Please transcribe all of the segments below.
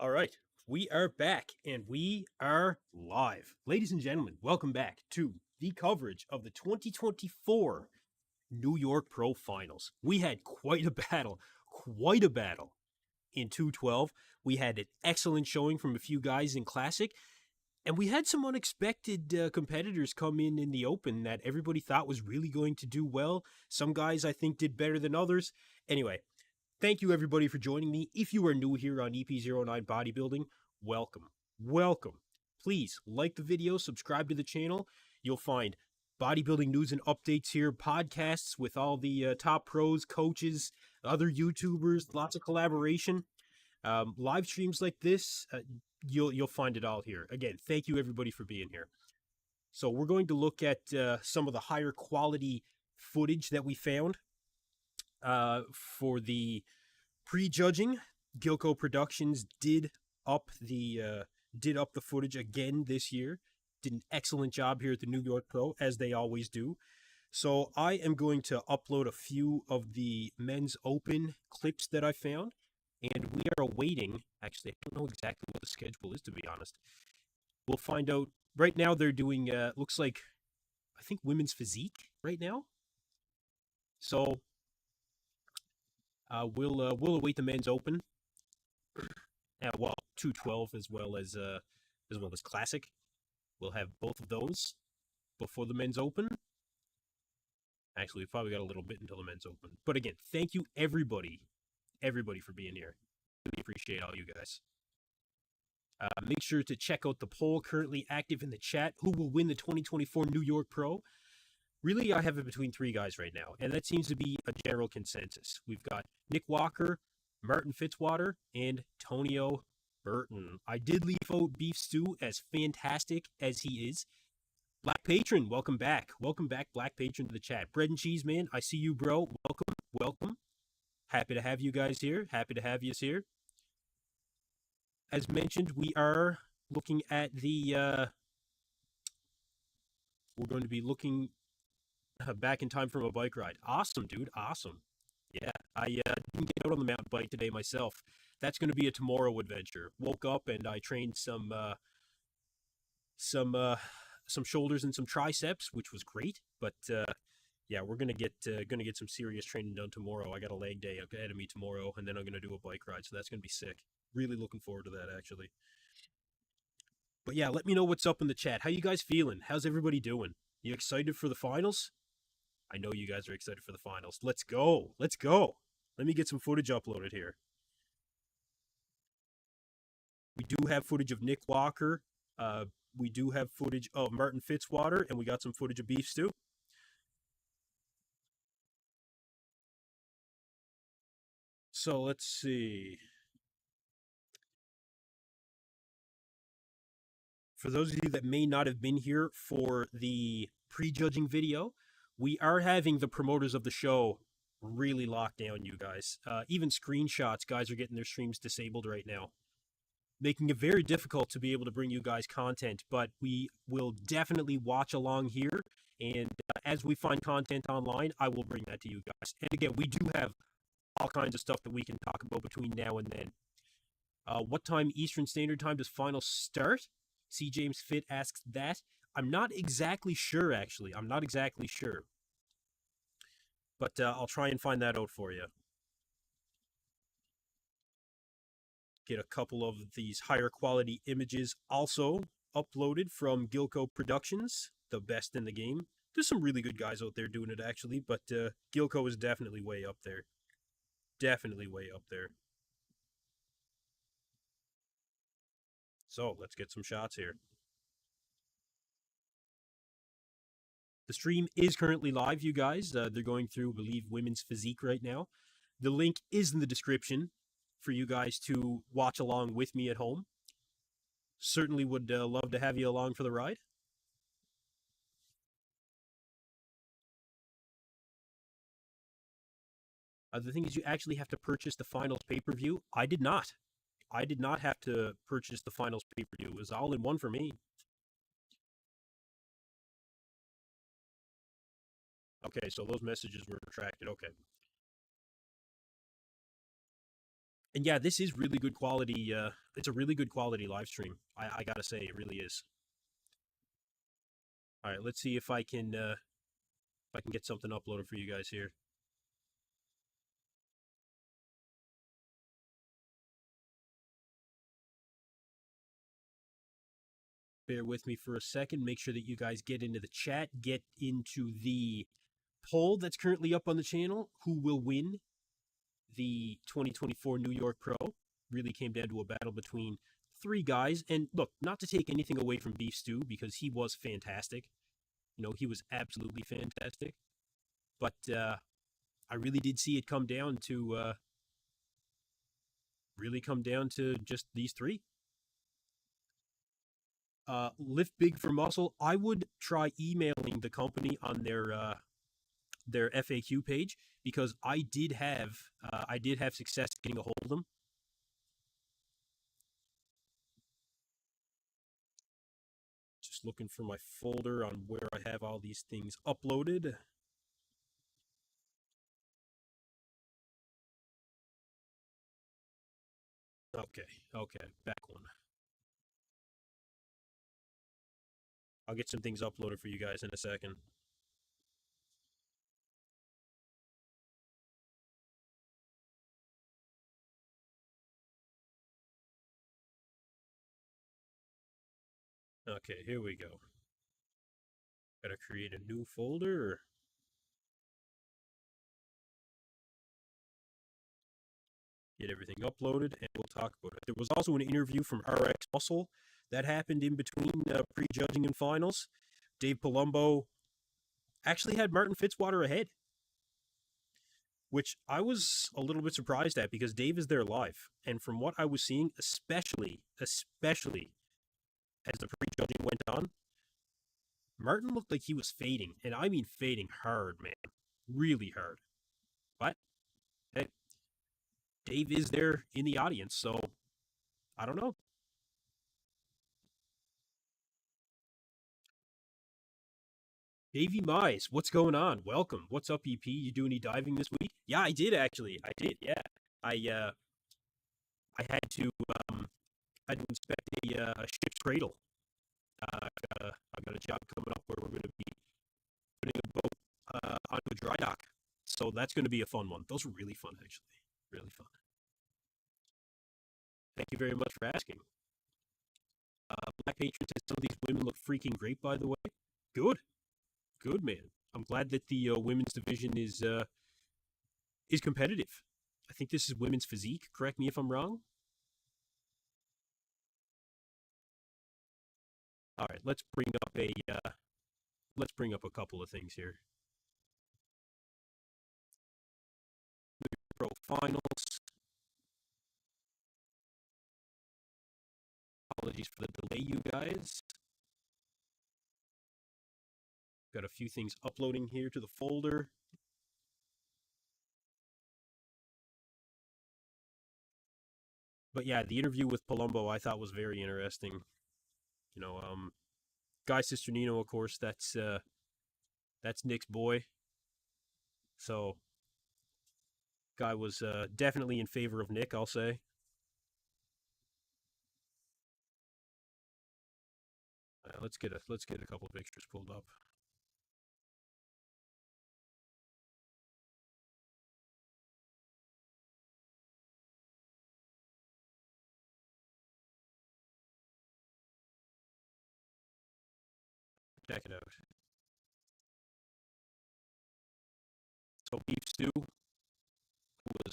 All right, we are back and we are live. Ladies and gentlemen, welcome back to the coverage of the 2024 New York Pro Finals. We had quite a battle in 212. We had an excellent showing from a few guys in Classic, and we had some unexpected competitors come in the Open that everybody thought was really going to do well. Some guys I think did better than others. Anyway, thank you, everybody, for joining me. If you are new here on EP09 Bodybuilding, welcome. Welcome. Please like the video, subscribe to the channel. You'll find bodybuilding news and updates here, podcasts with all the top pros, coaches, other YouTubers, lots of collaboration. Live streams like this, you'll find it all here. Again, thank you, everybody, for being here. So we're going to look at some of the higher quality footage that we found for the prejudging. Gilco Productions did up the footage again this year. Did an excellent job here at the New York Pro, as they always do. So I am going to upload a few of the men's open clips that I found, and we are awaiting. Actually, I don't know exactly what the schedule is, to be honest. We'll find out. Right now, they're doing. Looks like, I think, women's physique right now. So we'll await the men's open. Well, 212 as well as classic. We'll have both of those before the men's open. Actually, we've probably got a little bit until the men's open. But again, thank you everybody for being here. Really appreciate all you guys. Make sure to check out the poll currently active in the chat. Who will win the 2024 New York Pro? Really, I have it between three guys right now, and that seems to be a general consensus. We've got Nick Walker, Martin Fitzwater, and Tonio Burton. I did leave out Beef Stu, as fantastic as he is. Black Patron, welcome back. Welcome back, Black Patron, to the chat. Bread and Cheese Man, I see you, bro. Welcome. Happy to have you guys here. Happy to have you here. As mentioned, we are looking at the... we're going to be looking back in time from a bike ride. Awesome, dude. Awesome. Yeah, I didn't get out on the mountain bike today myself. That's going to be a tomorrow adventure. Woke up and I trained some shoulders and some triceps, which was great. But yeah, we're gonna get some serious training done tomorrow. I got a leg day ahead of me tomorrow, and then I'm gonna do a bike ride. So that's gonna be sick. Really looking forward to that, actually. But yeah, let me know what's up in the chat. How you guys feeling? How's everybody doing? You excited for the finals? I know you guys are excited for the finals. Let's go. Let's go. Let me get some footage uploaded here. We do have footage of Nick Walker. We do have footage of Martin Fitzwater, and we got some footage of Beef Stu. So let's see. For those of you that may not have been here for the prejudging video, we are having the promoters of the show really lock down, you guys. Even screenshots, guys are getting their streams disabled right now, making it very difficult to be able to bring you guys content. But we will definitely watch along here, and as we find content online, I will bring that to you guys. And again, we do have all kinds of stuff that we can talk about between now and then. What time Eastern Standard Time does finals start? C. James Fit asks that. I'm not exactly sure, actually. I'm not exactly sure. But I'll try and find that out for you. Get a couple of these higher quality images also uploaded from Gilco Productions, the best in the game. There's some really good guys out there doing it, actually, but Gilco is definitely way up there. Definitely way up there. So let's get some shots here. The stream is currently live, you guys. They're going through, I believe, women's physique right now. The link is in the description for you guys to watch along with me at home. Certainly would love to have you along for the ride. The thing is, you actually have to purchase the finals pay-per-view. I did not. I did not have to purchase the finals pay-per-view. It was all in one for me. Okay, so those messages were retracted. Okay. And yeah, this is really good quality. It's a really good quality live stream. I gotta say, it really is. All right, let's see if I can get something uploaded for you guys here. Bear with me for a second. Make sure that you guys get into the chat, get into the poll that's currently up on the channel. Who will win the 2024 New York Pro? Really came down to a battle between three guys. And look, not to take anything away from Beef Stu, because he was fantastic. You know, he was absolutely fantastic. But I really did see it come down to just these three. Lift Big for Muscle. I would try emailing the company on their FAQ page, because I did have success getting a hold of them. Just looking for my folder on where I have all these things uploaded. Okay, back one. I'll get some things uploaded for you guys in a second. Okay, here we go. Gotta create a new folder. Get everything uploaded, and we'll talk about it. There was also an interview from RX Muscle that happened in between pre-judging and finals. Dave Palumbo actually had Martin Fitzwater ahead, which I was a little bit surprised at, because Dave is there live. And from what I was seeing, especially as the pre-judging went on, Martin looked like he was fading. And I mean fading hard, man. Really hard. But, hey, Dave is there in the audience, so I don't know. Davey Mize, what's going on? Welcome. What's up, EP? You do any diving this week? Yeah, I did actually. I did. Yeah, I had to inspect a ship's cradle. I've got a job coming up where we're going to be putting a boat onto a dry dock, so that's going to be a fun one. Those were really fun, actually. Really fun. Thank you very much for asking. Black Patron says some of these women look freaking great, by the way. Good, man. I'm glad that the women's division is competitive. I think this is women's physique. Correct me if I'm wrong. All right, let's bring up a couple of things here. Pro finals. Apologies for the delay, you guys. Got a few things uploading here to the folder. But yeah, the interview with Palumbo I thought was very interesting. You know, Guy Cisternino, of course, that's Nick's boy. So Guy was definitely in favor of Nick, I'll say. Let's get a couple of pictures pulled up. Check it out. So Beef Stu was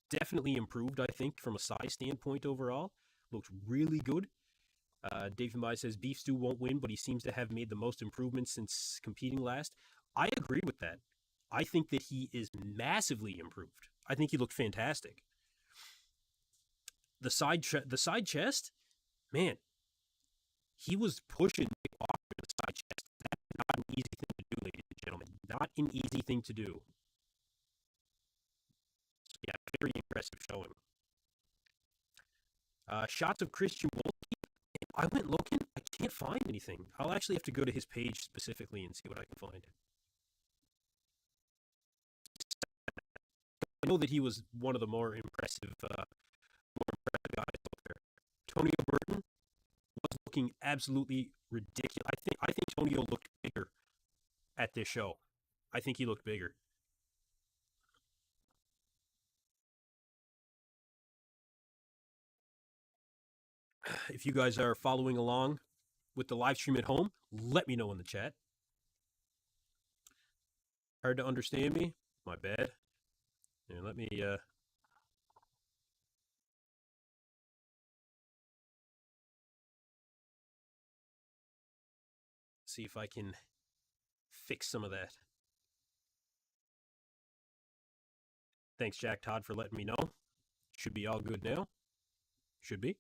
definitely improved, I think, from a size standpoint overall. Looks really good. Dave Mai says Beef Stu won't win, but he seems to have made the most improvements since competing last. I agree with that. I think that he is massively improved. I think he looked fantastic. The side chest, man, he was pushing Nick Walker to the side chest. That's not an easy thing to do, ladies and gentlemen. Not an easy thing to do. So yeah, very impressive showing. Shots of Christian Wolski. I went looking. I can't find anything. I'll actually have to go to his page specifically and see what I can find. I know that he was one of the more impressive guys out there. Tonio Burton was looking absolutely ridiculous. I think Tonio looked bigger at this show. I think he looked bigger. If you guys are following along with the live stream at home, let me know in the chat. Hard to understand me? My bad. And let me see if I can fix some of that. Thanks, Jack Todd, for letting me know. Should be all good now. Should be.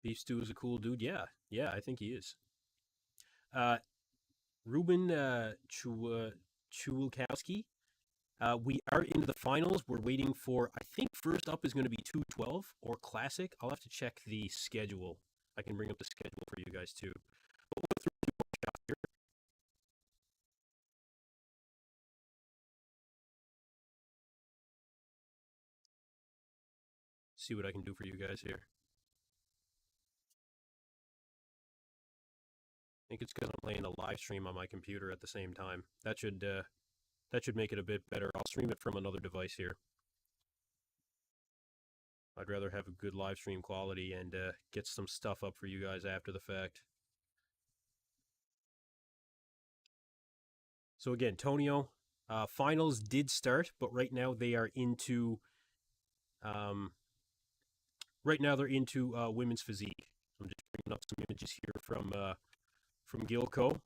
Beef Stu is a cool dude. Yeah, I think he is. Ruben Chulkowski. We are into the finals. We're waiting for, I think first up is going to be 212 or Classic. I'll have to check the schedule. I can bring up the schedule for you guys too. But we'll go through 2 more shots here. See what I can do for you guys here. I think it's because I'm playing a live stream on my computer at the same time. That should make it a bit better. I'll stream it from another device here. I'd rather have a good live stream quality and get some stuff up for you guys after the fact. So again, Tonio, finals did start, but right now they are into women's physique. I'm just bringing up some images here from Gilco.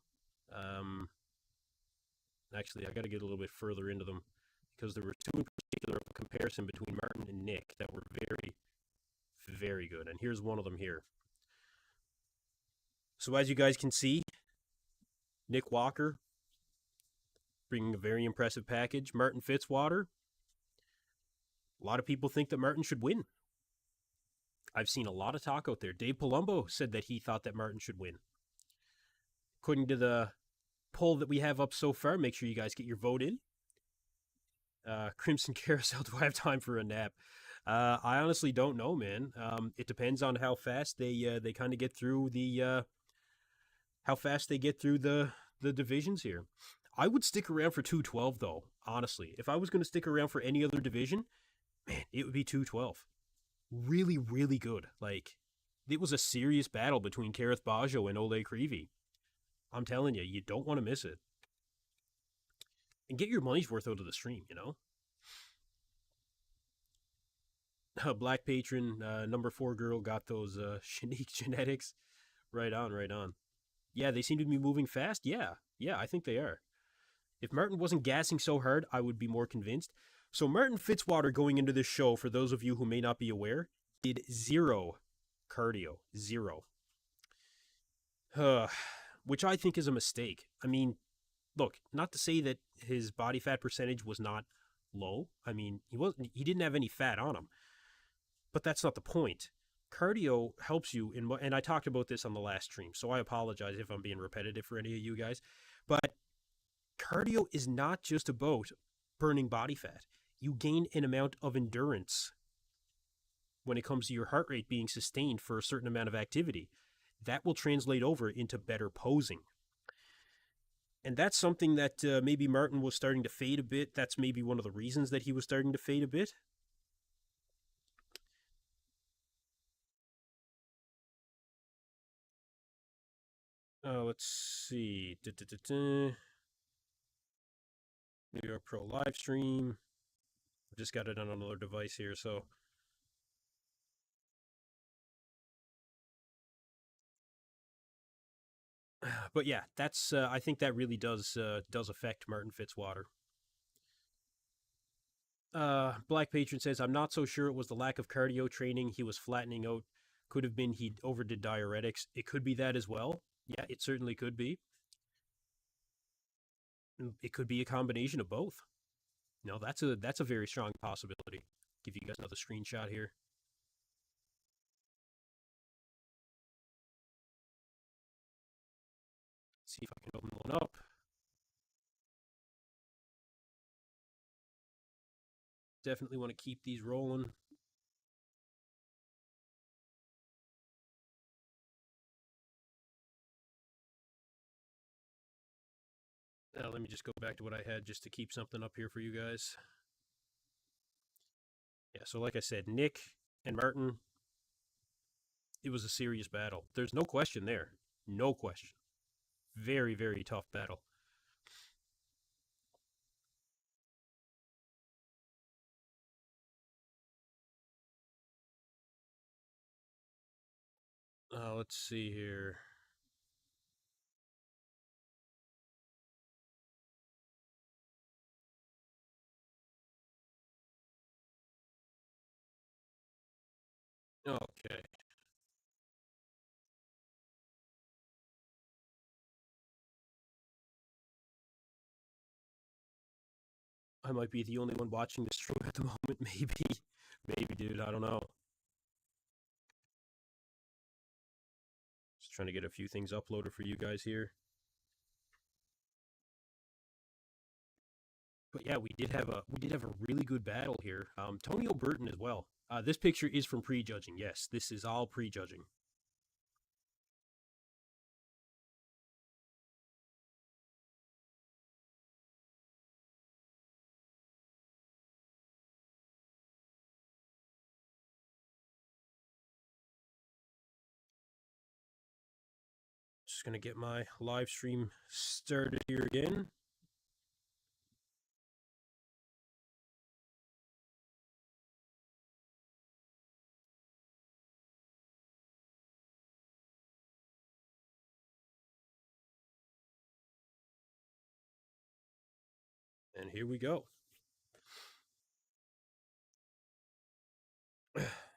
Actually, I got to get a little bit further into them because there were 2 in particular of a comparison between Martin and Nick that were very, very good. And here's one of them here. So as you guys can see, Nick Walker bringing a very impressive package. Martin Fitzwater. A lot of people think that Martin should win. I've seen a lot of talk out there. Dave Palumbo said that he thought that Martin should win. According to the poll that we have up so far, make sure you guys get your vote in. Crimson Carousel, do I have time for a nap? I honestly don't know, man. It depends on how fast they kind of get through the divisions here. I would stick around for 212 though, honestly. If I was going to stick around for any other division, man, it would be 212. Really, really good. Like, it was a serious battle between Kerrith Bajjo and Oleh Kryvyi. I'm telling you, you don't want to miss it. And get your money's worth out of the stream, you know? Black Patron, number 4 girl got those Shanique genetics. Right on, right on. Yeah, they seem to be moving fast. Yeah, I think they are. If Martin wasn't gassing so hard, I would be more convinced. So Martin Fitzwater going into this show, for those of you who may not be aware, did 0 cardio. 0. Which I think is a mistake. I mean, look, not to say that his body fat percentage was not low. I mean, he didn't have any fat on him. But that's not the point. Cardio helps you and I talked about this on the last stream, so I apologize if I'm being repetitive for any of you guys. But cardio is not just about burning body fat. You gain an amount of endurance when it comes to your heart rate being sustained for a certain amount of activity. That will translate over into better posing. And that's something that maybe Martin was starting to fade a bit. That's maybe one of the reasons that he was starting to fade a bit. Let's see. New York Pro live stream. I just got it on another device here, so. But yeah, that's I think that really does affect Martin Fitzwater. Black Patron says, I'm not so sure it was the lack of cardio training. He was flattening out. Could have been he overdid diuretics. It could be that as well. Yeah, it certainly could be. It could be a combination of both. No, that's a very strong possibility. Give you guys another screenshot here. See if I can open one up. Definitely want to keep these rolling. Now, let me just go back to what I had just to keep something up here for you guys. Yeah, so like I said, Nick and Martin, it was a serious battle. There's no question there. No question. Very, very tough battle. Let's see here. Okay. I might be the only one watching this stream at the moment. Maybe. Maybe, dude. I don't know. Just trying to get a few things uploaded for you guys here. But yeah, we did have a really good battle here. Tonio Burton as well. This picture is from prejudging. Yes, this is all prejudging. Just gonna get my live stream started here again. And here we go.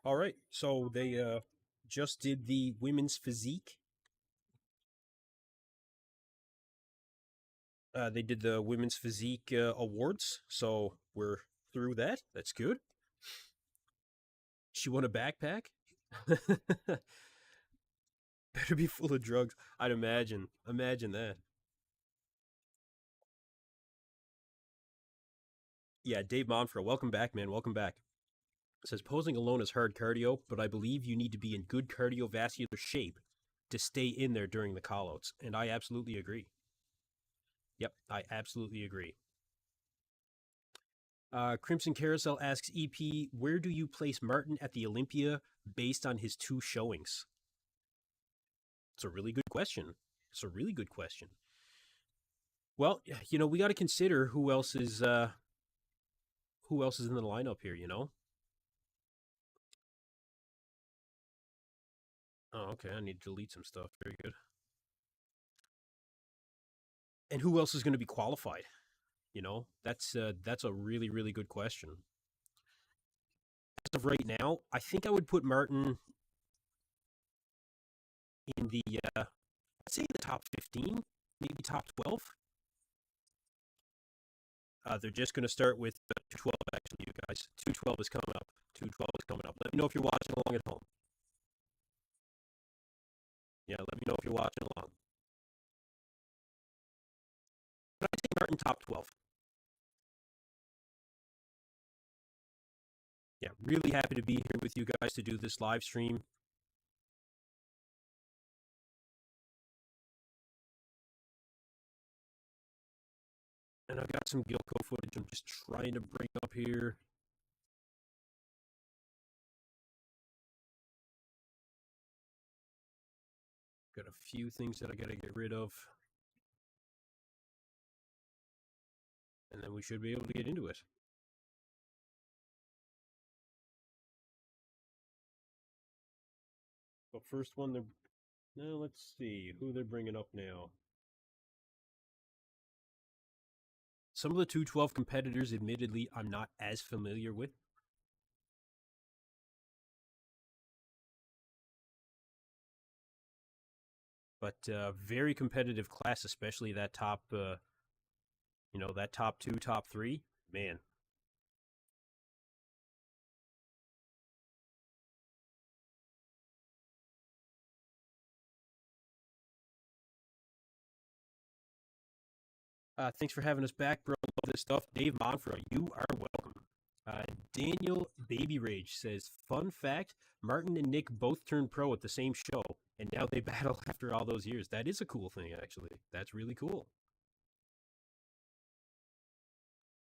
All right, so they just did the women's physique. They did the women's physique awards, so we're through that. That's good. She won a backpack. Better be full of drugs. I'd imagine. Imagine that. Yeah, Dave Monfro, welcome back, man. Welcome back. It says posing alone is hard cardio, but I believe you need to be in good cardiovascular shape to stay in there during the callouts, and I absolutely agree. Yep, I absolutely agree. Crimson Carousel asks EP, where do you place Martin at the Olympia based on his two showings? It's a really good question. It's a really good question. Well, we got to consider who else is in the lineup here. Oh, okay. I need to delete some stuff. Very good. And who else is going to be qualified? That's a really, really good question. As of right now, I think I would put Martin in the I'd say the top 15, maybe top 12. They're just going to start with 212, actually, you guys. 212 is coming up. 212 is coming up. Let me know if you're watching along at home. Yeah, let me know if you're watching along. But I'd say Martin top 12. Yeah, really happy to be here with you guys to do this live stream. And I've got some Gilco footage I'm just trying to bring up here. Got a few things that I got to get rid of. And then we should be able to get into it. But first one, now let's see who they're bringing up now. Some of the 212 competitors, admittedly, I'm not as familiar with. But very competitive class, especially that top, that top 2, top 3. Man. Thanks for having us back, bro. Love this stuff. Dave Monfra, you are welcome. Daniel Baby Rage says, fun fact, Martin and Nick both turned pro at the same show, and now they battle after all those years. That is a cool thing, actually. That's really cool.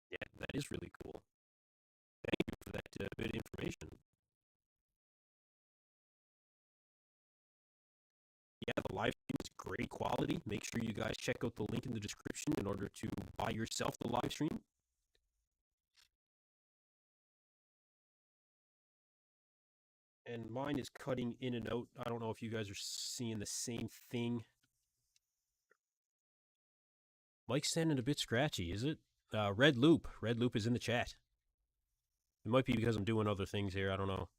Yeah, that is really cool. Thank you for that bit of information. Yeah, the live stream is great quality. Make sure you guys check out the link in the description in order to buy yourself the live stream. And mine is cutting in and out. I don't know if you guys are seeing the same thing. Mike's sounding a bit scratchy, is it? Red Loop. Red Loop is in the chat. It might be because I'm doing other things here. I don't know.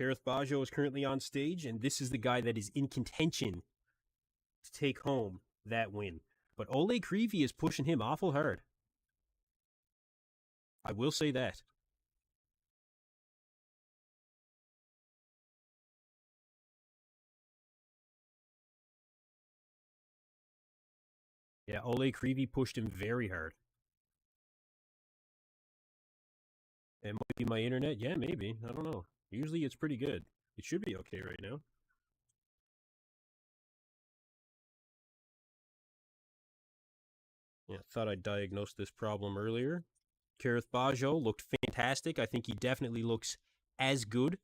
Kerrith Bajjo is currently on stage, and this is the guy that is in contention to take home that win. But Oleh Kryvyi is pushing him awful hard. I will say that. Yeah, Oleh Kryvyi pushed him very hard. It might be my internet. Yeah, maybe. I don't know. Usually it's pretty good. It should be okay right now. Yeah, thought I'd diagnose this problem earlier. Kerrith Bajjo looked fantastic. I think he definitely looks as good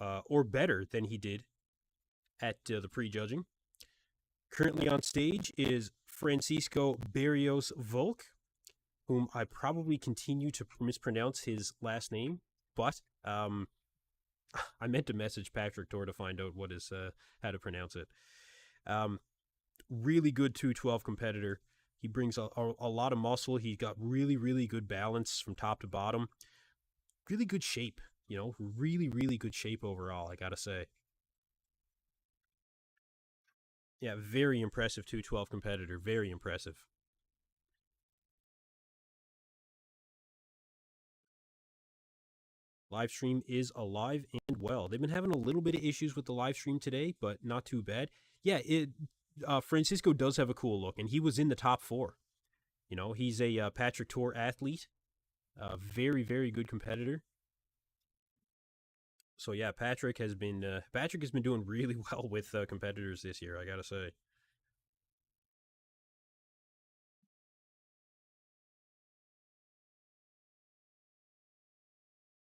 or better than he did at the prejudging. Currently on stage is Francisco Barrios Volk, whom I probably continue to mispronounce his last name, but I meant to message Patrick Tor to find out what is how to pronounce it. Really good 212 competitor. He brings a lot of muscle. He's got really, really good balance from top to bottom. Really good shape, you know, really, really good shape overall, I gotta say. Yeah, very impressive 212 competitor. Very impressive. Live stream is alive and well. They've been having a little bit of issues with the live stream today, but not too bad. Yeah, Francisco does have a cool look, and he was in the top 4. You know, he's a Patrick Tor athlete, very, very good competitor. So yeah, Patrick has been doing really well with competitors this year, I gotta say.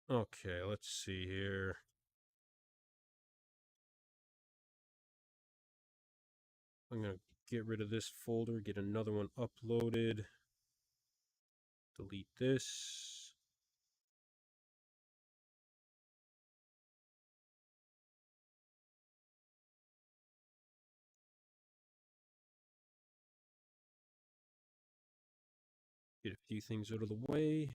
Okay, let's see here. I'm gonna get rid of this folder, get another one uploaded. Delete this. Get a few things out of the way.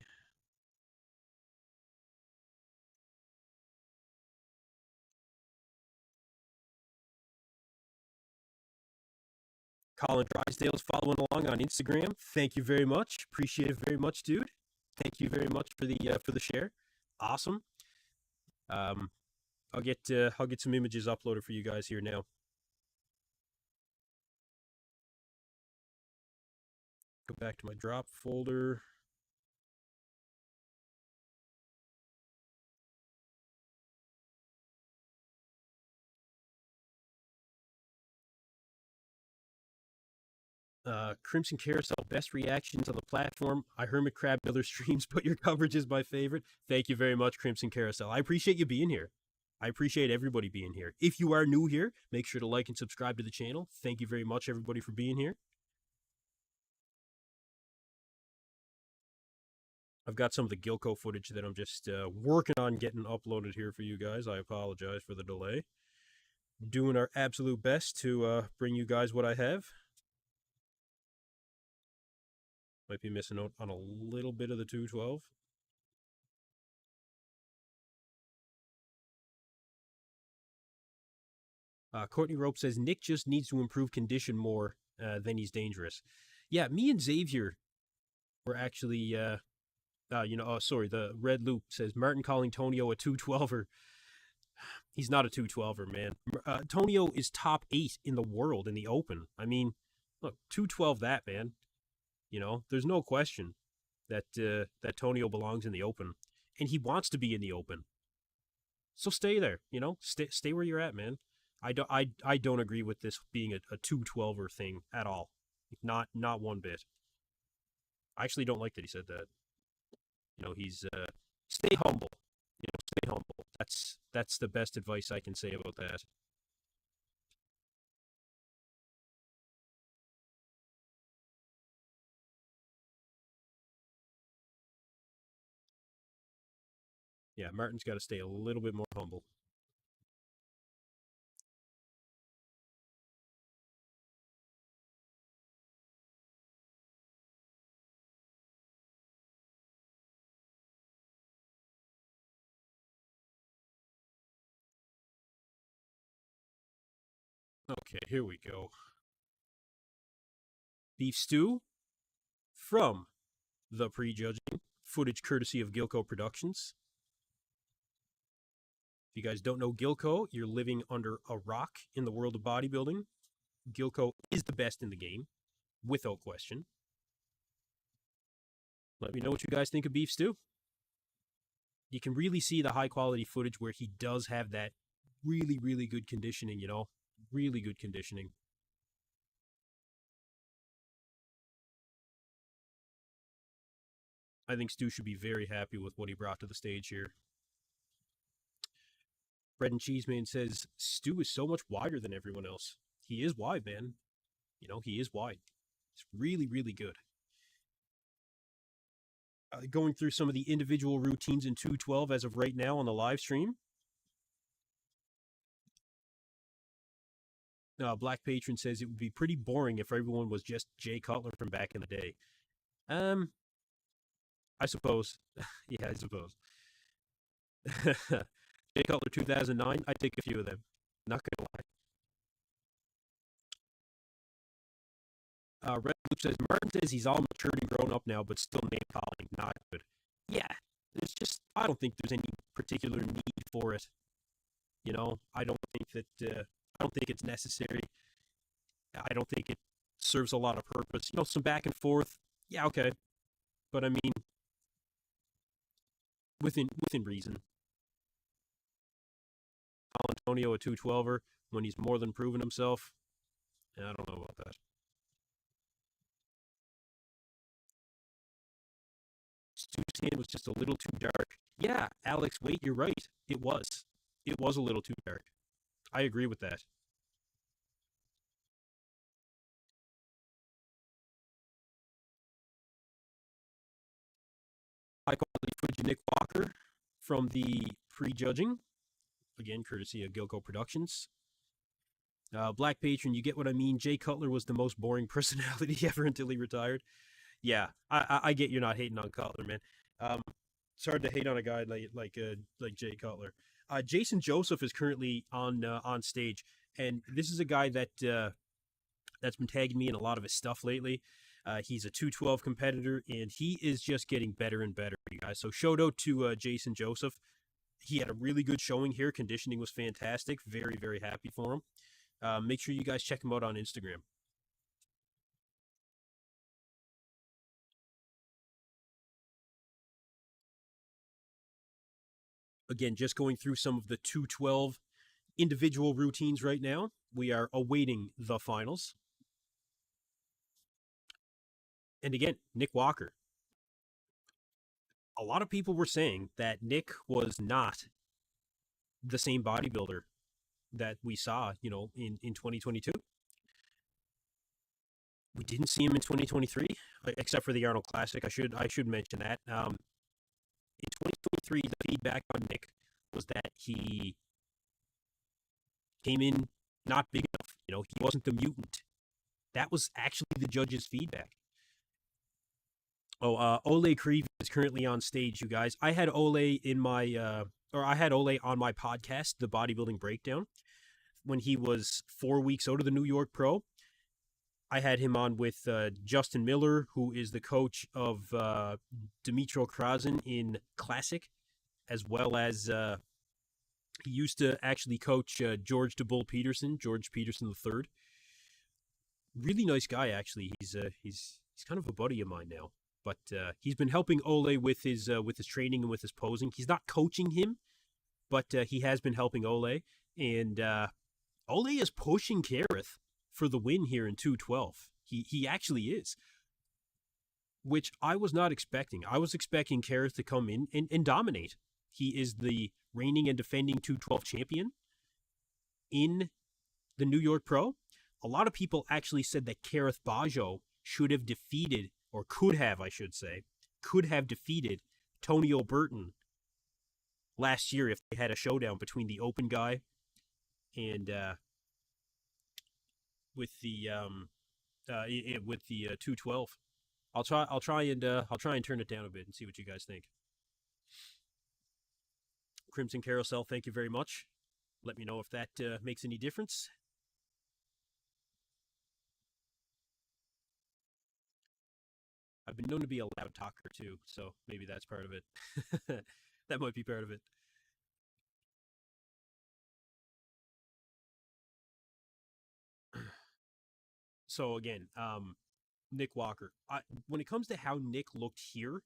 Colin Drysdale's following along on Instagram. Thank you very much. Appreciate it very much, dude. Thank you very much for the share. Awesome. I'll get some images uploaded for you guys here now. Go back to my drop folder. Crimson Carousel, best reactions on the platform. I hermit crab other streams, but your coverage is my favorite. Thank you very much, Crimson Carousel. I appreciate you being here. I appreciate everybody being here. If you are new here, make sure to like and subscribe to the channel. Thank you very much, everybody, for being here. I've got some of the Gilco footage that I'm just working on getting uploaded here for you guys. I apologize for the delay. Doing our absolute best to bring you guys what I have. Might be missing out on a little bit of the 212. Courtney Rope says, Nick just needs to improve condition more than he's dangerous. Yeah, me and Xavier were actually, the Red Loop says, Martin calling Tonio a 212er. He's not a 212er, man. Tonio is top 8 in the world in the open. I mean, look, 212 that, man. You know, there's no question that Tonio belongs in the open, and he wants to be in the open. So stay there, you know, stay where you're at, man. I don't agree with this being a 212er thing at all. Not one bit. I actually don't like that he said that. You know, he's stay humble. You know, stay humble. That's the best advice I can say about that. Yeah, Martin's got to stay a little bit more humble. Okay, here we go. Beef Stew from the prejudging footage courtesy of Gilco Productions. If you guys don't know Gilco, you're living under a rock in the world of bodybuilding. Gilco is the best in the game, without question. Let me know what you guys think of Beef Stew. You can really see the high quality footage where he does have that really, really good conditioning, you know? Really good conditioning. I think Stu should be very happy with what he brought to the stage here. Bread and Cheese Man says Stu is so much wider than everyone else. He is wide, man. You know, he is wide. It's really, really good. Going through some of the individual routines in 212 as of right now on the live stream. Black Patron says it would be pretty boring if everyone was just Jay Cutler from back in the day. I suppose. Yeah, I suppose. Jay Cutler 2009, I take a few of them. Not gonna lie. Red Loop says Martin says he's all matured and grown up now, but still name calling. Not good. Yeah, there's just I don't think there's any particular need for it. You know, I don't think it's necessary. I don't think it serves a lot of purpose. You know, some back and forth. Yeah, okay, but I mean, within reason. Antonio a 212er when he's more than proven himself. I don't know about that. Stu's hand was just a little too dark. Yeah, Alex, wait, you're right. It was. It was a little too dark. I agree with that. High quality footage of Nick Walker from the prejudging. Again, courtesy of Gilco Productions. Black Patron, you get what I mean. Jay Cutler was the most boring personality ever until he retired. Yeah, I get you're not hating on Cutler, man. It's hard to hate on a guy like Jay Cutler. Jason Joseph is currently on stage, and this is a guy that's been tagging me in a lot of his stuff lately. He's a 212 competitor, and he is just getting better and better, you guys. So shout out to Jason Joseph. He had a really good showing here. Conditioning was fantastic. Very, very happy for him. Make sure you guys check him out on Instagram. Again, just going through some of the 212 individual routines right now. We are awaiting the finals. And again, Nick Walker. A lot of people were saying that Nick was not the same bodybuilder that we saw, you know, in 2022. We didn't see him in 2023, except for the Arnold Classic. I should mention that. In 2023, the feedback on Nick was that he came in not big enough. You know, he wasn't the mutant. That was actually the judge's feedback. Oh, Oleh Kryvyi is currently on stage, you guys. I had Oleh I had Oleh on my podcast, The Bodybuilding Breakdown, when he was 4 weeks out of the New York Pro. I had him on with Justin Miller, who is the coach of Dimitro Krasin in Classic, as well as He used to actually coach George Peterson III. Really nice guy, actually. He's kind of a buddy of mine now. But he's been helping Oleh with his training and with his posing. He's not coaching him, but he has been helping Oleh. And Oleh is pushing Kerrith for the win here in 212. He actually is, which I was not expecting. I was expecting Kerrith to come in and dominate. He is the reigning and defending 212 champion in the New York Pro. A lot of people actually said that Kerrith Bajjo should have defeated, or could have, I should say, could have defeated Tonio Burton last year if they had a showdown between the open guy and with the 212. I'll try and turn it down a bit and see what you guys think. Crimson Carousel, thank you very much. Let me know if that makes any difference. I've been known to be a loud talker too, so maybe that's part of it. That might be part of it. So again, Nick Walker. When it comes to how Nick looked here,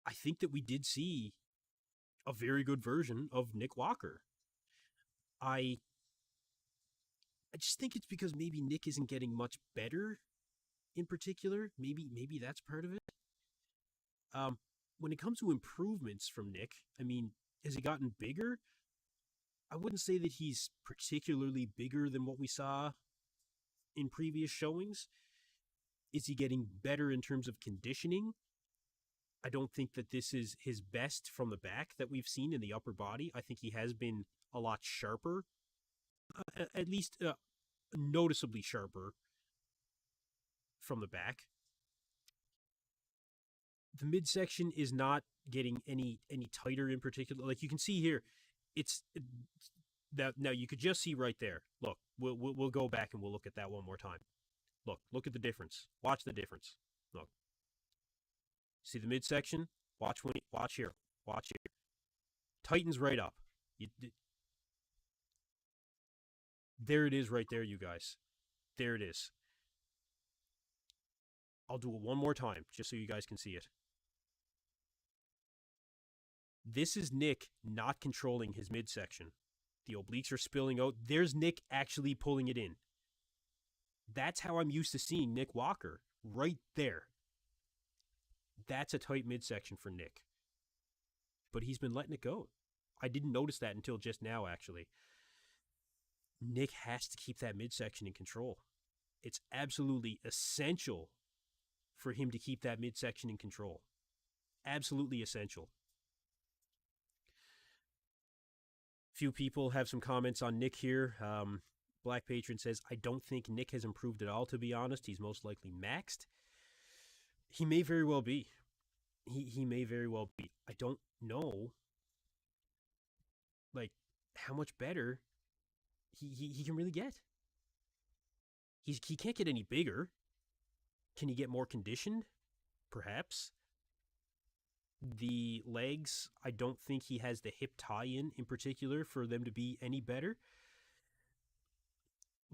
I think that we did see a very good version of Nick Walker. I just think it's because maybe Nick isn't getting much better in particular. Maybe that's part of it. When it comes to improvements from Nick, I mean, has he gotten bigger? I wouldn't say that he's particularly bigger than what we saw in previous showings. Is he getting better in terms of conditioning? I don't think that this is his best from the back that we've seen in the upper body. I think he has been a lot sharper, at least noticeably sharper from the back. The midsection is not getting any tighter in particular. Like you can see here, it's that now you could just see right there. Look, we'll go back and we'll look at that one more time. Look at the difference. Watch the difference. Look. See the midsection? Watch here. Watch here. Tightens right up. There it is right there, you guys. There it is. I'll do it one more time just so you guys can see it. This is Nick not controlling his midsection. The obliques are spilling out. There's Nick actually pulling it in. That's how I'm used to seeing Nick Walker. Right there. That's a tight midsection for Nick. But he's been letting it go. I didn't notice that until just now, actually. Nick has to keep that midsection in control. It's absolutely essential for him to keep that midsection in control. Absolutely essential. Few people have some comments on Nick here. Black Patron says, I don't think Nick has improved at all, to be honest. He's most likely maxed. He may very well be. He may very well be. I don't know, like, how much better he can really get. He can't get any bigger. Can he get more conditioned? Perhaps. The legs, I don't think he has the hip tie-in particular for them to be any better.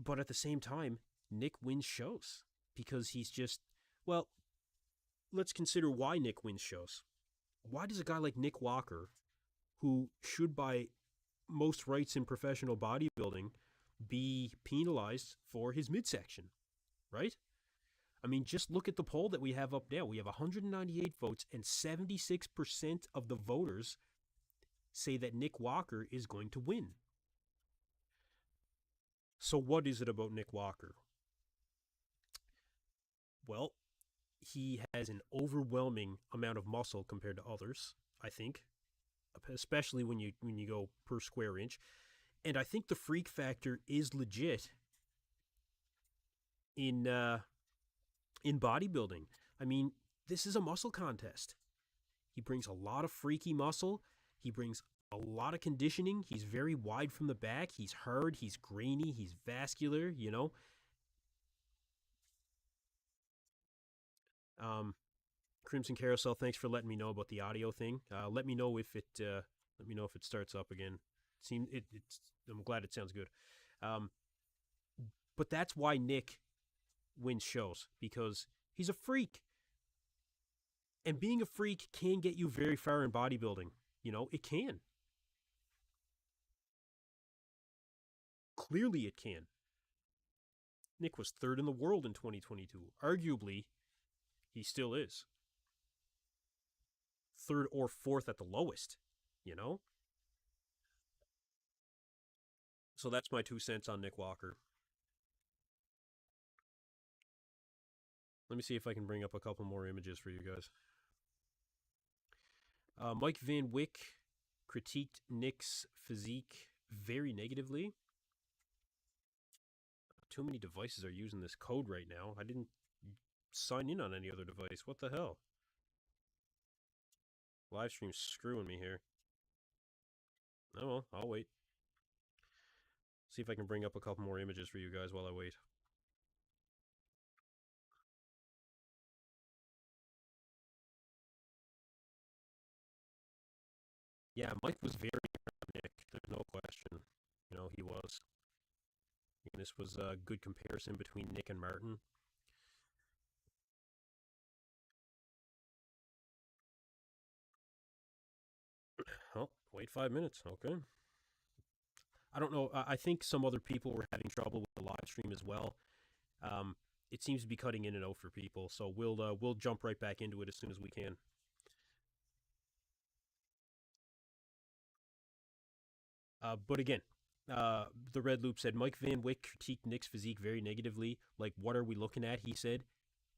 But at the same time, Nick wins shows because he's just, well, let's consider why Nick wins shows. Why does a guy like Nick Walker, who should by most rights in professional bodybuilding be penalized for his midsection, right? I mean, just look at the poll that we have up now. We have 198 votes, and 76% of the voters say that Nick Walker is going to win. So what is it about Nick Walker? Well, he has an overwhelming amount of muscle compared to others, I think, especially when you go per square inch. And I think the freak factor is legit in bodybuilding. I mean, this is a muscle contest. He brings a lot of freaky muscle. He brings a lot of conditioning. He's very wide from the back. He's hard. He's grainy. He's vascular, you know. Crimson Carousel, thanks for letting me know about the audio thing. Let me know if it starts up again. I'm glad it sounds good. Um, but that's why Nick wins shows, because he's a freak. And being a freak can get you very far in bodybuilding. It can. Clearly it can. Nick was third in the world in 2022. Arguably, he still is. Third or fourth at the lowest, you know? So that's my 2 cents on Nick Walker. Let me see if I can bring up a couple more images for you guys. Mike Van Wyck critiqued Nick's physique very negatively. Too many devices are using this code right now. I didn't sign in on any other device. What the hell? Live stream's screwing me here. Oh well, I'll wait. See if I can bring up a couple more images for you guys while I wait. Yeah, Mike was very Nick. There's no question. He was. And this was a good comparison between Nick and Martin. Oh, wait 5 minutes. Okay. I don't know. I think some other people were having trouble with the live stream as well. It seems to be cutting in and out for people, so we'll jump right back into it as soon as we can. But again, the Red Loop said Mike Van Wyck critiqued Nick's physique very negatively. Like, what are we looking at? He said,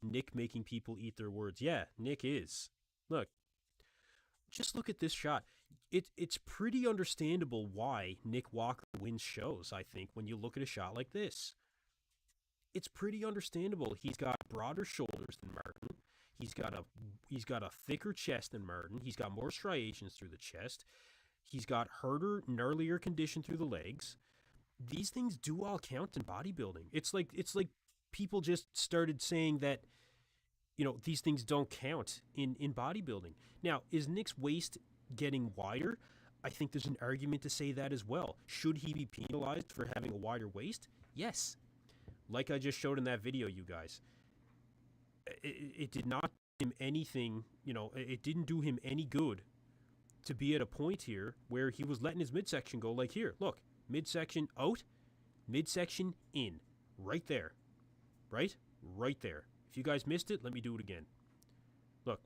Nick making people eat their words. Yeah, Nick is. Look, just look at this shot. It's pretty understandable why Nick Walker wins shows, I think, when you look at a shot like this. It's pretty understandable. He's got broader shoulders than Martin. He's got a thicker chest than Martin. He's got more striations through the chest. He's got harder, gnarlier condition through the legs. These things do all count in bodybuilding. It's like people just started saying that, these things don't count in bodybuilding. Now, is Nick's waist getting wider? I think there's an argument to say that as well. Should he be penalized for having a wider waist? Yes. Like I just showed in that video, you guys. It did not do him anything, it didn't do him any good to be at a point here where he was letting his midsection go like here. Look, midsection out, midsection in. Right there. Right? Right there. If you guys missed it, let me do it again. Look,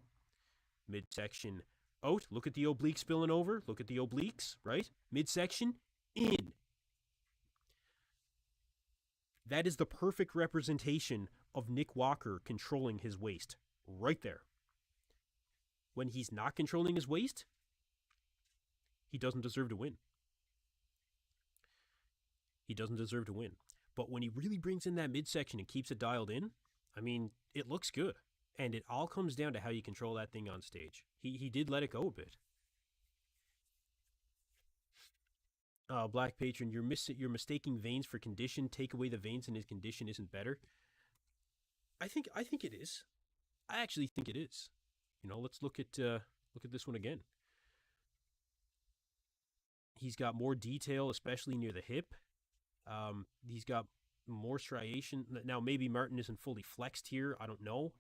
midsection out. Look at the oblique spilling over. Look at the obliques, right? Midsection in. That is the perfect representation of Nick Walker controlling his waist. Right there. When he's not controlling his waist, he doesn't deserve to win. He doesn't deserve to win. But when he really brings in that midsection and keeps it dialed in, I mean, it looks good. And it all comes down to how you control that thing on stage. He did let it go a bit. Black Patron, you're mistaking veins for condition. Take away the veins and his condition isn't better. I think it is. I actually think it is. Let's look at this one again. He's got more detail, especially near the hip. He's got more striation. Now, maybe Martin isn't fully flexed here. I don't know.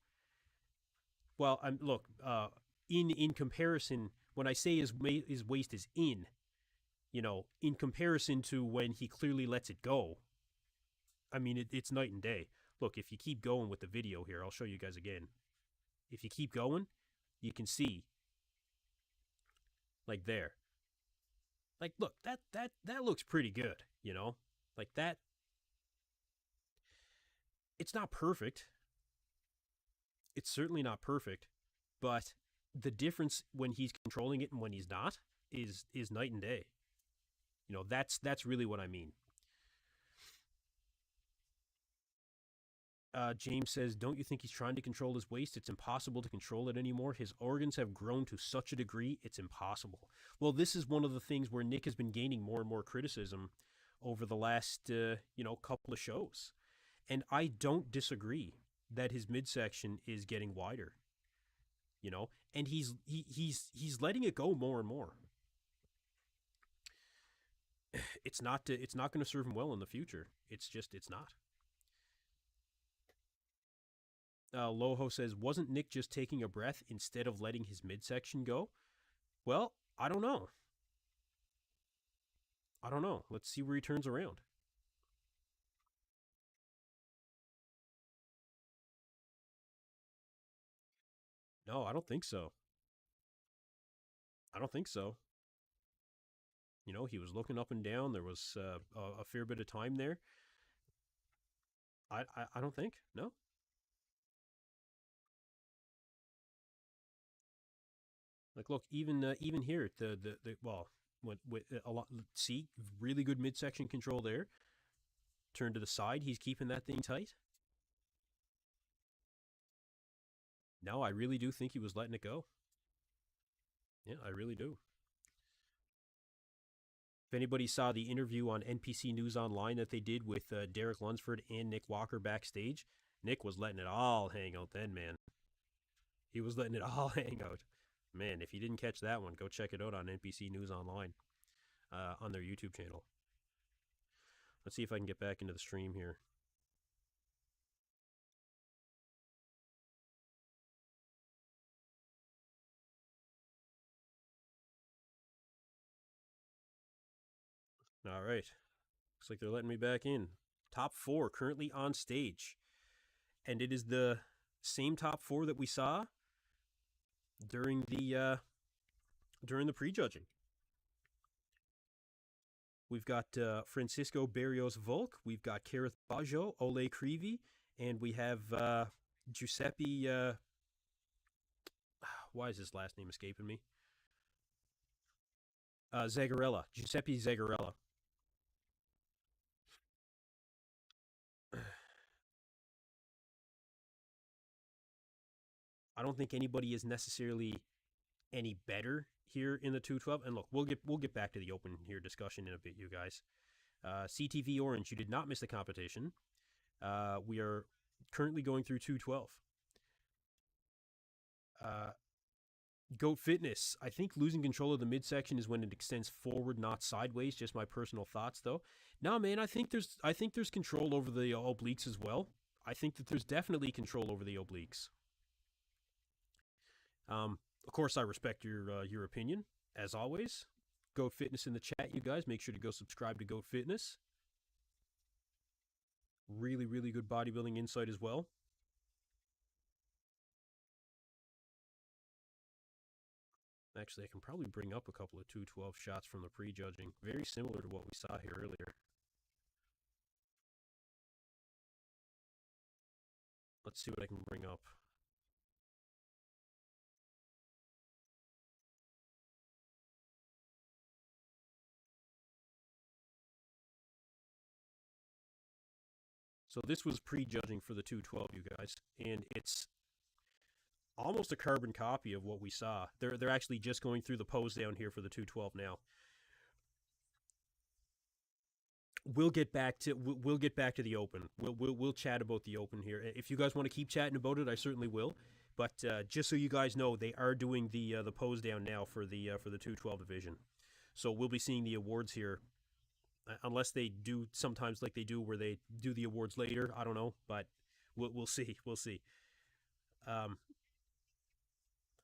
Well, look, in comparison, when I say his waist is in comparison to when he clearly lets it go, I mean, it's night and day. Look, if you keep going with the video here, I'll show you guys again. If you keep going, you can see, like there. Like, look, that looks pretty good, Like that. It's not perfect. It's certainly not perfect, but the difference when he's controlling it and when he's not is night and day. That's really what I mean. James says, don't you think he's trying to control his waist? It's impossible to control it anymore. His organs have grown to such a degree, it's impossible. Well, this is one of the things where Nick has been gaining more and more criticism over the last, couple of shows. And I don't disagree that his midsection is getting wider. and he's letting it go more and more. It's not going to serve him well in the future. It's not. Loho says, wasn't Nick just taking a breath instead of letting his midsection go? Well, I don't know. Let's see where he turns around. No, I don't think so. I don't think so. He was looking up and down. There was a fair bit of time there. I don't think. No. Like, look, even here, the well, with a lot. See, really good midsection control there. Turn to the side. He's keeping that thing tight. No, I really do think he was letting it go. Yeah, I really do. If anybody saw the interview on NPC News Online that they did with Derek Lunsford and Nick Walker backstage, Nick was letting it all hang out then, man. He was letting it all hang out. Man, if you didn't catch that one, go check it out on NPC News Online on their YouTube channel. Let's see if I can get back into the stream here. All right. Looks like they're letting me back in. Top 4 currently on stage. And it is the same top 4 that we saw during the prejudging. We've got Francisco Barrios Volk. We've got Kerrith Bajjo, Oleh Kryvyi, and we have Giuseppe. Why is his last name escaping me? Zagarella. Giuseppe Zagarella. I don't think anybody is necessarily any better here in the 212. And look, we'll get back to the open here discussion in a bit, you guys. CTV Orange, you did not miss the competition. We are currently going through 212. Goat Fitness, I think losing control of the midsection is when it extends forward, not sideways. Just my personal thoughts, though. No, man, I think there's control over the obliques as well. I think that there's definitely control over the obliques. Of course, I respect your opinion, as always. Goat Fitness in the chat, you guys. Make sure to go subscribe to Goat Fitness. Really, really good bodybuilding insight as well. Actually, I can probably bring up a couple of 212 shots from the prejudging. Very similar to what we saw here earlier. Let's see what I can bring up. So this was prejudging for the 212, you guys, and it's almost a carbon copy of what we saw. They're actually just going through the pose down here for the 212 now. We'll get back to the open. We'll chat about the open here. If you guys want to keep chatting about it, I certainly will. But just so you guys know, they are doing the pose down now for the 212 division. So we'll be seeing the awards here, unless they do sometimes like they do where they do the awards later. I don't know, but we'll see. We'll see.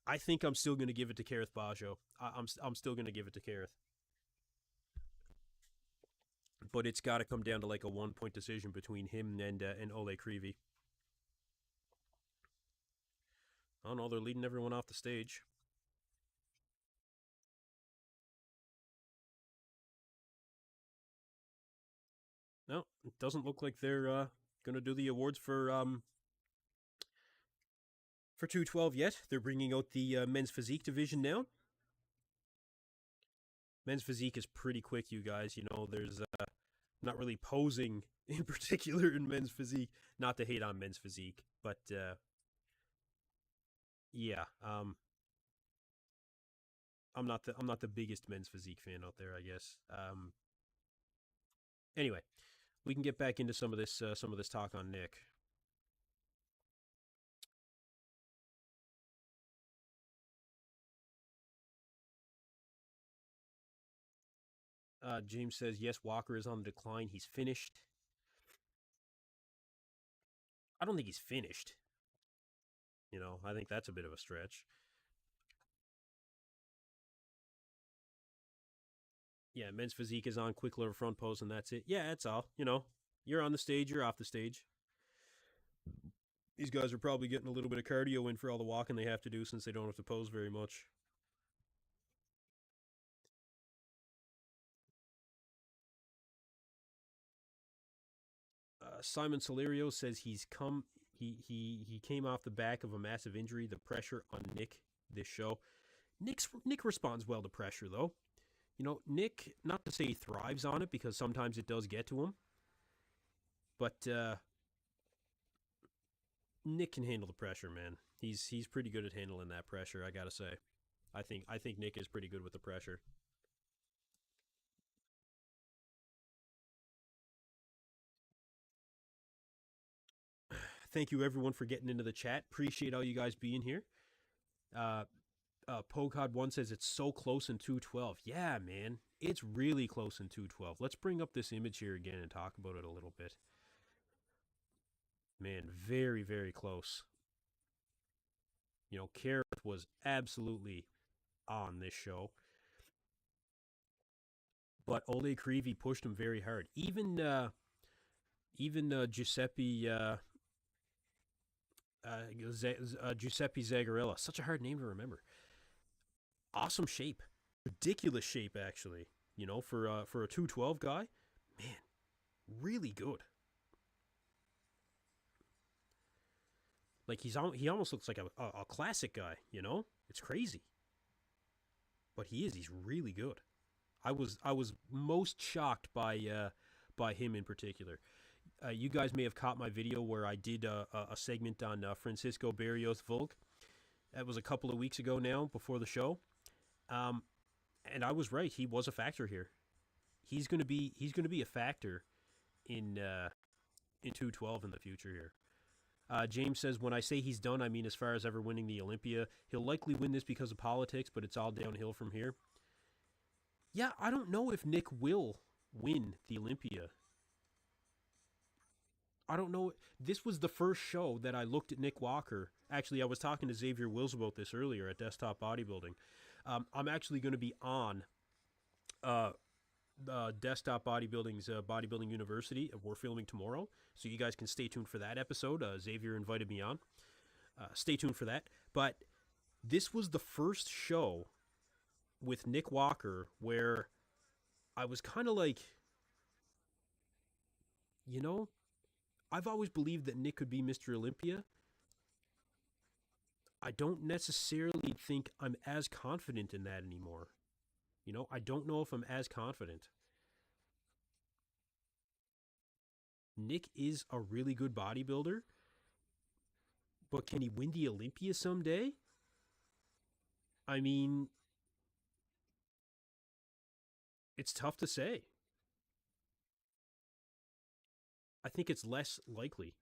I think I'm still going to give it to Kerrith Bajjo. I'm still going to give it to Kerrith. But it's got to come down to like a 1-point decision between him and Oleh Kryvyi. Oh no, they're leading everyone off the stage. No, it doesn't look like they're going to do the awards for 212 yet. They're bringing out the men's physique division now. Men's physique is pretty quick, you guys. There's not really posing in particular in men's physique. Not to hate on men's physique, but yeah, I'm not the biggest men's physique fan out there, I guess. Anyway, we can get back into some of this talk on Nick. James says, yes, Walker is on the decline. He's finished. I don't think he's finished. I think that's a bit of a stretch. Yeah, men's physique is on, quick lower front pose, and that's it. Yeah, that's all. You're on the stage, you're off the stage. These guys are probably getting a little bit of cardio in for all the walking they have to do since they don't have to pose very much. Simon Solerio says he came off the back of a massive injury. The pressure on Nick this show. Nick responds well to pressure though. Nick, not to say he thrives on it because sometimes it does get to him, but Nick can handle the pressure, man. He's pretty good at handling that pressure, I gotta say. I think Nick is pretty good with the pressure. Thank you everyone for getting into the chat. Appreciate all you guys being here. Uh, Pogod1 says it's so close in 212. Yeah, man, it's really close in 212. Let's bring up this image here again and talk about it a little bit. Man, very, very close. Kerrith was absolutely on this show. But Oleh Kryvyi pushed him very hard. Even Giuseppe Giuseppe Zagarella, such a hard name to remember. Awesome shape, ridiculous shape actually. For a 212 guy, man, really good. Like he almost looks like a classic guy. It's crazy, but he's really good. I was most shocked by him in particular. You guys may have caught my video where I did a segment on Francisco Barrios Volk. That was a couple of weeks ago now, before the show. And I was right. He was a factor here. He's gonna be a factor in 212 in the future here. James says, when I say he's done, I mean as far as ever winning the Olympia. He'll likely win this because of politics, but it's all downhill from here. Yeah, I don't know if Nick will win the Olympia. I don't know. This was the first show that I looked at Nick Walker. Actually, I was talking to Xavier Wills about this earlier at Desktop Bodybuilding. I'm actually going to be on Desktop Bodybuilding's Bodybuilding University. We're filming tomorrow, so you guys can stay tuned for that episode. Xavier invited me on. Stay tuned for that. But this was the first show with Nick Walker where I was kind of like, I've always believed that Nick could be Mr. Olympia. I don't necessarily think I'm as confident in that anymore. I don't know if I'm as confident. Nick is a really good bodybuilder, but can he win the Olympia someday? I mean, it's tough to say. I think it's less likely.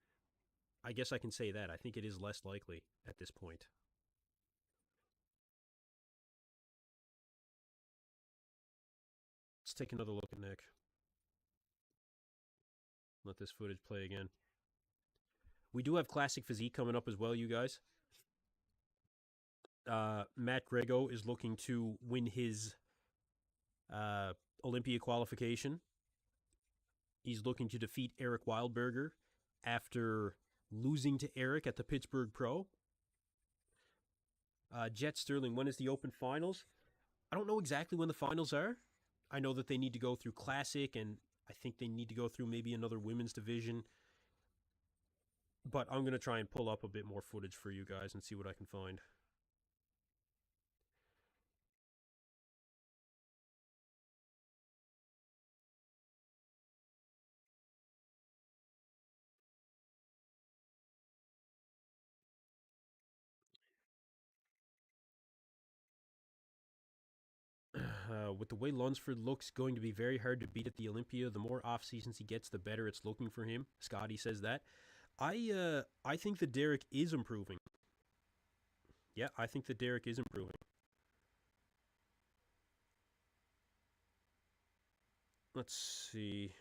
I guess I can say that. I think it is less likely at this point. Let's take another look at Nick. Let this footage play again. We do have Classic Physique coming up as well, you guys. Matt Greggo is looking to win his Olympia qualification. He's looking to defeat Eric Wildberger after losing to Eric at the Pittsburgh Pro. Jet Sterling, when is the Open Finals? I don't know exactly when the finals are. I know that they need to go through Classic, and I think they need to go through maybe another women's division. But I'm going to try and pull up a bit more footage for you guys and see what I can find. With the way Lunsford looks, going to be very hard to beat at the Olympia. The more off seasons he gets, the better it's looking for him. Scotty says that. I think that Derek is improving. Yeah, I think that Derek is improving. Let's see.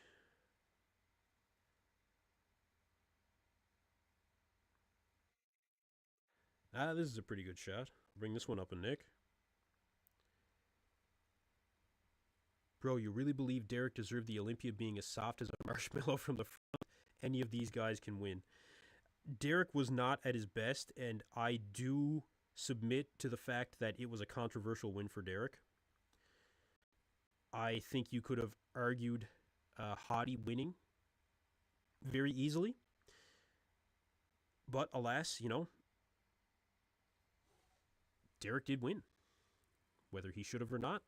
This is a pretty good shot. Bring this one up a nick. Bro, you really believe Derek deserved the Olympia being as soft as a marshmallow from the front? Any of these guys can win. Derek was not at his best, and I do submit to the fact that it was a controversial win for Derek. I think you could have argued Hottie winning very easily. But alas, Derek did win. Whether he should have or not,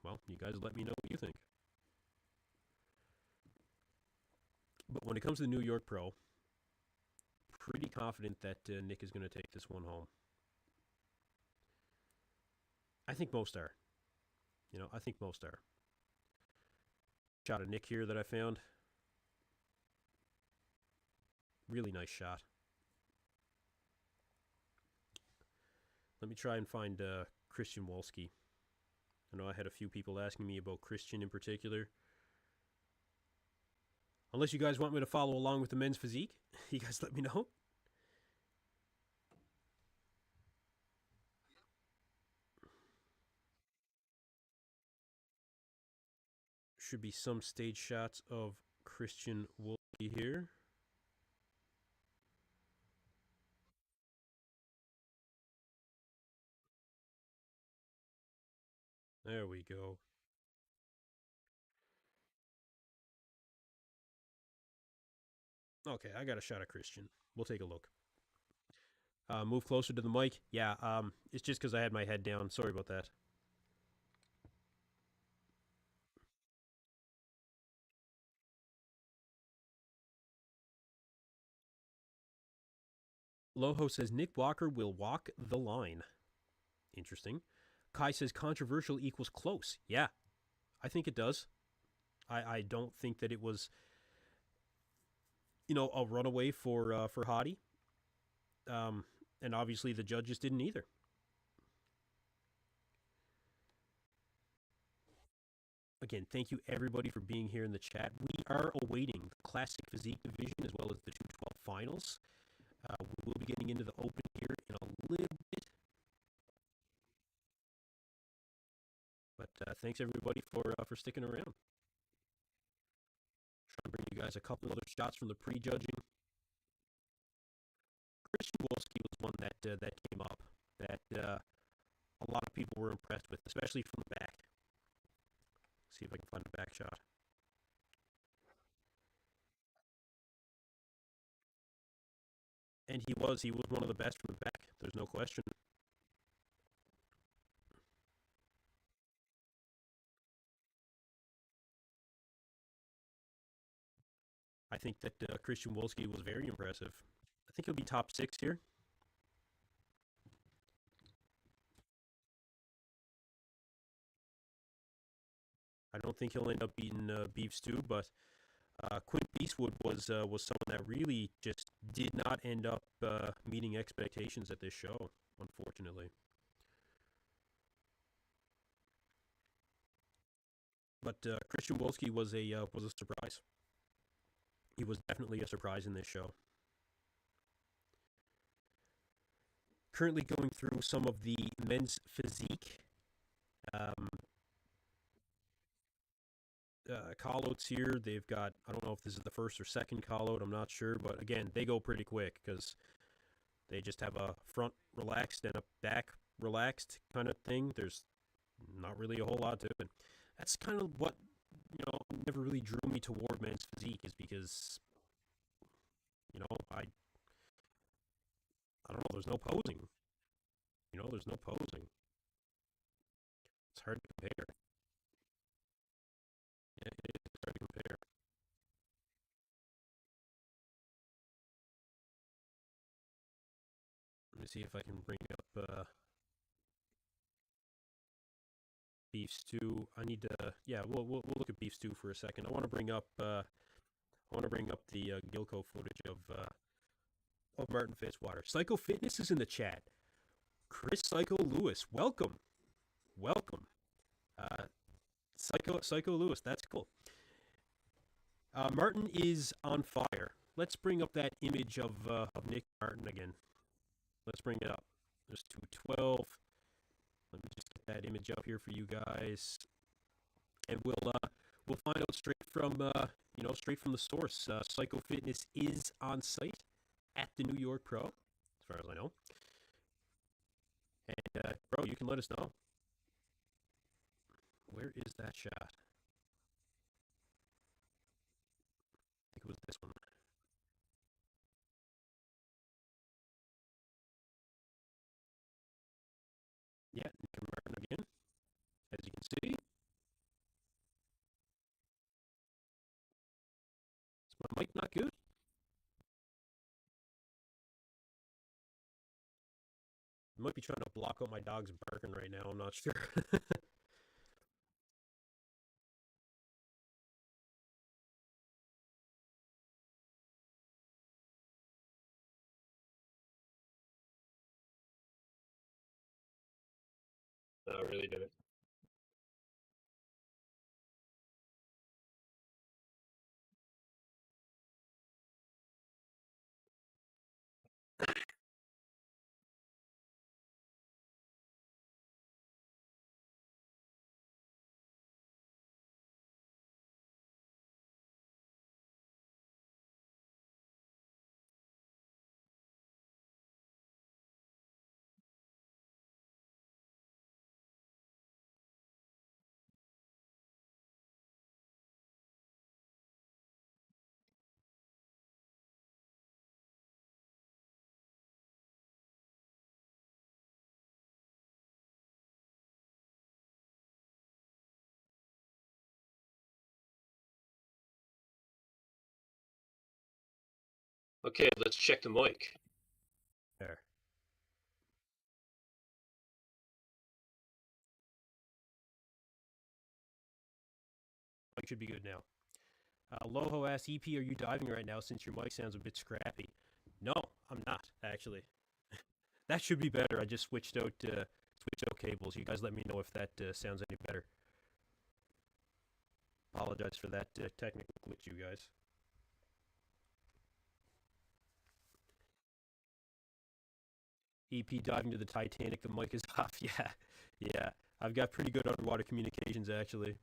well, you guys let me know what you think. But when it comes to the New York Pro, pretty confident that Nick is going to take this one home. I think most are. I think most are. Shot of Nick here that I found. Really nice shot. Let me try and find Christian Wolski. I know I had a few people asking me about Christian in particular. Unless you guys want me to follow along with the men's physique, you guys let me know. Should be some stage shots of Christian Wolski here. There we go. Okay, I got a shot of Christian. We'll take a look. Move closer to the mic. Yeah, it's just because I had my head down. Sorry about that. Loho says Nick Walker will walk the line. Interesting. Kai says controversial equals close. Yeah, I think it does. I don't think that it was, a runaway for Hottie. And obviously the judges didn't either. Again, thank you everybody for being here in the chat. We are awaiting the Classic Physique division as well as the 212 finals. We will be getting into the open here in a little bit. But thanks everybody for sticking around. Trying to bring you guys a couple other shots from the pre-judging. Christian Wolski was one that came up that a lot of people were impressed with, especially from the back. Let's see if I can find a back shot. And he was one of the best from the back. There's no question. I think that Christian Wolski was very impressive. I think he'll be top 6 here. I don't think he'll end up beating Beef Stu, but Quint Beastwood was someone that really just did not end up meeting expectations at this show, unfortunately. But Christian Wolski was a surprise. He was definitely a surprise in this show. Currently going through some of the men's physique call-outs here. They've got, I don't know if this is the first or second call-out, I'm not sure, but again, they go pretty quick because they just have a front relaxed and a back relaxed kind of thing. There's not really a whole lot to it. That's kind of what, never really drew me toward men's physique, is because, I don't know, there's no posing. There's no posing. It's hard to compare. Yeah, it is hard to compare. Let me see if I can bring up Beef Stu. I need to. Yeah, we'll look at Beef Stu for a second. I want to bring up the Gilco footage of Martin Fitzwater. Psycho Fitness is in the chat. Chris Psycho Lewis, welcome. Psycho Lewis, that's cool. Martin is on fire. Let's bring up that image of Nick Martin again. Let's bring it up. There's 212. Let me just get that image up here for you guys, and we'll find out straight from the source. Psycho Fitness is on site at the New York Pro, as far as I know. And bro, you can let us know. Where is that shot? I think it was this one. Yeah, Nick Martin again, as you can see. Is my mic not good? I might be trying to block out my dog's barking right now. I'm not sure. I really did it. Okay, let's check the mic. There. Mic should be good now. Loho asks, EP, are you diving right now since your mic sounds a bit scrappy? No, I'm not, actually. That should be better. I just switched out cables. You guys let me know if that sounds any better. Apologize for that technical glitch, you guys. EP diving to the Titanic, the mic is off. Yeah, yeah. I've got pretty good underwater communications, actually.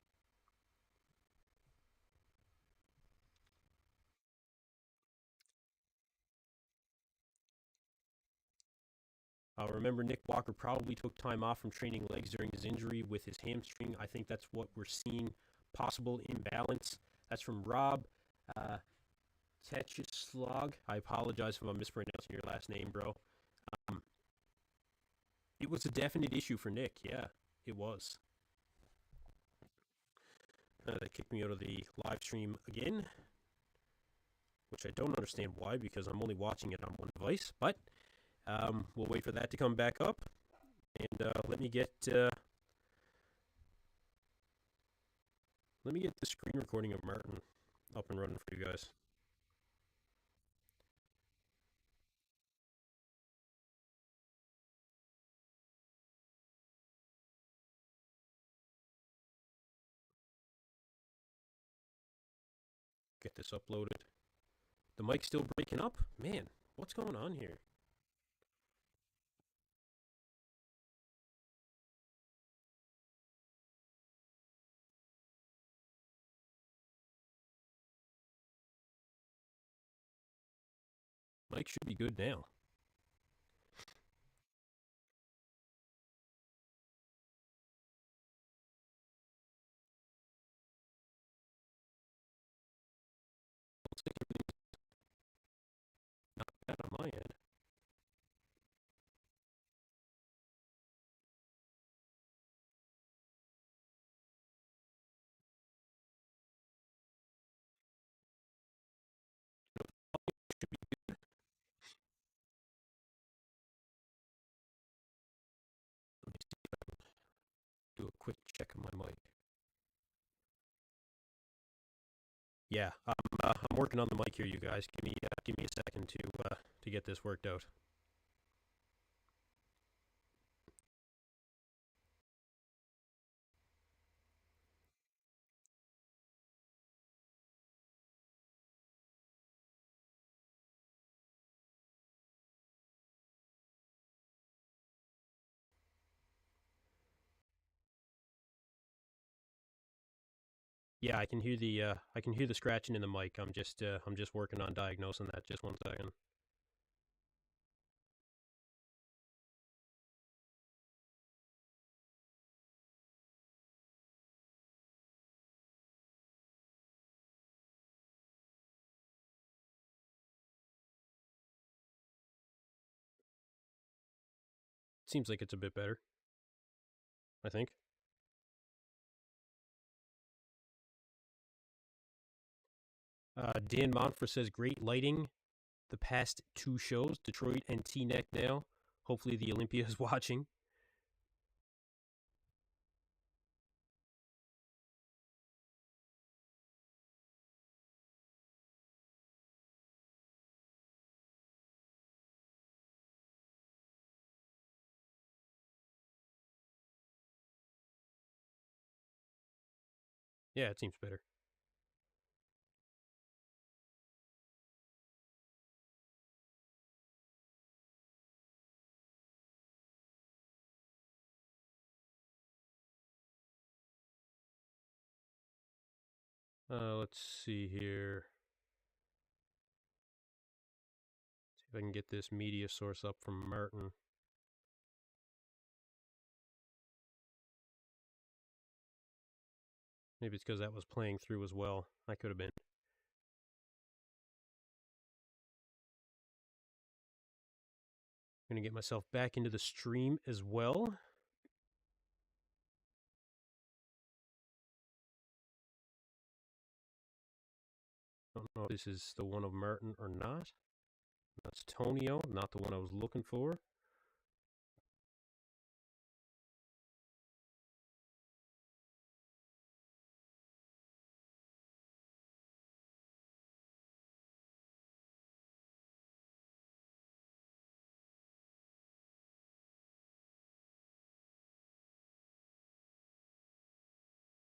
Remember, Nick Walker probably took time off from training legs during his injury with his hamstring. I think that's what we're seeing. Possible imbalance. That's from Rob. Uh, Techislog. I apologize if I'm mispronouncing your last name, bro. Um, it was a definite issue for Nick. Yeah, it was. They kicked me out of the live stream again, which I don't understand why, because I'm only watching it on one device. But we'll wait for that to come back up, and let me get the screen recording of Martin up and running for you guys. Get this uploaded. The mic's still breaking up? Man, what's going on here? Mic should be good now. Looks like everything's not bad on my end. Should be good. Let me see if I can do a quick check of my mic. Yeah, I'm working on the mic here, you guys. Give me a second to get this worked out. Yeah, I can hear the scratching in the mic. I'm just working on diagnosing that. Just 1 second. Seems like it's a bit better. I think. Dan Monfort says great lighting the past 2 shows, Detroit and T-Neck now. Hopefully the Olympia is watching. Yeah, it seems better. Let's see here. See if I can get this media source up from Martin. Maybe it's because that was playing through as well. I could have been. I'm going to get myself back into the stream as well. I don't know if this is the one of Martin or not. That's Tonio, not the one I was looking for.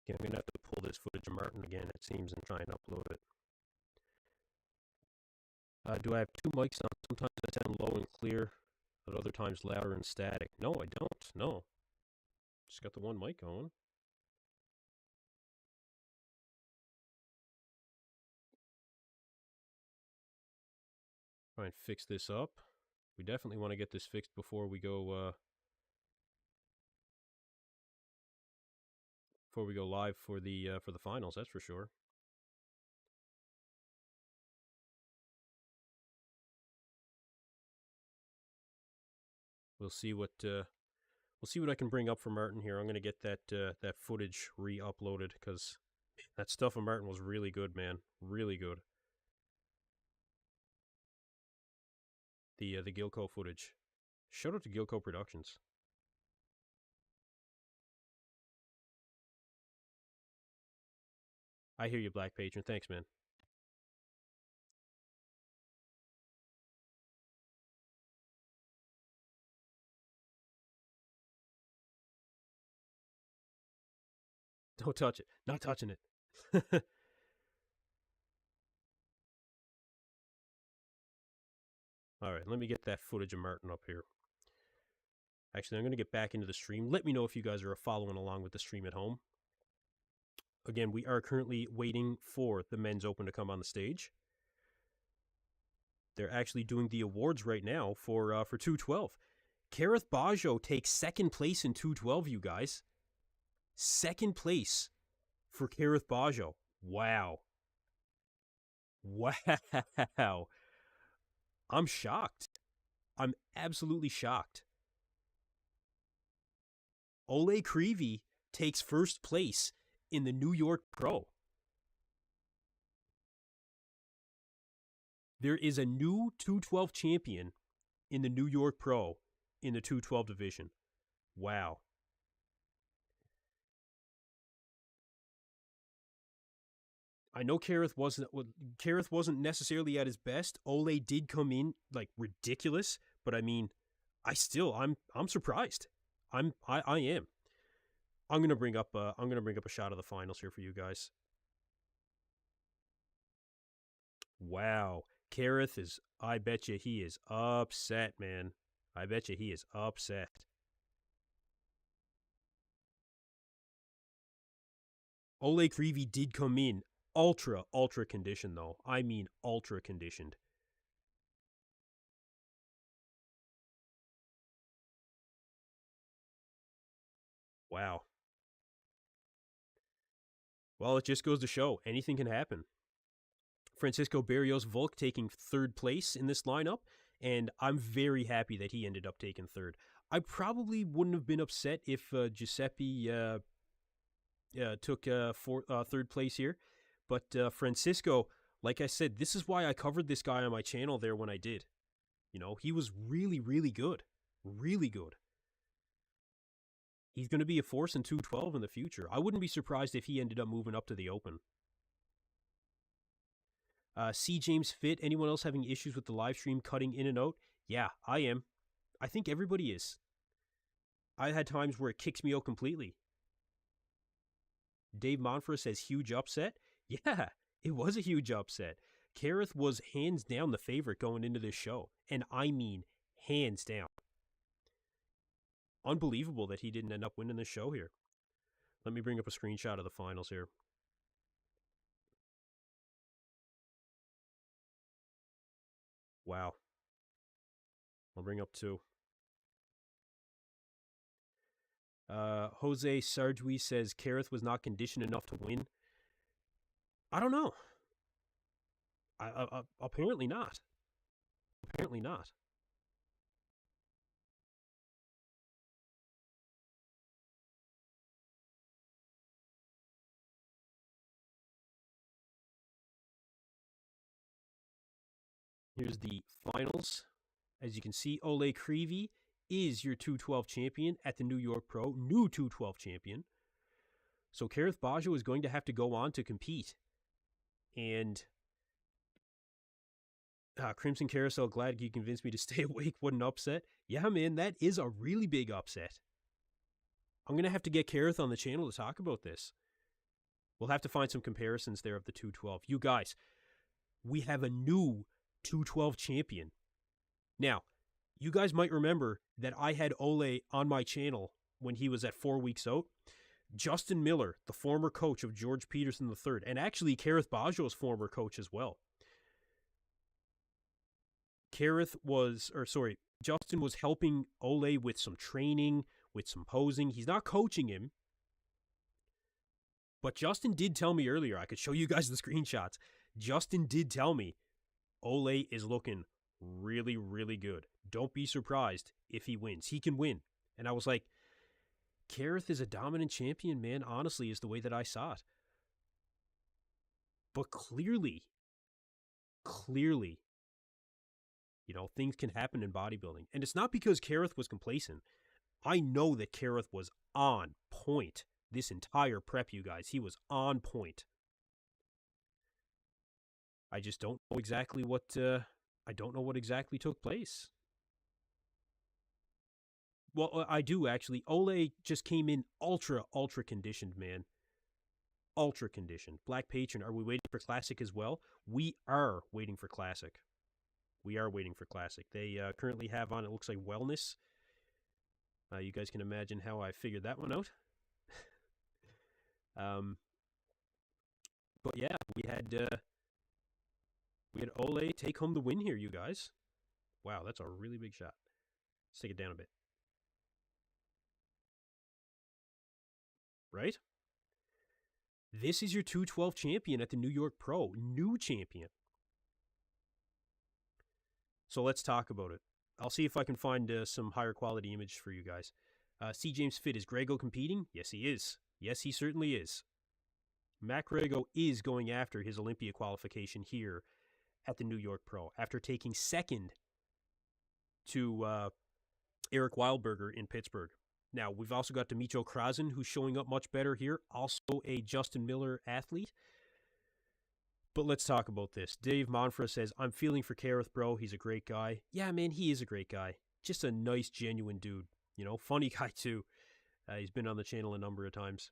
Okay, I'm going to have to pull this footage of Martin again, it seems, and try and upload it. Do I have 2 mics on? Sometimes I sound low and clear, but other times louder and static. No, I don't. No. Just got the 1 mic going. Try and fix this up. We definitely want to get this fixed before we go live for the finals. That's for sure. We'll see what I can bring up for Martin here. I'm going to get that footage re-uploaded because that stuff of Martin was really good, man. Really good. The Gilco footage. Shout out to Gilco Productions. I hear you, Black Patron. Thanks, man. Don't touch it. Not touching it. All right, let me get that footage of Martin up here. Actually, I'm going to get back into the stream. Let me know if you guys are following along with the stream at home. Again, we are currently waiting for the men's open to come on the stage. They're actually doing the awards right now for 212. Kerrith Bajjo takes 2nd place in 212, you guys. 2nd place for Kerrith Bajjo. Wow. Wow. I'm shocked. I'm absolutely shocked. Oleh Kryvyi takes 1st place in the New York Pro. There is a new 212 champion in the New York Pro in the 212 division. Wow. I know Kerrith wasn't necessarily at his best. Oleh did come in like ridiculous, but I mean, I'm surprised. I am. I'm gonna bring up a shot of the finals here for you guys. Wow, Kerrith is. I bet you he is upset, man. I bet you he is upset. Oleh Kryvyi did come in ultra conditioned, though. I mean, ultra conditioned. Wow. Well, it just goes to show anything can happen. Francisco Barrios Volk taking third place in this lineup, and I'm very happy that he ended up taking third. I probably wouldn't have been upset if Giuseppe took third place here, but Francisco, like I said, this is why I covered this guy on my channel there when I did. You know, he was really good. Really good. He's going to be a force in 212 in the future. I wouldn't be surprised if he ended up moving up to the Open. C. James Fit, anyone else having issues with the live stream cutting in and out? Yeah, I am. I think everybody is. I had times where it kicks me out completely. Dave Monfort says huge upset. Yeah, it was a huge upset. Kerrith was hands down the favorite going into this show. And I mean hands down. Unbelievable that he didn't end up winning this show here. Let me bring up a screenshot of the finals here. Wow. I'll bring up two. Jose Sargui says Kerrith was not conditioned enough to win. I don't know. Apparently not. Apparently not. Here's the finals. As you can see, Oleh Kryvyi is your 212 champion at the New York Pro, new 212 champion. So Kerrith Bajjo is going to have to go on to compete. And Crimson Carousel, glad you convinced me to stay awake. What an upset. Yeah, man, that is a really big upset. I'm going to have to get Kerrith on the channel to talk about this. We'll have to find some comparisons there of the 212. You guys, we have a new 212 champion. Now, you guys might remember that I had Oleh on my channel when he was at 4 weeks out. Justin Miller, the former coach of George Peterson III, and actually Kerrith Bajjo's former coach as well. Justin was helping Oleh with some training, with some posing. He's not coaching him. But Justin did tell me earlier, I could show you guys the screenshots. Justin did tell me Oleh is looking really good. Don't be surprised if he wins. He can win. And I was like, Kerrith is a dominant champion, man, honestly, is the way that I saw it. But clearly, you know, things can happen in bodybuilding. And it's not because Kerrith was complacent. I know that Kerrith was on point this entire prep, you guys. He was on point. I just don't know exactly what exactly took place. Well, I do actually. Oleh just came in ultra conditioned, man. Ultra conditioned. Black Patron, are we waiting for Classic as well? We are waiting for Classic. We are waiting for Classic. They currently have on, it looks like, Wellness. You guys can imagine how I figured that one out. But yeah, we had Oleh take home the win here, you guys. Wow, that's a really big shot. Let's take it down a bit. Right? This is your 212 champion at the New York Pro. New champion. So let's talk about it. I'll see if I can find some higher quality image for you guys. C. James Fit, is Greggo competing? Yes, he is. Yes, he certainly is. Matt Greggo is going after his Olympia qualification here at the New York Pro after taking second to Eric Wildberger in Pittsburgh. Now, we've also got Dmitro Krasin, who's showing up much better here, also a Justin Miller athlete. But let's talk about this. Dave Monfort says, I'm feeling for Kerrith, bro. He's a great guy. Yeah, man, he is a great guy. Just a nice, genuine dude. You know, funny guy, too. He's been on the channel a number of times.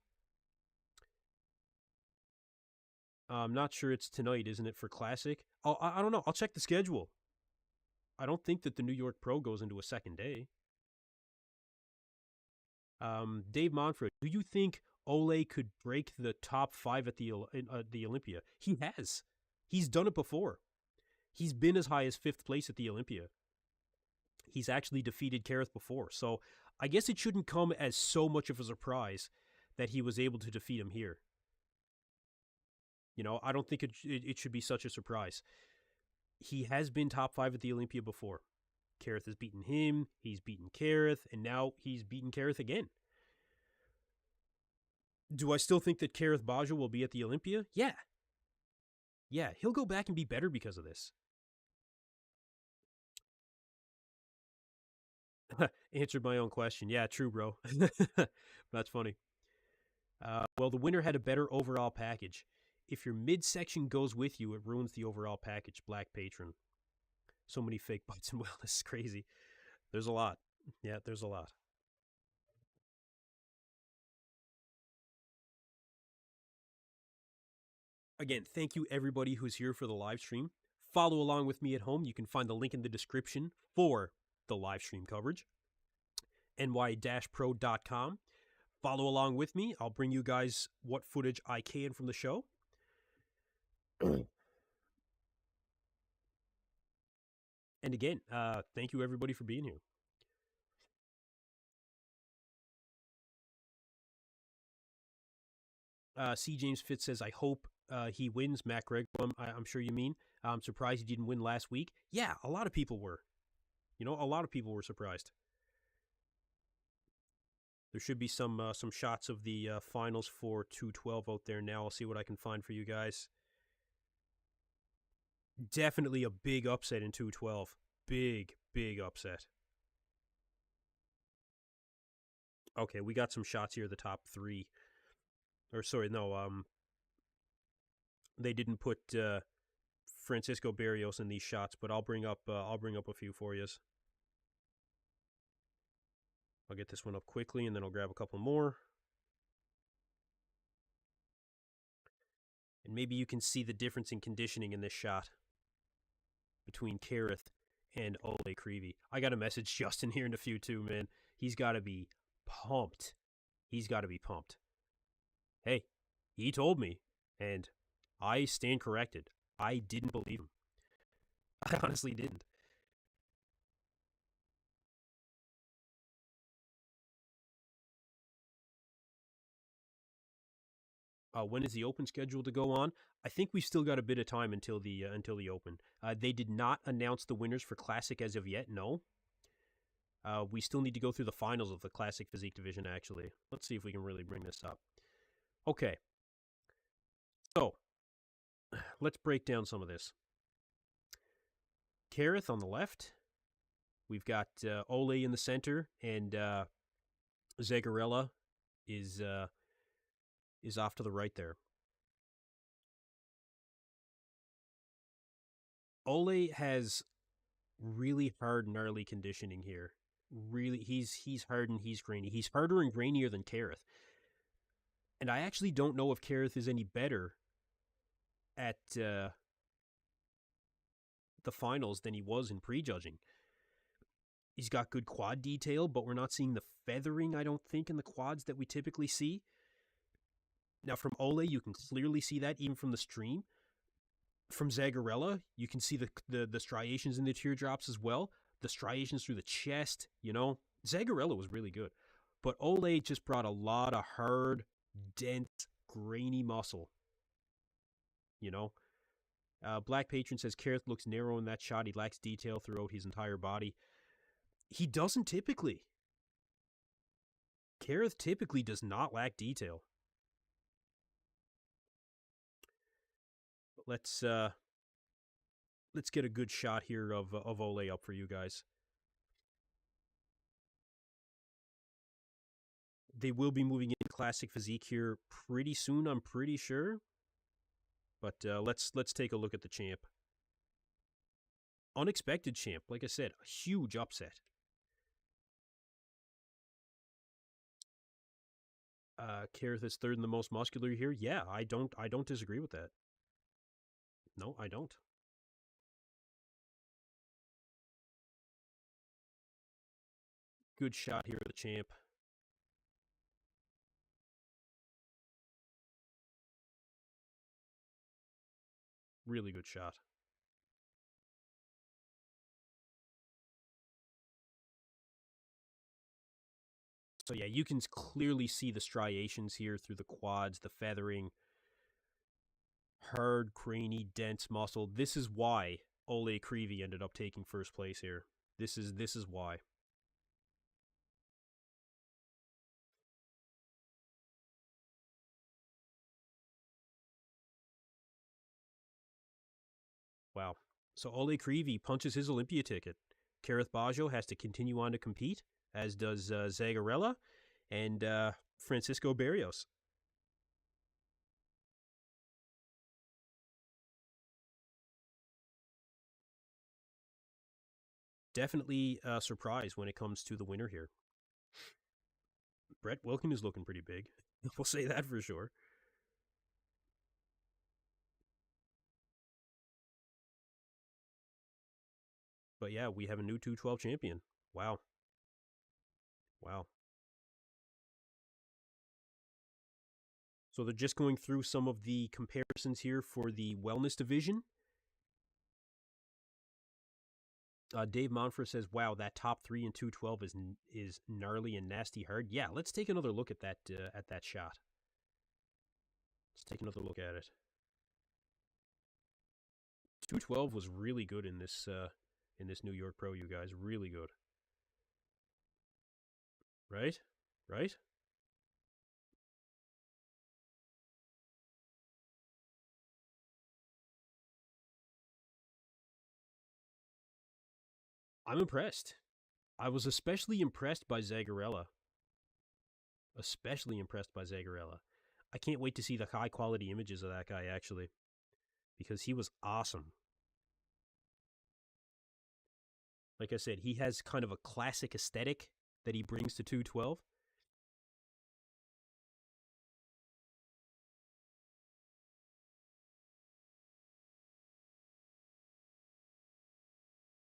I'm not sure it's tonight, isn't it, for Classic? I don't know. I'll check the schedule. I don't think that the New York Pro goes into a second day. Dave Monfort, do you think Oleh could break the top 5 at the Olympia. He has. He's done it before. He's been as high as 5th place at the Olympia. He's actually defeated Kerrith before. So I guess it shouldn't come as so much of a surprise that he was able to defeat him here. You know, I don't think it should be such a surprise. He has been top 5 at the Olympia before. Kerrith has beaten him, he's beaten Kerrith, and now he's beaten Kerrith again. Do I still think that Kerrith Bajjo will be at the Olympia? Yeah. Yeah, he'll go back and be better because of this. Answered my own question. Yeah, true, bro. That's funny. Well, the winner had a better overall package. If your midsection goes with you, it ruins the overall package. Black Patron. So many fake butts and wellness is crazy. There's a lot. Yeah, there's a lot. Again, thank you everybody who's here for the live stream. Follow along with me at home. You can find the link in the description for the live stream coverage. ny-pro.com. Follow along with me. I'll bring you guys what footage I can from the show. And again, thank you everybody for being here. C. James Fitz says, I hope he wins. Matt Greggo, I'm sure you mean. I'm surprised he didn't win last week. Yeah, a lot of people were. You know, a lot of people were surprised. There should be some shots of the finals for 212 out there now. I'll see what I can find for you guys. Definitely a big upset in 212. Big upset. Okay, we got some shots here of the top 3. Or sorry, no, they didn't put Francisco Barrios in these shots, but I'll bring up a few for you. I'll get this one up quickly, and then I'll grab a couple more. And maybe you can see the difference in conditioning in this shot between Kerrith and Oleh Kryvyi. I got a message Justin here in a few too, man. He's got to be pumped. He's got to be pumped. Hey, he told me, and I stand corrected. I didn't believe him. I honestly didn't. When is the Open scheduled to go on? I think we've still got a bit of time until the Open. They did not announce the winners for Classic as of yet. No. We still need to go through the finals of the Classic Physique division. Actually, let's see if we can really bring this up. Okay. So let's break down some of this. Kerrith on the left. We've got Oleh in the center, and Zagarella is off to the right there. Oleh has really hard, gnarly conditioning here. Really, he's hard and he's grainy. He's harder and grainier than Kerrith. And I actually don't know if Kerrith is any better at the finals than he was in prejudging. He's got good quad detail, but we're not seeing the feathering, I don't think, in the quads that we typically see. Now, from Oleh, you can clearly see that even from the stream. From Zagarella, you can see the striations in the teardrops as well. The striations through the chest, you know. Zagarella was really good. But Oleh just brought a lot of hard, dense, grainy muscle. You know. Black Patron says Kerrith looks narrow in that shot. He lacks detail throughout his entire body. He doesn't typically. Kerrith typically does not lack detail. Let's get a good shot here of Oleh up for you guys. They will be moving into Classic Physique here pretty soon, I'm pretty sure. But let's take a look at the champ. Unexpected champ, like I said, a huge upset. Kerrith is third and the most muscular here. Yeah, I don't disagree with that. No, I don't. Good shot here of the champ. Really good shot. So yeah, you can clearly see the striations here through the quads, the feathering, hard, cranny, dense muscle. This is why Oleh Kryvyi ended up taking first place here. This is why. Wow. So Oleh Kryvyi punches his Olympia ticket. Kerrith Bajjo has to continue on to compete, as does Zagarella and Francisco Barrios. Definitely surprised when it comes to the winner here. Brett Wilkin is looking pretty big. We'll say that for sure. But yeah, we have a new 212 champion. Wow. Wow. So they're just going through some of the comparisons here for the wellness division. Dave Monfort says, "Wow, that top three in 212 is gnarly and nasty hard." Yeah, let's take another look at that shot. Let's take another look at it. 212 was really good in this New York Pro, you guys. Really good. Right? Right? I'm impressed. I was especially impressed by Zagarella. Especially impressed by Zagarella. I can't wait to see the high quality images of that guy, actually, because he was awesome. Like I said, he has kind of a classic aesthetic that he brings to 212.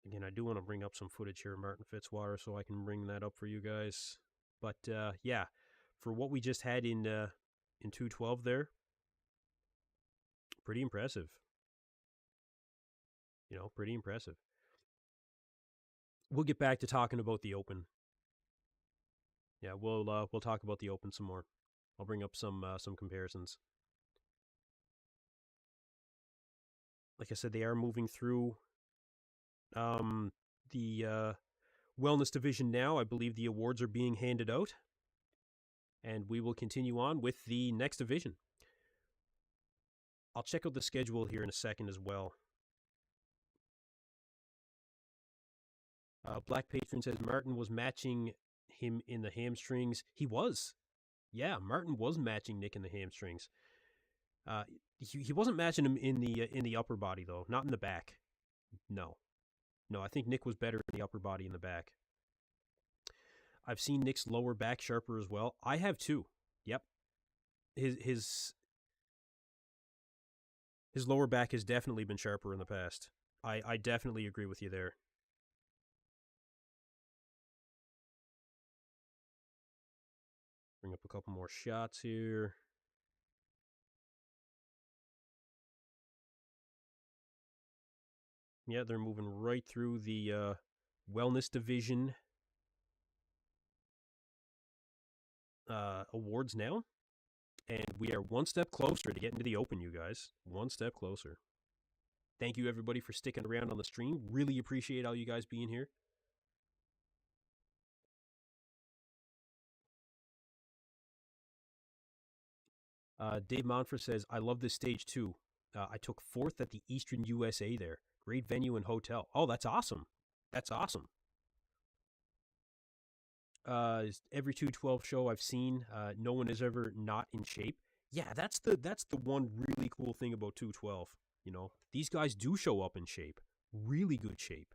Again, I do want to bring up some footage here of Martin Fitzwater so I can bring that up for you guys. But yeah, for what we just had in 212 there, pretty impressive. You know, pretty impressive. We'll get back to talking about the Open. Yeah, we'll talk about the Open some more. I'll bring up some comparisons. Like I said, they are moving through the wellness division now. I believe the awards are being handed out, and we will continue on with the next division. I'll check out the schedule here in a second as well. Black Patron says Martin was matching him in the hamstrings. He was. Yeah, Martin was matching Nick in the hamstrings. He wasn't matching him in the upper body though, not in the back. No, I think Nick was better in the upper body in the back. I've seen Nick's lower back sharper as well. I have too. Yep. His lower back has definitely been sharper in the past. I definitely agree with you there. Bring up a couple more shots here. Yeah, they're moving right through the wellness division awards now. And we are one step closer to getting to the Open, you guys. One step closer. Thank you, everybody, for sticking around on the stream. Really appreciate all you guys being here. Dave Monfort says, I love this stage too. I took fourth at the Eastern USA there. Great venue and hotel. Oh, that's awesome. That's awesome. Every 212 show I've seen, no one is ever not in shape. Yeah, that's the one really cool thing about 212. You know, these guys do show up in shape. Really good shape.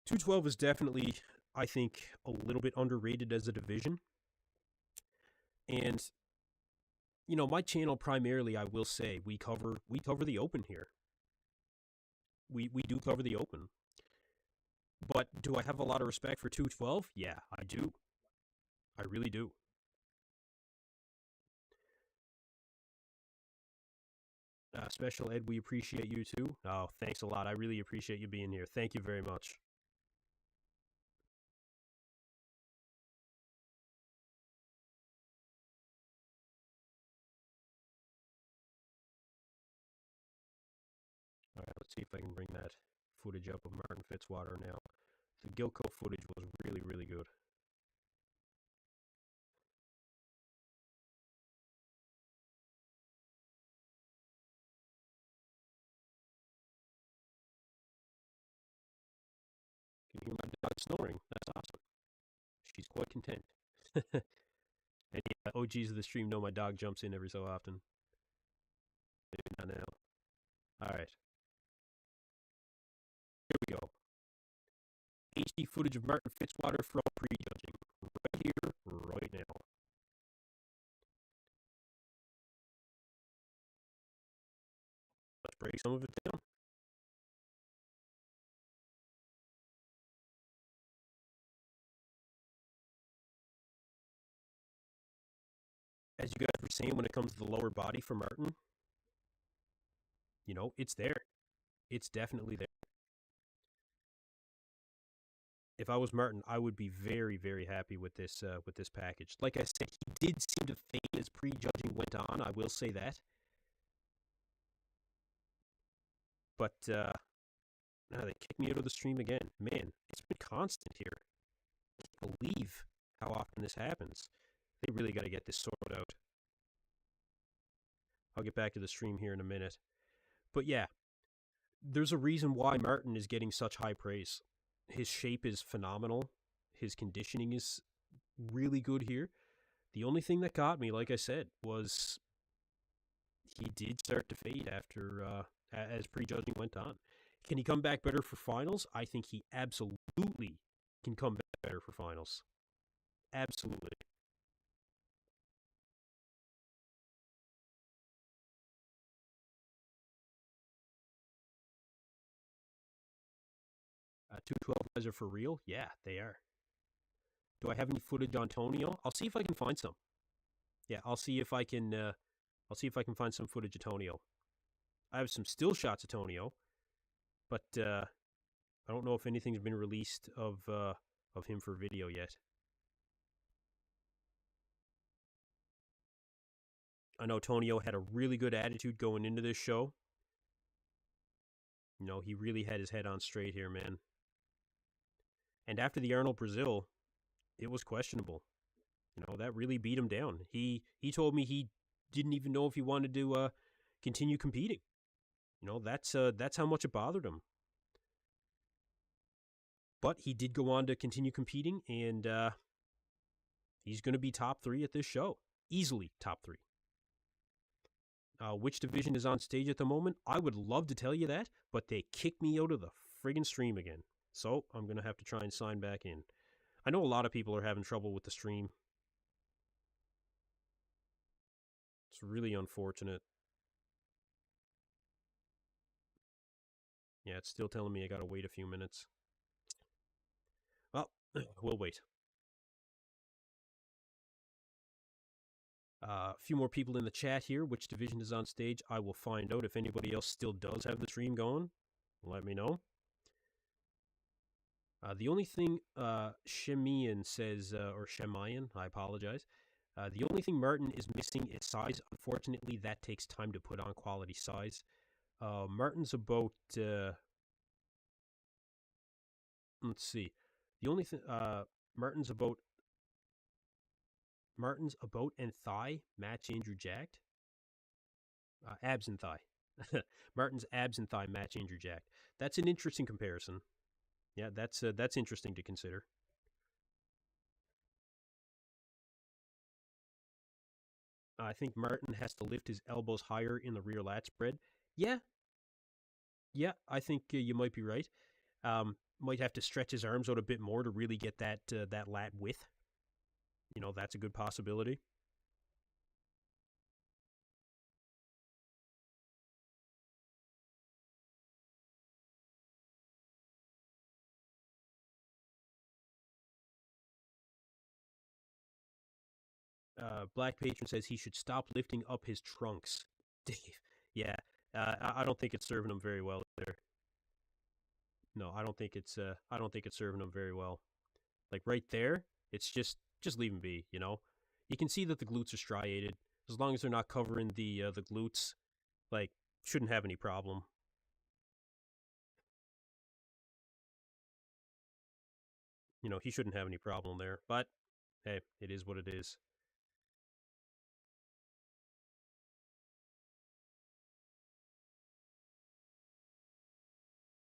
212 is definitely, I think, a little bit underrated as a division. And you know, my channel primarily, I will say, we cover the Open here. We do cover the Open. But do I have a lot of respect for 212? Yeah, I do. I really do. Special Ed, we appreciate you too. Oh, thanks a lot. I really appreciate you being here. Thank you very much. All right, let's see if I can bring that footage up of Martin Fitzwater now. The Gilco footage was really, really good. Can you hear my dog snoring? That's awesome. She's quite content. And yeah, OGs of the stream know my dog jumps in every so often. Maybe not now. All right, here we go. HD footage of Martin Fitzwater for all prejudging. Right here, right now. Let's break some of it down. As you guys were saying, when it comes to the lower body for Martin, it's there. It's definitely there. If I was Martin, I would be very, very happy with this package. Like I said, he did seem to fade as prejudging went on. I will say that. But now they kicked me out of the stream again. Man, it's been constant here. I can't believe how often this happens. They really got to get this sorted out. I'll get back to the stream here in a minute. But yeah, there's a reason why Martin is getting such high praise. His shape is phenomenal. His conditioning is really good here. The only thing that got me, like I said, was he did start to fade after as prejudging went on. Can he come back better for finals? I think he absolutely can come back better for finals. Absolutely. 212 guys are for real? Yeah, they are. Do I have any footage on Tonio? I'll see if I can find some. Yeah, I'll see if I can. I'll see if I can find some footage of Tonio. I have some still shots of Tonio, but I don't know if anything's been released of him for video yet. I know Tonio had a really good attitude going into this show. He really had his head on straight here, man. And after the Arnold Brazil, it was questionable. That really beat him down. He told me he didn't even know if he wanted to continue competing. That's how much it bothered him. But he did go on to continue competing, and he's going to be top 3 at this show. Easily top 3. Which division is on stage at the moment? I would love to tell you that, but they kicked me out of the friggin' stream again. So I'm going to have to try and sign back in. I know a lot of people are having trouble with the stream. It's really unfortunate. Yeah, it's still telling me I gotta wait a few minutes. Well, we'll wait. A few more people in the chat here. Which division is on stage? I will find out. If anybody else still does have the stream going, let me know. The only thing Shemian says, or Shemayan, I apologize. The only thing Martin is missing is size. Unfortunately, that takes time to put on quality size. Martin's about, let's see. The only thing, Martin's about and thigh match Andrew Jacked. Abs and thigh. Martin's abs and thigh match Andrew Jacked. That's an interesting comparison. Yeah, that's interesting to consider. I think Martin has to lift his elbows higher in the rear lat spread. Yeah, I think you might be right. Might have to stretch his arms out a bit more to really get that lat width. That's a good possibility. Black Patron says he should stop lifting up his trunks. Dave, yeah, I don't think it's serving him very well there. No, I don't think it's serving him very well. Like right there, it's just leave him be. You know, you can see that the glutes are striated. As long as they're not covering the glutes, like shouldn't have any problem. You know, he shouldn't have any problem there. But hey, it is what it is.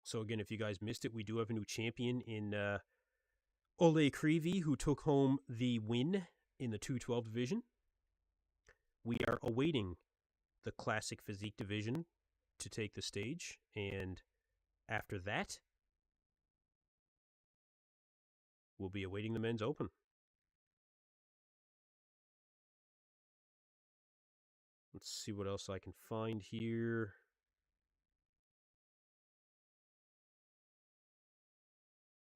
So again, if you guys missed it, we do have a new champion in Oleh Kryvyi, who took home the win in the 212 division. We are awaiting the classic physique division to take the stage, and after that, we'll be awaiting the men's open. Let's see what else I can find here.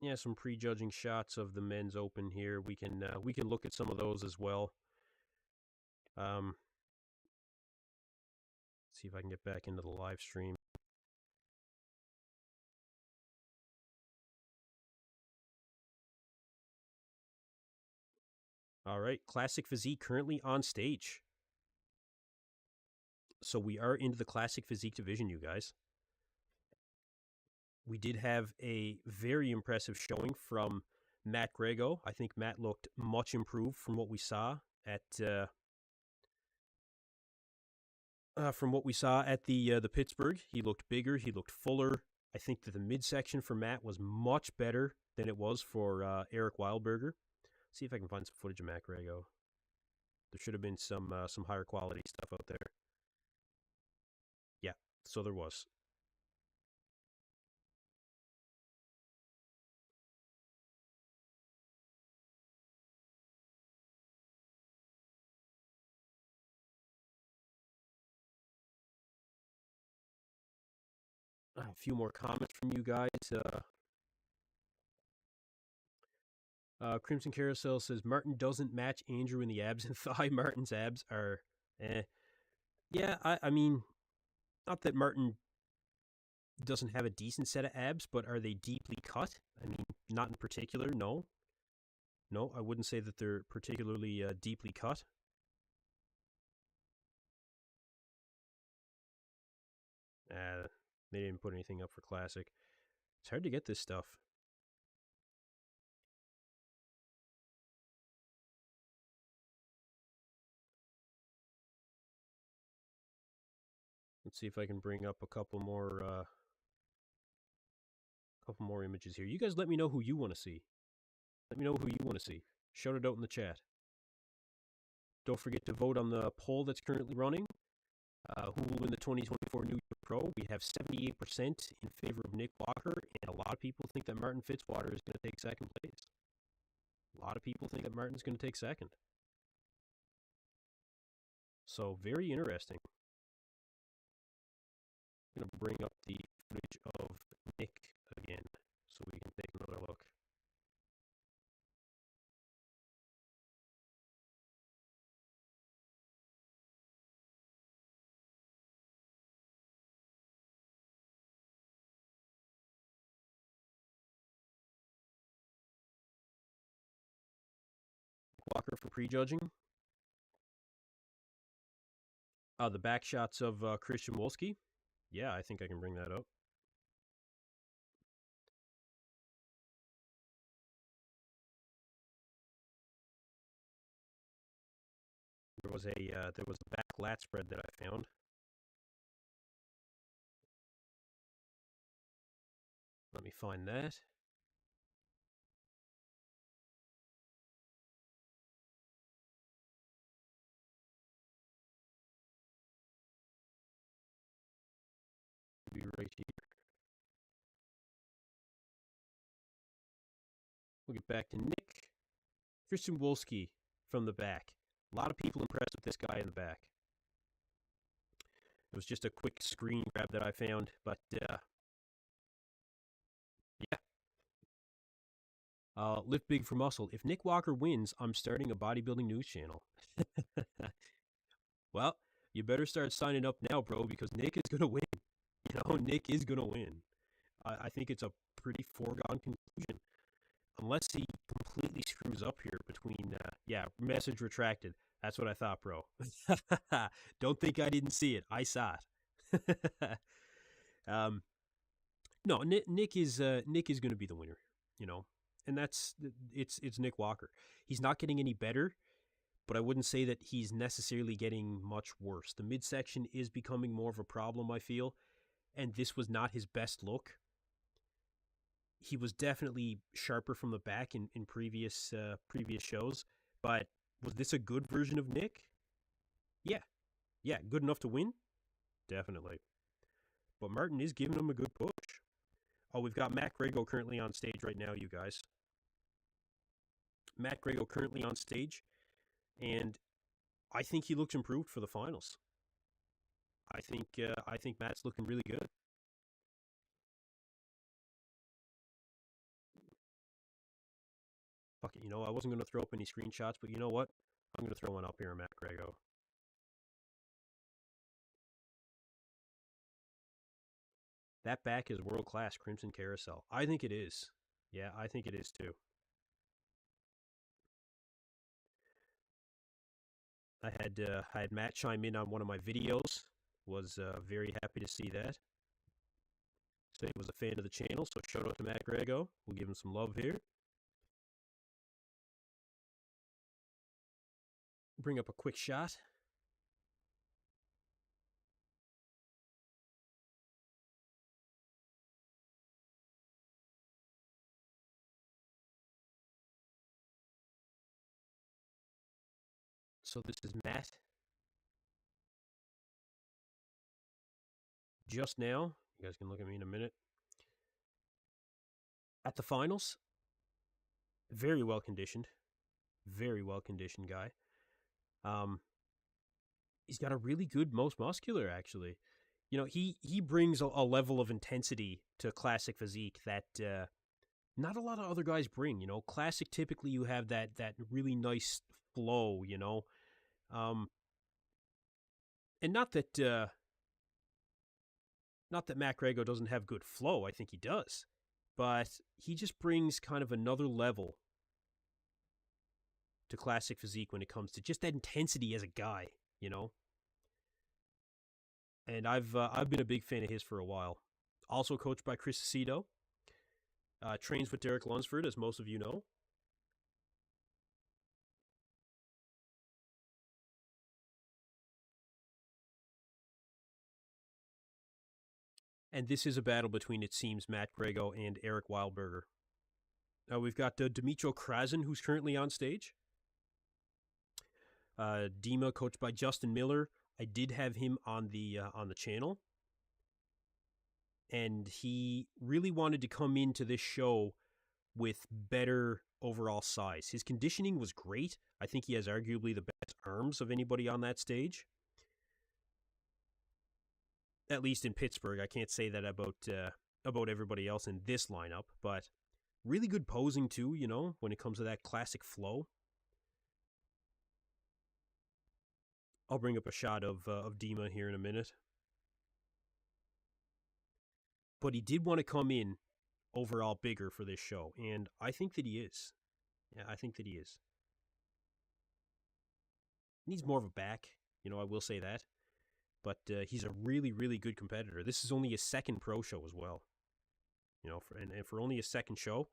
Yeah, some prejudging shots of the men's open here. We can look at some of those as well. See if I can get back into the live stream. All right, Classic Physique currently on stage. So we are into the Classic Physique division, you guys. We did have a very impressive showing from Matt Greggo. I think Matt looked much improved from what we saw at the Pittsburgh. He looked bigger. He looked fuller. I think that the midsection for Matt was much better than it was for Eric Wildberger. See if I can find some footage of Matt Greggo. There should have been some higher quality stuff out there. Yeah, so there was. A few more comments from you guys. Crimson Carousel says Martin doesn't match Andrew in the abs and thigh. Martin's abs are, yeah. I mean, not that Martin doesn't have a decent set of abs, but are they deeply cut? I mean, not in particular. No, I wouldn't say that they're particularly deeply cut. They didn't put anything up for Classic. It's hard to get this stuff. Let's see if I can bring up a couple more images here. You guys let me know who you want to see. Let me know who you want to see. Shout it out in the chat. Don't forget to vote on the poll that's currently running. Who will win the 2024 New York Pro? We have 78% in favor of Nick Walker, and a lot of people think that Martin Fitzwater is going to take second place. A lot of people think that Martin's going to take second. So, very interesting. I'm going to bring up the footage of Nick again so we can take another look. Walker for prejudging. The back shots of Christian Wolski. Yeah, I think I can bring that up. There was a back lat spread that I found. Let me find that. Be right here. We'll get back to Nick. Christian Wolski from the back. A lot of people impressed with this guy in the back. It was just a quick screen grab that I found, but yeah. Lift big for muscle. If Nick Walker wins, I'm starting a bodybuilding news channel. Well, You better start signing up now, bro, because Nick is gonna win. Nick is gonna win. I think it's a pretty foregone conclusion, unless he completely screws up here between. Yeah, message retracted. That's what I thought, bro. Don't think I didn't see it. I saw it. um, no, Nick is going to be the winner. You know, and it's Nick Walker. He's not getting any better, but I wouldn't say that he's necessarily getting much worse. The midsection is becoming more of a problem, I feel, and this was not his best look. He was definitely sharper from the back in previous shows, but was this a good version of Nick? Yeah, yeah, good enough to win, definitely. But Martin is giving him a good push. Oh, we've got Matt Greggo currently on stage right now, you guys. Matt Greggo currently on stage, and I think he looks improved for the finals. I think Matt's looking really good. Fuck it, I wasn't going to throw up any screenshots, but you know what? I'm going to throw one up here, Matt Greggo. That back is world class, Crimson Carousel. I think it is. Yeah, I think it is too. I had Matt chime in on one of my videos. Was very happy to see that. So he was a fan of the channel. So shout out to Matt Greggo. We'll give him some love here. Bring up a quick shot. So this is Matt. Just now, you guys can look at me in a minute. At the finals, very well conditioned guy. He's got a really good most muscular, actually. He brings a level of intensity to classic physique that not a lot of other guys bring. Classic typically you have that really nice flow. And not that Matt Greggo doesn't have good flow. I think he does, but he just brings kind of another level to classic physique when it comes to just that intensity as a guy. And I've been a big fan of his for a while. Also coached by Chris Aceto. Trains with Derek Lunsford, as most of you know. And this is a battle between, it seems, Matt Greggo and Eric Wildberger. We've got Dmitro Krasin, who's currently on stage. Dima, coached by Justin Miller. I did have him on the channel, and he really wanted to come into this show with better overall size. His conditioning was great. I think he has arguably the best arms of anybody on that stage. At least in Pittsburgh. I can't say that about everybody else in this lineup, but really good posing too, when it comes to that classic flow. I'll bring up a shot of Dima here in a minute. But he did want to come in overall bigger for this show, and I think that he is. Yeah, I think that he is. Needs more of a back, I will say that. But he's a really, really good competitor. This is only his second pro show as well. And for only his second show,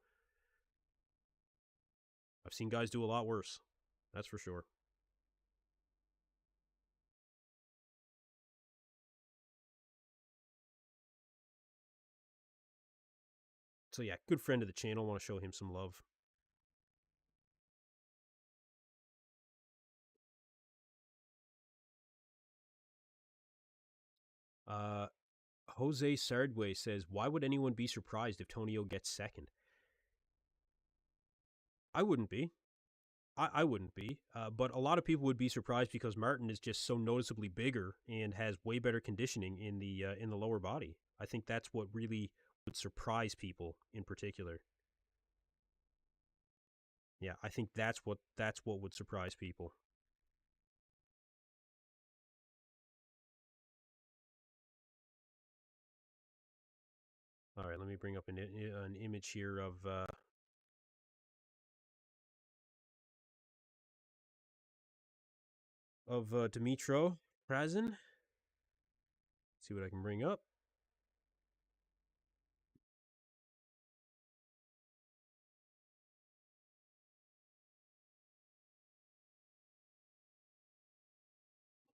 I've seen guys do a lot worse. That's for sure. So yeah, good friend of the channel. Want to show him some love. Jose Sardway says, why would anyone be surprised if Tonio gets second? I wouldn't be. I wouldn't be. But a lot of people would be surprised because Martin is just so noticeably bigger and has way better conditioning in the lower body. I think that's what really would surprise people in particular. Yeah, I think that's what would surprise people. All right, let me bring up an image here of Dmitro Krasin. See what I can bring up.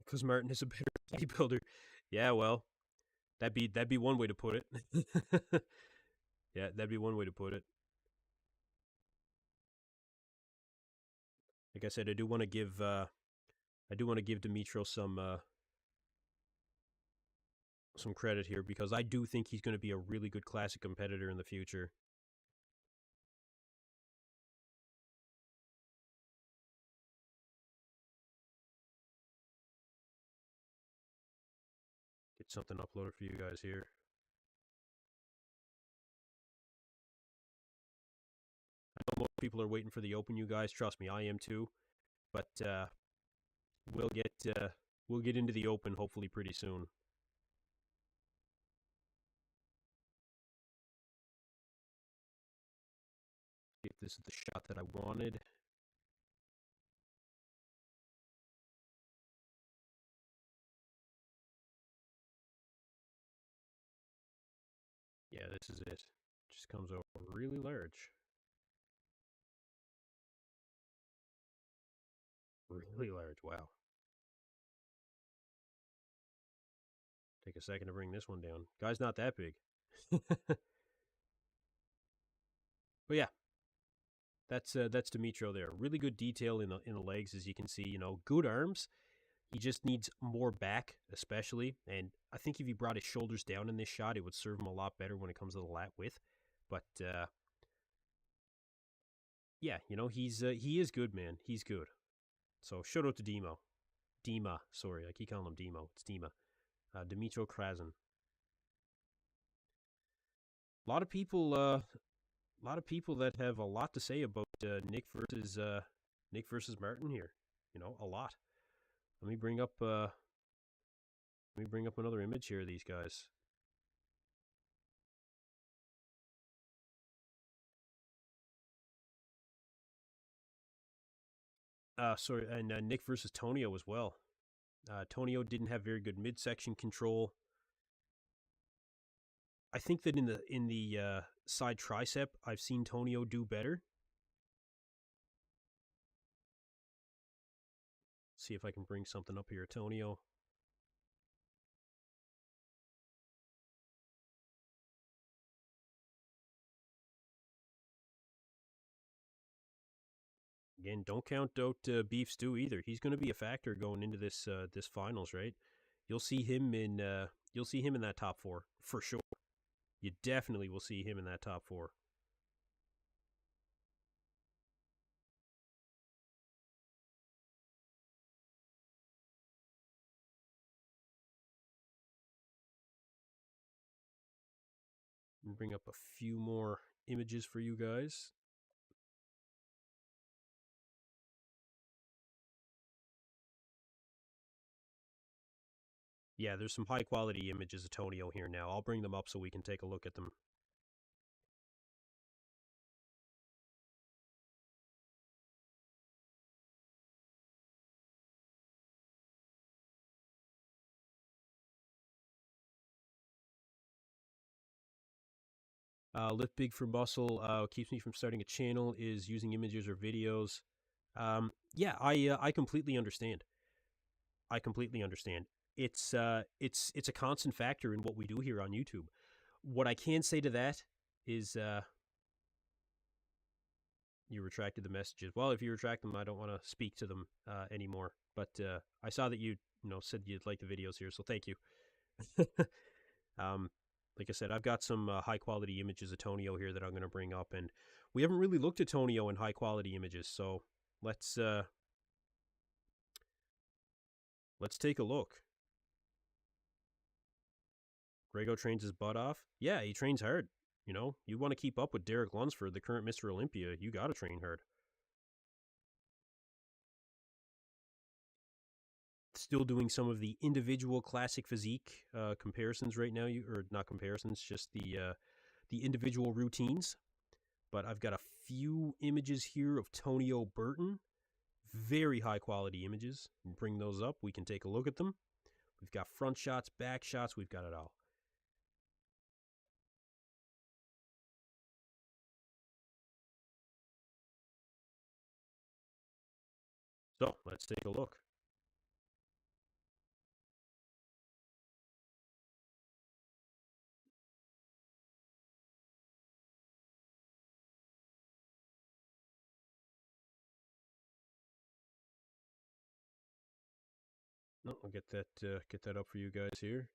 Because Martin is a better bodybuilder. Yeah, well, that'd be one way to put it. Yeah, that'd be one way to put it. Like I said, I do want to give Dimitro some credit here because I do think he's going to be a really good classic competitor in the future. Get something uploaded for you guys here. I know most people are waiting for the open, you guys. Trust me, I am too. But we'll get into the open hopefully pretty soon. If this is the shot that I wanted. Yeah, this is it. Just comes over really large. Really large. Wow. Take a second to bring this one down. Guy's not that big. But yeah, that's Dimitro there. Really good detail in the legs, as you can see. You know, good arms. He just needs more back, especially. And I think if he brought his shoulders down in this shot, it would serve him a lot better when it comes to the lat width. But yeah, you know, he is good, man. He's good. So shout out to Dima. Sorry, I keep calling him Demo. It's Dima. Dimitro Krasin. A lot of people, that have a lot to say about Nick versus Martin here. You know, a lot. Let me bring up another image here of these guys. Sorry, and Nick versus Tonio as well. Tonio didn't have very good midsection control. I think that in the side tricep, I've seen Tonio do better. See if I can bring something up here, Tonio. Again, don't count out Beef Stu either. He's going to be a factor going into this finals, right? You'll see him in that top four for sure. You definitely will see him in that top four. Bring up a few more images for you guys. Yeah, there's some high quality images of Tonio here now. I'll bring them up so we can take a look at them. Lift big for muscle. Keeps me from starting a channel is using images or videos. Yeah, I completely understand. I completely understand. It's a constant factor in what we do here on YouTube. What I can say to that is you retracted the messages. Well, if you retract them, I don't want to speak to them anymore. But I saw that you said you'd like the videos here, so thank you. Like I said, I've got some high quality images of Tonio here that I'm going to bring up, and we haven't really looked at Tonio in high quality images, so let's take a look. Greggo trains his butt off. Yeah, he trains hard. You know, you want to keep up with Derek Lunsford, the current Mr. Olympia, you got to train hard. Still doing some of the individual classic physique comparisons right now, or not comparisons, just the the individual routines, but I've got a few images here of Tonio Burton. Very high quality images. Bring those up. We can take a look at them. We've got front shots, back shots. We've got it all. So let's take a look. No, I'll get that up for you guys here.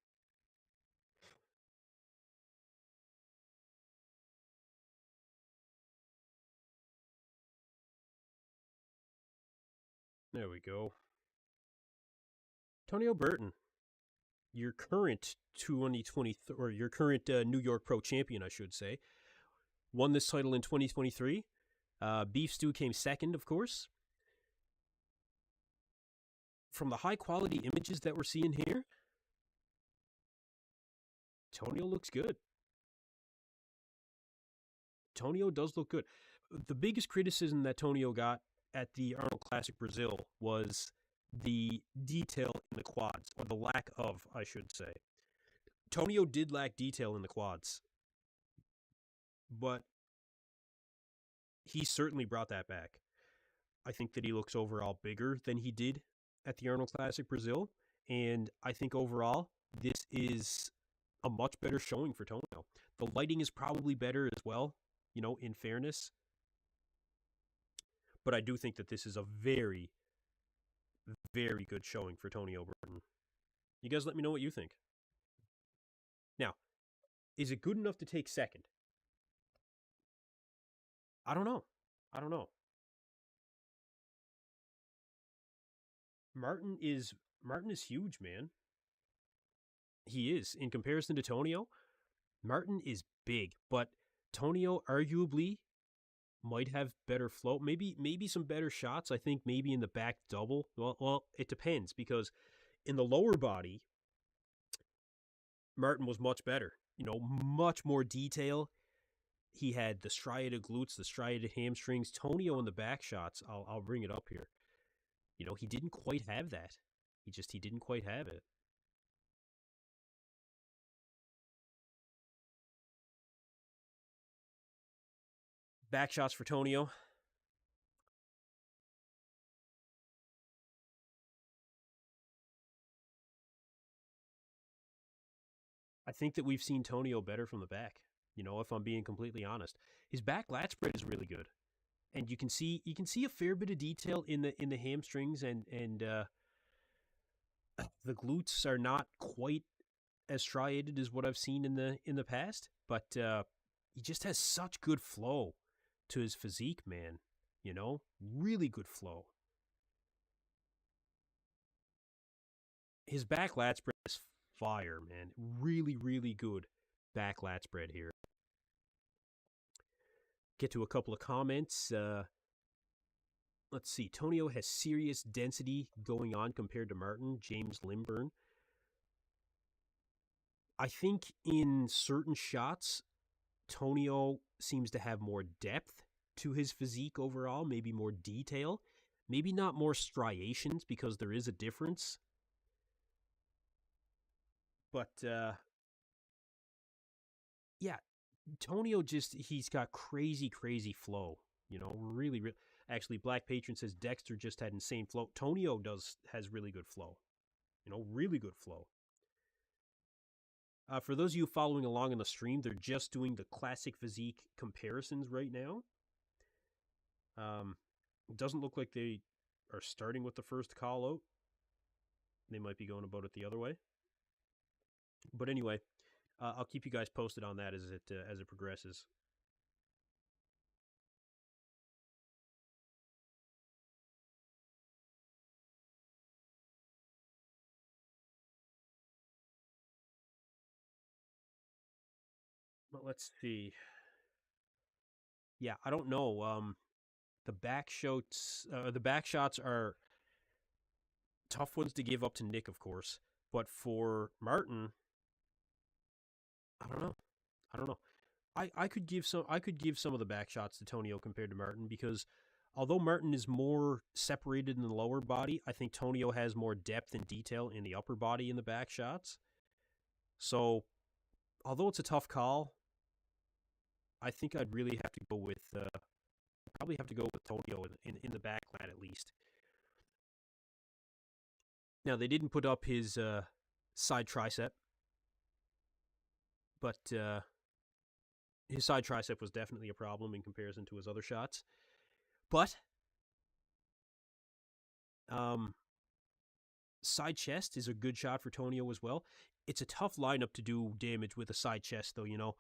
There we go. Tonio Burton, your current 2020 or your current New York Pro champion, I should say, won this title in 2023. Beef Stu came second, of course. From the high quality images that we're seeing here, Tonio looks good. Tonio does look good. The biggest criticism that Tonio got at the Arnold Classic Brazil was the detail in the quads, or the lack of, I should say. Tonio did lack detail in the quads, but he certainly brought that back. I think that he looks overall bigger than he did at the Arnold Classic Brazil, and I think overall this is a much better showing for Tonio. The lighting is probably better as well, in fairness. But I do think that this is a very, very good showing for Tonio Burton. You guys let me know what you think. Now, is it good enough to take second? I don't know. Martin is huge, man. He is. In comparison to Tonio, Martin is big, but Tonio arguably might have better flow. Maybe some better shots. I think maybe in the back double. Well, it depends, because in the lower body, Martin was much better. Much more detail. He had the striated glutes, the striated hamstrings. Tonio in the back shots, I'll bring it up here. He didn't quite have that. He didn't quite have it. Back shots for Tonio. I think that we've seen Tonio better from the back. If I'm being completely honest, his back lat spread is really good, and you can see a fair bit of detail in the hamstrings, and the glutes are not quite as striated as what I've seen in the past, but he just has such good flow to his physique, man. Really good flow. His back lat spread is fire, man. Really, really good back lat spread here. Get to a couple of comments. Let's see. Tonio has serious density going on compared to Martin. James Limburn. I think in certain shots, Tonio seems to have more depth to his physique overall, maybe more detail, maybe not more striations, because there is a difference. But yeah, Tonio he's got crazy, crazy flow. Really, really. Actually, Black Patron says Dexter just had insane flow. Tonio has really good flow. Really good flow. For those of you following along on the stream, they're just doing the classic physique comparisons right now. It doesn't look like they are starting with the first call out. They might be going about it the other way. But anyway, I'll keep you guys posted on that as it progresses. But let's see. Yeah, I don't know. The back shots are tough ones to give up to Nick, of course. But for Martin, I don't know. I could give some of the back shots to Tonio compared to Martin because although Martin is more separated in the lower body, I think Tonio has more depth and detail in the upper body in the back shots. So although it's a tough call, I think I'd really have to go with probably have to go with Tonio in the back lat at least. Now they didn't put up his side tricep, but his side tricep was definitely a problem in comparison to his other shots. But side chest is a good shot for Tonio as well. It's a tough lineup to do damage with a side chest, though, you know.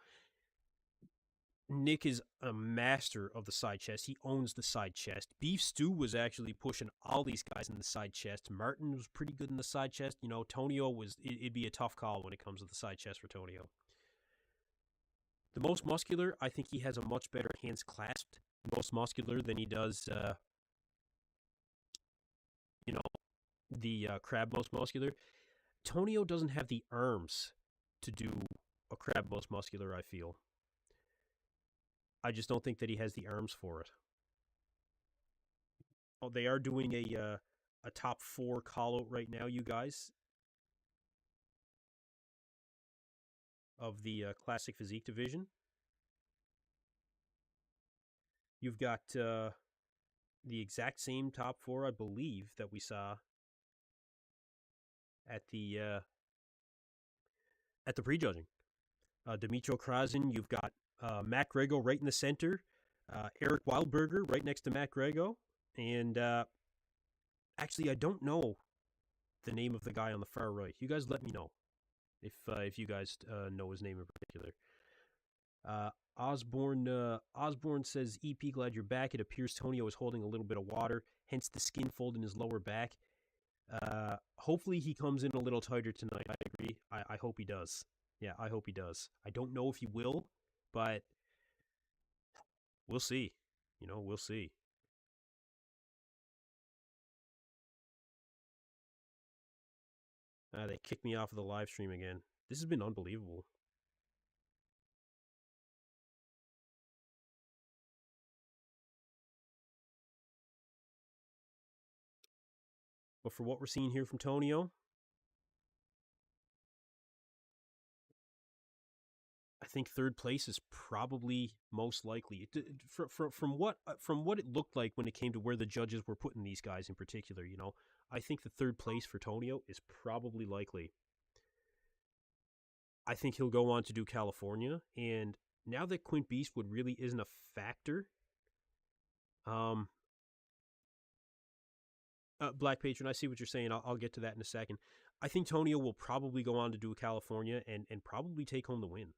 Nick is a master of the side chest. He owns the side chest. Beef Stu was actually pushing all these guys in the side chest. Martin was pretty good in the side chest. You know, Tonio it'd be a tough call when it comes to the side chest for Tonio. The most muscular, I think he has a much better hands clasped, most muscular than he does, you know, the crab most muscular. Tonio doesn't have the arms to do a crab most muscular, I feel. I just don't think that he has the arms for it. Oh, they are doing a top 4 call out right now, you guys, of the classic physique division. You've got the exact same top 4, I believe, that we saw at the prejudging. Dimitro Krasin, you've got Matt Greggo right in the center, Eric Wildberger right next to Matt Greggo, and actually I don't know the name of the guy on the far right. You guys let me know if you guys know his name in particular. Osborne says, EP, glad you're back. It appears Tonio is holding a little bit of water, hence the skin fold in his lower back. Hopefully he comes in a little tighter tonight. I agree. I hope he does. Yeah, I hope he does. I don't know if he will, but we'll see. You know, we'll see. They kicked me off of the live stream again. This has been unbelievable. But for what we're seeing here from Tonio, I think third place is probably most likely. From what it looked like when it came to where the judges were putting these guys in particular, you know, I think the third place for Tonio is probably likely. I think he'll go on to do California, and now that Quint Beastwood really isn't a factor, Black Patron, I see what you're saying. I'll get to that in a second. I think Tonio will probably go on to do California and probably take home the win.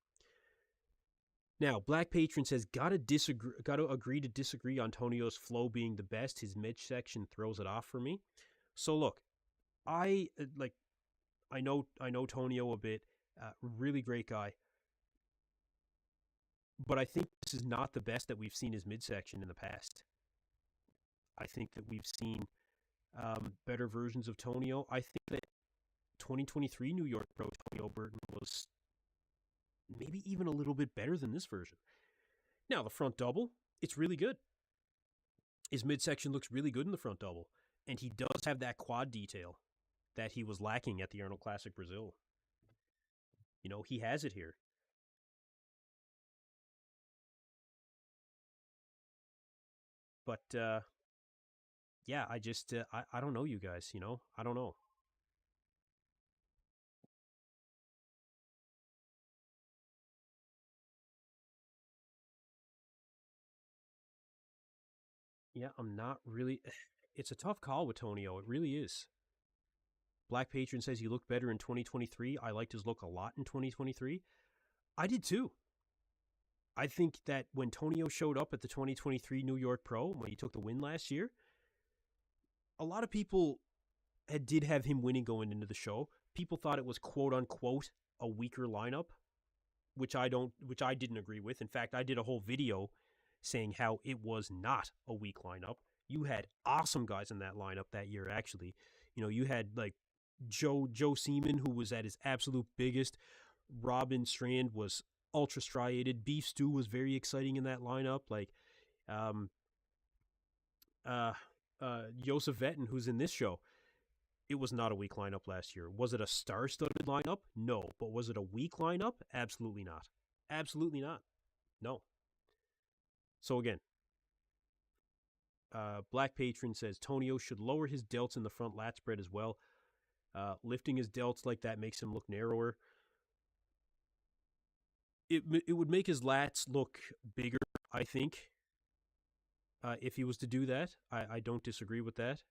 Now, Black Patron says, gotta agree to disagree on Tonio's flow being the best. His midsection throws it off for me. So look, I know Tonio a bit. Really great guy. But I think this is not the best that we've seen his midsection in the past. I think that we've seen better versions of Tonio. I think that 2023 New York Pro Tonio Burton was maybe even a little bit better than this version. Now, the front double, it's really good. His midsection looks really good in the front double. And he does have that quad detail that he was lacking at the Arnold Classic Brazil. You know, he has it here. But, yeah, I just, I don't know, you guys, you know? I don't know. Yeah, I'm not really. It's a tough call with Tonio. It really is. Black Patron says he looked better in 2023. I liked his look a lot in 2023. I did too. I think that when Tonio showed up at the 2023 New York Pro, when he took the win last year, a lot of people did have him winning going into the show. People thought it was quote unquote a weaker lineup, which I didn't agree with. In fact, I did a whole video saying how it was not a weak lineup. You had awesome guys in that lineup that year, actually. You know, you had like Joe Seaman, who was at his absolute biggest. Robin Strand was ultra striated. Beef Stu was very exciting in that lineup. Like, um, uh, Joseph Vetten, who's in this show, it was not a weak lineup last year. Was it a star-studded lineup? No. But was it a weak lineup? Absolutely not. Absolutely not. No. So again, Black Patron says Tonio should lower his delts in the front lat spread as well. Lifting his delts like that makes him look narrower. It would make his lats look bigger, I think, if he was to do that. I don't disagree with that.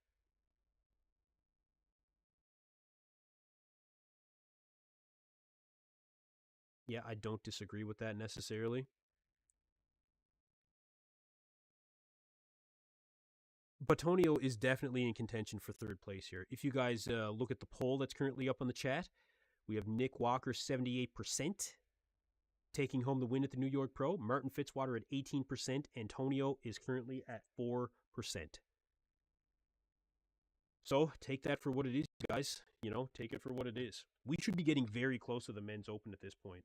Yeah, I don't disagree with that necessarily. But Tonio is definitely in contention for third place here. If you guys look at the poll that's currently up on the chat, we have Nick Walker 78% taking home the win at the New York Pro, Martin Fitzwater at 18%, and Tonio is currently at 4%. So take that for what it is, guys. You know, take it for what it is. We should be getting very close to the men's open at this point.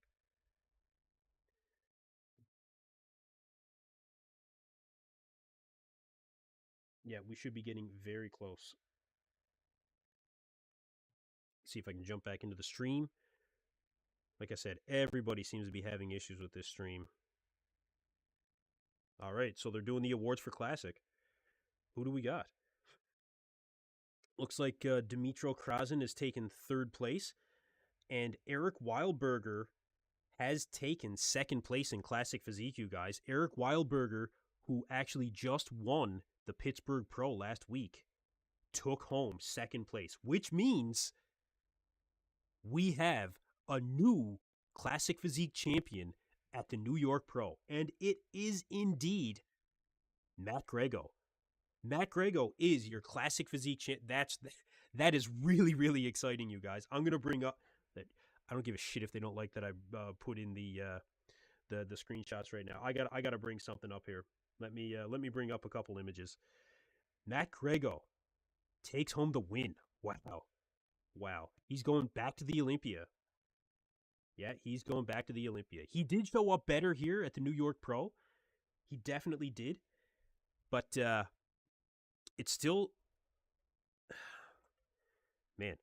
Yeah, we should be getting very close. See if I can jump back into the stream. Like I said, everybody seems to be having issues with this stream. All right, so they're doing the awards for Classic. Who do we got? Looks like Dimitro Krasin has taken third place, and Eric Wildberger has taken second place in Classic Physique, you guys. Eric Wildberger, who actually just won the Pittsburgh Pro last week, took home second place, which means we have a new Classic Physique champion at the New York Pro, and it is indeed Matt Greggo. Matt Greggo is your Classic Physique champ. That is really, really exciting, you guys. I'm gonna bring up that. I don't give a shit if they don't like that I put in the screenshots right now. I got to bring something up here. Let me bring up a couple images. Matt Greggo takes home the win. Wow. He's going back to the Olympia. Yeah, he's going back to the Olympia. He did show up better here at the New York Pro. He definitely did. But it's still, man.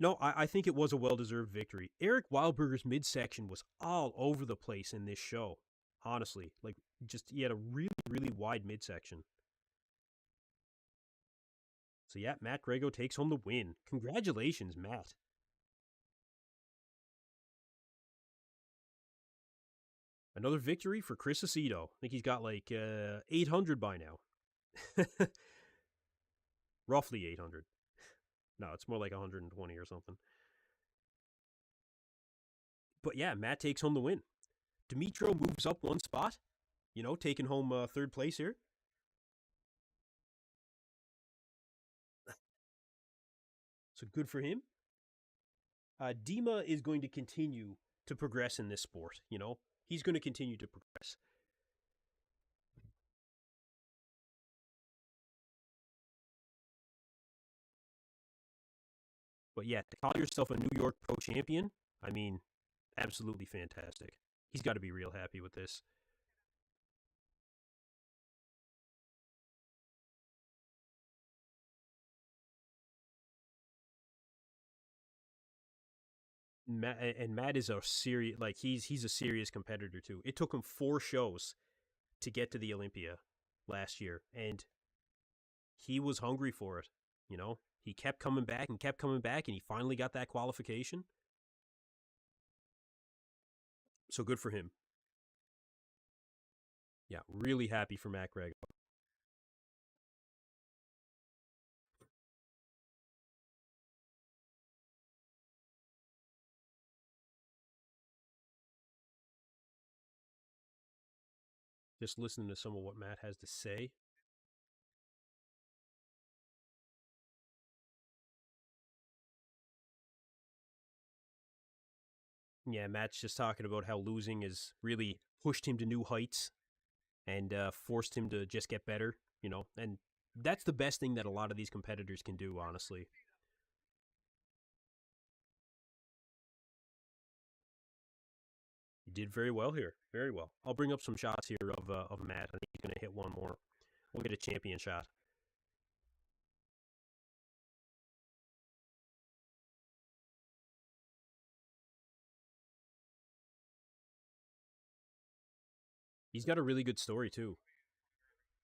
No, I think it was a well-deserved victory. Eric Wildberger's midsection was all over the place in this show. Honestly, like, just he had a really, really wide midsection. So yeah, Matt Greggo takes home the win. Congratulations, Matt. Another victory for Chris Aceto. I think he's got like 800 by now. Roughly 800. No, it's more like 120 or something. But yeah, Matt takes home the win. Dimitro moves up one spot, taking home third place here. So good for him. Dima is going to continue to progress in this sport, He's going to continue to progress. But yeah, to call yourself a New York Pro champion, I mean, absolutely fantastic. He's got to be real happy with this. Matt is a serious, like, he's a serious competitor too. It took him 4 shows to get to the Olympia last year, and he was hungry for it. He kept coming back and kept coming back, and he finally got that qualification. So good for him. Yeah, really happy for Matt Gregg. Just listening to some of what Matt has to say. Yeah, Matt's just talking about how losing has really pushed him to new heights and forced him to just get better, and that's the best thing that a lot of these competitors can do, honestly. Did very well here. Very well. I'll bring up some shots here of Matt. I think he's going to hit one more. We'll get a champion shot. He's got a really good story, too.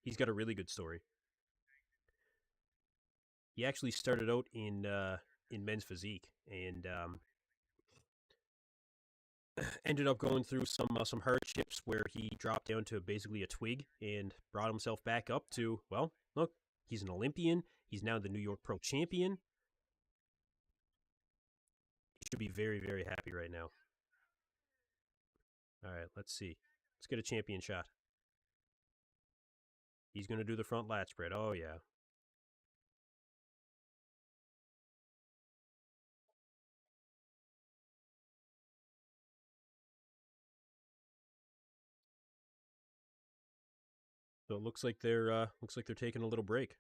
He's got a really good story. He actually started out in men's physique and ended up going through some hardships where he dropped down to basically a twig and brought himself back up to, well, look, he's an Olympian. He's now the New York Pro Champion. He should be very, very happy right now. All right, let's see. Let's get a champion shot. He's going to do the front lat spread. Oh, yeah. So it looks like they're taking a little break.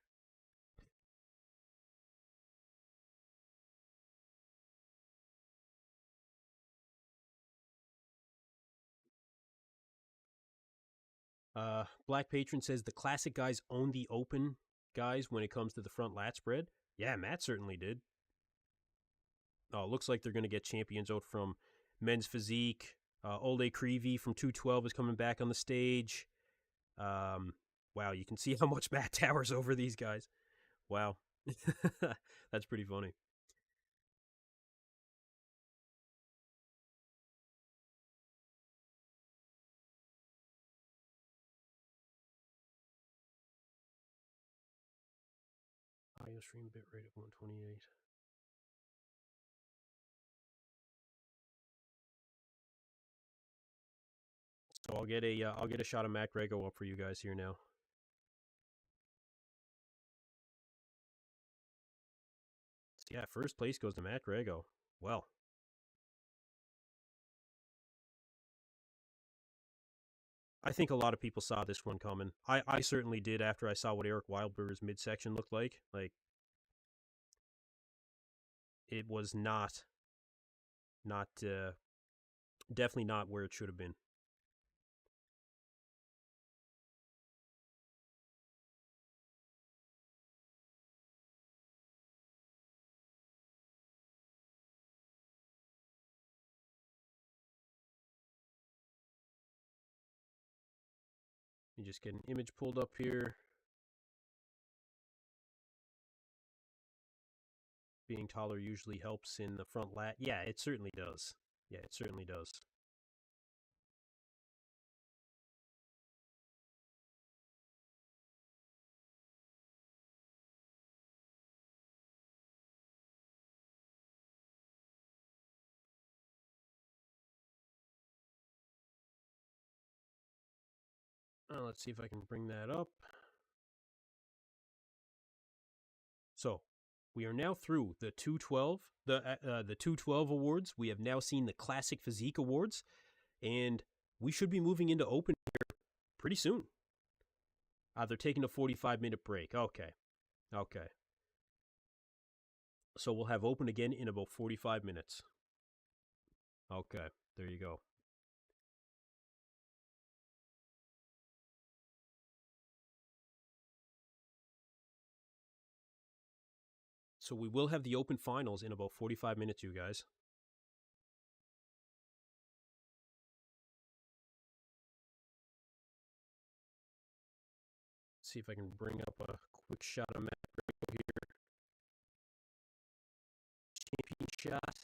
Black Patron says the classic guys own the open guys when it comes to the front lat spread. Yeah, Matt certainly did. Oh, it looks like they're going to get champions out from men's physique. Oleh Kryvyi from 212 is coming back on the stage. Wow, you can see how much Matt towers over these guys. Wow. That's pretty funny. Audio stream bitrate of 128. So I'll get a shot of Matt Greggo up for you guys here now. So yeah, first place goes to Matt Greggo. Well, I think a lot of people saw this one coming. I certainly did after I saw what Eric Wildberger's midsection looked like. Like, it was not definitely not where it should have been. You just get an image pulled up here. Being taller usually helps in the front lat. Yeah, it certainly does. Yeah, it certainly does. Let's see if I can bring that up. So, we are now through the 212, the 212 awards. We have now seen the Classic Physique awards, and we should be moving into open here pretty soon. They're taking a 45-minute break. Okay. Okay. So we'll have open again in about 45 minutes. Okay. There you go. So we will have the open finals in about 45 minutes, you guys. Let's see if I can bring up a quick shot of Matt Greggo here. Champion shot.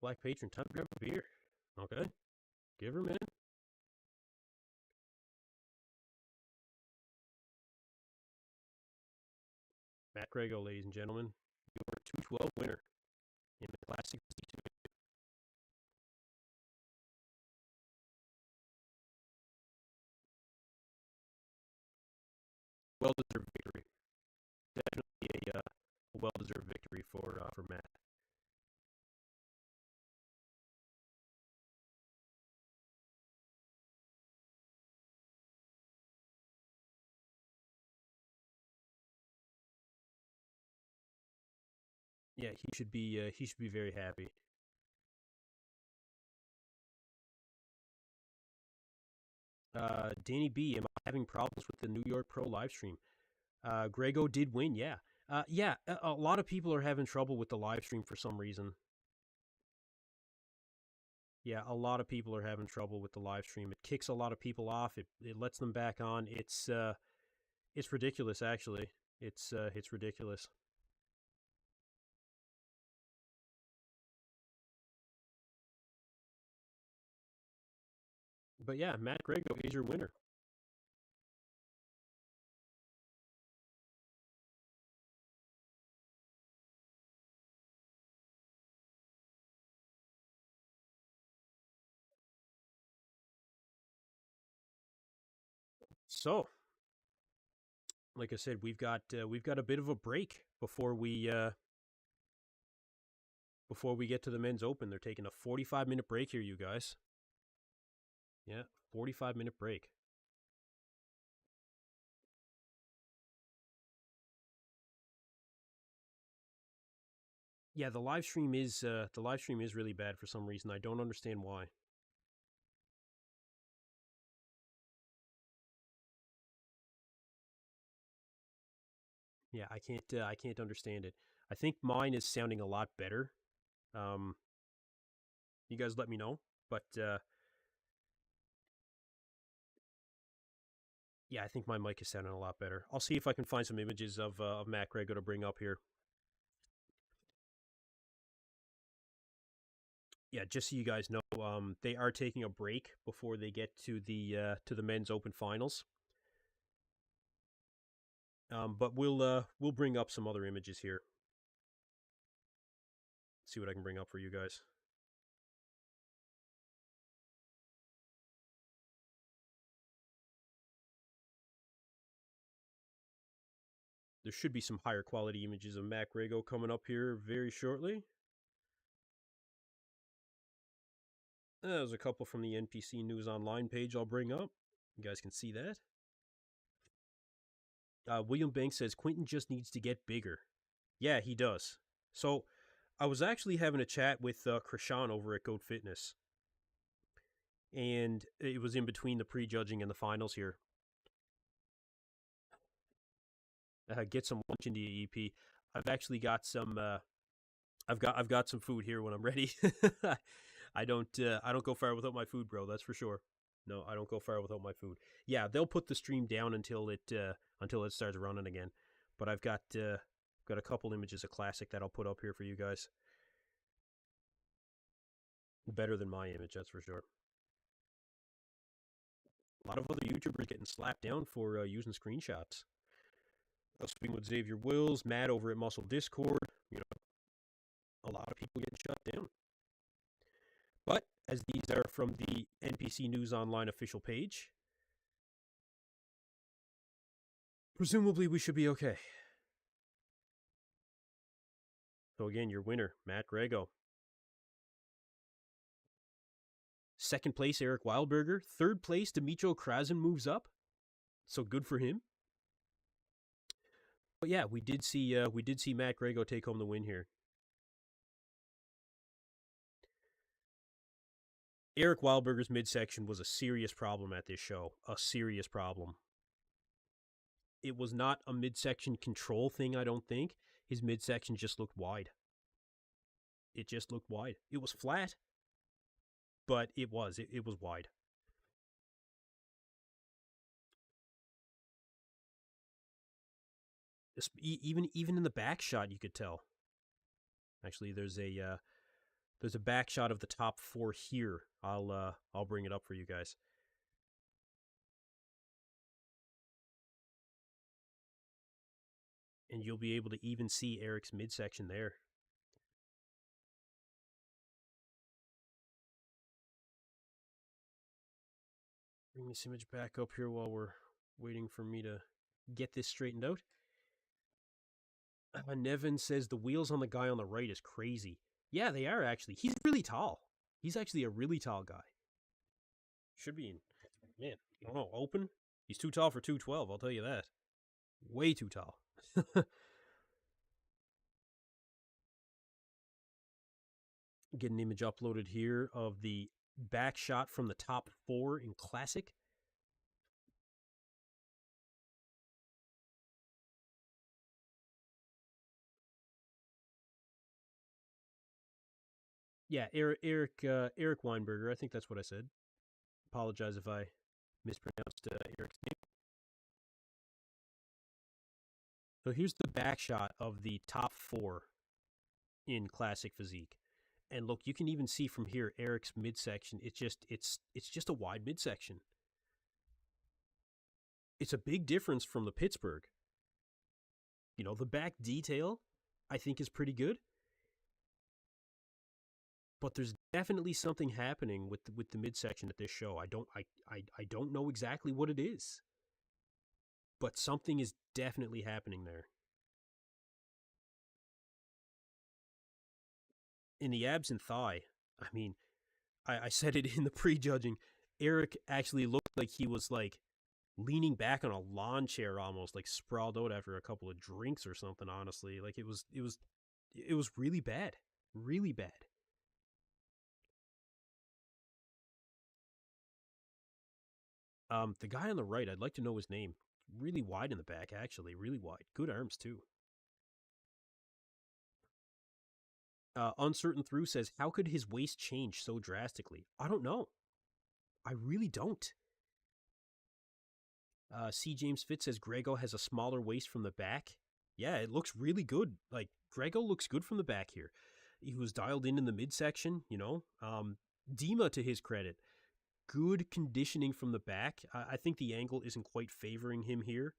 Black Patron, time to grab a beer. Okay. Give her a minute. Matt Greggo, ladies and gentlemen, your 212 winner in the Classic C2. Well-deserved victory. Definitely a well-deserved victory for Matt. Yeah, he should be very happy. Danny B, am I having problems with the New York Pro live stream? Greggo did win, yeah. Yeah, a lot of people are having trouble with the live stream for some reason. Yeah, a lot of people are having trouble with the live stream. It kicks a lot of people off. It lets them back on. It's ridiculous actually. It's ridiculous. But yeah, Matt Greggo is your winner. So, like I said, we've got a bit of a break before we get to the men's open. They're taking a 45-minute break here, you guys. Yeah, 45-minute break. Yeah, the live stream is really bad for some reason. I don't understand why. Yeah, I can't understand it. I think mine is sounding a lot better. Um, you guys let me know, but yeah, I think my mic is sounding a lot better. I'll see if I can find some images of Matt Greggo to bring up here. Yeah, just so you guys know, they are taking a break before they get to the men's open finals. But we'll bring up some other images here. See what I can bring up for you guys. There should be some higher quality images of Matt Greggo coming up here very shortly. There's a couple from the NPC News Online page I'll bring up. You guys can see that. William Banks says Quinton just needs to get bigger. Yeah, he does. So I was actually having a chat with Krishan over at Goat Fitness, and it was in between the prejudging and the finals here. Get some lunch into the EP. I've actually got some. I've got some food here when I'm ready. I don't go far without my food, bro. That's for sure. No, I don't go far without my food. Yeah, they'll put the stream down until it starts running again. But I've got a couple images of classic that I'll put up here for you guys. Better than my image, that's for sure. A lot of other YouTubers getting slapped down for using screenshots. I was speaking with Xavier Wills, Matt over at Muscle Discord. You know, a lot of people getting shut down. But as these are from the NPC News Online official page, presumably we should be okay. So again, your winner, Matt Greggo. Second place, Eric Wildberger. Third place, Dimitro Krasen moves up. So good for him. But yeah, we did see Matt Greggo take home the win here. Eric Wildberger's midsection was a serious problem at this show. A serious problem. It was not a midsection control thing, I don't think. His midsection just looked wide. It just looked wide. It was flat, but it was wide. Even in the back shot, you could tell. Actually, there's a back shot of the top four here. I'll bring it up for you guys. And you'll be able to even see Eric's midsection there. Bring this image back up here while we're waiting for me to get this straightened out. Nevin says the wheels on the guy on the right is crazy. Yeah, they are actually. He's really tall. He's actually a really tall guy. Should be in. Man, I don't know. Open? He's too tall for 212, I'll tell you that. Way too tall. Get an image uploaded here of the back shot from the top 4 in Classic. Yeah, Eric Wildberger. I think that's what I said. Apologize if I mispronounced Eric's name. So here's the back shot of the top 4 in Classic Physique. And look, you can even see from here Eric's midsection. It's just a wide midsection. It's a big difference from the Pittsburgh. You know, the back detail I think is pretty good. But there's definitely something happening with the midsection at this show. I don't know exactly what it is. But something is definitely happening there. In the abs and thigh, I mean, I said it in the prejudging. Eric actually looked like he was like leaning back on a lawn chair, almost like sprawled out after a couple of drinks or something. Honestly, like it was really bad, really bad. The guy on the right, I'd like to know his name. Really wide in the back, actually, really wide. Good arms too. Uncertain Through says, how could his waist change so drastically? I don't know. I really don't. C. James Fitz says Greggo has a smaller waist from the back. Yeah, it looks really good. Like, Greggo looks good from the back here. He was dialed in the midsection, you know. Dima, to his credit, good conditioning from the back. I think the angle isn't quite favoring him here.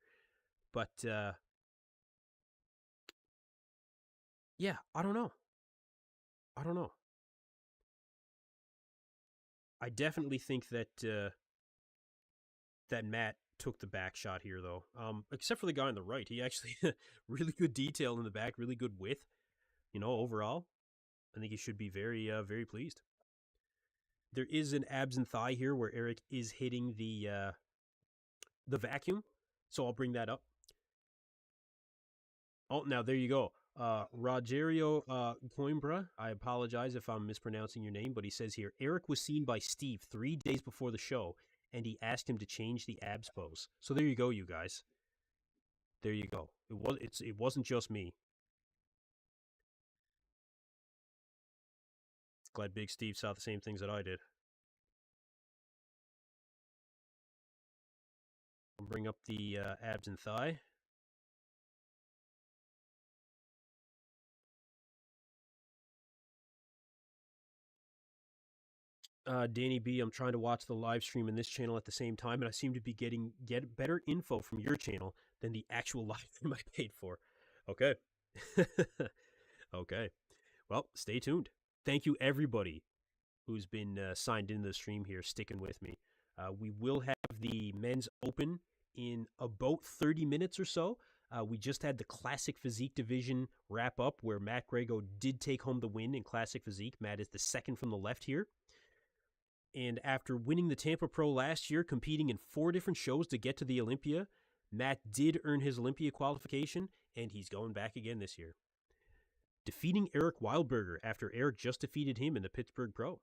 But, yeah, I don't know. I don't know. I definitely think that that Matt took the back shot here, though. Except for the guy on the right, he actually really good detail in the back, really good width. You know, overall, I think he should be very pleased. There is an abs and thigh here where Eric is hitting the vacuum, so I'll bring that up. Oh, now there you go. Rogerio Coimbra, I apologize if I'm mispronouncing your name, but he says here Eric was seen by Steve 3 days before the show, and he asked him to change the abs pose. So there you go, you guys. There you go. It wasn't just me. Glad Big Steve saw the same things that I did. I'll bring up the abs and thigh. Danny B, I'm trying to watch the live stream in this channel at the same time, and I seem to be get better info from your channel than the actual live stream I paid for. Okay. Okay. Well, stay tuned. Thank you, everybody who's been signed into the stream here, sticking with me. We will have the men's open in about 30 minutes or so. We just had the Classic Physique division wrap up where Matt Greggo did take home the win in Classic Physique. Matt is the second from the left here. And after winning the Tampa Pro last year, competing in 4 different shows to get to the Olympia, Matt did earn his Olympia qualification, and he's going back again this year. Defeating Eric Wildberger after Eric just defeated him in the Pittsburgh Pro.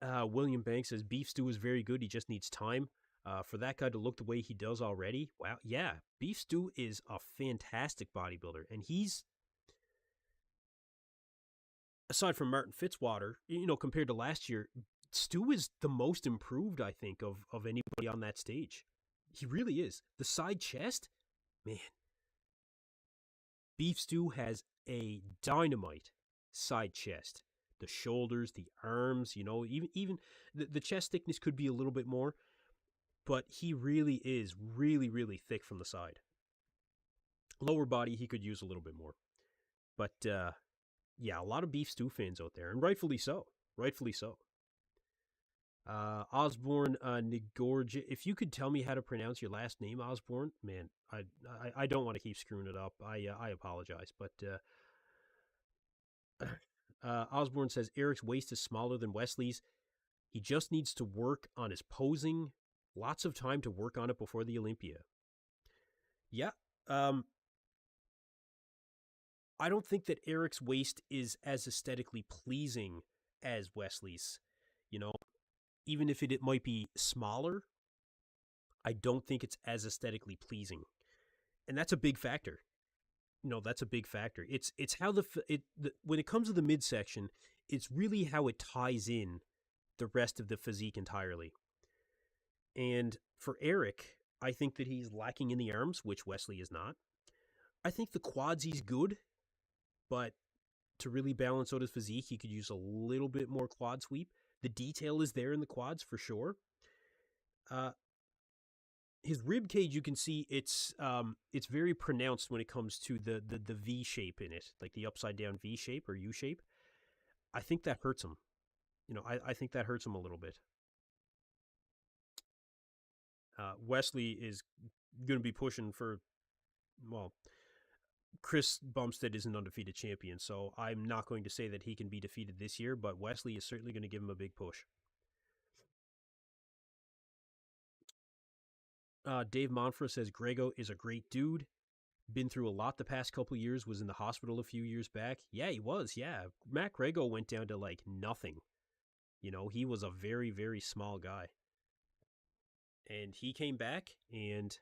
William Banks says Beef Stu is very good. He just needs time. For that guy to look the way he does already, wow, yeah, Beef Stu is a fantastic bodybuilder, and he's, aside from Martin Fitzwater, you know, compared to last year, Stu is the most improved, I think, of anybody on that stage. He really is. The side chest, man. Beef Stu has a dynamite side chest. The shoulders, the arms, you know, even the chest thickness could be a little bit more, but he really is really thick from the side. Lower body, he could use a little bit more. But yeah, a lot of Beef Stu fans out there, and rightfully so. Rightfully so. Osborne Nigorj, if you could tell me how to pronounce your last name, Osborne, man, I don't want to keep screwing it up. I apologize, but Osborne says Eric's waist is smaller than Wesley's. He just needs to work on his posing. Lots of time to work on it before the Olympia. Yeah. I don't think that Eric's waist is as aesthetically pleasing as Wesley's. You know, even if it might be smaller, I don't think it's as aesthetically pleasing, and that's a big factor. That's a big factor. It's how when it comes to the midsection, it's really how it ties in the rest of the physique entirely. And for Eric, I think that he's lacking in the arms, which Wesley is not. I think the quads he's good, but to really balance out his physique, he could use a little bit more quad sweep. The detail is there in the quads for sure. His rib cage, you can see it's very pronounced when it comes to the V shape in it, like the upside down V shape or U shape. I think that hurts him. I think that hurts him a little bit. Wesley is going to be pushing for, well, Chris Bumstead is an undefeated champion, so I'm not going to say that he can be defeated this year, but Wesley is certainly going to give him a big push. Dave Monfort says Greggo is a great dude. Been through a lot the past couple years. Was in the hospital a few years back. Yeah, he was. Yeah, Matt Greggo went down to like nothing. He was a very, very small guy. And he came back and,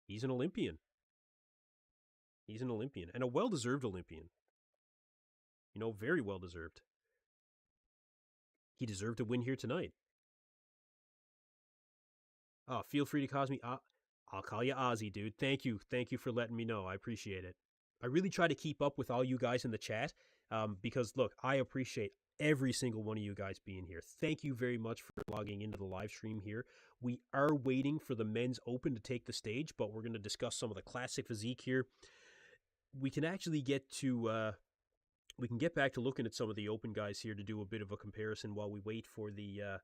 he's an Olympian. He's an Olympian and a well-deserved Olympian. Very well-deserved. He deserved to win here tonight. Feel free to call me. I'll call you Ozzy, dude. Thank you. Thank you for letting me know. I appreciate it. I really try to keep up with all you guys in the chat because, look, I appreciate every single one of you guys being here. Thank you very much for logging into the live stream here. We are waiting for the men's open to take the stage, but we're going to discuss some of the classic physique here. We can actually get to we can get back to looking at some of the open guys here to do a bit of a comparison while we wait for the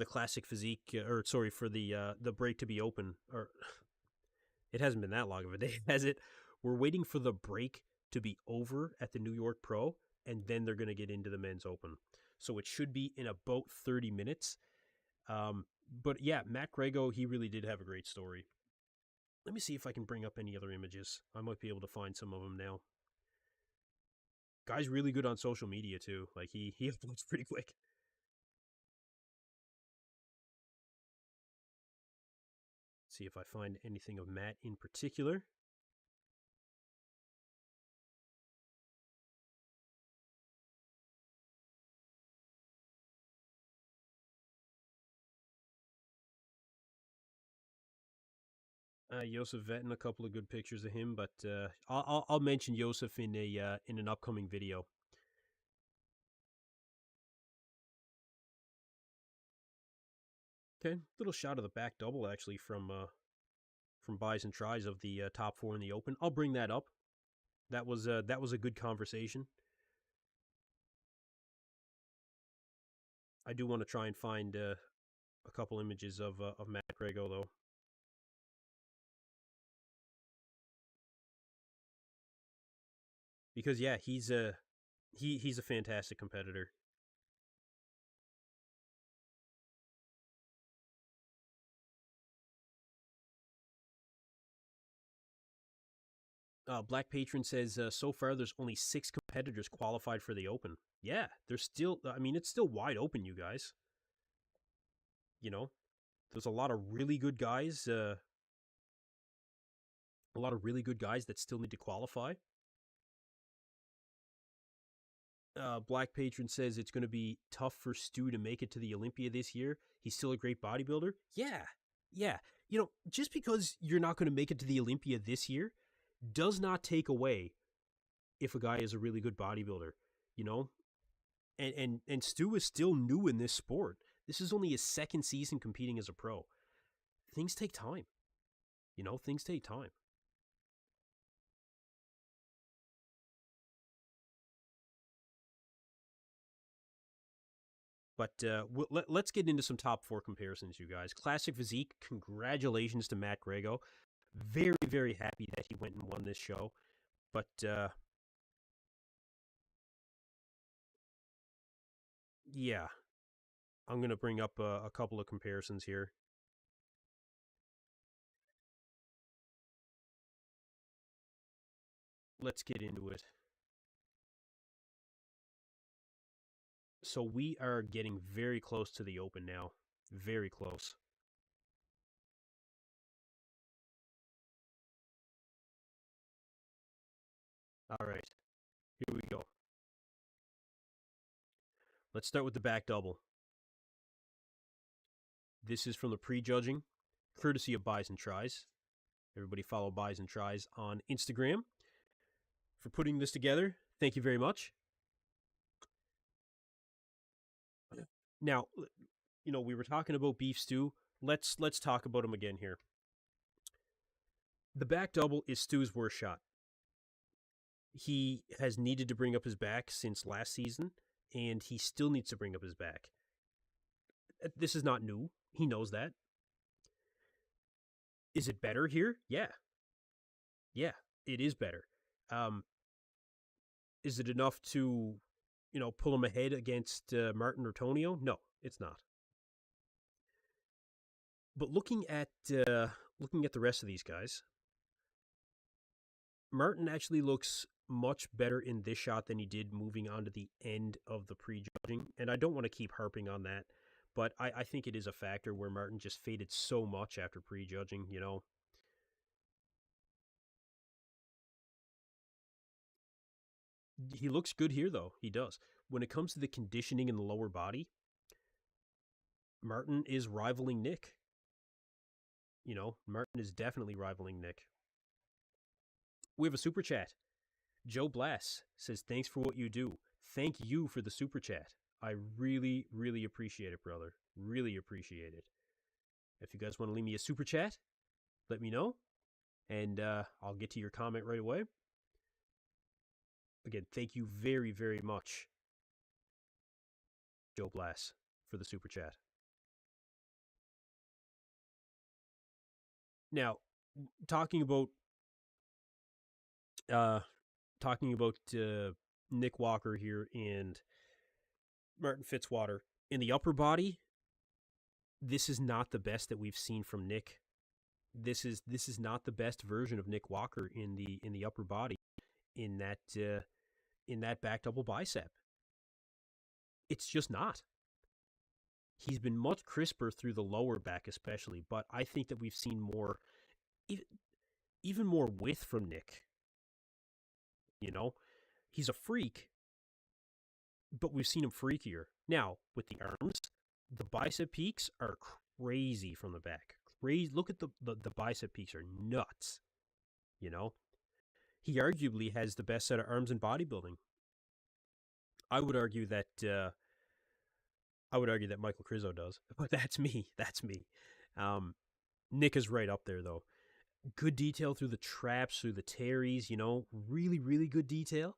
classic physique, or sorry, for the break to be open. Or it hasn't been that long of a day, has it? We're waiting for the break to be over at the New York Pro, and then they're going to get into the men's open. So it should be in about 30 minutes. But yeah, Matt Greggo, he really did have a great story. Let me see if I can bring up any other images. I might be able to find some of them now. Guy's really good on social media too. Like he uploads pretty quick. See if I find anything of Matt in particular. Joseph Vettin, a couple of good pictures of him, but I'll mention Joseph in an upcoming video. Okay, little shot of the back double actually from buys and tries of the top four in the open. I'll bring that up. That was a good conversation. I do want to try and find a couple images of Matt Greggo though. Because yeah, he's a fantastic competitor. Black Patron says so far there's only 6 competitors qualified for the Open. Yeah, there's still. I mean, it's still wide open, you guys. There's a lot of really good guys. A lot of really good guys that still need to qualify. Black Patron says it's going to be tough for Stu to make it to the Olympia this year. He's still a great bodybuilder. Yeah. Just because you're not going to make it to the Olympia this year does not take away if a guy is a really good bodybuilder. And Stu is still new in this sport. This is only his second season competing as a pro. Things take time. Things take time. But let's get into some top 4 comparisons, you guys. Classic Physique, congratulations to Matt Greggo. Very, very happy that he went and won this show. But yeah, I'm going to bring up a couple of comparisons here. let's get into it. So we are getting very close to the open now. Very close. All right, here we go. Let's start with the back double. This is from the prejudging, courtesy of Buys and Tries. Everybody follow Buys and Tries on Instagram for putting this together. Thank you very much. Now, we were talking about Beef Stu. Let's talk about him again here. The back double is Stu's worst shot. He has needed to bring up his back since last season, and he still needs to bring up his back. This is not new. He knows that. Is it better here? Yeah. Yeah, it is better. Is it enough to, pull him ahead against Martin or Tonio? No, it's not. But looking at the rest of these guys, Martin actually looks much better in this shot than he did moving on to the end of the prejudging. And I don't want to keep harping on that, but I think it is a factor where Martin just faded so much after prejudging, He looks good here, though. He does. When it comes to the conditioning in the lower body, Martin is rivaling Nick. Martin is definitely rivaling Nick. We have a super chat. Joe Blass says, thanks for what you do. Thank you for the super chat. I really, really appreciate it, brother. Really appreciate it. If you guys want to leave me a super chat, let me know, and I'll get to your comment right away. Again, thank you very, very much, Joe Blass, for the super chat. Now, talking about Nick Walker here and Martin Fitzwater in the upper body, this is not the best that we've seen from Nick. This is not the best version of Nick Walker in the upper body in that back double bicep. It's just not. He's been much crisper through the lower back especially, but I think that we've seen more, even more width from Nick. He's a freak, but we've seen him freakier. Now, with the arms, the bicep peaks are crazy from the back. Crazy. Look at the bicep peaks are nuts. He arguably has the best set of arms in bodybuilding. I would argue that Michael Kryvyi does, but that's me. Nick is right up there, though. Good detail through the traps, through the teries, really, really good detail.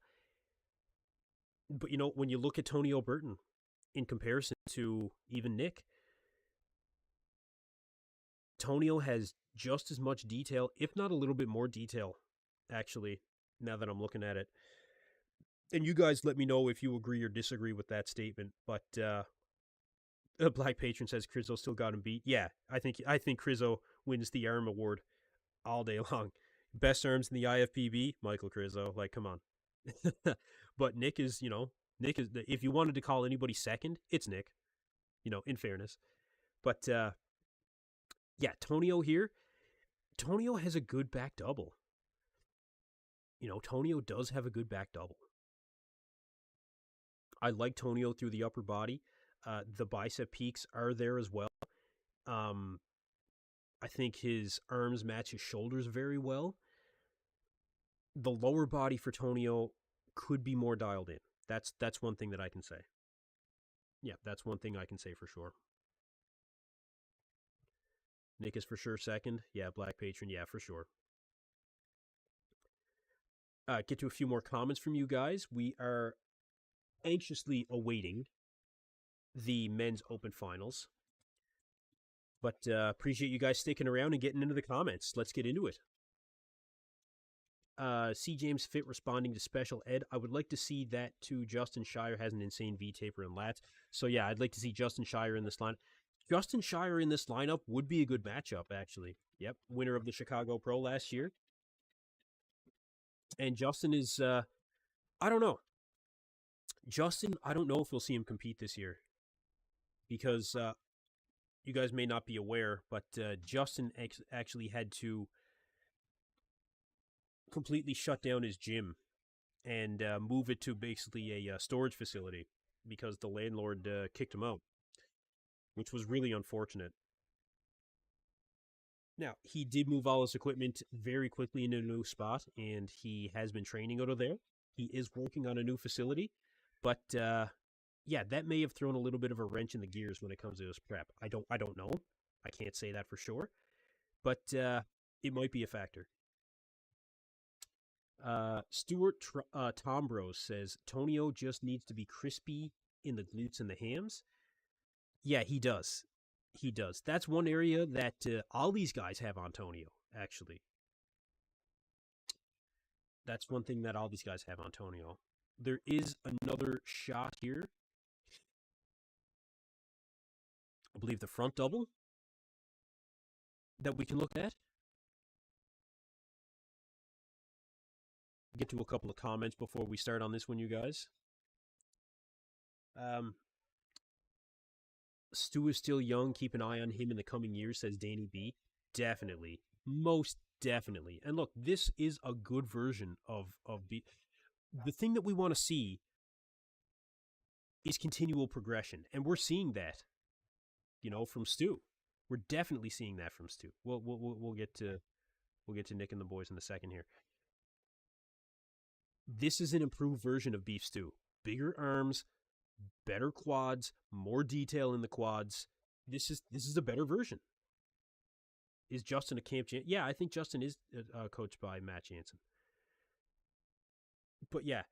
But, when you look at Tonio Burton in comparison to even Nick, Tonio has just as much detail, if not a little bit more detail, actually, now that I'm looking at it. And you guys let me know if you agree or disagree with that statement. But a Black Patron says Kryvyi still got him beat. Yeah, I think Kryvyi wins the arm award all day long. Best arms in the IFPB, Michael Kryvyi. Like, come on. But Nick is, if you wanted to call anybody second, it's Nick, in fairness. But, yeah, Tonio here. Tonio has a good back double. Tonio does have a good back double. I like Tonio through the upper body. The bicep peaks are there as well. I think his arms match his shoulders very well. The lower body for Tonio could be more dialed in. That's one thing that I can say. Yeah, that's one thing I can say for sure. Nick is for sure second. Yeah, Black Patron. Yeah, for sure. Get to a few more comments from you guys. We are anxiously awaiting the men's open finals. But appreciate you guys sticking around and getting into the comments. Let's get into it. C. James Fit responding to Special Ed. I would like to see that too. Justin Shire has an insane V taper and lats. So yeah, I'd like to see Justin Shire in this line. Justin Shire in this lineup would be a good matchup, actually. Yep, winner of the Chicago Pro last year. And Justin is, I don't know. Justin, I don't know if we'll see him compete this year because you guys may not be aware, but Justin actually had to completely shut down his gym and move it to basically a storage facility because the landlord kicked him out, which was really unfortunate. Now, he did move all his equipment very quickly into a new spot, and he has been training out of there. He is working on a new facility, but yeah, that may have thrown a little bit of a wrench in the gears when it comes to his prep. I don't know. I can't say that for sure, but it might be a factor. Stuart Tombros says Tonio just needs to be crispy in the glutes and the hams. Yeah, he does. He does. That's one area that all these guys have on Tonio, actually. That's one thing that all these guys have on Tonio. There is another shot here. I believe the front double that we can look at. Get to a couple of comments before we start on this one, you guys. Um, Stu is still young. Keep an eye on him in the coming years, says Danny B. Definitely. Most definitely. And look, this is a good version of the thing that we want to see is continual progression. And we're seeing that, from Stu. We're definitely seeing that from Stu. We'll get to Nick and the boys in a second here. This is an improved version of Beef Stu. Bigger arms, better quads, more detail in the quads. This is a better version. Is Justin a camp champ? Yeah, I think Justin is coached by Matt Jansen. But yeah,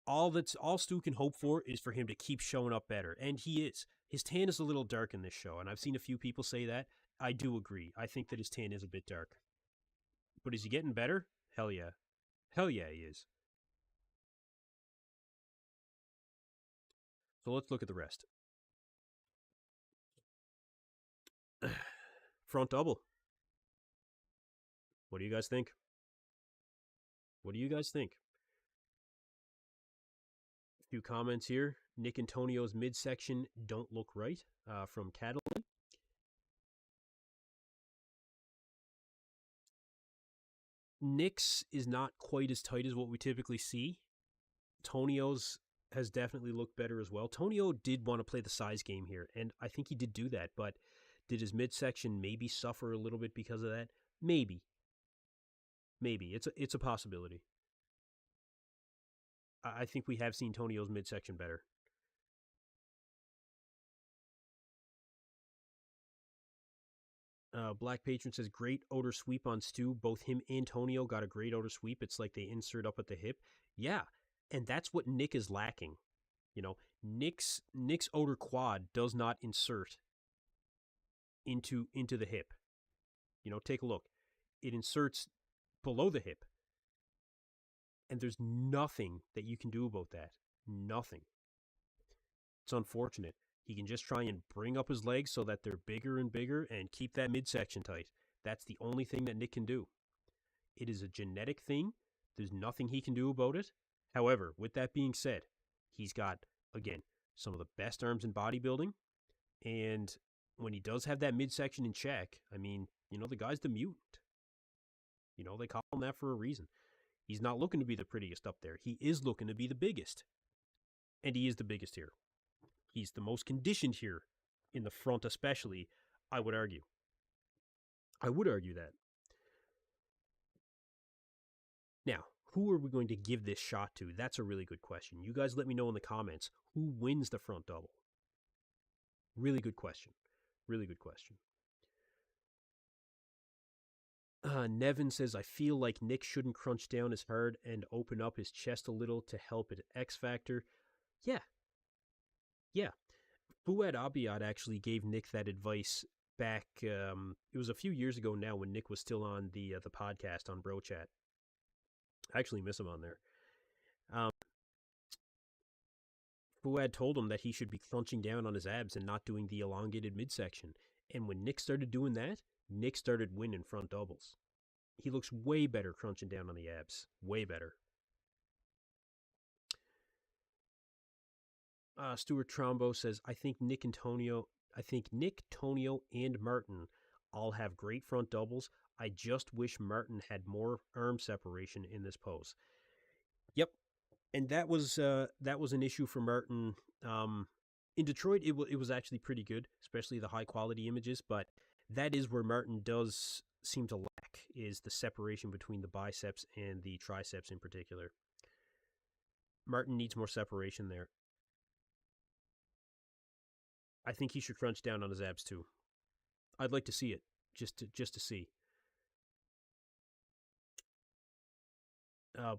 all Stu can hope for is for him to keep showing up better, and he is. His tan is a little dark in this show, and I've seen a few people say that. I do agree. I think that his tan is a bit dark. But is he getting better? Hell yeah. Hell yeah, he is. So let's look at the rest. Front double. What do you guys think? What do you guys think? A few comments here. Nick Antonio's midsection don't look right from Catalan. Nick's is not quite as tight as what we typically see. Tonio's has definitely looked better as well. Tonio did want to play the size game here, and I think he did do that, but did his midsection maybe suffer a little bit because of that? Maybe. Maybe. It's a possibility. I think we have seen Tonio's midsection better. Black Patron says, great outer sweep on Stu. Both him and Tonio got a great outer sweep. It's like they insert up at the hip. Yeah, and that's what Nick is lacking. Nick's outer quad does not insert into the hip. Take a look. It inserts below the hip. And there's nothing that you can do about that. Nothing. It's unfortunate. He can just try and bring up his legs so that they're bigger and bigger and keep that midsection tight. That's the only thing that Nick can do. It is a genetic thing. There's nothing he can do about it. However, with that being said, he's got, again, some of the best arms in bodybuilding. And when he does have that midsection in check, I mean, the guy's the mutant. They call him that for a reason. He's not looking to be the prettiest up there. He is looking to be the biggest. And he is the biggest here. He's the most conditioned here, in the front especially, I would argue. I would argue that. Now, who are we going to give this shot to? That's a really good question. You guys let me know in the comments who wins the front double. Really good question. Really good question. Nevin says, I feel like Nick shouldn't crunch down as hard and open up his chest a little to help at X Factor. Yeah. Yeah. Fouad Abiad actually gave Nick that advice back, it was a few years ago now when Nick was still on the podcast on Bro Chat. I actually miss him on there. Fouad told him that he should be crunching down on his abs and not doing the elongated midsection. And when Nick started doing that, Nick started winning front doubles. He looks way better crunching down on the abs. Way better. Stuart Trombo says, I think Nick, Tonio, and Martin all have great front doubles. I just wish Martin had more arm separation in this pose. Yep, and that was an issue for Martin. In Detroit, it was actually pretty good, especially the high quality images. But that is where Martin does seem to lack, is the separation between the biceps and the triceps in particular. Martin needs more separation there. I think he should crunch down on his abs too. I'd like to see it, just to see.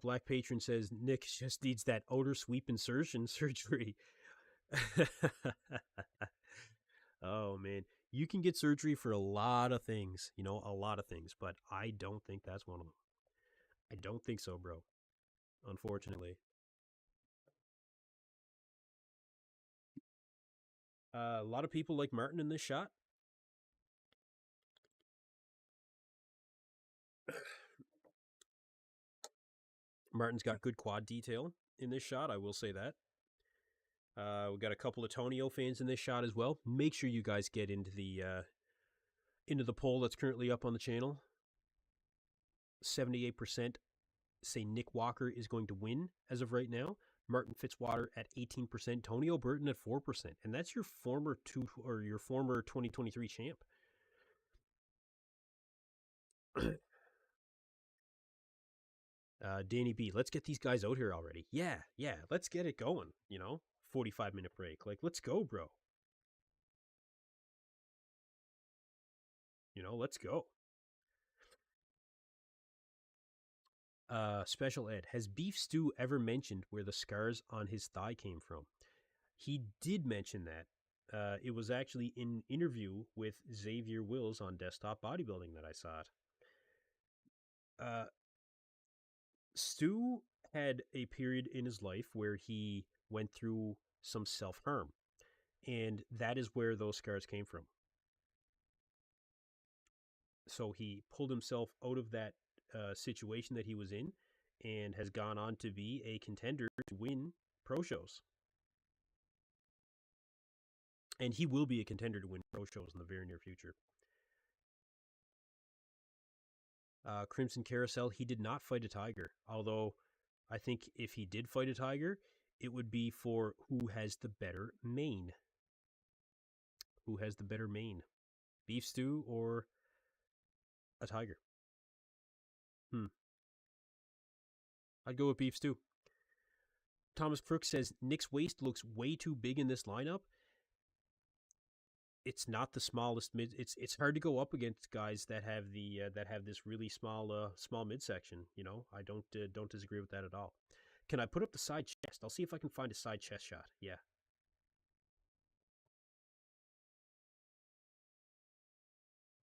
Black Patron says Nick just needs that outer sweep insertion surgery. Oh man, you can get surgery for a lot of things, a lot of things, but I don't think that's one of them. I don't think so, bro. Unfortunately. A lot of people like Martin in this shot. Martin's got good quad detail in this shot, I will say that. We got a couple of Tonio fans in this shot as well. Make sure you guys get into the poll that's currently up on the channel. 78% say Nick Walker is going to win as of right now. Martin Fitzwater at 18%, Tonio Burton at 4%, and that's your former 2023 champ. Danny B, let's get these guys out here already. Yeah, let's get it going. 45-minute break. Like, let's go, bro. Let's go. Special Ed, has Beef Stu ever mentioned where the scars on his thigh came from? He did mention that. It was actually in an interview with Xavier Wills on Desktop Bodybuilding that I saw it. Stu had a period in his life where he went through some self-harm, and that is where those scars came from. So he pulled himself out of that situation that he was in and has gone on to be a contender to win pro shows. And he will be a contender to win pro shows in the very near future. Crimson Carousel, he did not fight a tiger, although I think if he did fight a tiger, it would be for who has the better mane. Who has the better mane? Beef Stu or a tiger? I'd go with Beef Stu. Thomas Crook says Nick's waist looks way too big in this lineup. It's not the smallest mid. It's hard to go up against guys that have this really small midsection. I don't disagree with that at all. Can I put up the side chest? I'll see if I can find a side chest shot. Yeah.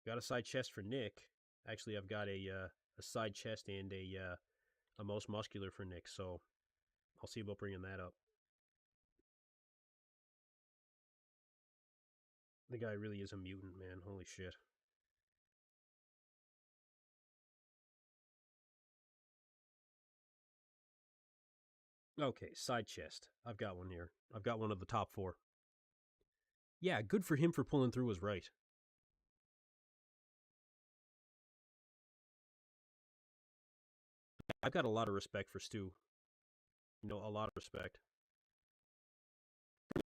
Got a side chest for Nick. Actually, I've got a side chest and a most muscular for Nick. So I'll see about bringing that up. The guy really is a mutant, man. Holy shit. Okay, side chest. I've got one here. I've got one of the top 4. Yeah, good for him for pulling through was right. I've got a lot of respect for Stu. A lot of respect.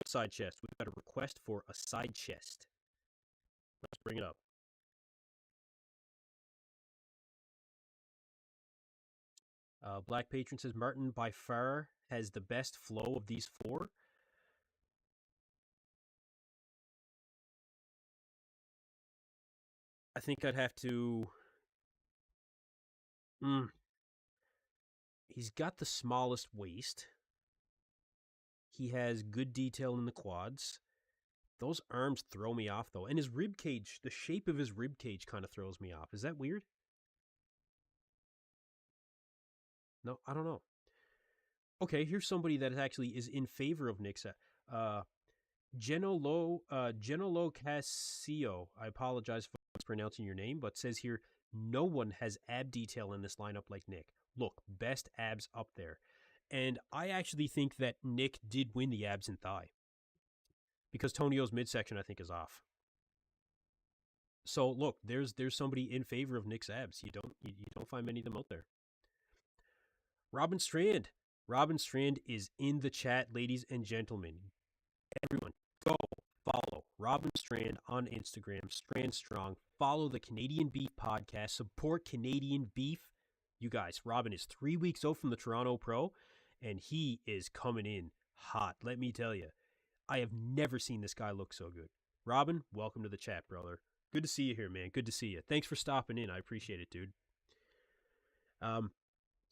Side chest. We've got a request for a side chest. Let's bring it up. Black Patron says Martin by far has the best flow of these 4. I think I'd have to... He's got the smallest waist. He has good detail in the quads. Those arms throw me off, though. And his rib cage, the shape of his rib cage kind of throws me off. Is that weird? No, I don't know. Okay, here's somebody that actually is in favor of Nick's. Genolo Casio. I apologize for mispronouncing your name, but says here, No one has ab detail in this lineup like Nick. Look, best abs up there. And I actually think that Nick did win the abs and thigh because Tonio's midsection, I think, is off. So look, there's somebody in favor of Nick's abs. You don't find many of them out there. Robin Strand. Robin Strand is in the chat, ladies and gentlemen. Everyone, go follow Robin Strand on Instagram, Strand Strong. Follow the Canadian Beef Podcast. Support Canadian Beef. You guys, Robin is 3 weeks out from the Toronto Pro, and he is coming in hot. Let me tell you, I have never seen this guy look so good. Robin, welcome to the chat, brother. Good to see you here, man. Good to see you. Thanks for stopping in. I appreciate it, dude.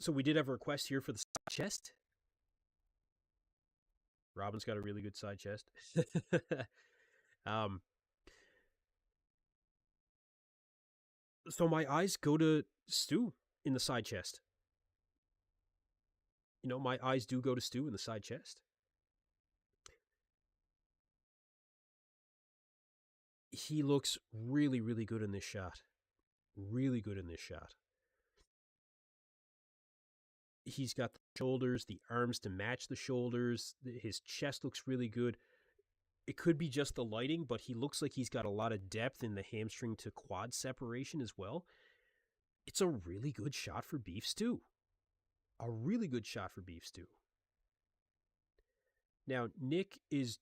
So we did have a request here for the side chest. Robin's got a really good side chest. So my eyes go to Stu in the side chest. You know, my eyes do go to Stu in the side chest. He looks really, really good in this shot. Really good in this shot. He's got the shoulders, the arms to match the shoulders. His chest looks really good. It could be just the lighting, but he looks like he's got a lot of depth in the hamstring to quad separation as well. It's a really good shot for Beef Stu. A really good shot for Beef Stu. Now, Nick is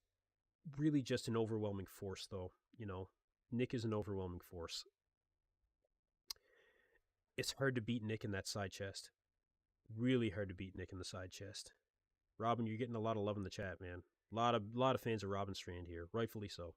really just an overwhelming force, though. You know, Nick is an overwhelming force. It's hard to beat Nick in that side chest. Really hard to beat Nick in the side chest. Robin, you're getting a lot of love in the chat, man. A lot of fans of Robin Strand here, rightfully so.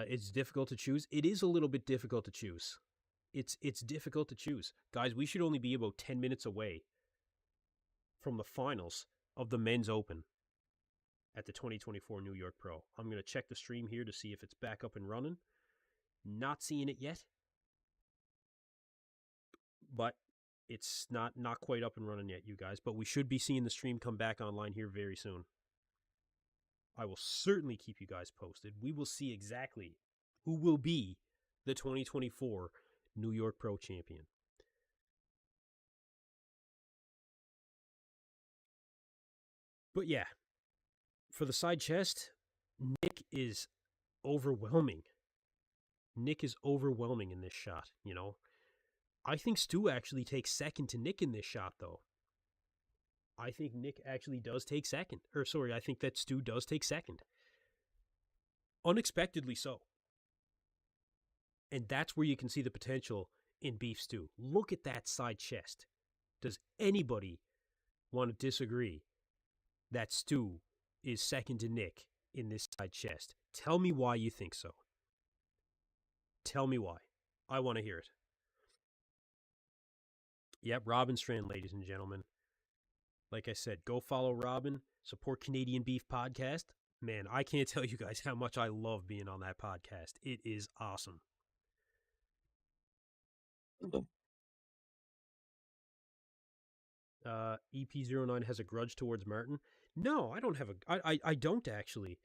It's difficult to choose. It is a little bit difficult to choose. It's difficult to choose. Guys, we should only be about 10 minutes away from the finals of the Men's Open at the 2024 New York Pro. I'm going to check the stream here to see if it's back up and running. Not seeing it yet. But it's not quite up and running yet, you guys. But we should be seeing the stream come back online here very soon. I will certainly keep you guys posted. We will see exactly who will be the 2024 New York Pro Champion. But yeah, for the side chest, Nick is overwhelming. Nick is overwhelming in this shot, you know. I think Stu actually takes second to Nick in this shot, though. I think Nick actually does take second. I think that Stu does take second. Unexpectedly so. And that's where you can see the potential in Beef Stu. Look at that side chest. Does anybody want to disagree that Stu is second to Nick in this side chest? Tell me why you think so. Tell me why. I want to hear it. Yep, Robin Strand, ladies and gentlemen. Like I said, go follow Robin. Support Canadian Beef Podcast. Man, I can't tell you guys how much I love being on that podcast. It is awesome. EP09 has a grudge towards Martin. No, I don't have I don't actually.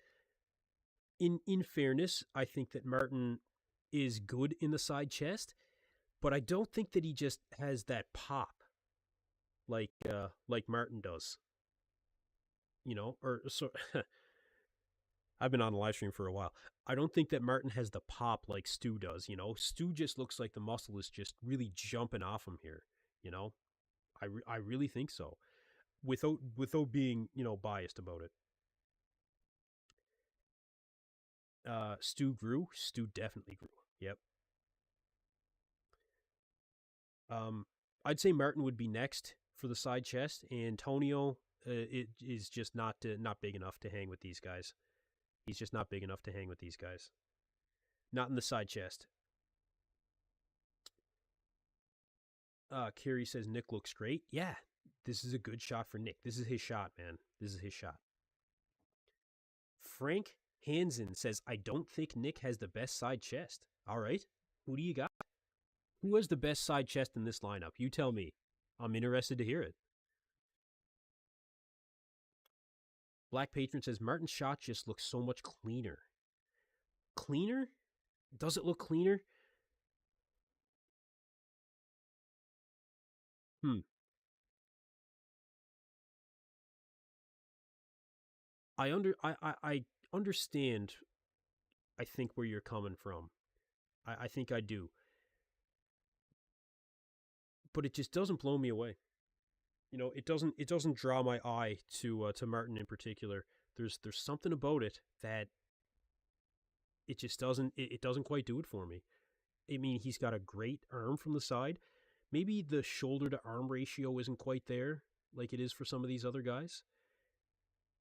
In fairness, I think that Martin is good in the side chest, but I don't think that he just has that pop like Martin does. You know, or so I've been on the live stream for a while. I don't think that Martin has the pop like Stu does, you know. Stu just looks like the muscle is just really jumping off him here, you know. I really think so. Without being, you know, biased about it. Stu grew. Stu definitely grew. Yep. I'd say Martin would be next for the side chest, and Tonio it is just not big enough to hang with these guys. He's just not big enough to hang with these guys. Not in the side chest. Kerry says Nick looks great. Yeah, this is a good shot for Nick. This is his shot, man. This is his shot. Frank Hansen says, I don't think Nick has the best side chest. All right. Who do you got? Who has the best side chest in this lineup? You tell me. I'm interested to hear it. Black Patron says Martin's shot just looks so much cleaner. Cleaner? Does it look cleaner? Hmm. I understand. I think where you're coming from. I think I do, but it just doesn't blow me away. It doesn't draw my eye to Martin in particular. There's something about it that it just doesn't, it doesn't quite do it for me. I mean, he's got a great arm from the side. Maybe the shoulder to arm ratio isn't quite there like it is for some of these other guys.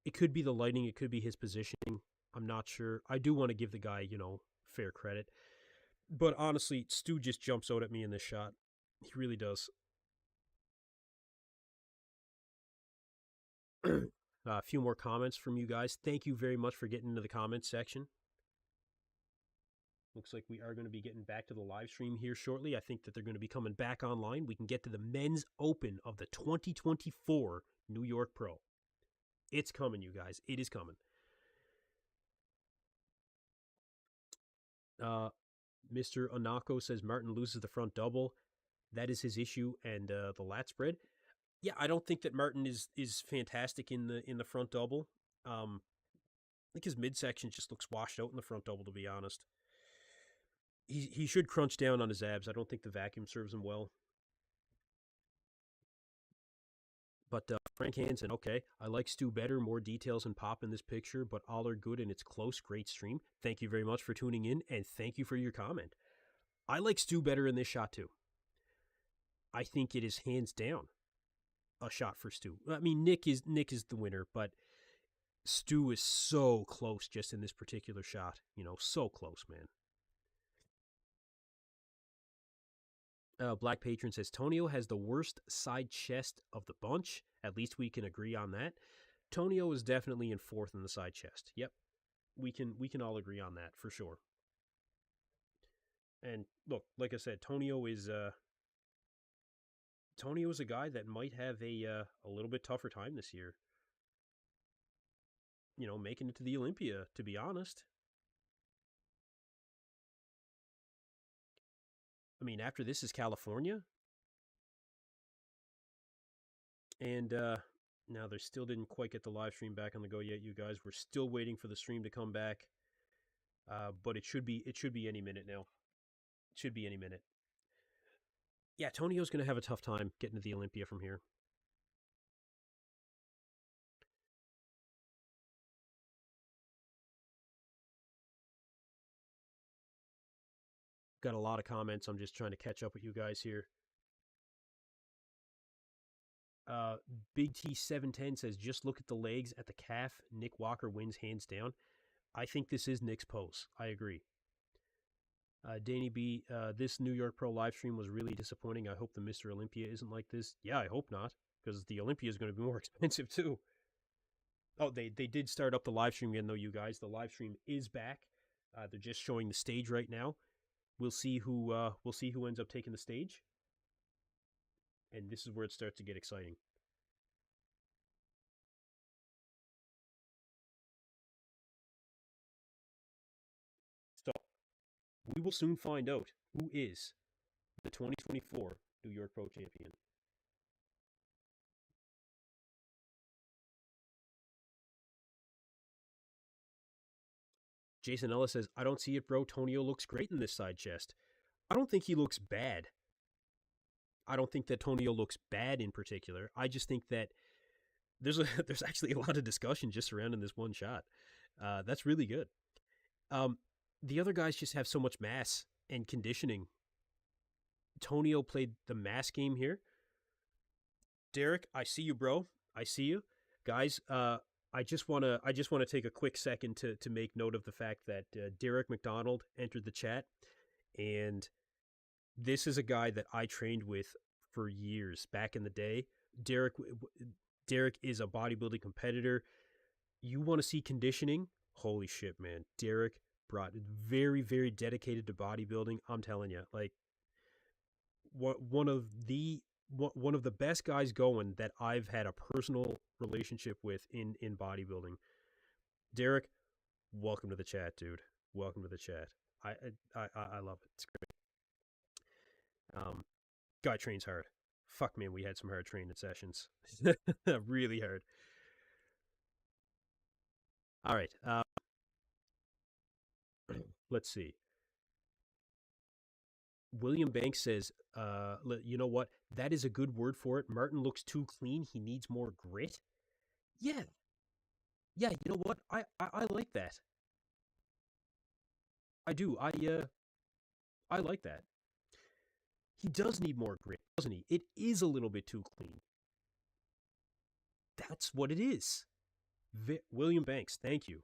It could be the lighting, it could be his positioning. I'm not sure. I do want to give the guy, fair credit. But honestly, Stu just jumps out at me in this shot. He really does. A few more comments from you guys. Thank you very much for getting into the comments section. Looks like we are going to be getting back to the live stream here shortly. I think that they're going to be coming back online. We can get to the men's open of the 2024 New York Pro. It's coming, you guys. It is coming. Mr. Onako says Martin loses the front double. That is his issue, and the lat spread. Yeah, I don't think that Martin is fantastic in the front double. I think his midsection just looks washed out in the front double, to be honest. He should crunch down on his abs. I don't think the vacuum serves him well. But Frank Hansen, okay. I like Stu better. More details and pop in this picture, but all are good and it's close. Great stream. Thank you very much for tuning in, and thank you for your comment. I like Stu better in this shot too. I think it is hands down a shot for Stu. I mean, Nick is the winner, but Stu is so close just in this particular shot. So close, man. Black Patron says Tonio has the worst side chest of the bunch. At least we can agree on that. Tonio is definitely in fourth in the side chest. Yep, we can all agree on that for sure. And look, like I said, Tonio is a guy that might have a little bit tougher time this year. Making it to the Olympia, to be honest. I mean, after this is California. And now they still didn't quite get the live stream back on the go yet, you guys. We're still waiting for the stream to come back. But it should be any minute now. It should be any minute. Yeah, Tonio's going to have a tough time getting to the Olympia from here. Got a lot of comments. I'm just trying to catch up with you guys here. Big T710 says, just look at the legs at the calf. Nick Walker wins hands down. I think this is Nick's pose. I agree. Danny B, this New York Pro live stream was really disappointing. I hope the Mr. Olympia isn't like this. Yeah, I hope not, because the Olympia is going to be more expensive too. Oh, they did start up the live stream again, though, you guys. The live stream is back. They're just showing the stage right now. We'll see who ends up taking the stage. And this is where it starts to get exciting. So, we will soon find out who is the 2024 New York Pro Champion. Jason Ellis says, I don't see it, bro. Tonio looks great in this side chest. I don't think he looks bad. I don't think that Tonio looks bad in particular. I just think that there's actually a lot of discussion just surrounding this one shot. That's really good. The other guys just have so much mass and conditioning. Tonio played the mass game here. Derek, I see you, bro. I see you. Guys, I just want to take a quick second to make note of the fact that Derek McDonald entered the chat, and this is a guy that I trained with for years back in the day. Derek is a bodybuilding competitor. You want to see conditioning? Holy shit, man. Derek brought very, very dedicated to bodybuilding. I'm telling you, like one of the one of the best guys going that I've had a personal relationship with in bodybuilding. Derek, welcome to the chat, dude. Welcome to the chat. I love it. It's great. Guy trains hard. Fuck man, we had some hard training sessions. Really hard. All right. Let's see. William Banks says, you know what? That is a good word for it. Martin looks too clean. He needs more grit. Yeah. Yeah, you know what? I like that. I do. I like that. He does need more grit, doesn't he? It is a little bit too clean. That's what it is. William Banks, thank you.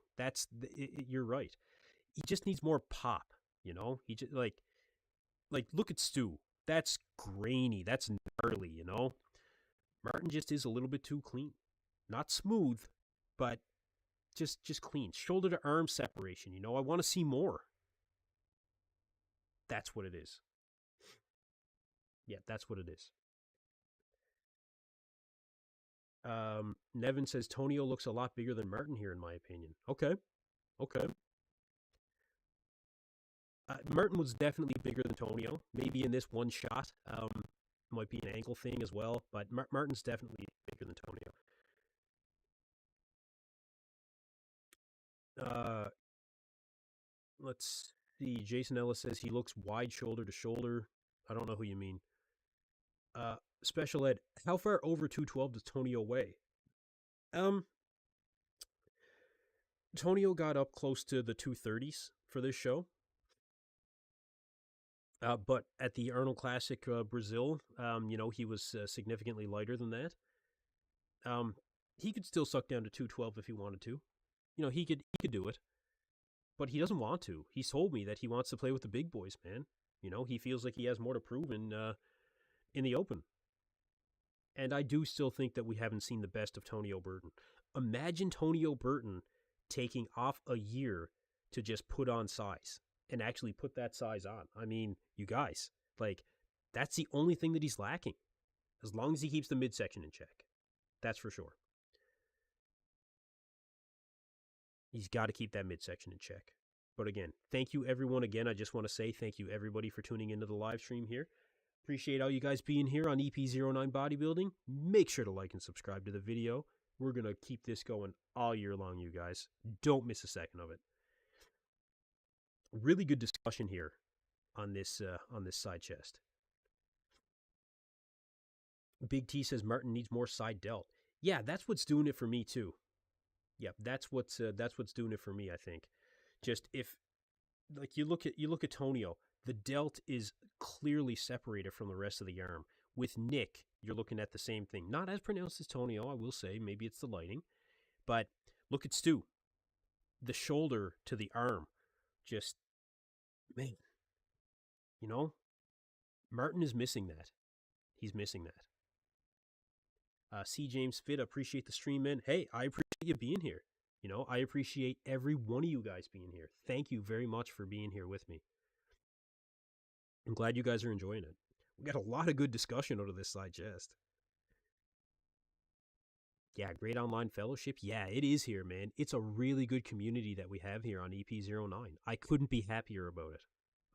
You're right. He just needs more pop, you know? He just like look at Stu. That's grainy. That's gnarly, you know? Martin just is a little bit too clean. Not smooth, but just clean. Shoulder to arm separation, you know? I want to see more. That's what it is. Yeah, that's what it is. Nevin says Tonio looks a lot bigger than Martin here, in my opinion. Okay. Okay. Martin was definitely bigger than Tonio. Maybe in this one shot. Might be an ankle thing as well, but Martin's definitely bigger than Tonio. Let's see. Jason Ellis says he looks wide shoulder to shoulder. I don't know who you mean. Special Ed, how far over 212 does Tonio weigh? Tonio got up close to the 230s for this show. But at the Arnold Classic Brazil, you know, he was significantly lighter than that. He could still suck down to 212 if he wanted to. You know, he could do it. But he doesn't want to. He's told me that he wants to play with the big boys, man. You know, he feels like he has more to prove in the open. And I do still think that we haven't seen the best of Tonio Burton. Imagine Tonio Burton taking off a year to just put on size and actually put that size on. I mean, you guys, like, that's the only thing that he's lacking. As long as he keeps the midsection in check. That's for sure. He's got to keep that midsection in check. But again, thank you everyone again. I just want to say thank you everybody for tuning into the live stream here. Appreciate all you guys being here on EP09 Bodybuilding. Make sure to like and subscribe to the video. We're going to keep this going all year long, you guys. Don't miss a second of it. Really good discussion here on this side chest. Big T says Martin needs more side delt. Yeah, that's what's doing it for me too. Yeah, that's what's doing it for me, I think. Just if like you look at Tonio, the delt is clearly separated from the rest of the arm. With Nick, you're looking at the same thing. Not as pronounced as Tonio, I will say. Maybe it's the lighting. But look at Stu. The shoulder to the arm. Just, man. You know? Martin is missing that. He's missing that. C. James Fit, appreciate the stream, man. Hey, I appreciate you being here. You know, I appreciate every one of you guys being here. Thank you very much for being here with me. I'm glad you guys are enjoying it. We got a lot of good discussion out of this side chest. Yeah, great online fellowship. Yeah, it is here, man. It's a really good community that we have here on EP09. I couldn't be happier about it.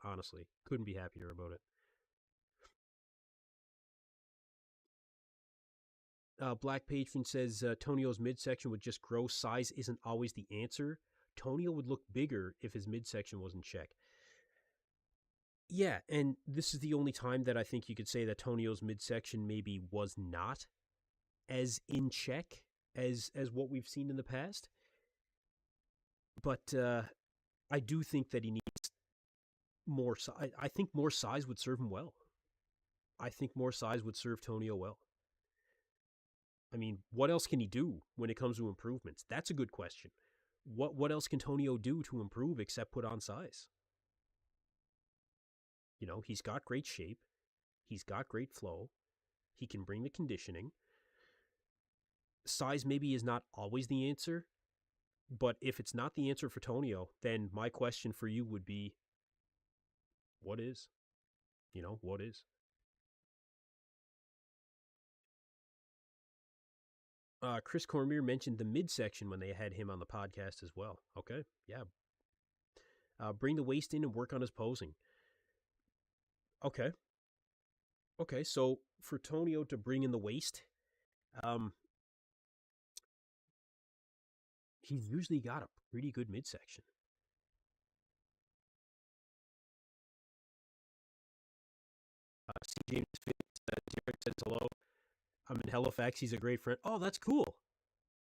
Honestly, couldn't be happier about it. Black Patron says Tonio's midsection would just grow. Size isn't always the answer. Tonio would look bigger if his midsection was in check. Yeah, and this is the only time that I think you could say that Tonio's midsection maybe was not as in check as what we've seen in the past. But I do think that he needs more size. I think more size would serve him well. I think more size would serve Tonio well. I mean, what else can he do when it comes to improvements? That's a good question. What else can Tonio do to improve except put on size? You know, he's got great shape. He's got great flow. He can bring the conditioning. Size maybe is not always the answer, but if it's not the answer for Tonio, then my question for you would be, what is? You know, what is? Chris Cormier mentioned the midsection when they had him on the podcast as well. Okay, yeah. Bring the waist in and work on his posing. Okay, okay. So for Tonio to bring in the waist, um, he's usually got a pretty good midsection. See James Fitz, Derek says hello. I'm in Halifax. He's a great friend. Oh, that's cool.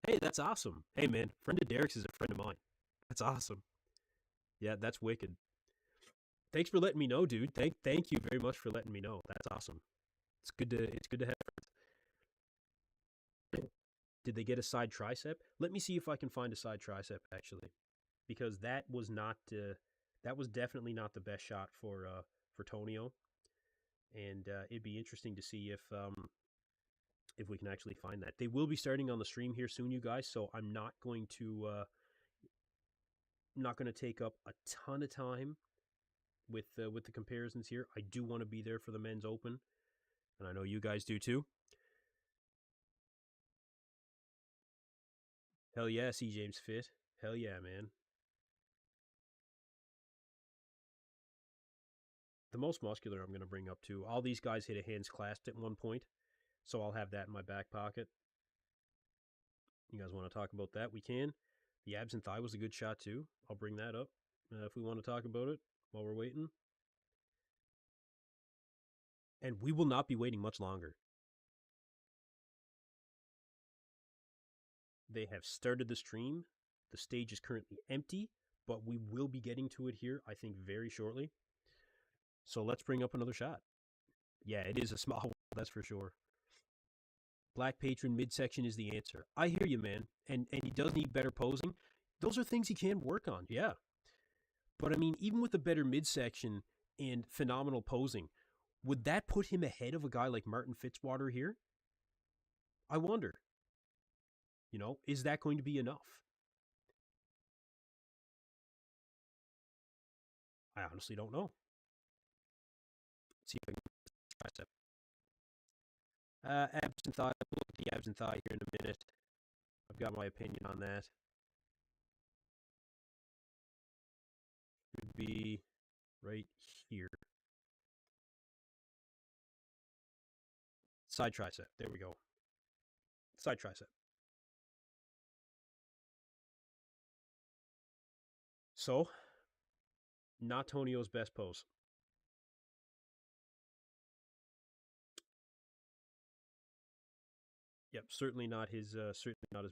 Hey, that's awesome. Hey, man, friend of Derek's is a friend of mine. That's awesome. Yeah, that's wicked. Thanks for letting me know, dude. Thank you very much for letting me know. That's awesome. It's good to have. Did they get a side tricep? Let me see if I can find a side tricep actually, because that was definitely not the best shot for Tonio, and it'd be interesting to see if we can actually find that. They will be starting on the stream here soon, you guys. So I'm not going to take up a ton of time with the comparisons here. I do want to be there for the men's open, and I know you guys do too. Hell yeah, see James fit. Hell yeah, man. The most muscular I'm going to bring up too. All these guys hit a hands clasped at one point, so I'll have that in my back pocket. You guys want to talk about that? We can. The abs and thigh was a good shot too. I'll bring that up if we want to talk about it while we're waiting. And we will not be waiting much longer. They have started the stream. The stage is currently empty, but we will be getting to it here, I think, very shortly. So let's bring up another shot. Yeah, it is a small one, that's for sure. Black patron midsection is the answer. I hear you, man. And he does need better posing. Those are things he can work on, yeah. But I mean, even with a better midsection and phenomenal posing, would that put him ahead of a guy like Martin Fitzwater here? I wonder. Is that going to be enough? I honestly don't know. Let's see if I can tricep. Abs and thigh. We'll look at the abs and thigh here in a minute. I've got my opinion on that. Should be right here. Side tricep. There we go. Side tricep. So, not Tonio's best pose. Yep, certainly not his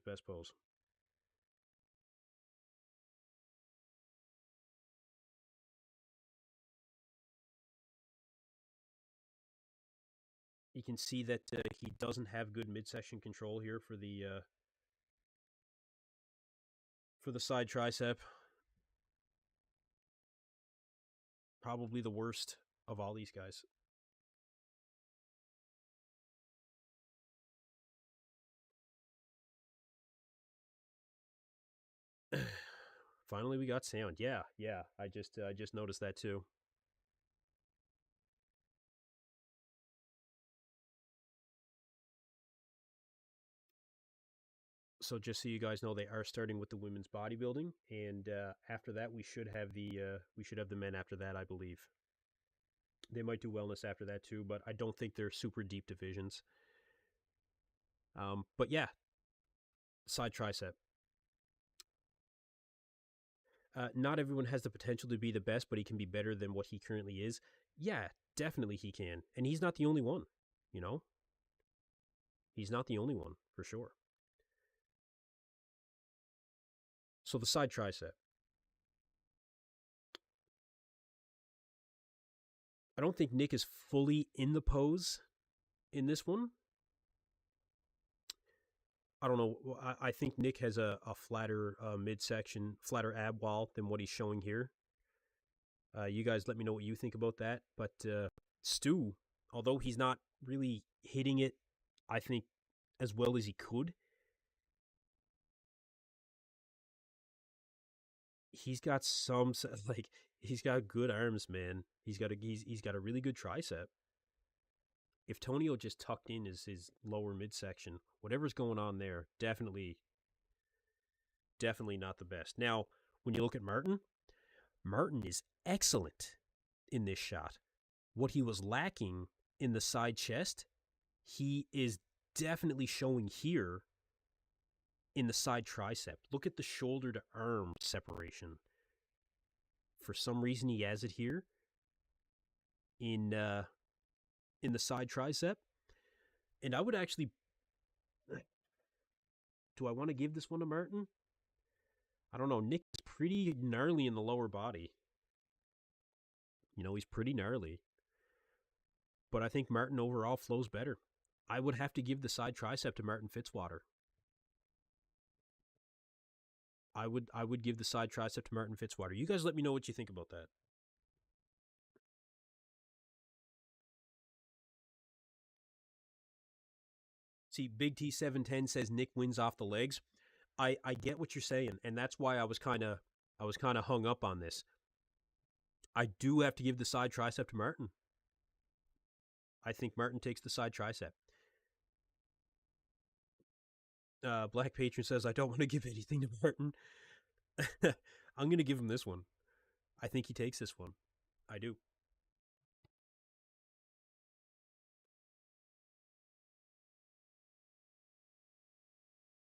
best pose. You can see that he doesn't have good midsection control here for the side tricep. Probably the worst of all these guys. Finally, we got sound. Yeah. I just noticed that too. So just so you guys know, they are starting with the women's bodybuilding, and after that, we should have the men after that, I believe. They might do wellness after that too, but I don't think they're super deep divisions. But yeah, side tricep. Not everyone has the potential to be the best, but he can be better than what he currently is. Yeah, definitely he can, and he's not the only one. You know, he's not the only one for sure. So the side tricep. I don't think Nick is fully in the pose in this one. I don't know. I think Nick has a flatter midsection, flatter ab wall than what he's showing here. You guys let me know what you think about that. But Stu, although he's not really hitting it, I think, as well as he could, he's got some like he's got good arms, man. He's got a really good tricep. if Tonio just tucked in his lower midsection, whatever's going on there, definitely not the best. Now, when you look at Martin, Martin is excellent in this shot. What he was lacking in the side chest, he is definitely showing here in the side tricep. Look at the shoulder to arm separation. For some reason, he has it here in the side tricep. And I would actually... Do I want to give this one to Martin? I don't know. Nick is pretty gnarly in the lower body. He's pretty gnarly. But I think Martin overall flows better. I would have to give the side tricep to Martin Fitzwater. I would give the side tricep to Martin Fitzwater. You guys let me know what you think about that. See, Big T710 says Nick wins off the legs. I get what you're saying, and that's why I was kind of hung up on this. I do have to give the side tricep to Martin. I think Martin takes the side tricep. Black Patron says, I don't want to give anything to Martin. I'm going to give him this one. I think he takes this one. I do.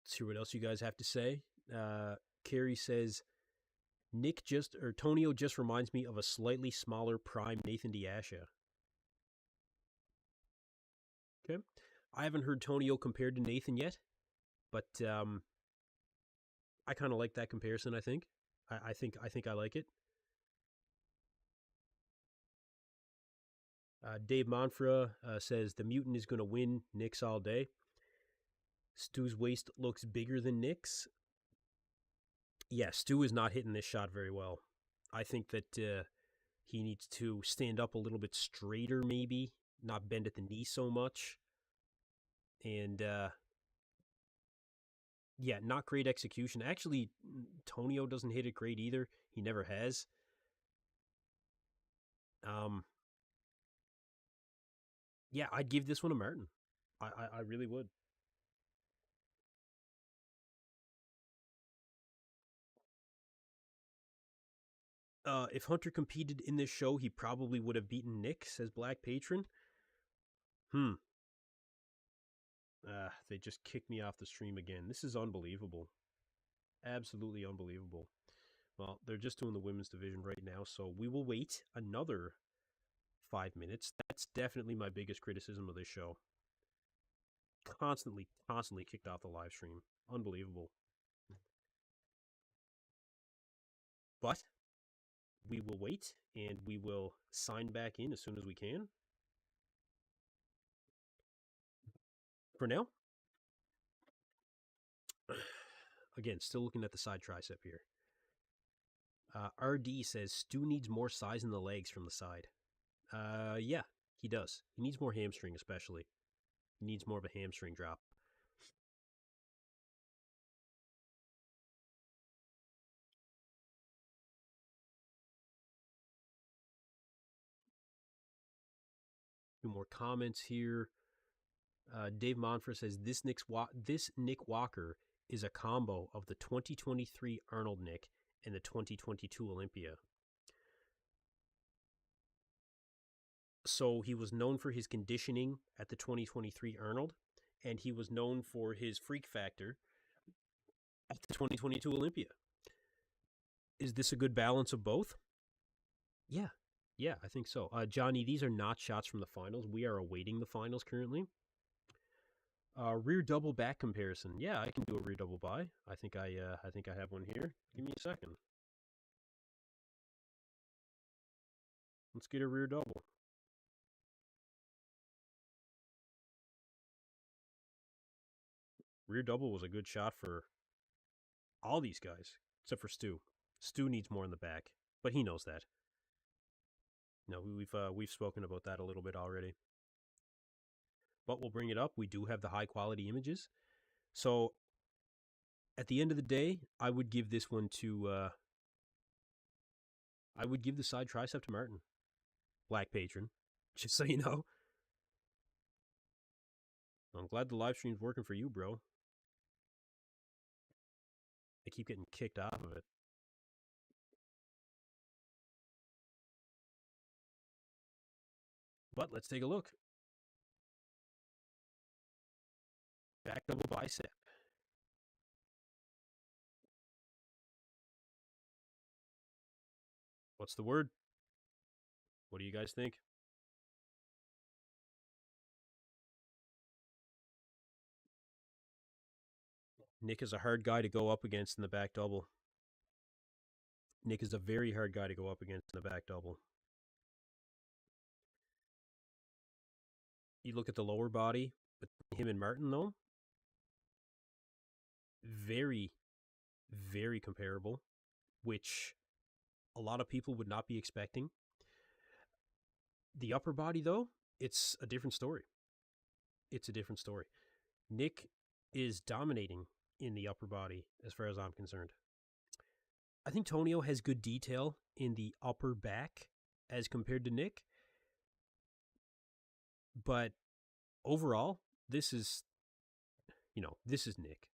Let's see what else you guys have to say. Carrie says, Tonio just reminds me of a slightly smaller prime Nathan Diasha. Okay. I haven't heard Tonio compared to Nathan yet, but I kind of like that comparison, I think. I think I like it. Dave Monfra says, the mutant is going to win Nick's all day. Stu's waist looks bigger than Nick's. Yeah, Stu is not hitting this shot very well. I think that he needs to stand up a little bit straighter, maybe. Not bend at the knee so much. And, yeah, not great execution. Actually, Tonio doesn't hit it great either. He never has. Yeah, I'd give this one to Martin. I really would. If Hunter competed in this show, he probably would have beaten Nick, says Black Patron. They just kicked me off the stream again. This is unbelievable. Absolutely unbelievable. Well, they're just doing the women's division right now, so we will wait another 5 minutes. That's definitely my biggest criticism of this show. Constantly kicked off the live stream. Unbelievable. But we will wait, and we will sign back in as soon as we can. For now, again, still looking at the side tricep here. RD says Stu needs more size in the legs from the side. Yeah, he does. He needs more hamstring, especially. He needs more of a hamstring drop. A few more comments here. Dave Monfort says this Nick Walker is a combo of the 2023 Arnold Nick and the 2022 Olympia. So he was known for his conditioning at the 2023 Arnold, and he was known for his freak factor at the 2022 Olympia. Is this a good balance of both? Yeah, I think so. Johnny, these are not shots from the finals. We are awaiting the finals currently. Rear double back comparison. Yeah, I can do a rear double by. I think I have one here. Give me a second. Let's get a rear double. Rear double was a good shot for all these guys, except for Stu. Stu needs more in the back, but he knows that. No, we've spoken about that a little bit already. But we'll bring it up. We do have the high quality images. So at the end of the day, I would give this one to I would give the side tricep to Martin. Black Patron, just so you know. I'm glad the live stream's working for you, bro. I keep getting kicked off of it. But let's take a look. Back double bicep. What's the word? What do you guys think? Nick is a hard guy to go up against in the back double. Nick is a very hard guy to go up against in the back double. You look at the lower body, but him and Martin, though, very, very comparable, which a lot of people would not be expecting. The upper body, though, it's a different story. It's a different story. Nick is dominating in the upper body as far as I'm concerned. I think Tonio has good detail in the upper back as compared to Nick. But overall, this is Nick.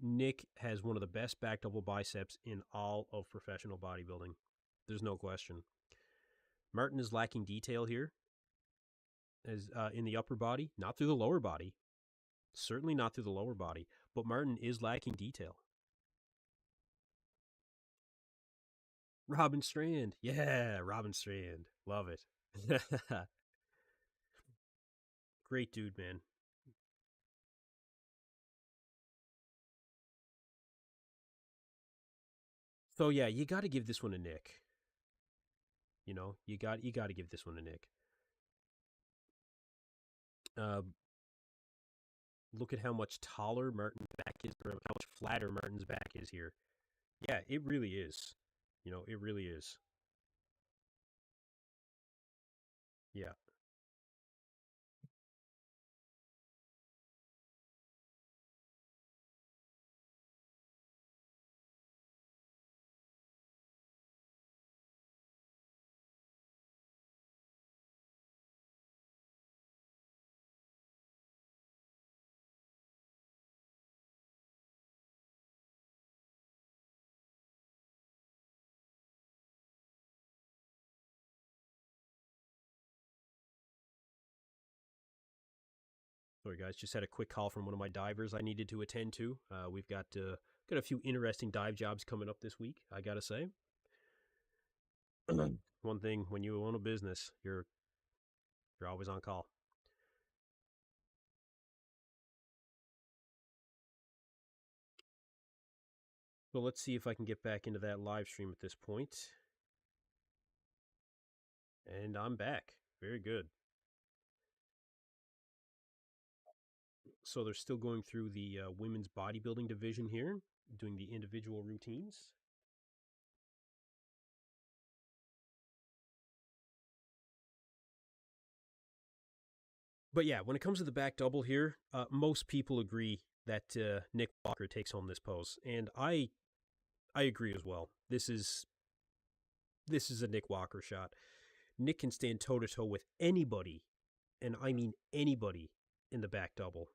Nick has one of the best back double biceps in all of professional bodybuilding. There's no question. Martin is lacking detail here as in the upper body, not through the lower body. Certainly not through the lower body, but Martin is lacking detail. Robin Strand. Yeah, Robin Strand. Love it. Great dude, man. So yeah, you got to give this one a Nick. You got to give this one a Nick. Look at how much taller Martin's back is, or how much flatter Martin's back is here. Yeah, it really is. It really is. Yeah. Sorry, guys. Just had a quick call from one of my divers I needed to attend to. We've got a few interesting dive jobs coming up this week, I gotta say. One thing, when you own a business, you're always on call. Well, let's see if I can get back into that live stream at this point. And I'm back. Very good. So they're still going through the women's bodybuilding division here, doing the individual routines. But yeah, when it comes to the back double here, most people agree that Nick Walker takes home this pose, and I agree as well. This is a Nick Walker shot. Nick can stand toe to toe with anybody, and I mean anybody, in the back double.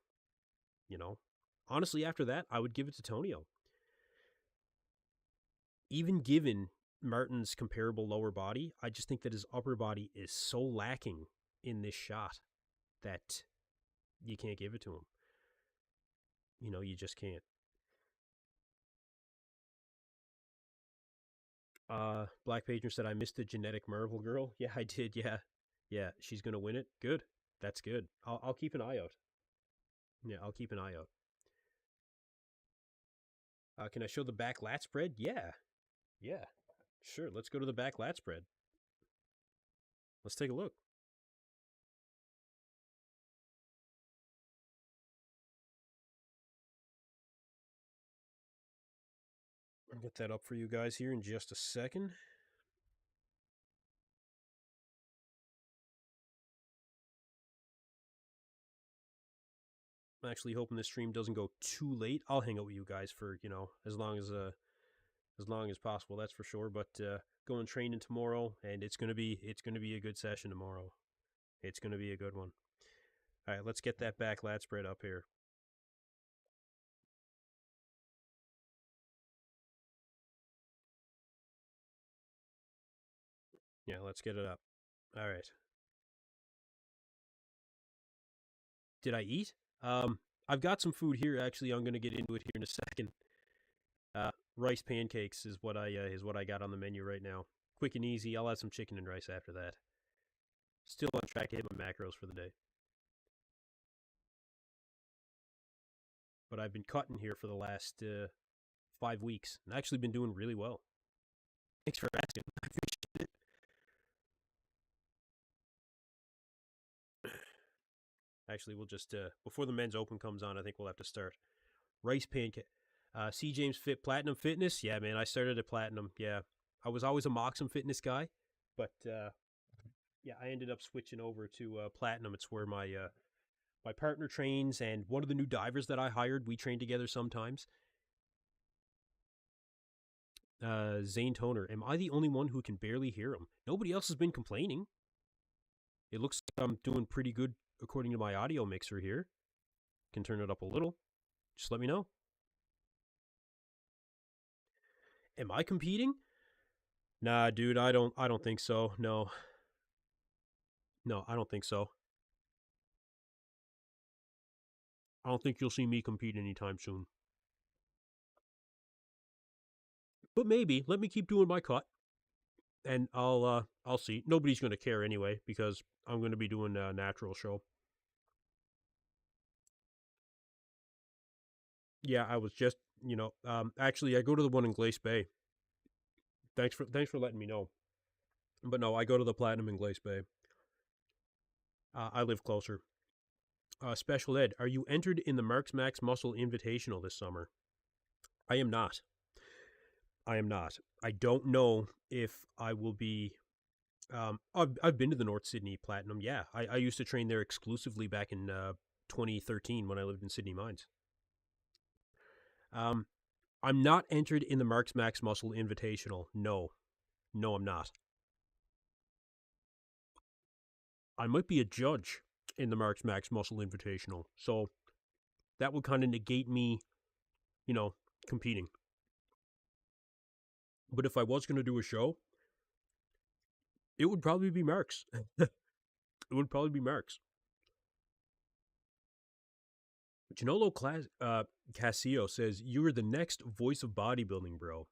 Honestly, after that, I would give it to Tonio. Even given Martin's comparable lower body, I just think that his upper body is so lacking in this shot that you can't give it to him. You just can't. Black Pager said, I missed the genetic marvel girl. Yeah, I did. Yeah, she's going to win it. Good. That's good. I'll keep an eye out. Yeah, I'll keep an eye out. Can I show the back lat spread? Yeah. Sure, let's go to the back lat spread. Let's take a look. I'll get that up for you guys here in just a second. I'm actually hoping this stream doesn't go too late. I'll hang out with you guys for, as long as possible, that's for sure. But going training tomorrow, and it's gonna be a good session tomorrow. It's gonna be a good one. All right, let's get that back lat spread up here. Yeah, let's get it up. All right. Did I eat? I've got some food here. Actually, I'm going to get into it here in a second. Rice pancakes is what I got on the menu right now. Quick and easy. I'll have some chicken and rice after that. Still on track to hit my macros for the day. But I've been cutting here for the last 5 weeks and actually been doing really well. Thanks for asking. I appreciate it. Actually, we'll just before the men's open comes on, I think we'll have to start. Rice pancake. C. James Fit Platinum Fitness. Yeah, man, I started at Platinum. Yeah, I was always a Moxum Fitness guy, but yeah, I ended up switching over to Platinum. It's where my partner trains, and one of the new divers that I hired, we train together sometimes. Zane Toner. Am I the only one who can barely hear him? Nobody else has been complaining. It looks like I'm doing pretty good according to my audio mixer here. Can turn it up a little. Just let me know. Am I competing? Nah, dude, I don't think so. No. No, I don't think so. I don't think you'll see me compete anytime soon. But maybe. Let me keep doing my cut. And I'll see. Nobody's gonna care anyway, because I'm gonna be doing a natural show. Yeah, I was just actually I go to the one in Glace Bay. Thanks for letting me know. But no, I go to the Platinum in Glace Bay. I live closer. Special Ed, are you entered in the Marks Max Muscle Invitational this summer? I am not. I am not. I don't know if I will be. I've been to the North Sydney Platinum. Yeah, I used to train there exclusively back in 2013 when I lived in Sydney Mines. I'm not entered in the Marks Max Muscle Invitational. No, I'm not. I might be a judge in the Marks Max Muscle Invitational, so that would kind of negate me, competing. But if I was going to do a show, it would probably be Marks. It would probably be Marks. Janolo Casio says, you are the next voice of bodybuilding, bro.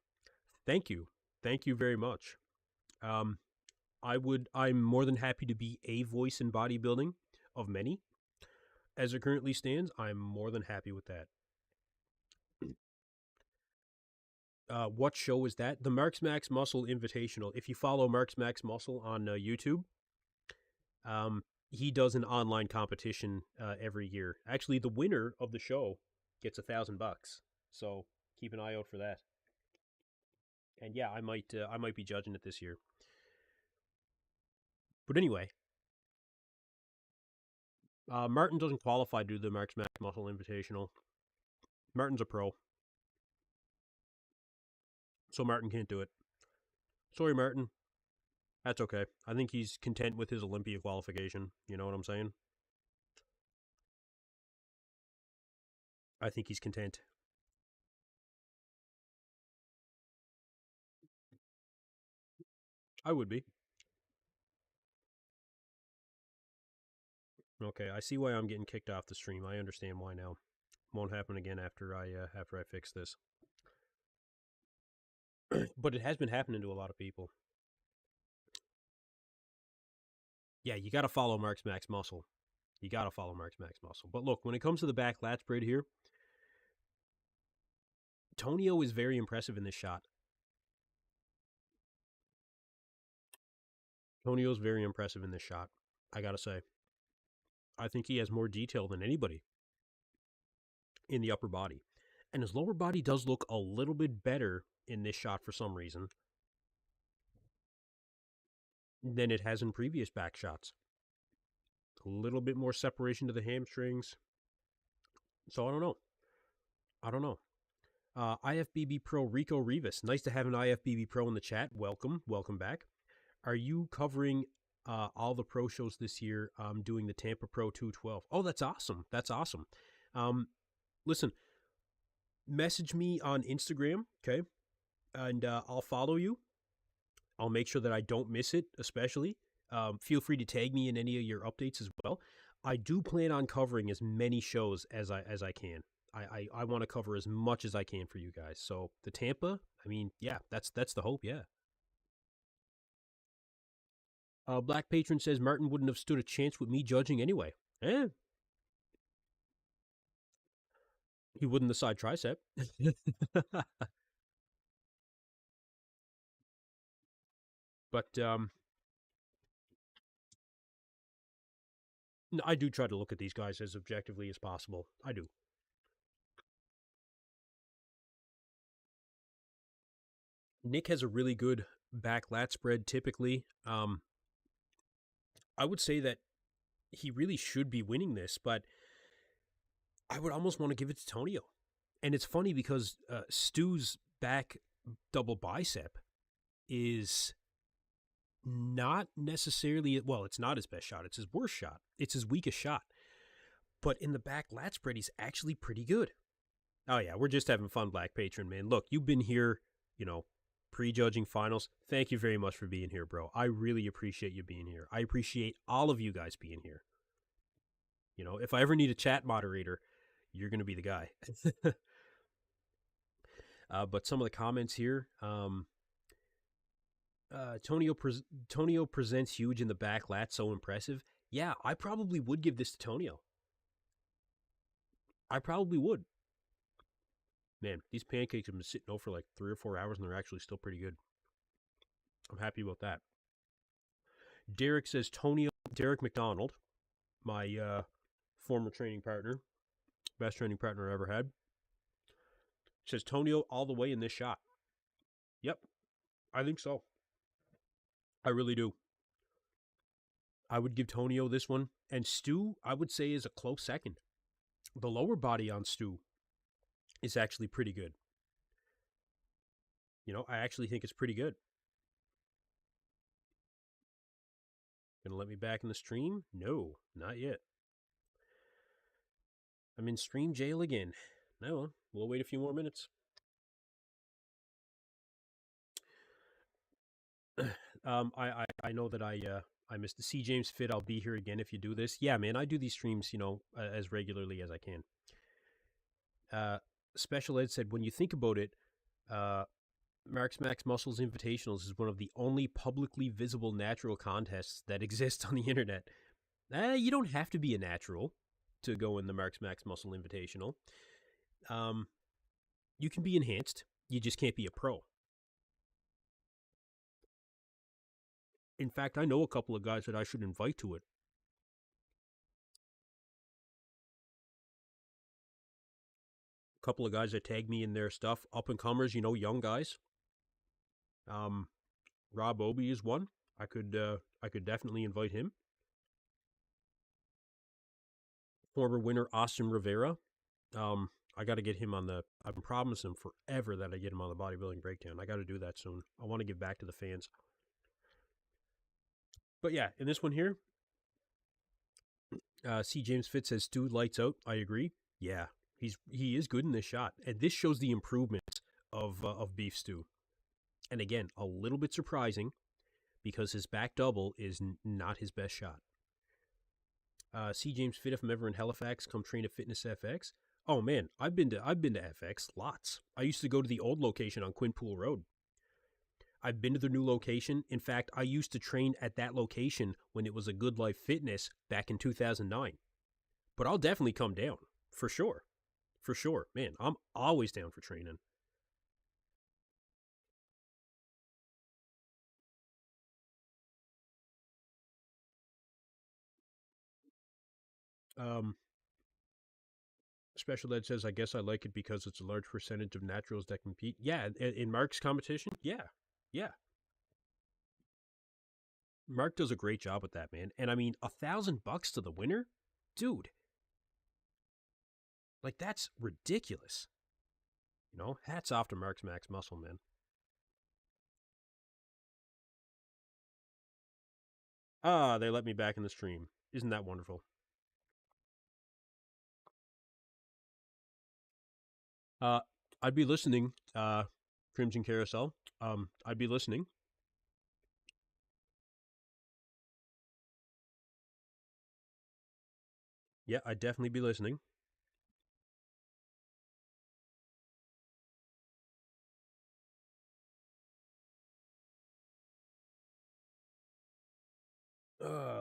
Thank you. Thank you very much. I'm more than happy to be a voice in bodybuilding of many. As it currently stands, I'm more than happy with that. What show is that? The Marks Max Muscle Invitational. If you follow Marks Max Muscle on YouTube, he does an online competition every year. Actually, the winner of the show gets $1,000. So keep an eye out for that. And yeah, I might be judging it this year. But anyway, Martin doesn't qualify to do the Marks Max Muscle Invitational. Martin's a pro, so Martin can't do it. Sorry, Martin. That's okay. I think he's content with his Olympia qualification. You know what I'm saying? I think he's content. I would be. Okay, I see why I'm getting kicked off the stream. I understand why now. Won't happen again after I fix this. But it has been happening to a lot of people. Yeah, you got to follow Marks Max Muscle. You got to follow Marks Max Muscle. But look, when it comes to the back lat spread here, Tonio is very impressive in this shot. Tonio's very impressive in this shot, I got to say. I think he has more detail than anybody in the upper body. And his lower body does look a little bit better in this shot for some reason than it has in previous back shots. A little bit more separation to the hamstrings. So I don't know. IFBB Pro Rico Rivas. Nice to have an IFBB Pro in the chat. Welcome back. Are you covering all the pro shows this year. I'm doing the Tampa Pro 212. Oh, that's awesome. That's awesome. Listen, message me on Instagram, okay? And I'll follow you. I'll make sure that I don't miss it, especially. Feel free to tag me in any of your updates as well. I do plan on covering as many shows as I can. I want to cover as much as I can for you guys. So the Tampa, I mean, yeah, that's the hope, yeah. Black Patron says Martin wouldn't have stood a chance with me judging anyway. Eh, he wouldn't the side tricep. But no, I do try to look at these guys as objectively as possible. I do. Nick has a really good back lat spread typically. I would say that he really should be winning this, but I would almost want to give it to Tonio. And it's funny because Stu's back double bicep is not necessarily, well, it's not his best shot. It's his worst shot. It's his weakest shot. But in the back lat spread, he's actually pretty good. Oh, yeah, we're just having fun, Black Patron, man. Look, you've been here, prejudging finals. Thank you very much for being here, bro. I really appreciate you being here. I appreciate all of you guys being here. If I ever need a chat moderator, you're going to be the guy. But some of the comments here, Tonio presents huge in the back lat, so impressive. Yeah, I probably would give this to Tonio. I probably would. Man, these pancakes have been sitting over for like 3 or 4 hours, and they're actually still pretty good. I'm happy about that. Derek says Derek McDonald, my former training partner, best training partner I ever had, says Tonio all the way in this shot. Yep, I think so. I really do. I would give Tonio this one. And Stu, I would say, is a close second. The lower body on Stu is actually pretty good. I actually think it's pretty good. Gonna let me back in the stream? No, not yet. I'm in stream jail again. No, we'll wait a few more minutes. I know that I missed the C. James Fit. I'll be here again if you do this. Yeah, man, I do these streams, as regularly as I can. Special Ed said, when you think about it, Mark's Max Muscles Invitationals is one of the only publicly visible natural contests that exist on the internet. You don't have to be a natural to go in the Mark's Max Muscle Invitational. You can be enhanced. You just can't be a pro. In fact, I know a couple of guys that I should invite to it. A couple of guys that tag me in their stuff. Up and comers, young guys. Rob Obi is one. I could definitely invite him. Former winner Austin Rivera. I got to get him on the. I've been promising him forever that I get him on the Bodybuilding Breakdown. I got to do that soon. I want to give back to the fans. But yeah, in this one here, C. James Fitz says Stu lights out. I agree. Yeah, he is good in this shot, and this shows the improvements of Beef Stu. And again, a little bit surprising because his back double is not his best shot. C. James Fit, if I'm ever in Halifax, come train at Fitness FX. Oh man, I've been to FX lots. I used to go to the old location on Quint Pool Road. I've been to the new location. In fact, I used to train at that location when it was a Good Life Fitness back in 2009. But I'll definitely come down, for sure. For sure. Man, I'm always down for training. Special Ed says, I guess I like it because it's a large percentage of naturals that compete. Yeah, in Mark's competition, yeah. Mark does a great job with that, man. And I mean, $1,000 to the winner? Dude. Like, that's ridiculous. Hats off to Mark's Max Muscle, man. Ah, they let me back in the stream. Isn't that wonderful? Uh, I'd be listening. Crimson Carousel. I'd be listening. Yeah, I'd definitely be listening.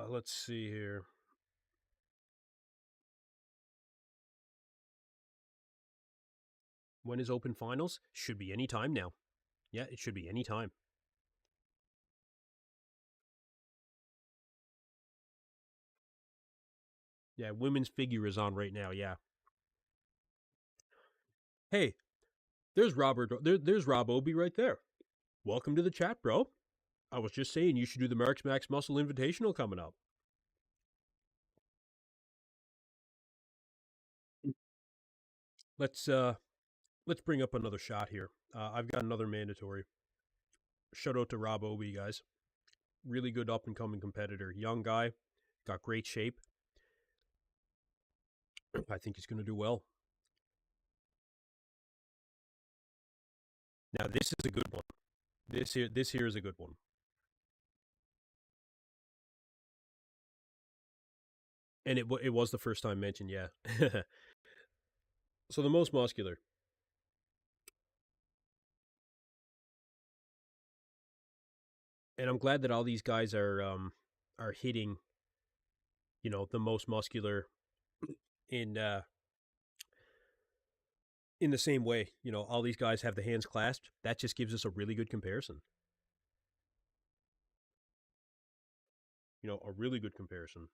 Let's see here. When is open finals? Should be any time now. Yeah, it should be any time. Yeah, women's figure is on right now. Yeah. Hey, there's Robert. There's Rob Obi right there. Welcome to the chat, bro. I was just saying you should do the Marks Max Muscle Invitational coming up. Let's bring up another shot here. I've got another mandatory. Shout out to Rob Obi, guys. Really good up and coming competitor. Young guy, got great shape. I think he's going to do well. Now this is a good one. This here is a good one. And it was the first time mentioned, yeah. So the most muscular. And I'm glad that all these guys are hitting, the most muscular in in the same way. All these guys have the hands clasped. That just gives us a really good comparison. A really good comparison.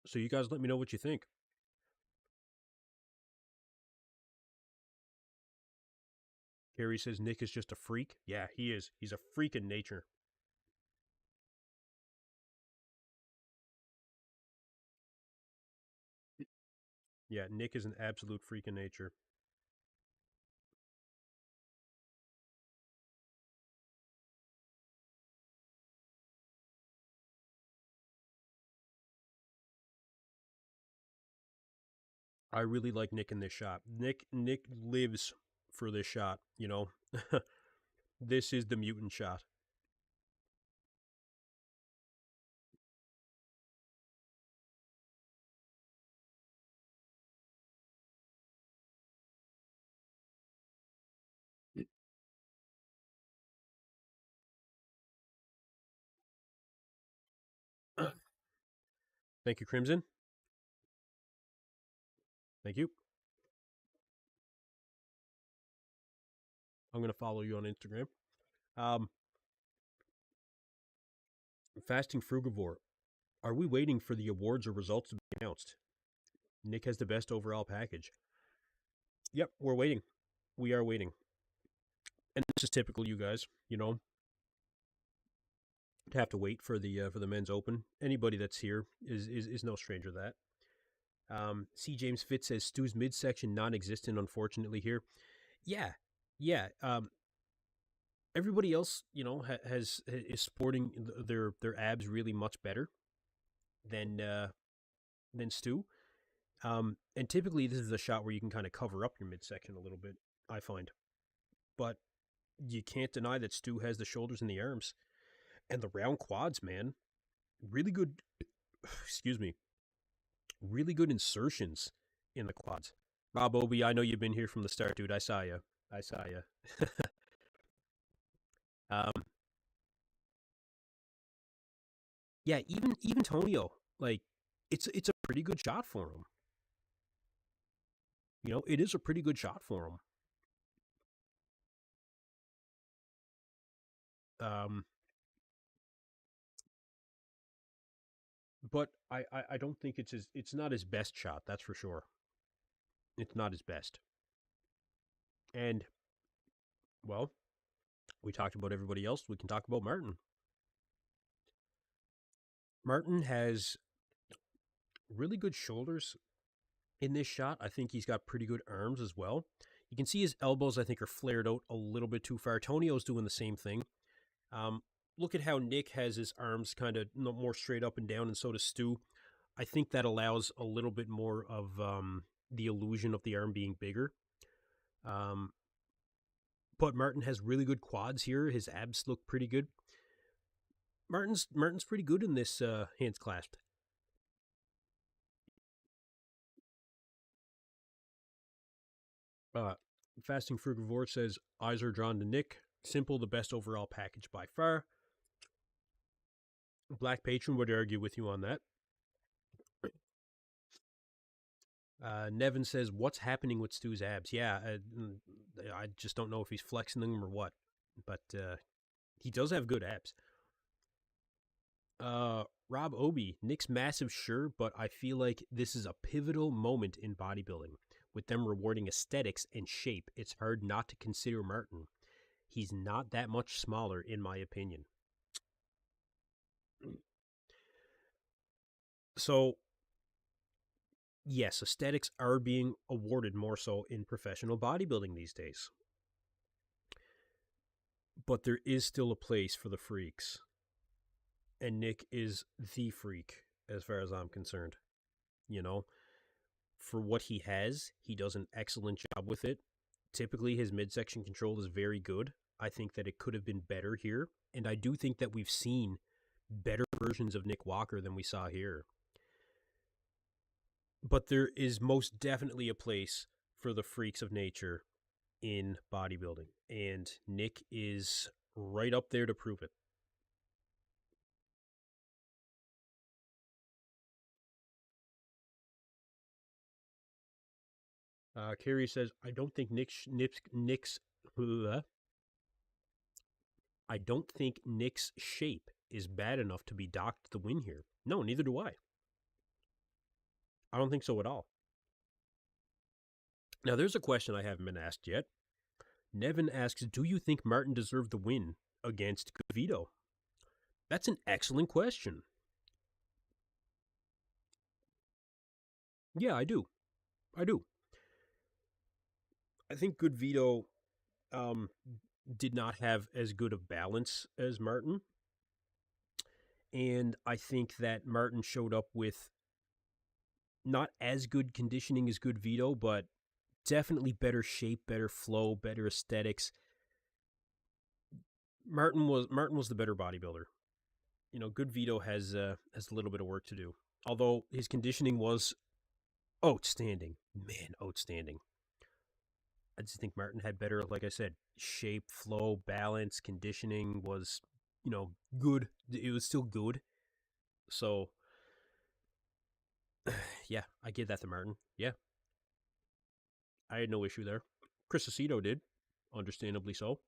So you guys let me know what you think. Harry says Nick is just a freak. Yeah, he is. He's a freak in nature. Yeah, Nick is an absolute freak in nature. I really like Nick in this shot. Nick lives for this shot, This is the mutant shot. Thank you, Crimson. Thank you. I'm going to follow you on Instagram. Um, Fasting Frugivore. Are we waiting for the awards or results to be announced? Nick has the best overall package. Yep, we're waiting. We are waiting. And this is typical, you guys. To have to wait for the men's open. Anybody that's here is no stranger to that. C. James Fitz says Stu's midsection non-existent, unfortunately here. Yeah, yeah. Everybody else, is sporting their abs really much better than Stu. And typically this is a shot where you can kind of cover up your midsection a little bit, I find. But you can't deny that Stu has the shoulders and the arms and the round quads, man. Really good. Excuse me. Really good insertions in the quads. Rob Obi, I know you've been here from the start, dude. I saw you. I saw you. um, yeah, even Tonio, like it's a pretty good shot for him. It is a pretty good shot for him. Um, but I don't think it's not his best shot. That's for sure. It's not his best. And well, we talked about everybody else. We can talk about Martin. Martin has really good shoulders in this shot. I think he's got pretty good arms as well. You can see his elbows, I think, are flared out a little bit too far. Tonio's doing the same thing. look at how Nick has his arms kind of more straight up and down, and so does Stu. I think that allows a little bit more of the illusion of the arm being bigger. Um, but Martin has really good quads here. His abs look pretty good. Martin's pretty good in this hands clasped. Uh, Fasting Frugivore says eyes are drawn to Nick. Simple, the best overall package by far. Black Patron would argue with you on that. Nevin says, "What's happening with Stu's abs?" Yeah, I just don't know if he's flexing them or what, but he does have good abs. Rob Obi, Nick's massive, sure, but I feel like this is a pivotal moment in bodybuilding. With them rewarding aesthetics and shape, it's hard not to consider Martin. He's not that much smaller, in my opinion. So, yes, aesthetics are being awarded more so in professional bodybuilding these days. But there is still a place for the freaks. And Nick is the freak, as far as I'm concerned. You know, for what he has, he does an excellent job with it. Typically, his midsection control is very good. I think that it could have been better here. And I do think that we've seen better versions of Nick Walker than we saw here. But there is most definitely a place for the freaks of nature in bodybuilding. And Nick is right up there to prove it. Carrie says, I don't think Nick's I don't think Nick's shape is bad enough to be docked the win here. No, neither do I. I don't think so at all. Now, there's a question I haven't been asked yet. Nevin asks, do you think Martin deserved the win against Vito? That's an excellent question. Yeah, I do. I do. I think Good Vito um, did not have as good of balance as Martin. And I think that Martin showed up with not as good conditioning as Good Vito, but definitely better shape, better flow, better aesthetics. Martin was the better bodybuilder. You know, Good Vito has a little bit of work to do. Although his conditioning was outstanding, man, outstanding. I just think Martin had better, like I said, shape, flow, balance, conditioning was, good. It was still good. So, yeah, I give that to Martin. Yeah, I had no issue there. Chris Aceto did, understandably so.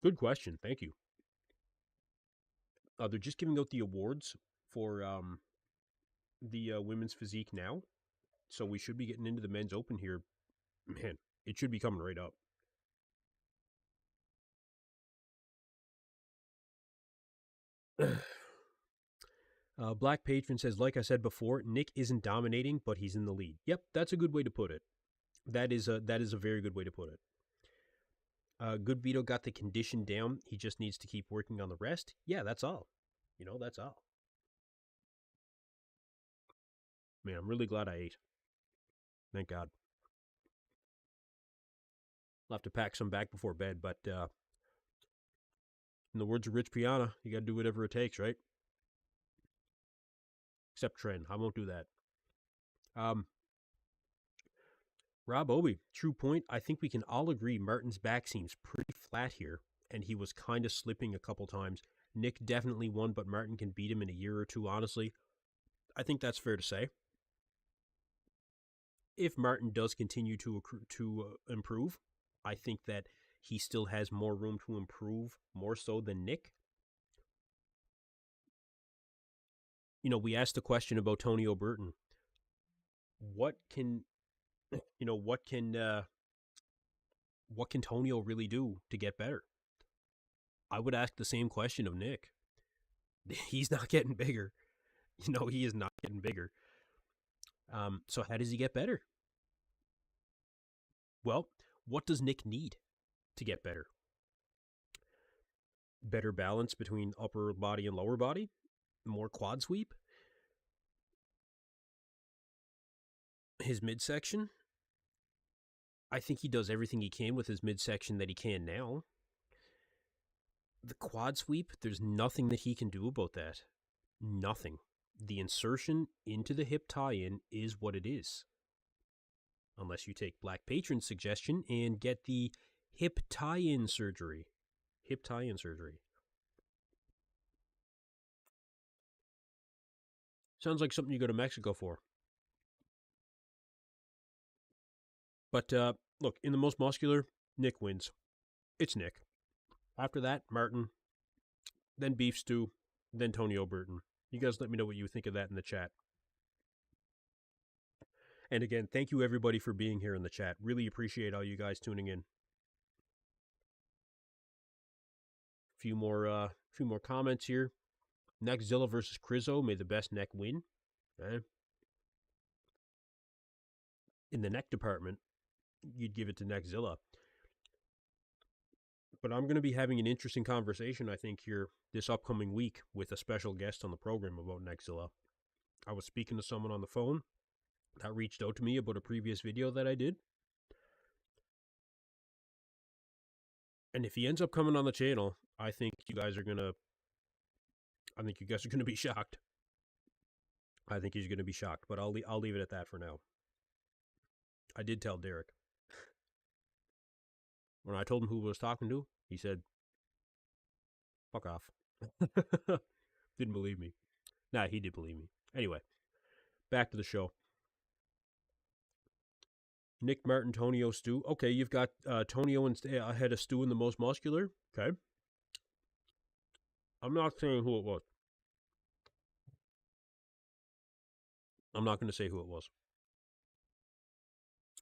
Good question. Thank you. They're just giving out the awards for the women's physique now. So we should be getting into the men's open here. Man, it should be coming right up. Black Patron says, like I said before, Nick isn't dominating, but he's in the lead. Yep, that's a good way to put it. That is a very good way to put it. Good Vito got the condition down. He just needs to keep working on the rest. Yeah, that's all. That's all. Man, I'm really glad I ate. Thank God. I'll have to pack some back before bed, but in the words of Rich Piana, you got to do whatever it takes, right? Except Trent. I won't do that. Um, Rob Obi, true point. I think we can all agree Martin's back seems pretty flat here, and he was kind of slipping a couple times. Nick definitely won, but Martin can beat him in a year or two, honestly. I think that's fair to say. If Martin does continue to improve, I think that he still has more room to improve, more so than Nick. We asked the question about Tonio Burton. What can, what can Tonio really do to get better? I would ask the same question of Nick. He's not getting bigger. He is not getting bigger. So how does he get better? Well, what does Nick need to get better? better balance between upper body and lower body, more quad sweep. His midsection, I think he does everything he can with his midsection that he can now. The quad sweep, there's nothing that he can do about that. Nothing. The insertion into the hip tie-in is what it is. Unless you take Black Patron's suggestion and get the hip tie-in surgery. Hip tie-in surgery. Sounds like something you go to Mexico for. But look, in the most muscular, Nick wins. It's Nick. After that, Martin, then Beef Stu, then Tonio Burton. You guys let me know what you think of that in the chat. And again, thank you everybody for being here in the chat. Really appreciate all you guys tuning in. Few more comments here. Neckzilla versus Krizzo. May the best neck win. Okay. In the neck department, you'd give it to Neckzilla. But I'm going to be having an interesting conversation, I think, here this upcoming week with a special guest on the program about Neckzilla. I was speaking to someone on the phone that reached out to me about a previous video that I did. And if he ends up coming on the channel, I think you guys are going to be shocked. I think he's going to be shocked, but I'll leave it at that for now. I did tell Derek. When I told him who I was talking to, he said, fuck off. Didn't believe me. Nah, he did believe me. Anyway, back to the show. Nick, Martin, Tonio, Stu. Okay, you've got Tonio ahead of Stu in the most muscular. Okay. I'm not saying who it was. I'm not going to say who it was.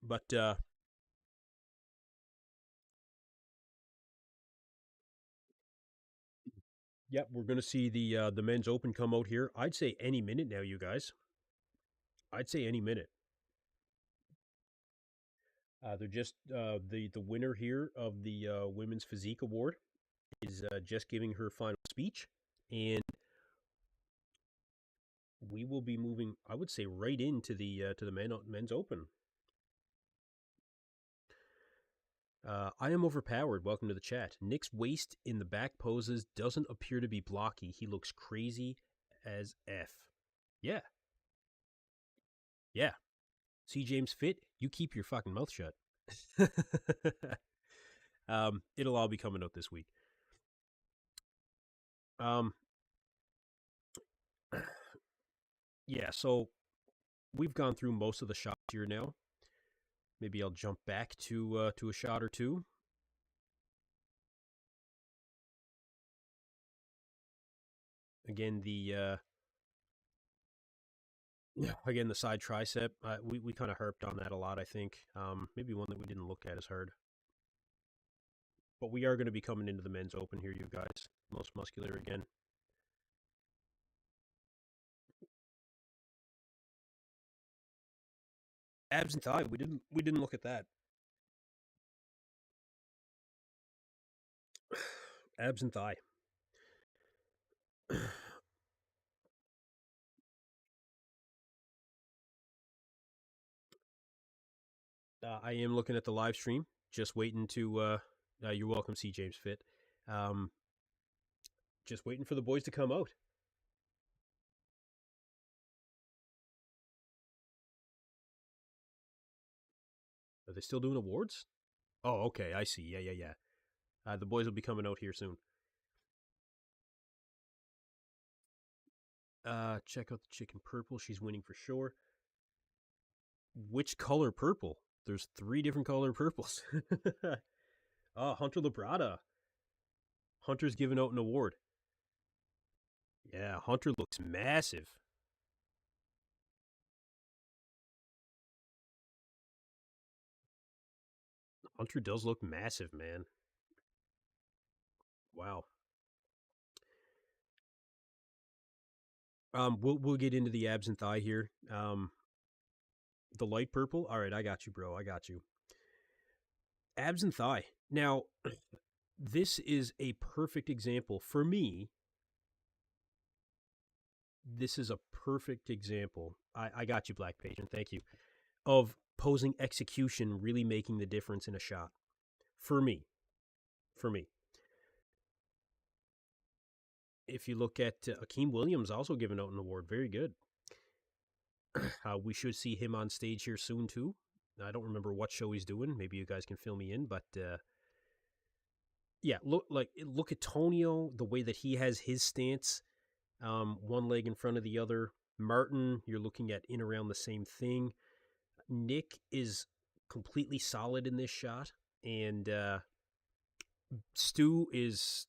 But yep, we're going to see the men's open come out here. I'd say any minute now, you guys. I'd say any minute. They're just the winner here of the Women's Physique Award is just giving her final speech, and we will be moving, I would say, right into the men's open. I am overpowered. Welcome to the chat. Nick's waist in the back poses doesn't appear to be blocky. He looks crazy as F. Yeah. Yeah. See, James Fit, you keep your fucking mouth shut. It'll all be coming out this week. Yeah, so we've gone through most of the shots here now. Maybe I'll jump back to a shot or two. Again, the side tricep. We kind of harped on that a lot, I think. Maybe one that we didn't look at as hard. But we are going to be coming into the men's open here, you guys. Most muscular again. Abs and thigh. We didn't look at that. Abs and thigh. I am looking at the live stream. Just waiting to. You're welcome, C. James Fit. Just waiting for the boys to come out. Are they still doing awards? Oh, okay. I see. Yeah. The boys will be coming out here soon. Check out the chicken purple. She's winning for sure. Which color purple? There's 3 different color purples. Oh, Hunter Labrada. Hunter's giving out an award. Yeah, Hunter looks massive. Hunter does look massive, man. Wow. We'll get into the abs and thigh here. The light purple. All right, I got you, bro. I got you. Abs and thigh. Now, This is a perfect example for me. This is a perfect example. I got you, Black Patron. Thank you. Of posing execution really making the difference in a shot. For me. For me. If you look at Akeem Williams, also giving out an award. Very good. We should see him on stage here soon, too. I don't remember what show he's doing. Maybe you guys can fill me in, but yeah, look at Tonio, the way that he has his stance, one leg in front of the other. Martin, you're looking at in around the same thing. Nick is completely solid in this shot, and Stu is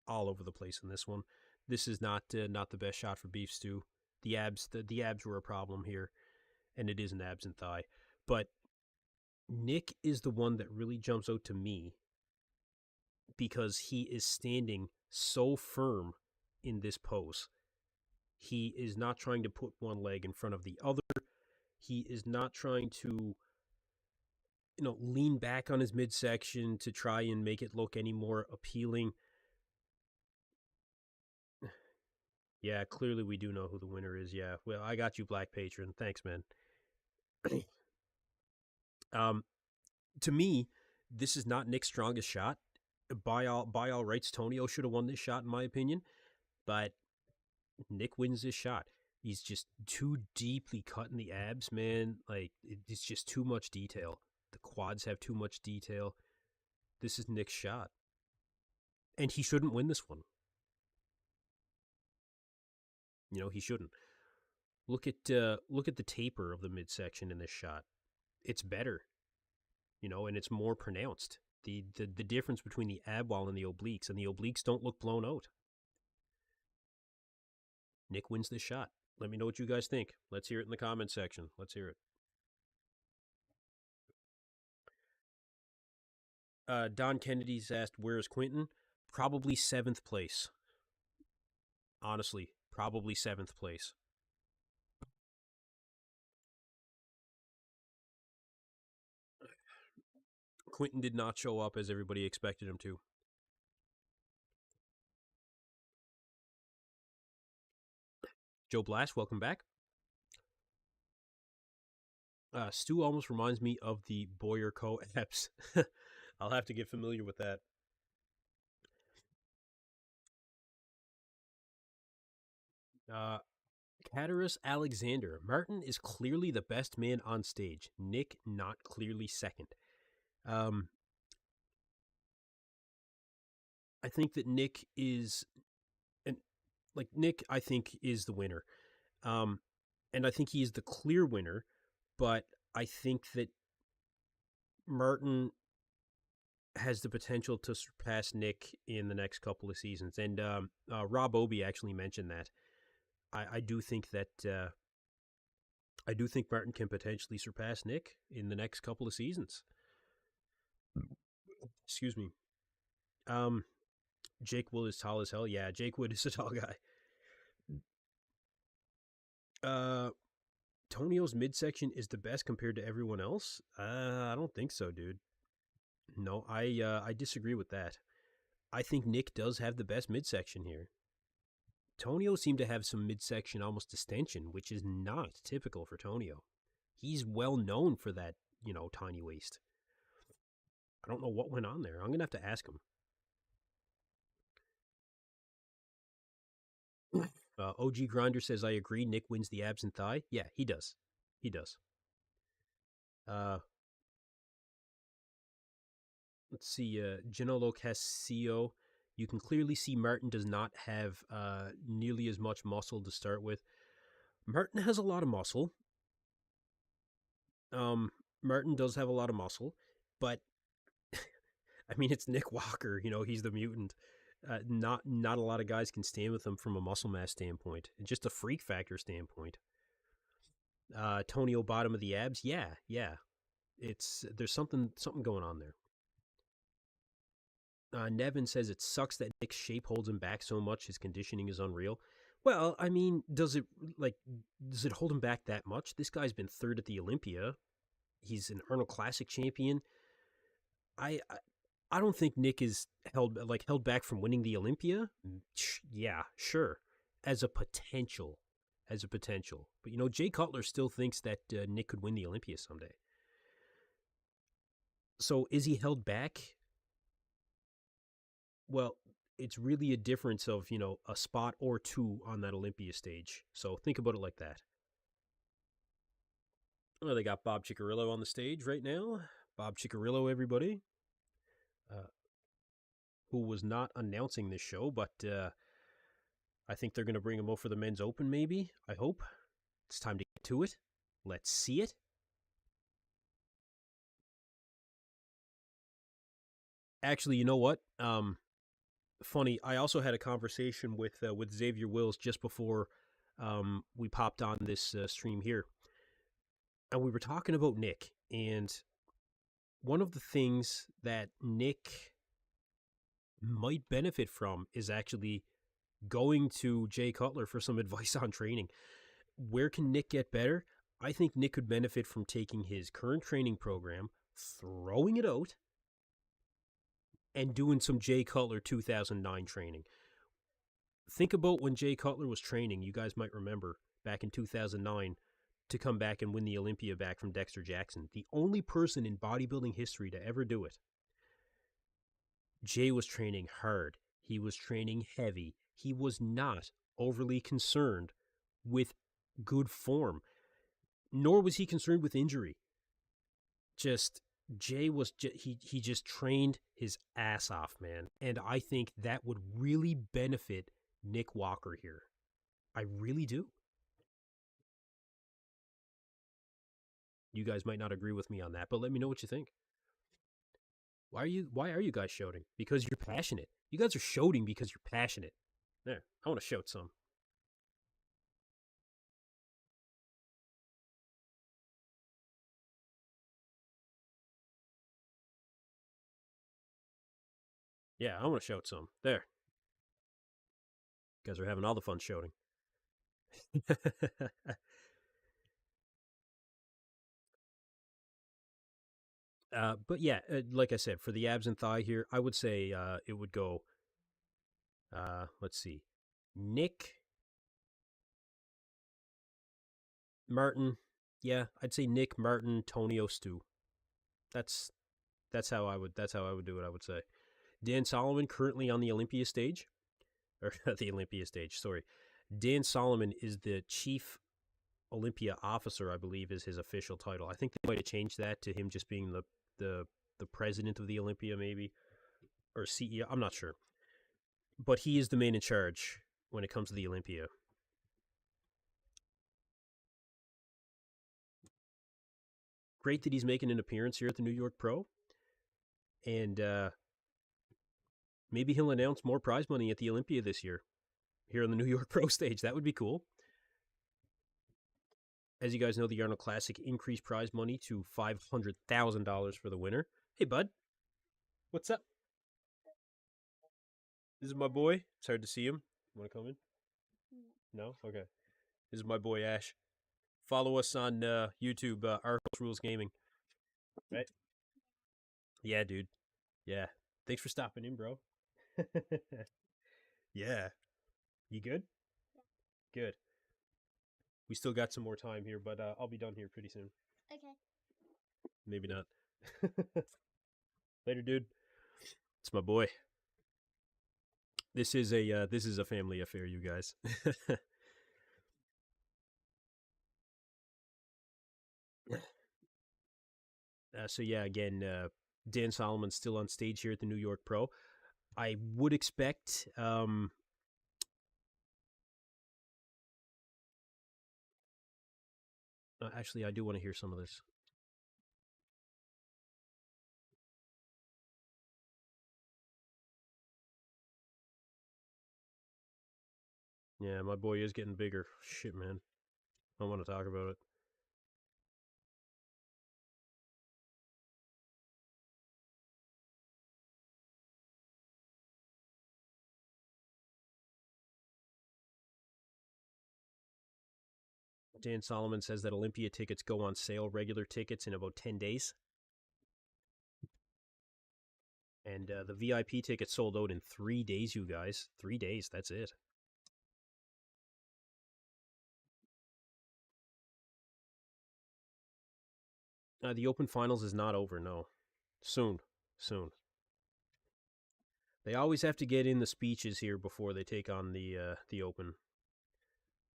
all over the place in this one. This is not the best shot for Beef Stu. The abs were a problem here, and it is an abs and thigh. But Nick is the one that really jumps out to me because he is standing so firm in this pose. He is not trying to put one leg in front of the other. He is not trying to, lean back on his midsection to try and make it look any more appealing. Yeah, clearly we do know who the winner is. Yeah, well, I got you, Black Patron. Thanks, man. To me, this is not Nick's strongest shot. By all rights, Tonio should have won this shot, in my opinion. But Nick wins this shot. He's just too deeply cut in the abs, man. Like, it's just too much detail. The quads have too much detail. This is Nick's shot. And he shouldn't win this one. He shouldn't. Look at the taper of the midsection in this shot. It's better, and it's more pronounced. The difference between the ab wall and the obliques don't look blown out. Nick wins this shot. Let me know what you guys think. Let's hear it in the comment section. Let's hear it. Don Kennedy's asked, where is Quinton? Probably 7th place. Honestly, probably 7th place. Quinton did not show up as everybody expected him to. Joe Blast, welcome back. Stu almost reminds me of the Boyer Co. apps. I'll have to get familiar with that. Cataris Alexander. Martin is clearly the best man on stage. Nick not clearly second. I think that Nick is, Nick, I think, is the winner. And I think he is the clear winner, but I think that Martin has the potential to surpass Nick in the next couple of seasons. And Rob Obi actually mentioned that. I do think that Martin can potentially surpass Nick in the next couple of seasons. Excuse me. Jake Wood is tall as hell. Yeah, Jake Wood is a tall guy. Tonio's midsection is the best compared to everyone else? I don't think so, dude. No, I disagree with that. I think Nick does have the best midsection here. Tonio seemed to have some midsection almost distension, which is not typical for Tonio. He's well known for that, tiny waist. I don't know what went on there. I'm going to have to ask him. OG Grinder says, I agree. Nick wins the abs and thigh. Yeah, he does. He does. Let's see. Ginolo Castillo. You can clearly see Martin does not have nearly as much muscle to start with. Martin has a lot of muscle. Martin does have a lot of muscle, but I mean, it's Nick Walker. He's the mutant. Not a lot of guys can stand with him from a muscle mass standpoint, just a freak factor standpoint. Tonio bottom of the abs, yeah. There's something going on there. Nevin says it sucks that Nick's shape holds him back so much. His conditioning is unreal. Well, I mean, does it hold him back that much? This guy's been third at the Olympia. He's an Arnold Classic champion. I don't think Nick is held back from winning the Olympia. Yeah, sure, as a potential, But Jay Cutler still thinks that Nick could win the Olympia someday. So is he held back? Well, it's really a difference of a spot or two on that Olympia stage. So think about it like that. Well, they got Bob Ciccarello on the stage right now. Bob Ciccarello, everybody, uh, who was not announcing this show, but I think they're going to bring him over for the men's open, maybe. I hope. It's time to get to it. Let's see it. Actually, you know what? Funny, I also had a conversation with Xavier Wills just before we popped on this stream here. And we were talking about Nick. And one of the things that Nick might benefit from is actually going to Jay Cutler for some advice on training. Where can Nick get better? I think Nick could benefit from taking his current training program, throwing it out, and doing some Jay Cutler 2009 training. Think about when Jay Cutler was training. You guys might remember back in 2009 to come back and win the Olympia back from Dexter Jackson. The only person in bodybuilding history to ever do it. Jay was training hard. He was training heavy. He was not overly concerned with good form, nor was he concerned with injury. Jay was he just trained his ass off, man, and I think that would really benefit Nick Walker here. I really do. You guys might not agree with me on that, but let me know what you think. Why are you guys shouting? Because you're passionate. You guys are shouting because you're passionate. There, I want to shout some. Yeah, I want to shout some. There. You guys are having all the fun shouting. But yeah, like I said, for the abs and thigh here, I would say it would go, let's see, Nick, Martin. Yeah, I'd say Nick, Martin, Tonio, Stu. That's that's how I would do it, I would say. Dan Solomon currently on the Olympia stage. Or the Olympia stage, sorry. Dan Solomon is the chief Olympia officer, I believe, is his official title. I think they might have changed that to him just being the the president of the Olympia, maybe, or CEO. I'm not sure, but he is the man in charge when it comes to the Olympia. Great that he's making an appearance here at the New York Pro, and maybe he'll announce more prize money at the Olympia this year here on the New York Pro stage. That would be cool. As you guys know, the Arnold Classic increased prize money to $500,000 for the winner. Hey, bud. What's up? This is my boy. It's hard to see him. You want to come in? No? Okay. This is my boy, Ash. Follow us on YouTube, Arcos Rules Gaming. Right? Yeah, dude. Yeah. Thanks for stopping in, bro. Yeah. You good? Good. We still got some more time here, but I'll be done here pretty soon. Okay. Maybe not. Later, dude. It's my boy. This is a family affair, you guys. So yeah, again, Dan Solomon's still on stage here at the New York Pro. I would expect. Actually, I do want to hear some of this. Yeah, my boy is getting bigger. Shit, man. I want to talk about it. Dan Solomon says that Olympia tickets go on sale, regular tickets, in about 10 days. And the VIP ticket sold out in 3 days, you guys. 3 days, that's it. The Open Finals is not over, no. Soon. They always have to get in the speeches here before they take on the Open.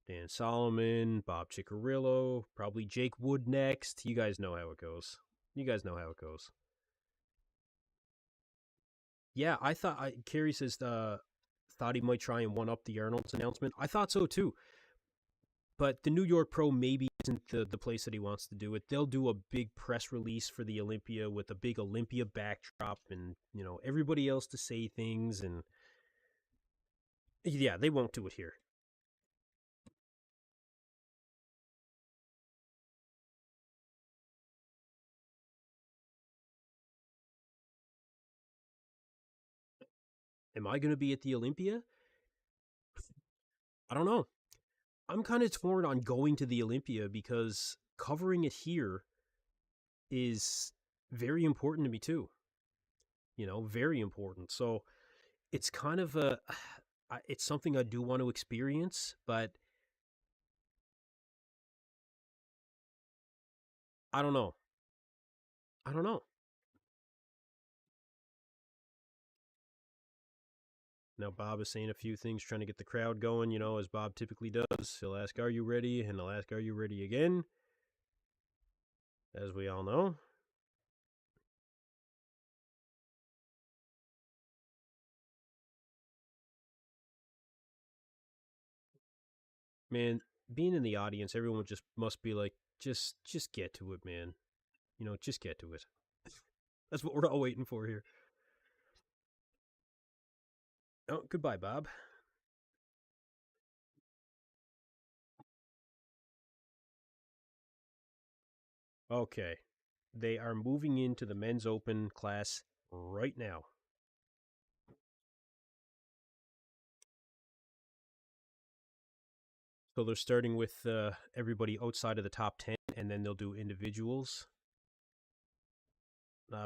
Dan Solomon, Bob Ciccarillo, probably Jake Wood next. You guys know how it goes. Yeah, I thought Kerry says thought he might try and one up the Arnold's announcement. I thought so too. But the New York Pro maybe isn't the place that he wants to do it. They'll do a big press release for the Olympia with a big Olympia backdrop and, everybody else to say things. And yeah, they won't do it here. Am I going to be at the Olympia? I don't know. I'm kind of torn on going to the Olympia because covering it here is very important to me too. Very important. So it's kind of it's something I do want to experience, but I don't know. Now Bob is saying a few things, trying to get the crowd going, as Bob typically does. He'll ask, "Are you ready?" And he'll ask, "Are you ready?" again, as we all know. Man, being in the audience, everyone just must be like, just get to it, man. Just get to it. That's what we're all waiting for here. Oh, goodbye, Bob. Okay. They are moving into the men's open class right now. So they're starting with everybody outside of the top 10, and then they'll do individuals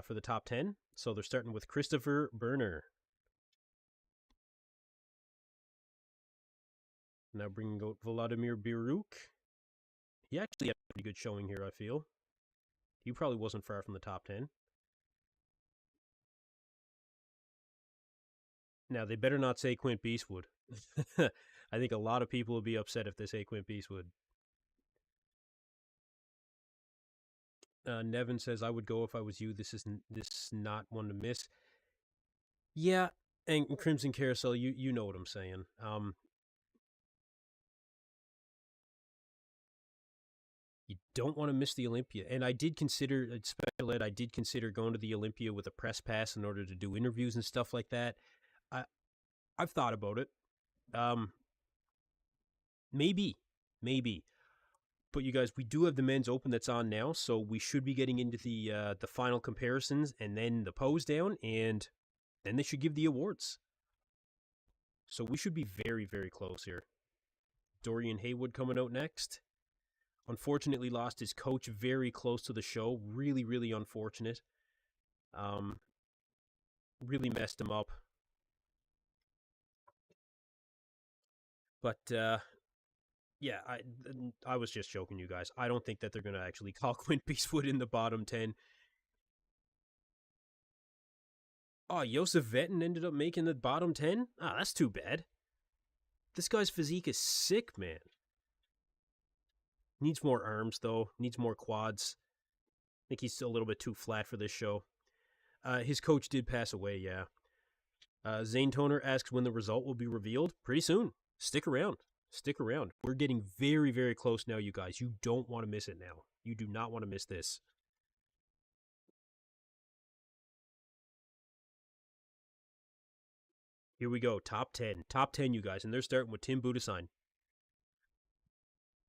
for the top 10. So they're starting with Christopher Berner. Now bringing out Vladimir Biruk. He actually had a pretty good showing here, I feel. He probably wasn't far from the top 10. Now, they better not say Quint Beastwood. I think a lot of people will be upset if they say Quint Beastwood. Nevin says, "I would go if I was you. This is not one to miss." Yeah, and Crimson Carousel, you know what I'm saying. You don't want to miss the Olympia. And I did consider, special ed, I did consider going to the Olympia with a press pass in order to do interviews and stuff like that. I've thought about it. Maybe. But you guys, we do have the men's open that's on now, so we should be getting into the final comparisons and then the pose down, and then they should give the awards. So we should be very, very close here. Dorian Haywood coming out next. Unfortunately, lost his coach very close to the show. Really, really unfortunate. Really messed him up. But yeah, I was just joking, you guys. I don't think that they're going to actually call Quint Beastwood in the bottom 10. Oh, Josef Vetten ended up making the bottom 10? Ah, that's too bad. This guy's physique is sick, man. Needs more arms, though. Needs more quads. I think he's still a little bit too flat for this show. His coach did pass away, yeah. Zane Toner asks when the result will be revealed. Pretty soon. Stick around. We're getting very, very close now, you guys. You don't want to miss it now. You do not want to miss this. Here we go. Top 10. Top 10, you guys. And they're starting with Tim Budasine.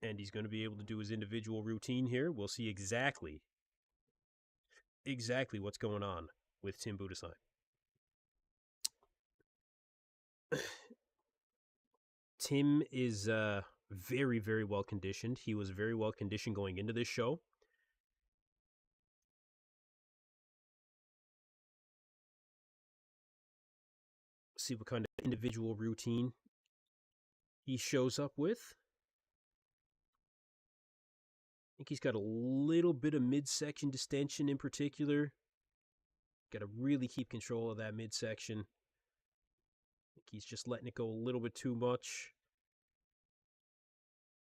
And he's going to be able to do his individual routine here. We'll see exactly what's going on with Tim Budasine. Tim is very, very well conditioned. He was very well conditioned going into this show. see what kind of individual routine he shows up with. I think he's got a little bit of midsection distension in particular. Got to really keep control of that midsection. I think he's just letting it go a little bit too much.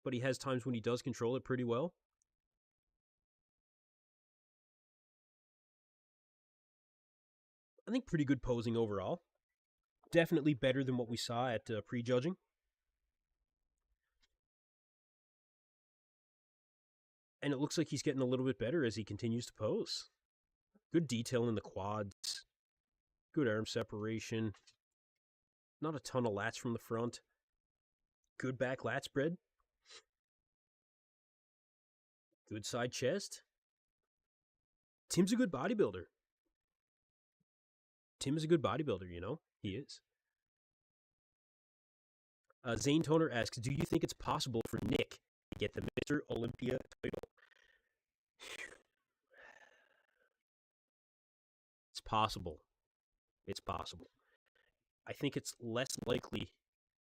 But he has times when he does control it pretty well. I think pretty good posing overall. Definitely better than what we saw at prejudging. And it looks like he's getting a little bit better as he continues to pose. Good detail in the quads. Good arm separation. Not a ton of lats from the front. Good back lat spread. Good side chest. Tim's a good bodybuilder. Tim is a good bodybuilder, you know? He is. Zane Toner asks, do you think it's possible for Nick to get the Mr. Olympia title? It's possible. It's possible. I think it's less likely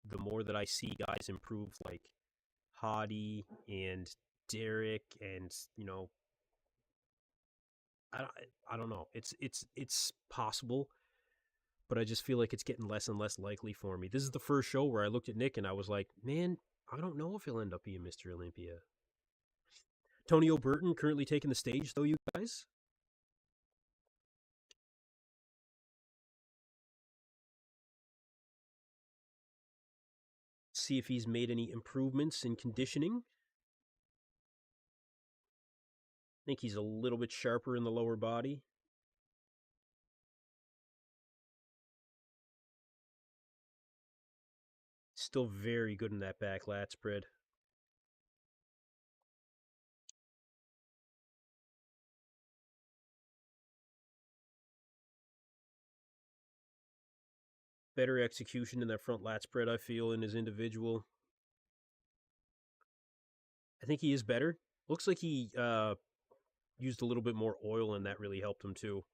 the more that I see guys improve like Hadi and Derek and, you know, I don't know. It's possible, but I just feel like it's getting less and less likely for me. This is the first show where I looked at Nick and I was like, man, I don't know if he'll end up being Mr. Olympia. Tonio Burton currently taking the stage, though, you guys. See if he's made any improvements in conditioning. I think he's a little bit sharper in the lower body. Still very good in that back lat spread. Better execution in that front lat spread, I feel, in his individual. I think he is better. Looks like he used a little bit more oil, and that really helped him too.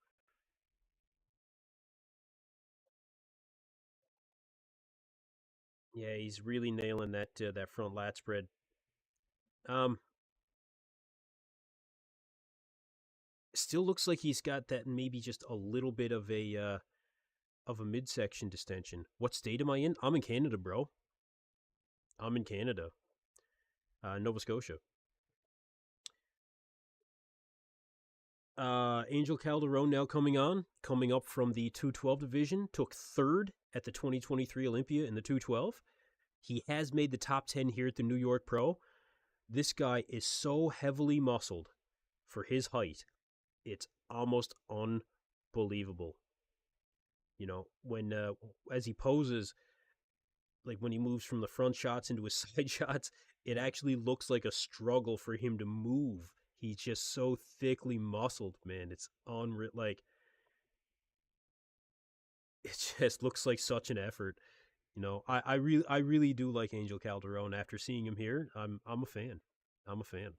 Yeah, he's really nailing that that front lat spread. Still looks like he's got that maybe just a little bit of a midsection distension. What state am I in? I'm in Canada, bro. I'm in Canada, Nova Scotia. Angel Calderon now coming up from the 212 division, took third at the 2023 Olympia in the 212. He has made the top 10 here at the New York Pro. This guy is so heavily muscled for his height. It's almost unbelievable. You know, when as he poses, like when he moves from the front shots into his side shots, it actually looks like a struggle for him to move. He's just so thickly muscled, man. It's unreal. Like, it just looks like such an effort. You know, I really do like Angel Calderon. After seeing him here, I'm a fan. I'm a fan.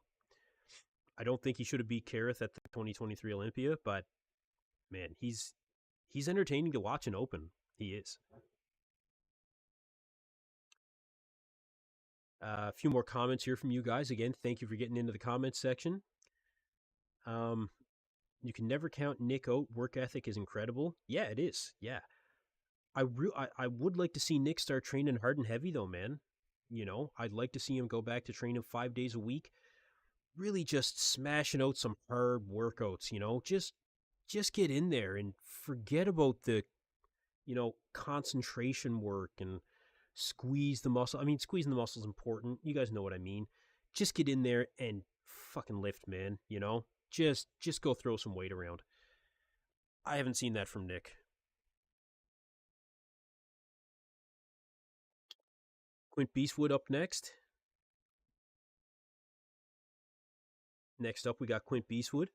I don't think he should have beat Kerrith at the 2023 Olympia, but man, he's entertaining to watch and open. He is. A few more comments here from you guys. Again, thank you for getting into the comments section. You can never count Nick out. Work ethic is incredible. Yeah, it is. Yeah. I would like to see Nick start training hard and heavy, though, man. You know, I'd like to see him go back to training 5 days a week. Really just smashing out some hard workouts, you know. Just get in there and forget about the, you know, concentration work and squeeze the muscle. I mean, squeezing the muscle is important. You guys know what I mean. Just get in there and fucking lift, man, you know? Just go throw some weight around. I haven't seen that from Nick. Quint Beastwood up next. Next up, we got Quint Beastwood.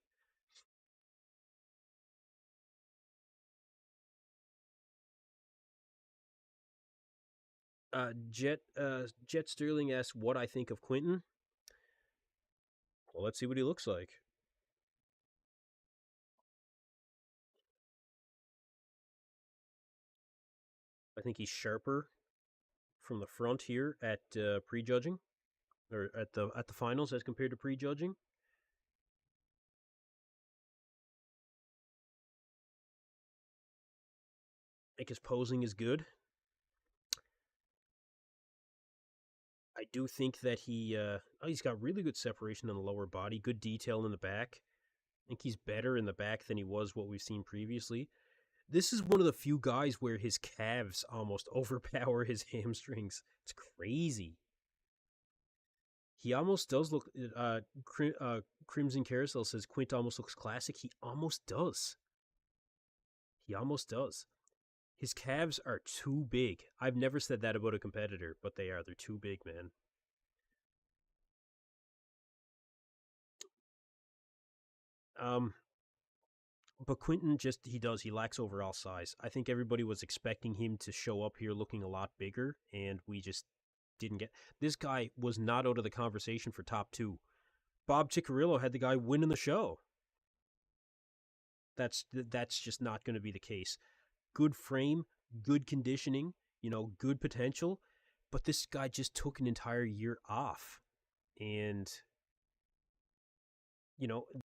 Jet Sterling asks what I think of Quinton. Well, let's see what he looks like. I think he's sharper from the front here at prejudging, or at the finals as compared to prejudging. I think his posing is good. I do think that he's got really good separation in the lower body, good detail in the back. I think he's better in the back than he was what we've seen previously. This is one of the few guys where his calves almost overpower his hamstrings. It's crazy. He almost does look. Crimson Carousel says Quint almost looks classic. He almost does. He almost does. His calves are too big. I've never said that about a competitor, but they are. They're too big, man. Um, but Quinton he lacks overall size. I think everybody was expecting him to show up here looking a lot bigger, and we just didn't get. This guy was not out of the conversation for top two. Bob Ciccarillo had the guy winning the show. That's just not going to be the case. Good frame, good conditioning, good potential, but this guy just took an entire year off, and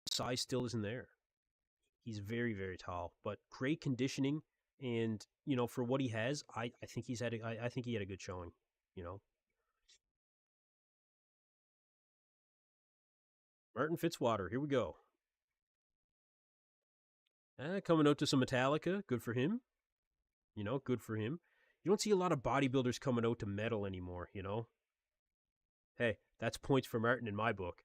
size still isn't there. He's very, very tall, but great conditioning, and for what he has, I think I think he had a good showing. Martin Fitzwater, here we go. Coming out to some Metallica, good for him. Good for him. You don't see a lot of bodybuilders coming out to metal anymore. Hey, that's points for Martin in my book.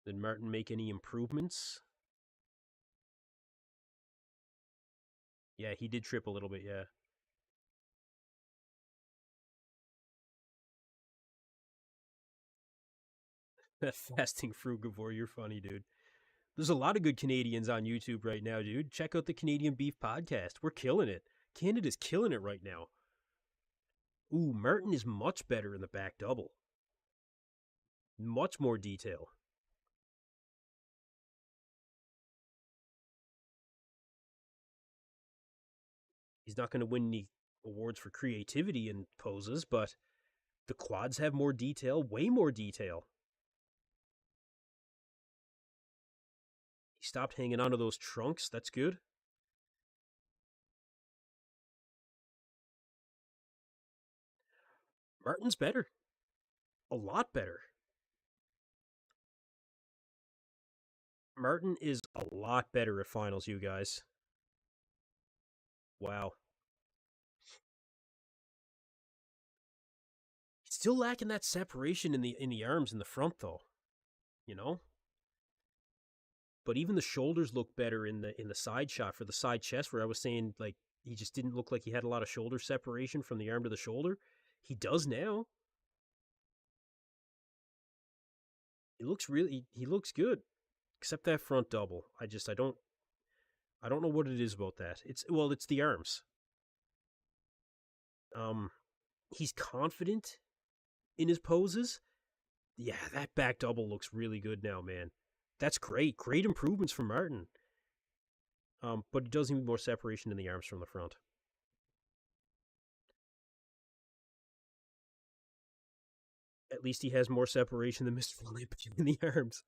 Did Martin make any improvements? Yeah, he did trip a little bit, yeah. Fasting frugivore, you're funny, dude. There's a lot of good Canadians on YouTube right now, dude. Check out the Canadian Beef Podcast. We're killing it. Canada's killing it right now. Ooh, Martin is much better in the back double. Much more detail. He's not going to win any awards for creativity in poses, but the quads have more detail, way more detail. He stopped hanging onto those trunks. That's good. Martin's better. A lot better. Martin is a lot better at finals, you guys. Wow. He's still lacking that separation in the arms in the front though. You know? But even the shoulders look better in the side shot for the side chest where I was saying like he just didn't look like he had a lot of shoulder separation from the arm to the shoulder. He does now. He looks good. Except that front double. I don't know what it is about that. It's the arms. Um he's confident in his poses. Yeah, that back double looks really good now, man. That's great. Great improvements from Martin. But he does need more separation in the arms from the front. At least he has more separation than Mr. Olympia in the arms.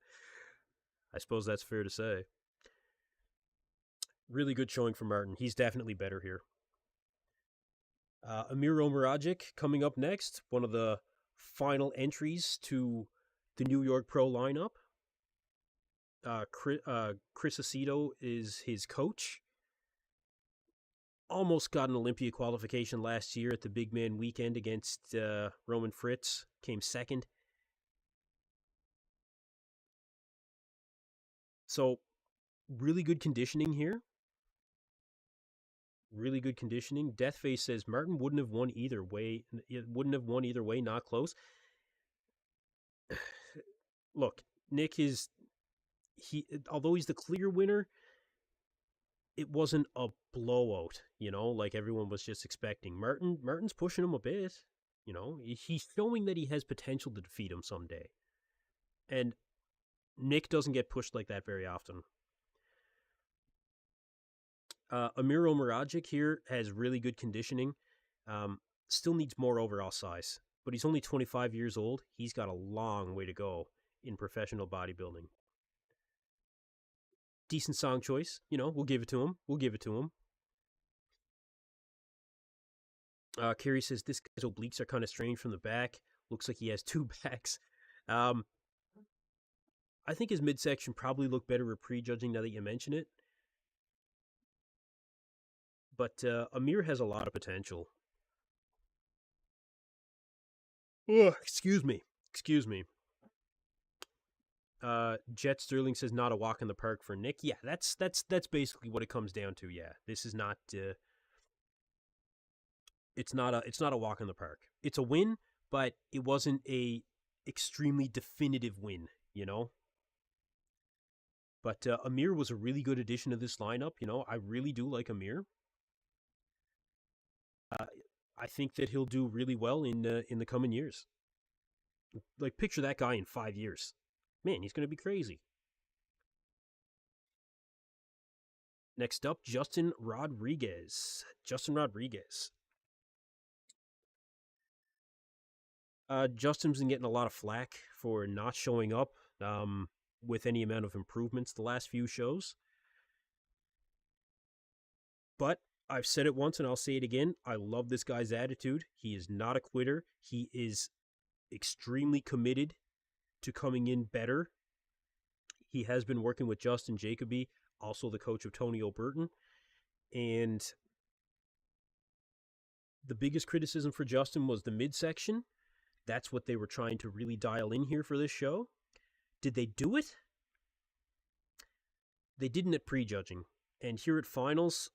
I suppose that's fair to say. Really good showing from Martin. He's definitely better here. Amir Omaragic coming up next. One of the final entries to the New York Pro lineup. Chris Aceto is his coach. Almost got an Olympia qualification last year at the Big Man Weekend against Roman Fritz. Came second. So, really good conditioning here. Really good conditioning. Deathface says Martin wouldn't have won either way. It wouldn't have won either way. Not close. Look, Nick is although he's the clear winner, it wasn't a blowout, like everyone was just expecting. Martin's pushing him a bit, he's showing that he has potential to defeat him someday. And Nick doesn't get pushed like that very often. Amir Omaragic here has really good conditioning. Still needs more overall size, but he's only 25 years old. He's got a long way to go in professional bodybuilding. Decent song choice. We'll give it to him. Kerry says this guy's obliques are kind of strange from the back. Looks like he has two backs. I think his midsection probably looked better with prejudging now that you mention it. But Amir has a lot of potential. Ugh, excuse me. Jet Sterling says not a walk in the park for Nick. Yeah, that's basically what it comes down to. Yeah, this is not. It's not a walk in the park. It's a win, but it wasn't a extremely definitive win. But Amir was a really good addition to this lineup. I really do like Amir. I think that he'll do really well in the coming years. Like, picture that guy in 5 years. Man, he's going to be crazy. Next up, Justin Rodriguez. Justin's been getting a lot of flack for not showing up with any amount of improvements the last few shows. But I've said it once and I'll say it again. I love this guy's attitude. He is not a quitter. He is extremely committed to coming in better. He has been working with Justin Jacoby, also the coach of Tonio Burton. And the biggest criticism for Justin was the midsection. That's what they were trying to really dial in here for this show. Did they do it? They didn't at prejudging. And here at finals,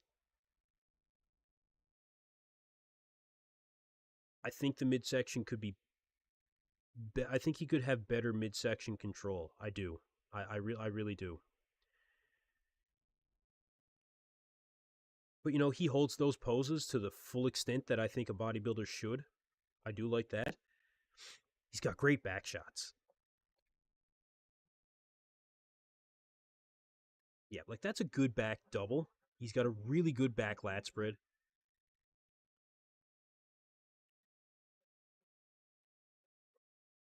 I think the midsection could be... I think he could have better midsection control. I do. I really do. But, he holds those poses to the full extent that I think a bodybuilder should. I do like that. He's got great back shots. Yeah, like that's a good back double. He's got a really good back lat spread.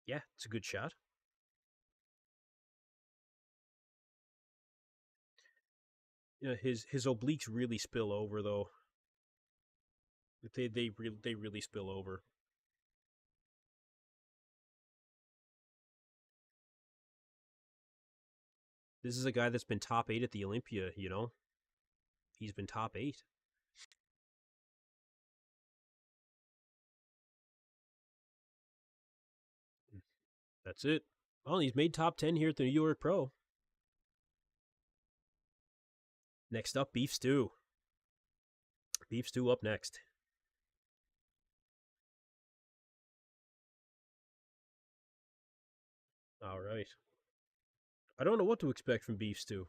Yeah, it's a good shot. His obliques really spill over though. They really spill over. This is a guy that's been top 8 at the Olympia, He's been top 8. That's it. Well, he's made top 10 here at the New York Pro. Next up, Beef Stu. Beef Stu up next. All right. I don't know what to expect from Beef Stu.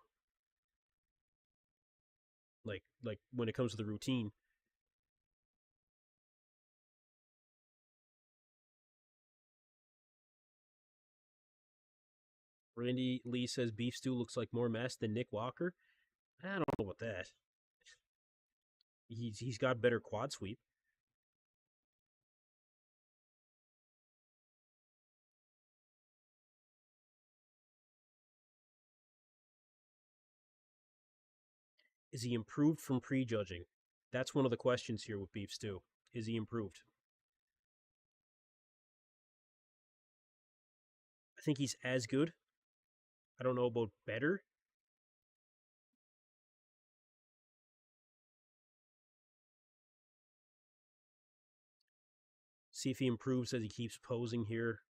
Like when it comes to the routine. Randy Lee says Beef Stu looks like more mass than Nick Walker. I don't know about that. He's got better quad sweep. Is he improved from prejudging? That's one of the questions here with Beef Stu. Is he improved? I think he's as good. I don't know about better. See if he improves as he keeps posing here.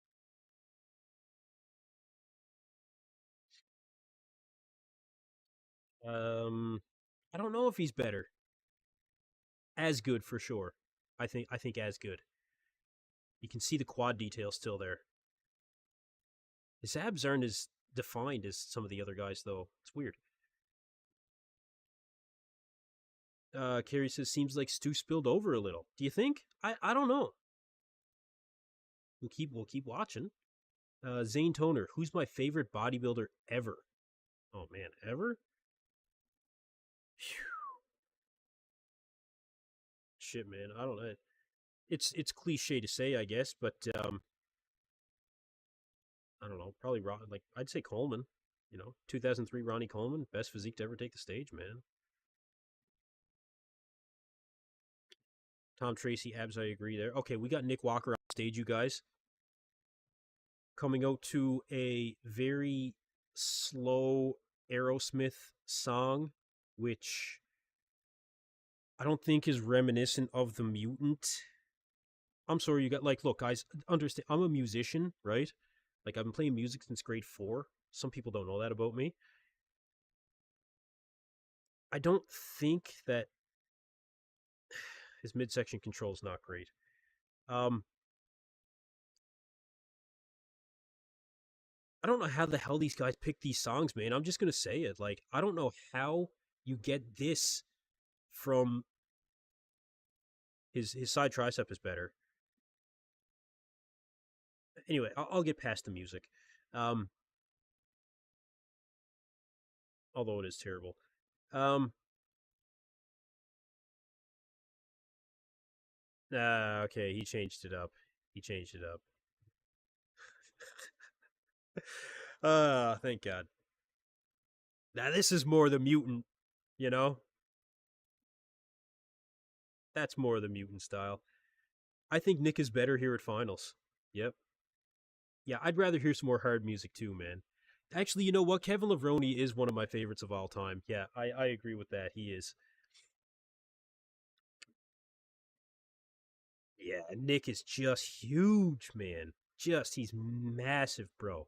I don't know if he's better. As good for sure. I think as good. You can see the quad detail still there. His abs aren't as defined as some of the other guys, though. It's weird. Carrie says, seems like Stu spilled over a little. Do you think? I don't know. We'll keep watching. Zane Toner, who's my favorite bodybuilder ever? Oh man, ever? Phew, shit, man, I don't know. It's cliche to say, I guess, but I don't know. Probably like I'd say Coleman. 2003 Ronnie Coleman, best physique to ever take the stage, man. Tom Tracy, abs. I agree there. Okay, we got Nick Walker on stage, you guys, coming out to a very slow Aerosmith song, which I don't think is reminiscent of the Mutant. I'm sorry, you got like, look, guys, understand. I'm a musician, right? Like I've been playing music since grade 4. Some people don't know that about me. I don't think that his midsection control is not great. Um, I don't know how the hell these guys pick these songs, man. I'm just gonna say it. Like, I don't know how you get this from his side tricep is better. Anyway, I'll get past the music. Um, although it is terrible. Um, okay, he changed it up. He changed it up. Thank God. Now this is more the mutant, you know? That's more the mutant style. I think Nick is better here at finals. Yep. Yeah, I'd rather hear some more hard music too, man. Actually, you know what? Kevin Levrone is one of my favorites of all time. Yeah, I agree with that. He is. Yeah, Nick is just huge, man. Just, he's massive, bro.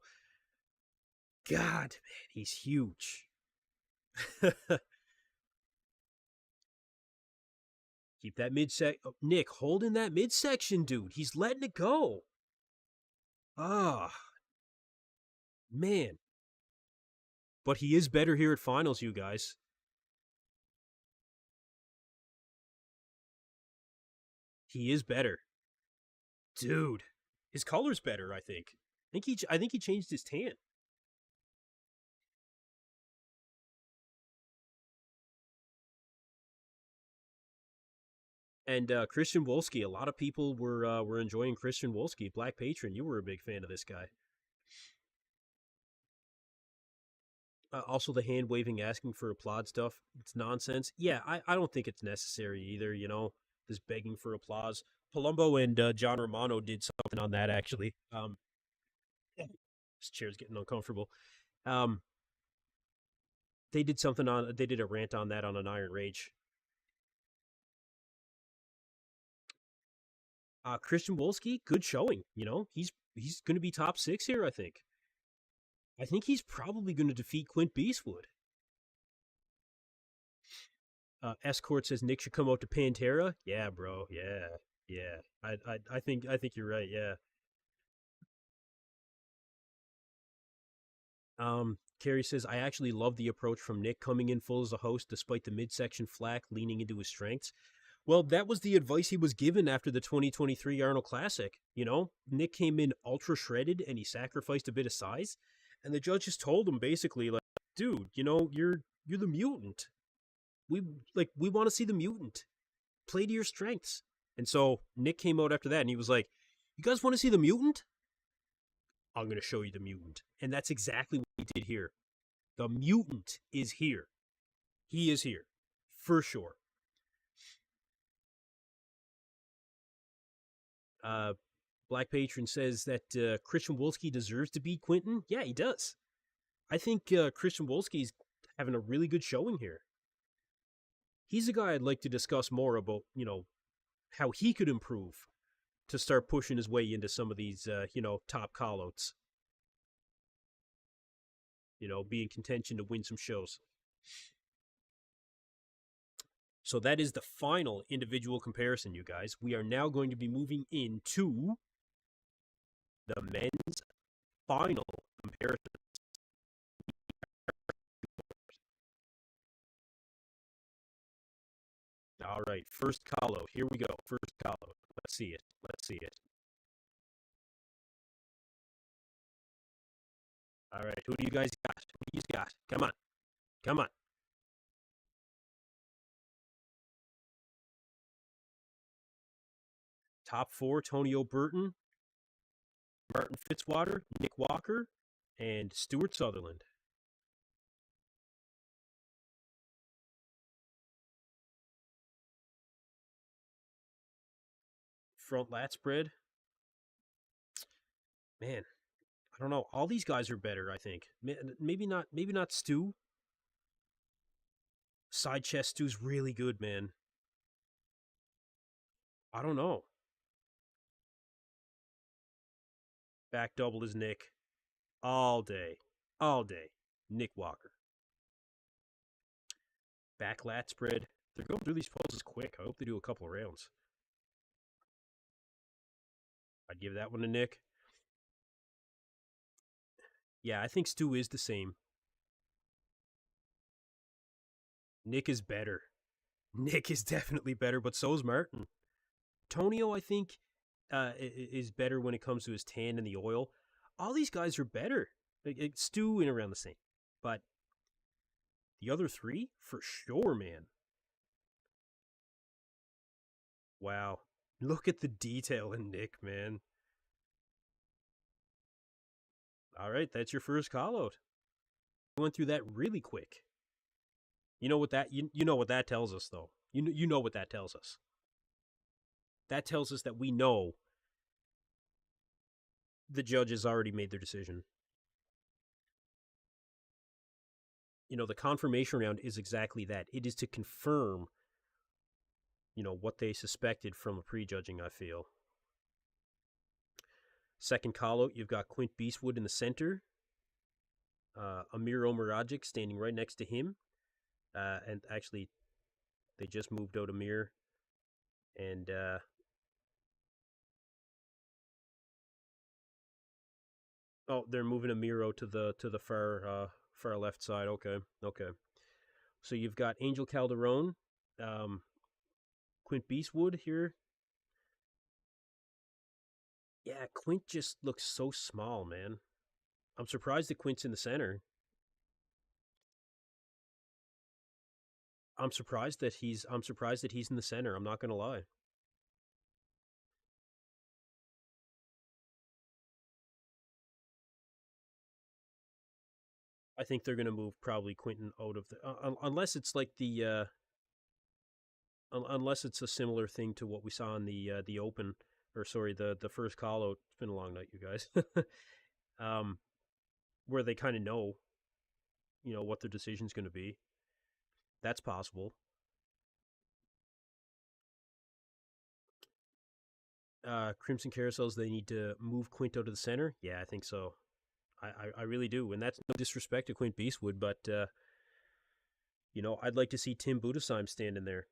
God, man, he's huge. Keep that oh, Nick, holding that midsection, dude. He's letting it go. Ah, man. But he is better here at finals, you guys. He is better. Dude, his color's better, I think. I think he changed his tan. And Christian Wolski, a lot of people were enjoying Christian Wolski, Black Patron. You were a big fan of this guy. Also, the hand waving, asking for applaud stuff. It's nonsense. Yeah, I don't think it's necessary either. This begging for applause. Palumbo and John Romano did something on that actually. This chair's getting uncomfortable. Um, they did something on. They did a rant on that on an Iron Rage. Christian Wolski, good showing. He's going to be top 6 here. I think. I think he's probably going to defeat Quint Beastwood. Escort says Nick should come out to Pantera. Yeah, bro. Yeah, yeah. I think you're right. Yeah. Carrie says I actually love the approach from Nick coming in full as a host despite the midsection flack, leaning into his strengths. Well, that was the advice he was given after the 2023 Arnold Classic. Nick came in ultra shredded and he sacrificed a bit of size, and the judges told him basically like, "Dude, you're the mutant. We want to see the mutant. Play to your strengths." And so Nick came out after that and he was like, "You guys want to see the mutant? I'm going to show you the mutant." And that's exactly what he did here. The mutant is here. He is here. For sure. Uh, Black Patron says that Christian Wolski deserves to beat Quinton. Yeah, he does. I think Christian Wolski's having a really good showing here. He's a guy I'd like to discuss more about, how he could improve to start pushing his way into some of these, top callouts. Be in contention to win some shows. So that is the final individual comparison, you guys. We are now going to be moving into the men's final comparison. All right, first collo. Here we go. First collo. Let's see it. Let's see it. All right, who do you guys got? Who do you got? Come on, come on. Top four: Tonio Burton, Martin Fitzwater, Nick Walker, and Stuart Sutherland. Front lat spread, man. I don't know. All these guys are better. I think maybe not. Maybe not Stu. Side chest Stu's really good, man. I don't know. Back double is Nick all day, all day. Nick Walker. Back lat spread. They're going through these poses quick. I hope they do a couple of rounds. I'd give that one to Nick. Yeah, I think Stu is the same. Nick is better. Nick is definitely better, but so is Martin. Tonio, I think, is better when it comes to his tan and the oil. All these guys are better. Stu in around the same. But the other three, for sure, man. Wow. Look at the detail in Nick, man. All right, that's your first call out. I went through that really quick. You know what that you know what that tells us though. You know what that tells us. That tells us that we know the judges already made their decision. You know, the confirmation round is exactly that. It is to confirm, you know, what they suspected from a prejudging, I feel. Second call out, you've got Quint Beastwood in the center. Amir Omaragic standing right next to him. And actually, they just moved out Amir. And oh, they're moving Amiro to the far left side. Okay. So you've got Angel Calderon, Quint Beastwood here. Yeah, Quint just looks so small, man. I'm surprised that Quint's in the center. I'm surprised that he's in the center. I'm not gonna lie. I think they're gonna move probably Quinton out of the unless it's like the unless it's a similar thing to what we saw in the open, or sorry, the first call out. It's been a long night, you guys. um, where they kind of know, you know, what their decision's going to be. That's possible. Crimson Carousels, they need to move Quinto to the center. Yeah, I think so. I really do, and that's no disrespect to Quint Beastwood, but you know, I'd like to see Tim Budesheim standing there.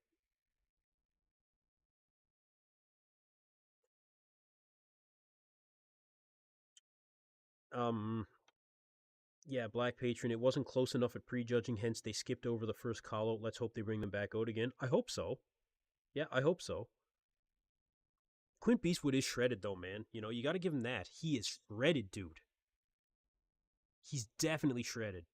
Um, yeah, Black Patron. It wasn't close enough at prejudging, hence they skipped over the first call out. Let's hope they bring them back out again. I hope so. Yeah, I hope so. Quint Beastwood is shredded though, man. You know, you got to give him that. He is shredded, dude. He's definitely shredded.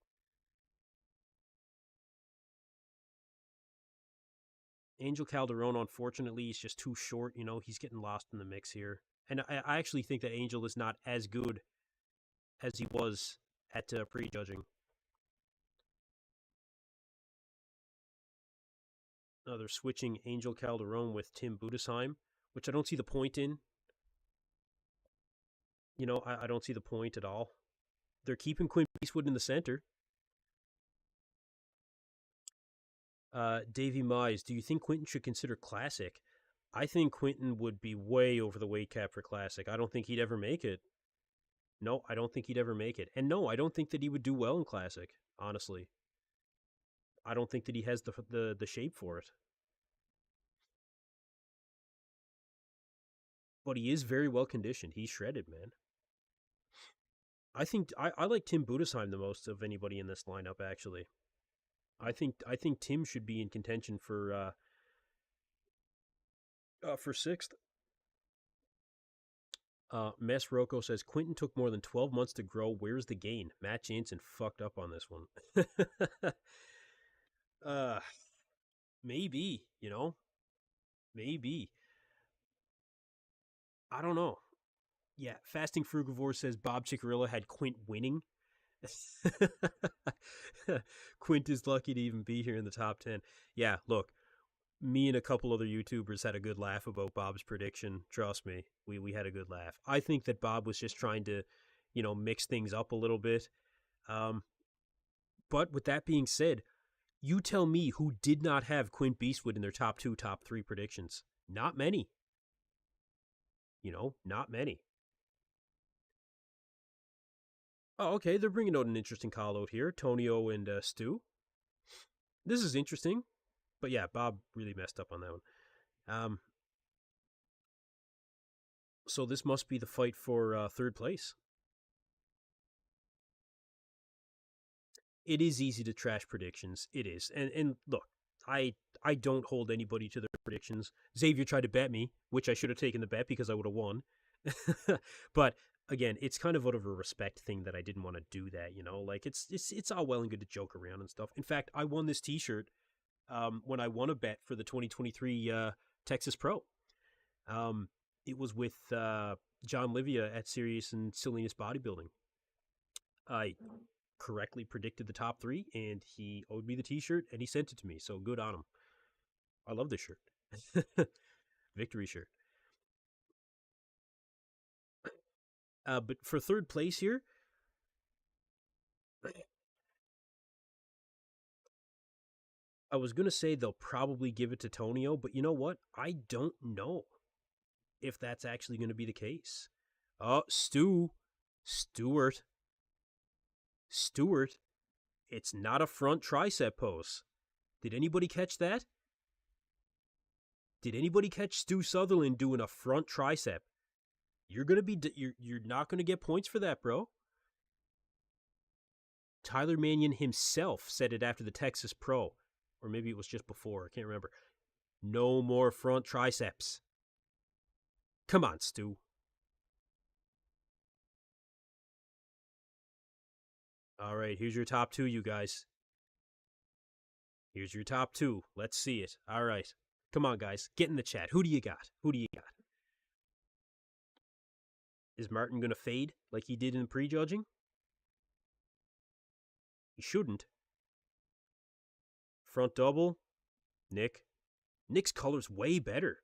Angel Calderon, unfortunately, is just too short. You know, he's getting lost in the mix here. And I actually think that Angel is not as good as he was at prejudging. They're switching Angel Calderon with Tim Budesheim, which I don't see the point in. You know, I don't see the point at all. They're keeping Quint Beastwood in the center. Davey Mize, do you think Quinton should consider Classic? I think Quinton would be way over the weight cap for Classic. I don't think he'd ever make it. No, I don't think he'd ever make it. And no, I don't think that he would do well in Classic, honestly. I don't think that he has the shape for it. But he is very well conditioned. He's shredded, man. I like Tim Budesheim the most of anybody in this lineup, actually. I think Tim should be in contention for sixth. Mess Rocco says Quinton took more than 12 months to grow. Where's the gain? Matt Jansen fucked up on this one. uh, maybe, maybe. I don't know. Yeah, Fasting Frugivore says Bob Chicarilla had Quint winning. Quint is lucky to even be here in the top 10. Yeah, look, me and a couple other YouTubers had a good laugh about Bob's prediction. Trust me, we had a good laugh. I think that Bob was just trying to, mix things up a little bit. But with that being said, you tell me who did not have Quint Beastwood in their top 2, top 3 predictions. Not many. Not many. Oh, okay, they're bringing out an interesting call out here. Tonio and Stu. This is interesting. But yeah, Bob really messed up on that one. So this must be the fight for third place. It is easy to trash predictions. It is. And look, I don't hold anybody to their predictions. Xavier tried to bet me, which I should have taken the bet because I would have won. But again, it's kind of out of a respect thing that I didn't want to do that, Like it's all well and good to joke around and stuff. In fact, I won this t-shirt when I won a bet for the 2023 Texas Pro. It was with John Livia at Serious and Silliness Bodybuilding. I correctly predicted the top 3, and he owed me the t-shirt, and he sent it to me, so good on him. I love this shirt. Victory shirt. But for third place here, I was going to say they'll probably give it to Tonio, but you know what? I don't know if that's actually going to be the case. Oh, Stewart. It's not a front tricep pose. Did anybody catch that? Did anybody catch Stu Sutherland doing a front tricep? You're not gonna get points for that, bro. Tyler Mannion himself said it after the Texas Pro, or maybe it was just before. I can't remember. No more front triceps. Come on, Stu. All right, here's your top 2, you guys. Here's your top 2. Let's see it. All right. Come on, guys. Get in the chat. Who do you got? Is Martin going to fade like he did in prejudging? He shouldn't. Front double. Nick. Nick's color's way better.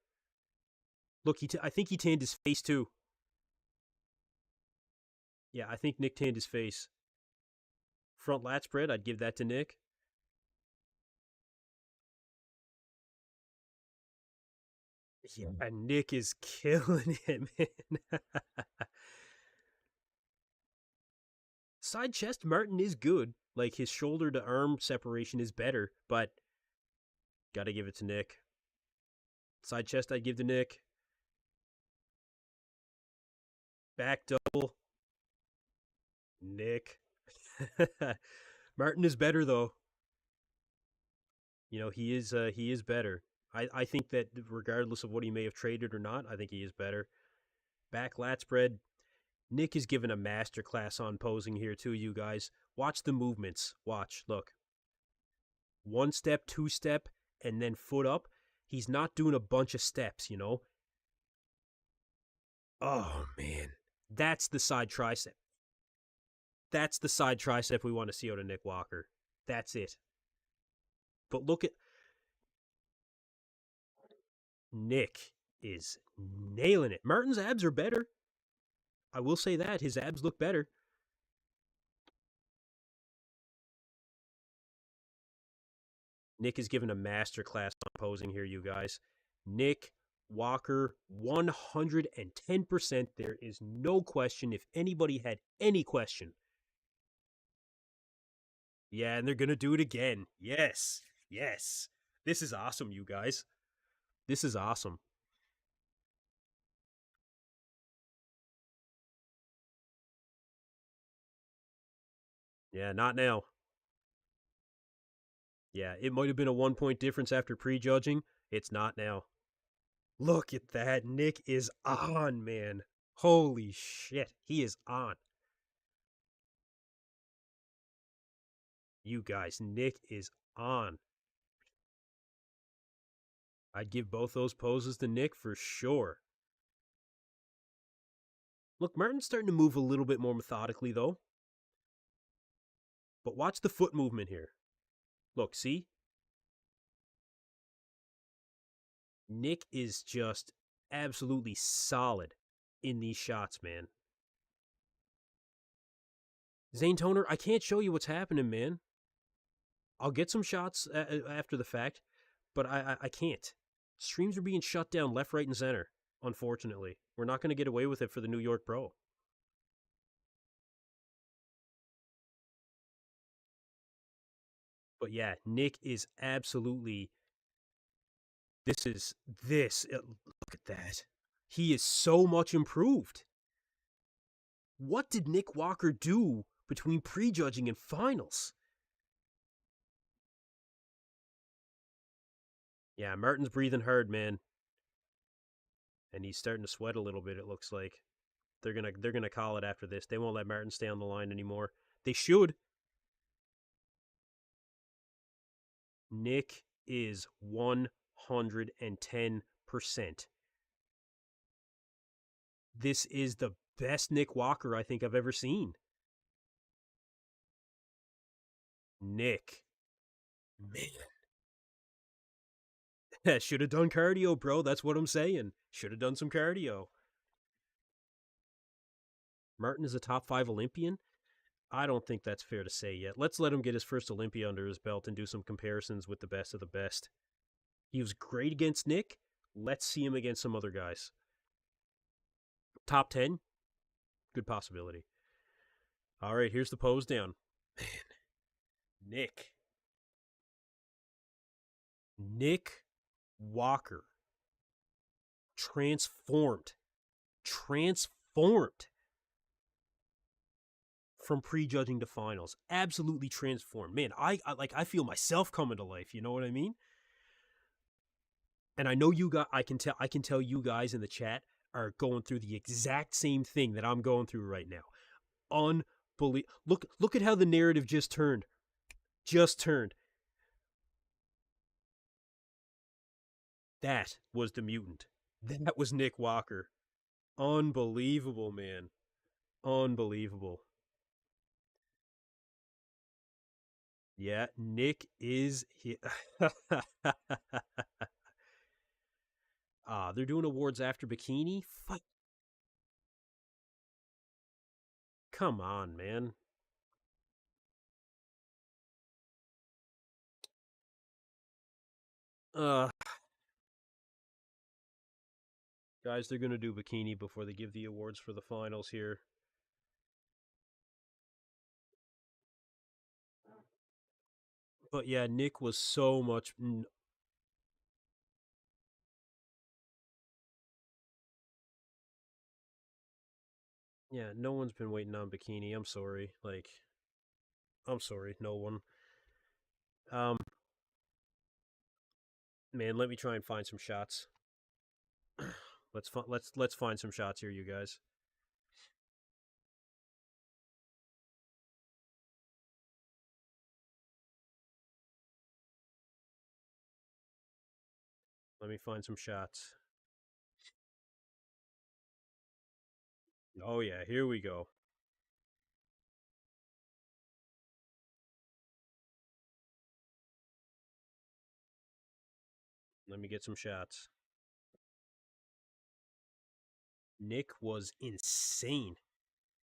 Look, I think he tanned his face too. Yeah, I think Nick tanned his face. Front lat spread, I'd give that to Nick. Yeah, and Nick is killing it, man. Side chest, Martin is good. Like, his shoulder to arm separation is better, but gotta give it to Nick. Side chest, I'd give to Nick. Back double. Nick. Martin is better, though. He is better. I think that regardless of what he may have traded or not, I think he is better. Back lat spread. Nick is giving a masterclass on posing here too, you guys. Watch the movements. Watch. Look. 1 step, 2 step, and then foot up. He's not doing a bunch of steps, Oh, man. That's the side tricep. That's the side tricep we want to see out of Nick Walker. That's it. But look at... Nick is nailing it. Martin's abs are better. I will say that. His abs look better. Nick is giving a masterclass on posing here, you guys. Nick Walker, 110%. There is no question. If anybody had any question. Yeah, and they're going to do it again. Yes. This is awesome, you guys. This is awesome. Yeah, not now. Yeah, it might have been a 1-point difference after prejudging. It's not now. Look at that. Nick is on, man. Holy shit. He is on. You guys, Nick is on. I'd give both those poses to Nick for sure. Look, Martin's starting to move a little bit more methodically, though. But watch the foot movement here. Look, see? Nick is just absolutely solid in these shots, man. Zane Toner, I can't show you what's happening, man. I'll get some shots after the fact, but I can't. Streams are being shut down left, right, and center, unfortunately. We're not going to get away with it for the New York Pro. But yeah, Nick is absolutely. This. Look at that. He is so much improved. What did Nick Walker do between prejudging and finals? Yeah, Martin's breathing hard, man. And he's starting to sweat a little bit, it looks like. They're gonna call it after this. They won't let Martin stay on the line anymore. They should. Nick is 110%. This is the best Nick Walker I think I've ever seen. Nick. Man. Should have done cardio, bro. That's what I'm saying. Should have done some cardio. Martin is a top 5 Olympian. I don't think that's fair to say yet. Let's let him get his first Olympia under his belt and do some comparisons with the best of the best. He was great against Nick. Let's see him against some other guys. Top 10? Good possibility. All right, here's the pose down. Man. Nick Walker. Transformed from prejudging to finals. Absolutely transformed. Man, I feel myself coming to life, you know what I mean? And I know you got I can tell you guys in the chat are going through the exact same thing that I'm going through right now. Unbelievable. Look at how the narrative just turned. That was the mutant. That was Nick Walker. Unbelievable, man. Unbelievable. Yeah, Nick is here. They're doing awards after bikini? Fuck. Come on, man. Uh Guys, they're gonna do bikini before they give the awards for the finals here. But yeah, Nick was so much. Yeah, no one's been waiting on bikini. I'm sorry. I'm sorry, no one. Um, man, let me try and find some shots. Let's find some shots here, you guys. Let me find some shots. Oh yeah, here we go. Let me get some shots. Nick was insane.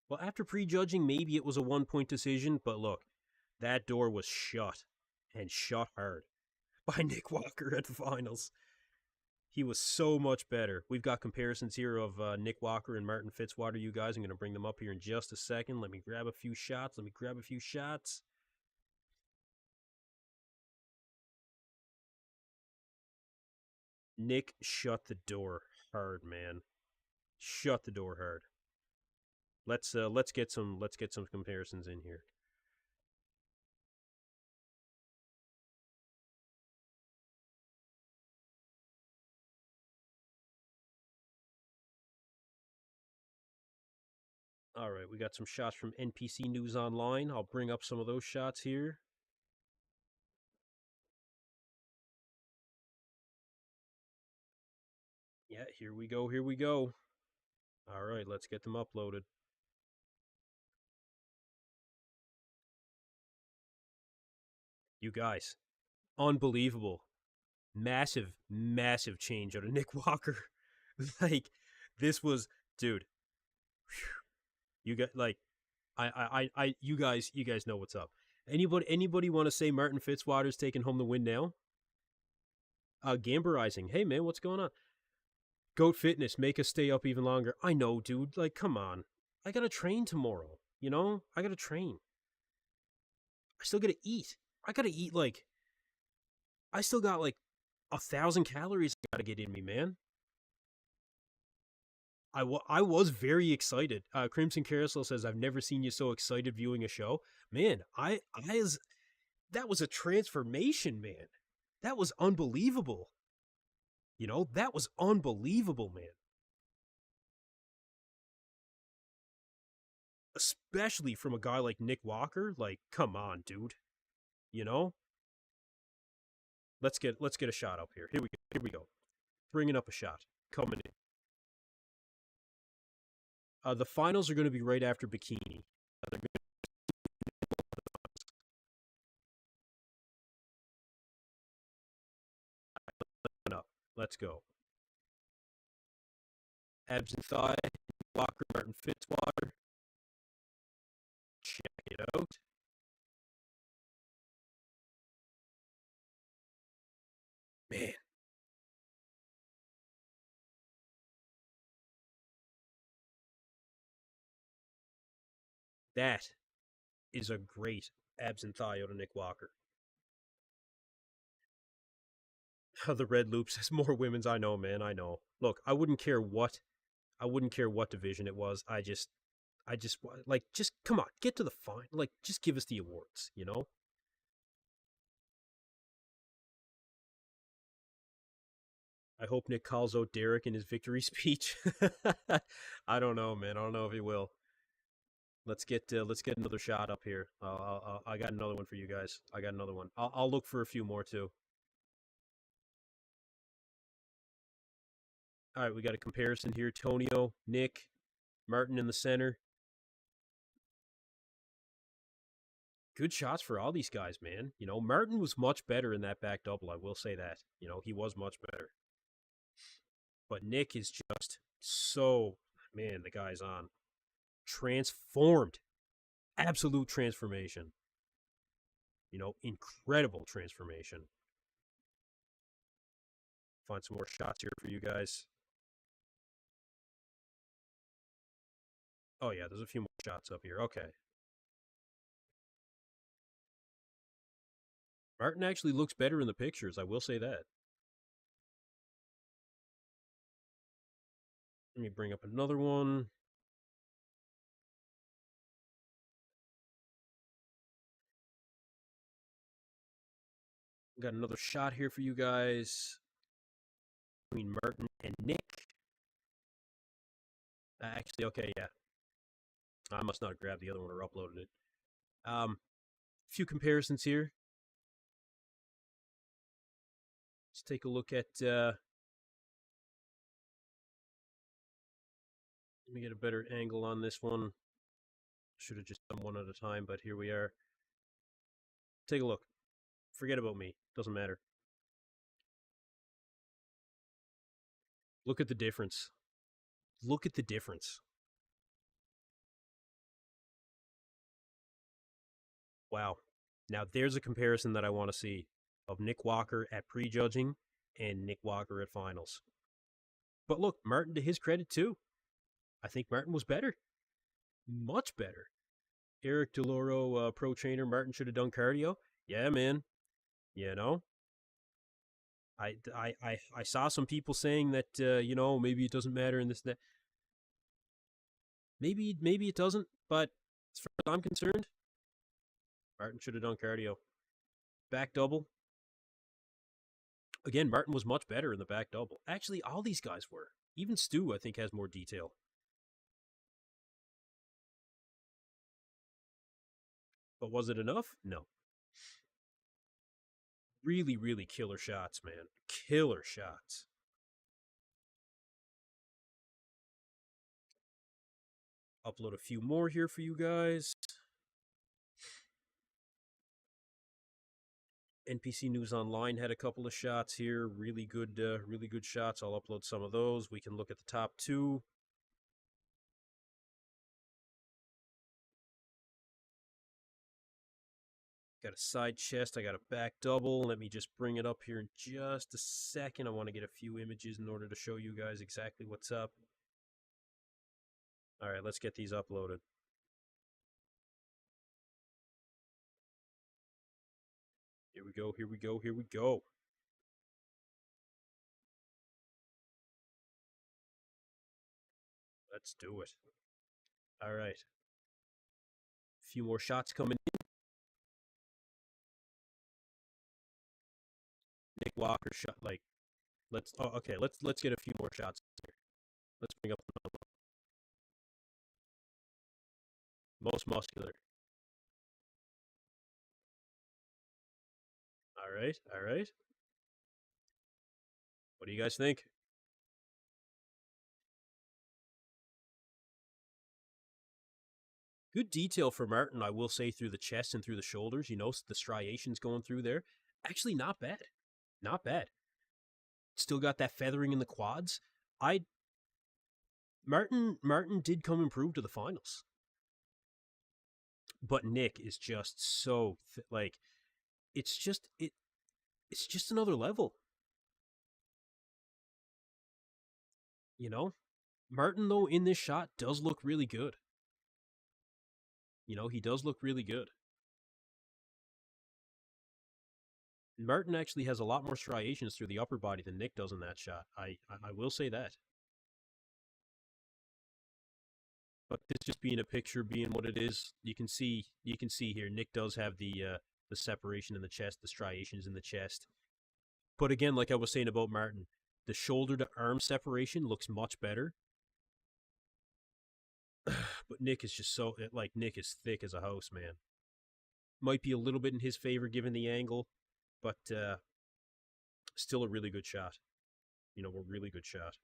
Well, after prejudging, maybe it was a 1 point decision, but look, that door was shut, and shut hard, by Nick Walker at the finals. He was so much better. We've got comparisons here of Nick Walker and Martin Fitzwater, you guys. I'm going to bring them up here in just a second. Let me grab a few shots. Nick shut the door hard, man. Shut the door hard. Let's get some comparisons in here. All right, we got some shots from NPC News Online. I'll bring up some of those shots here. Yeah, here we go. Here we go. All right, let's get them uploaded. You guys, unbelievable. Massive, massive change out of Nick Walker. Like, this was, dude, you got, like, you guys know what's up. Anybody want to say Martin Fitzwater's taking home the win now? Gamberizing. Hey, man, what's going on? Goat Fitness, make us stay up even longer. I know, dude. Like, come on. I gotta train tomorrow. You know? I gotta train. I still gotta eat. I gotta eat, like, I still got, like, 1,000 calories I gotta get in me, man. I was very excited. Crimson Carousel says, I've never seen you so excited viewing a show. Man, that was a transformation, man. That was unbelievable. You know, that was unbelievable, man. Especially from a guy like Nick Walker. Like, come on, dude. You know? Let's get a shot up here. Here we go. Here we go. Bringing up a shot. Coming in. The finals are going to be right after Bikini. Up. Let's go. Abs and thigh. Walker, Martin Fitzwater. Check it out. Man. That is a great abs and thigh out of Nick Walker. The Red Loop says more women's. I know, man. I know. Look, I wouldn't care what division it was. I just like, just come on, get to the fine. Like, just give us the awards, you know? I hope Nick calls out Derek in his victory speech. I don't know, man. I don't know if he will. Let's get another shot up here. I got another one for you guys. I got another one. I'll look for a few more too. All right, we got a comparison here. Tonio, Nick, Martin in the center. Good shots for all these guys, man. You know, Martin was much better in that back double. I will say that. You know, he was much better. But Nick is just so, man, the guy's on. Transformed. Absolute transformation. You know, incredible transformation. Find some more shots here for you guys. Oh, yeah, there's a few more shots up here. Okay. Martin actually looks better in the pictures. I will say that. Let me bring up another one. Got another shot here for you guys. Between Martin and Nick. Actually, okay, yeah. I must not have grabbed the other one or uploaded it. Few comparisons here. Let's take a look at. Let me get a better angle on this one. Should have just done one at a time, but here we are. Take a look. Forget about me. Doesn't matter. Look at the difference. Look at the difference. Wow. Now there's a comparison that I want to see of Nick Walker at prejudging and Nick Walker at finals. But look, Martin, to his credit too, I think Martin was better. Much better. Eric DeLoro, pro trainer, Martin should have done cardio. Yeah, man. You know, I saw some people saying that you know, maybe it doesn't matter in this that. Maybe it doesn't, but as far as I'm concerned, Martin should have done cardio. Back double. Again, Martin was much better in the back double. Actually, all these guys were. Even Stu, I think, has more detail. But was it enough? No. Really, really killer shots, man. Killer shots. Upload a few more here for you guys. NPC News Online had a couple of shots here. Really good shots. I'll upload some of those. We can look at the top two. Got a side chest. I got a back double. Let me just bring it up here in just a second. I want to get a few images in order to show you guys exactly what's up. All right, let's get these uploaded. Here we go, here we go, here we go. Let's do it. All right. A few more shots coming in. Nick Walker shot like let's get a few more shots here. Let's bring up another one. Most muscular. All right, all right. What do you guys think? Good detail for Martin, I will say, through the chest and through the shoulders. You know, the striations going through there. Actually, not bad. Not bad. Still got that feathering in the quads. Martin did come improved to the finals. But Nick is just so like it's just another level. You know? Martin though in this shot does look really good. You know, he does look really good. Martin actually has a lot more striations through the upper body than Nick does in that shot. I will say that. But this just being a picture, being what it is, you can see here Nick does have the separation in the chest, the striations in the chest. But again, like I was saying about Martin, the shoulder to arm separation looks much better. But Nick is just so like Nick is thick as a house, man. Might be a little bit in his favor given the angle, but still a really good shot. You know, a really good shot.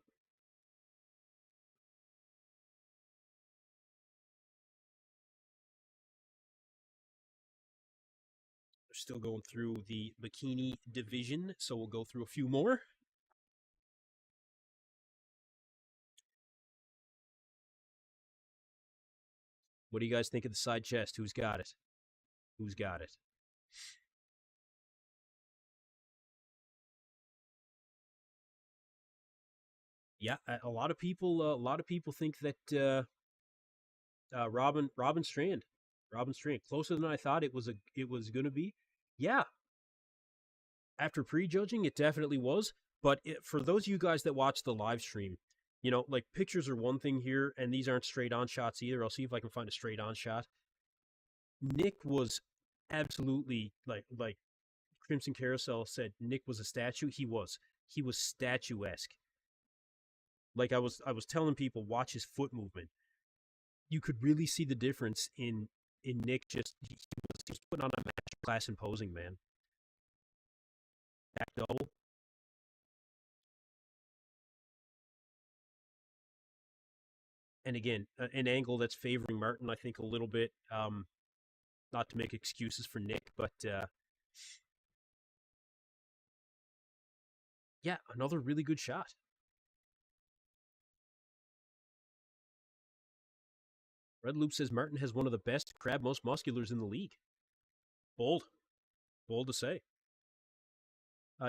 We're still going through the bikini division, so we'll go through a few more. What do you guys think of the side chest? Who's got it? Who's got it? Yeah, a lot of people think that Robin Strand closer than I thought it was going to be. Yeah, after prejudging, it definitely was. But for those of you guys that watch the live stream, you know, like pictures are one thing here, and these aren't straight on shots either. I'll see if I can find a straight on shot. Nick was absolutely like Crimson Carousel said. Nick was a statue. He was statuesque. Like I was telling people, watch his foot movement. You could really see the difference in Nick. Just he was putting on a match class in posing, man. Back double. And again, an angle that's favoring Martin, I think, a little bit. Not to make excuses for Nick, but yeah, another really good shot. Red Loop says Martin has one of the best crab most musculars in the league. Bold to say.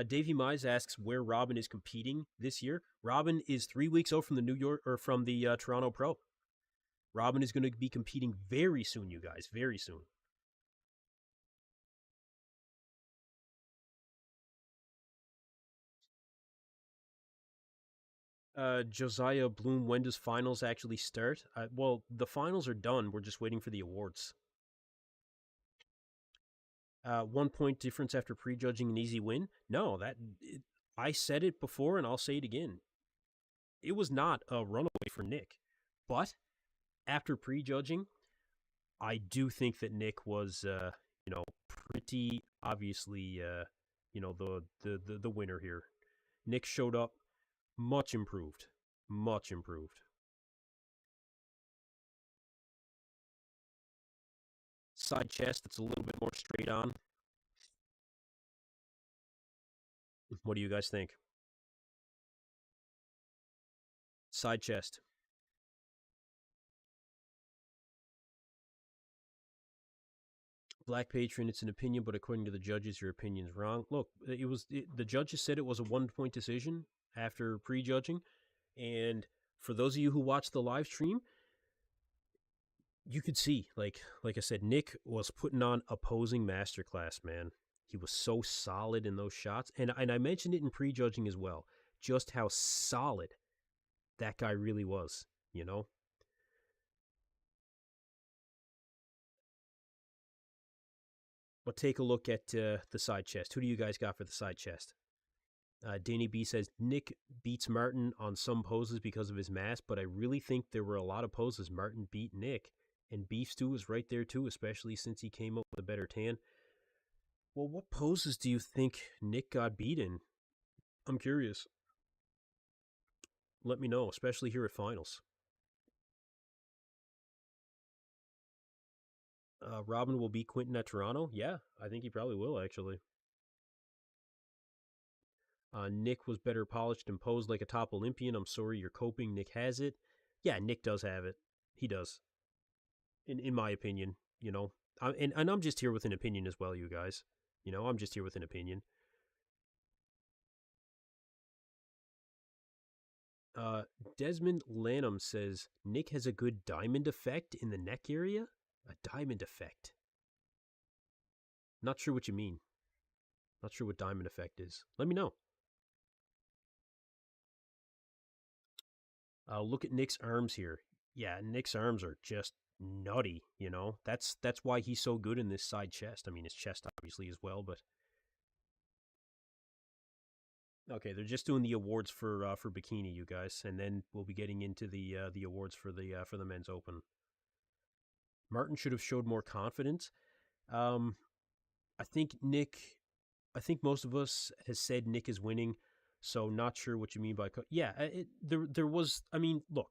Davey Mize asks where Robin is competing this year. Robin is 3 weeks out from the Toronto Pro. Robin is going to be competing very soon, you guys, very soon. Josiah Bloom, when does finals actually start? Well, the finals are done. We're just waiting for the awards. 1 point difference after prejudging an easy win? No, I said it before and I'll say it again. It was not a runaway for Nick. But after prejudging, I do think that Nick was, you know, pretty obviously, the winner here. Nick showed up much improved, much improved. Side chest, it's a little bit more straight on. What do you guys think? Side chest. Black patron, it's an opinion, but according to the judges, your opinion's wrong. Look, the judges said it was a 1 point decision after prejudging, and for those of you who watched the live stream, you could see, like I said, Nick was putting on opposing masterclass, man. He was so solid in those shots, and I mentioned it in prejudging as well, just how solid that guy really was. You know, but take a look at the side chest. Who do you guys got for the side chest? Danny B says Nick beats Martin on some poses because of his mass, but I really think there were a lot of poses Martin beat Nick, and Beef Stu was right there too, especially since he came up with a better tan. Well, what poses do you think Nick got beat in? I'm curious. Let me know, especially here at finals. Robin will beat Quinton at Toronto. Yeah, I think he probably will actually. Nick was better polished and posed like a top Olympian. I'm sorry you're coping. Nick has it. Yeah, Nick does have it. He does. In my opinion, and I'm just here with an opinion as well, you guys. I'm just here with an opinion. Uh, Desmond Lanham says Nick has a good diamond effect in the neck area. A diamond effect. Not sure what you mean. Not sure what diamond effect is. Let me know. Look at Nick's arms here. Yeah, Nick's arms are just nutty. That's why he's so good in this side chest. I mean, his chest obviously as well, but okay, they're just doing the awards for bikini, you guys, and then we'll be getting into the awards for the men's open. Martin should have showed more confidence. Um, I think Nick. I think most of us has said Nick is winning, so not sure what you mean by yeah. There was. I mean, look,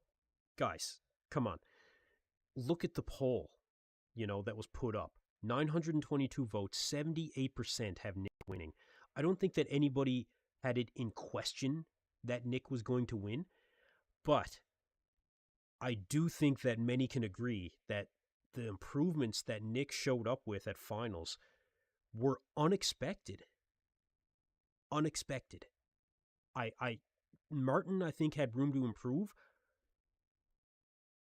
guys, come on, look at the poll. That was put up. 922 votes, 78% have Nick winning. I don't think that anybody had it in question that Nick was going to win, but I do think that many can agree that the improvements that Nick showed up with at finals were unexpected. Unexpected. I Martin, I think, had room to improve.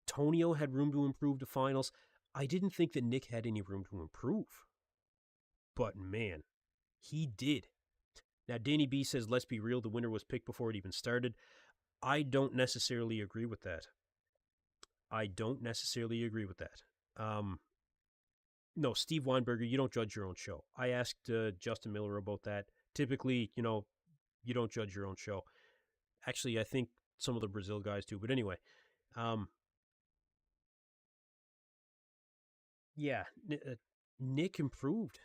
Tonio had room to improve to finals. I didn't think that Nick had any room to improve. But man, he did. Now, Danny B says, let's be real, the winner was picked before it even started. I don't necessarily agree with that. I don't necessarily agree with that. No, Steve Weinberger, you don't judge your own show. I asked Justin Miller about that. Typically, you don't judge your own show. Actually, I think some of the Brazil guys do. But anyway, um, yeah, Nick improved.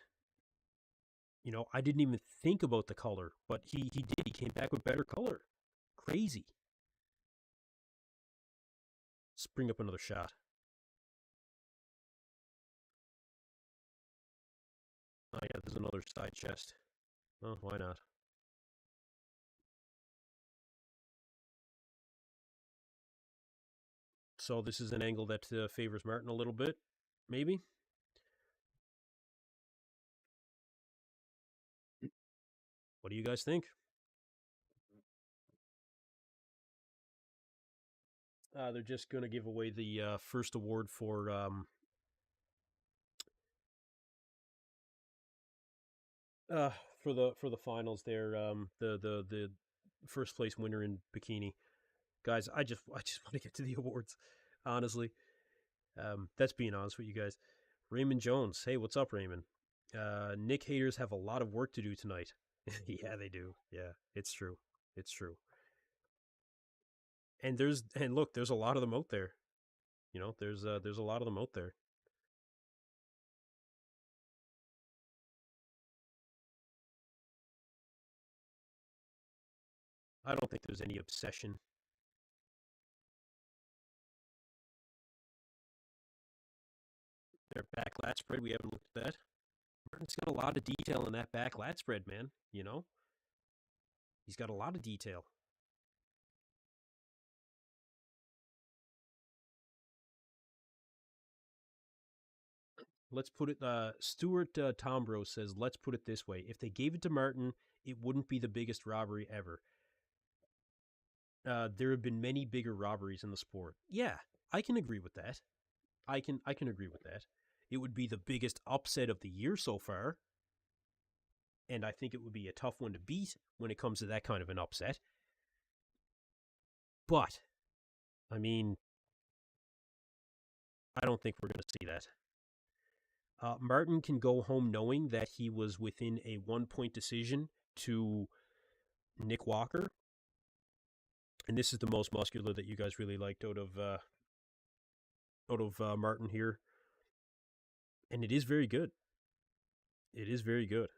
I didn't even think about the color, but he did. He came back with better color. Crazy. Let's bring up another shot. Oh yeah, there's another side chest. Oh, why not? So this is an angle that favors Martin a little bit, maybe. What do you guys think? They're just going to give away the first award uh, for the finals. There, the first place winner in bikini. Guys, I just want to get to the awards. Honestly, that's being honest with you guys. Raymond Jones, hey, what's up, Raymond? Nick haters have a lot of work to do tonight. Yeah, they do. Yeah, it's true. It's true. And look, there's a lot of them out there. There's a lot of them out there. I don't think there's any obsession. Their back lat spread, we haven't looked at that. Martin's got a lot of detail in that back lat spread, man. You know, he's got a lot of detail. Let's put it, Stuart Tombro says, let's put it this way. If they gave it to Martin, it wouldn't be the biggest robbery ever. There have been many bigger robberies in the sport. Yeah, I can agree with that. I can agree with that. It would be the biggest upset of the year so far. And I think it would be a tough one to beat when it comes to that kind of an upset. But, I mean, I don't think we're going to see that. Martin can go home knowing that he was within a 1-point decision to Nick Walker. And this is the most muscular that you guys really liked out of Martin here. And it is very good. It is very good.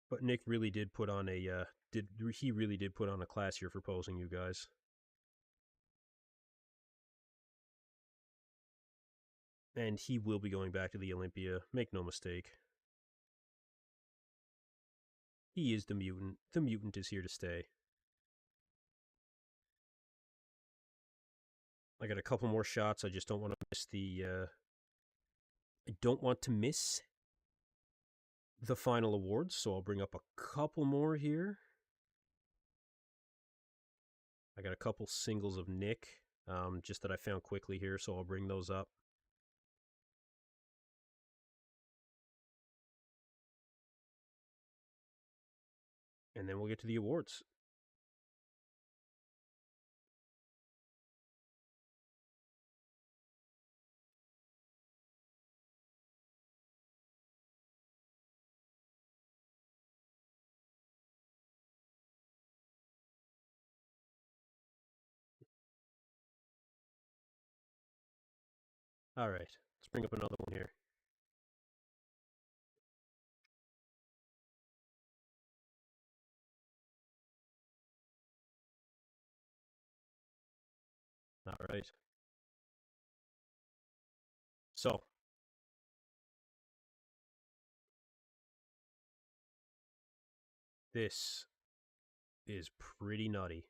But Nick really did put on a really did put on a class here for posing, you guys. And he will be going back to the Olympia. Make no mistake. He is the mutant. The mutant is here to stay. I got a couple more shots. I just don't want to miss the. I don't want to miss the final awards, so I'll bring up a couple more here. I got a couple singles of Nick, just that I found quickly here, so I'll bring those up. And then we'll get to the awards. All right, let's bring up another one here. All right. So, this is pretty nutty.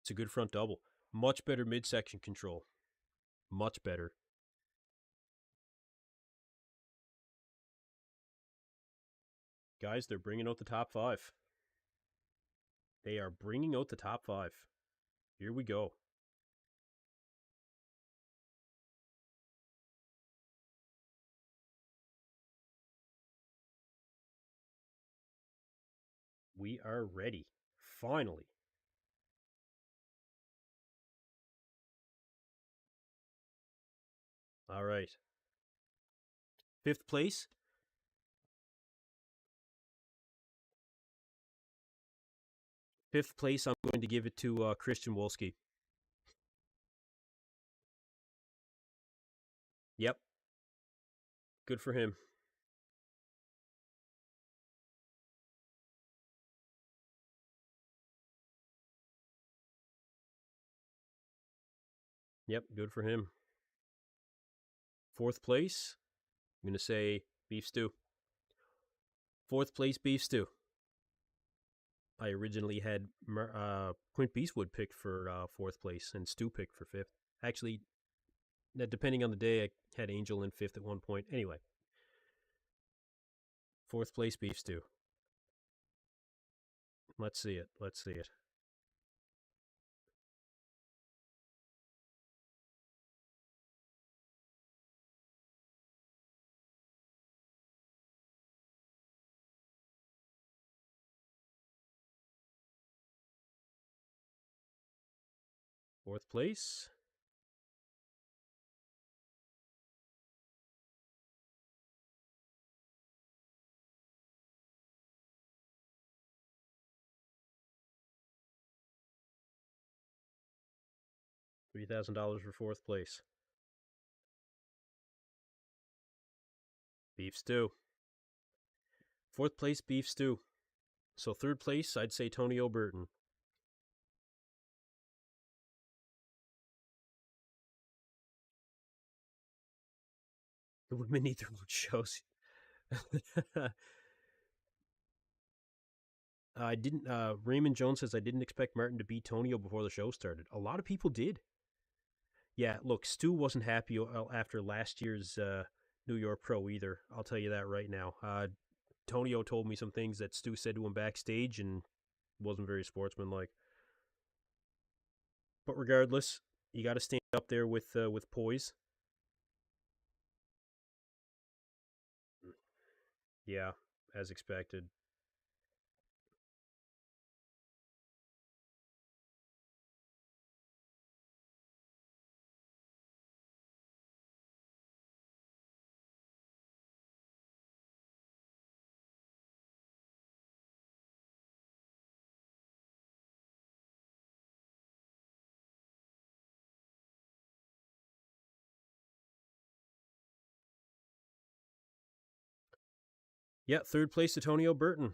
It's a good front double. Much better midsection control. Much better. Guys, they're bringing out the top 5. They are bringing out the top 5. Here we go. We are ready. Finally. All right. 5th place. 5th place, I'm going to give it to Christian Wolski. Yep. Good for him. Yep, good for him. 4th place, I'm going to say Beef Stu. 4th place, Beef Stu. I originally had Quint Beastwood picked for 4th place and Stu picked for 5th. Actually, depending on the day, I had Angel in 5th at one point. Anyway, 4th place, Beef Stu. Let's see it. Let's see it. Fourth place. $3,000 for fourth place. Beef Stu. Fourth place, Beef Stu. So third place, I'd say Tonio Burton. The women need their own shows. I didn't. Raymond Jones says I didn't expect Martin to beat Tonio before the show started. A lot of people did. Yeah, look, Stu wasn't happy after last year's New York Pro either. I'll tell you that right now. Tonio told me some things that Stu said to him backstage and wasn't very sportsmanlike. But regardless, you got to stand up there with poise. Yeah, as expected. Yeah, third place to Tonio Burton.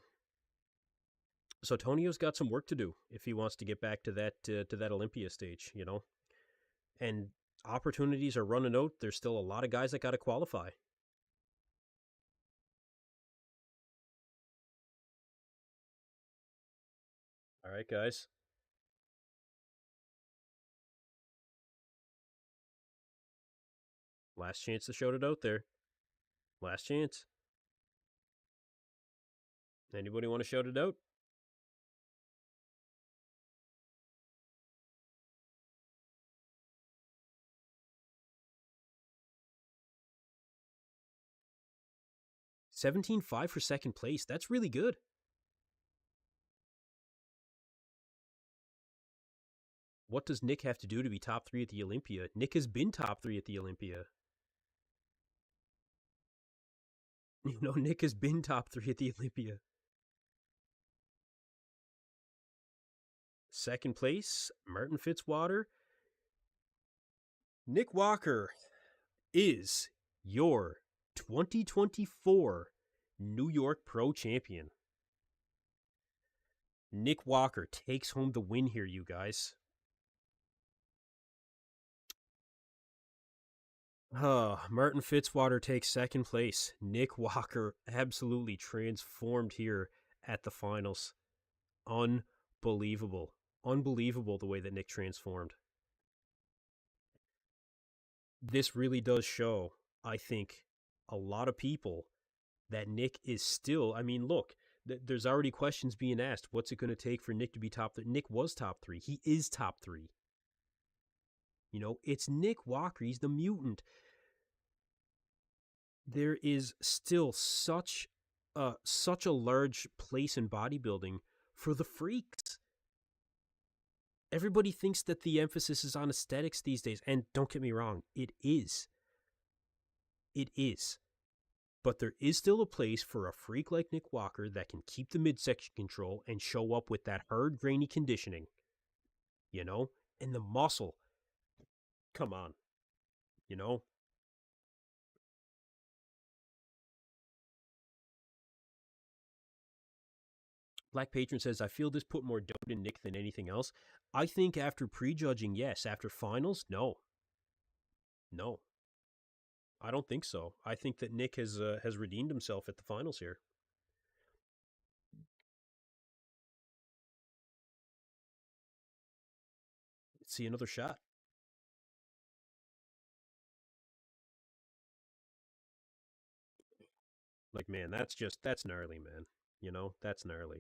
So Tonio's got some work to do if he wants to get back to that Olympia stage, you know. And opportunities are running out. There's still a lot of guys that got to qualify. All right, guys. Last chance to shout it out there. Last chance. Anybody want to shout it out? 17.5 for second place. That's really good. What does Nick have to do to be top three at the Olympia? Nick has been top three at the Olympia. You know, Nick has been top three at the Olympia. Second place, Martin Fitzwater. Nick Walker is your 2024 New York Pro Champion. Nick Walker takes home the win here, you guys. Martin Fitzwater takes second place. Nick Walker absolutely transformed here at the finals. Unbelievable. Unbelievable the way that Nick transformed. This really does show, I think, a lot of people that Nick is still. I mean, look, there's already questions being asked. What's it going to take for Nick to be top three? Nick was top three. He is top three. You know, it's Nick Walker. He's the mutant. There is still such a large place in bodybuilding for the freaks. Everybody thinks that the emphasis is on aesthetics these days, and don't get me wrong, it is. It is. But there is still a place for a freak like Nick Walker that can keep the midsection control and show up with that hard, grainy conditioning. You know? And the muscle. Come on. You know? Black Patron says, I feel this put more doubt in Nick than anything else. I think after prejudging, yes. After finals, no. No. I don't think so. I think that Nick has redeemed himself at the finals here. Let's see another shot. Like, man, that's gnarly, man. You know, that's gnarly.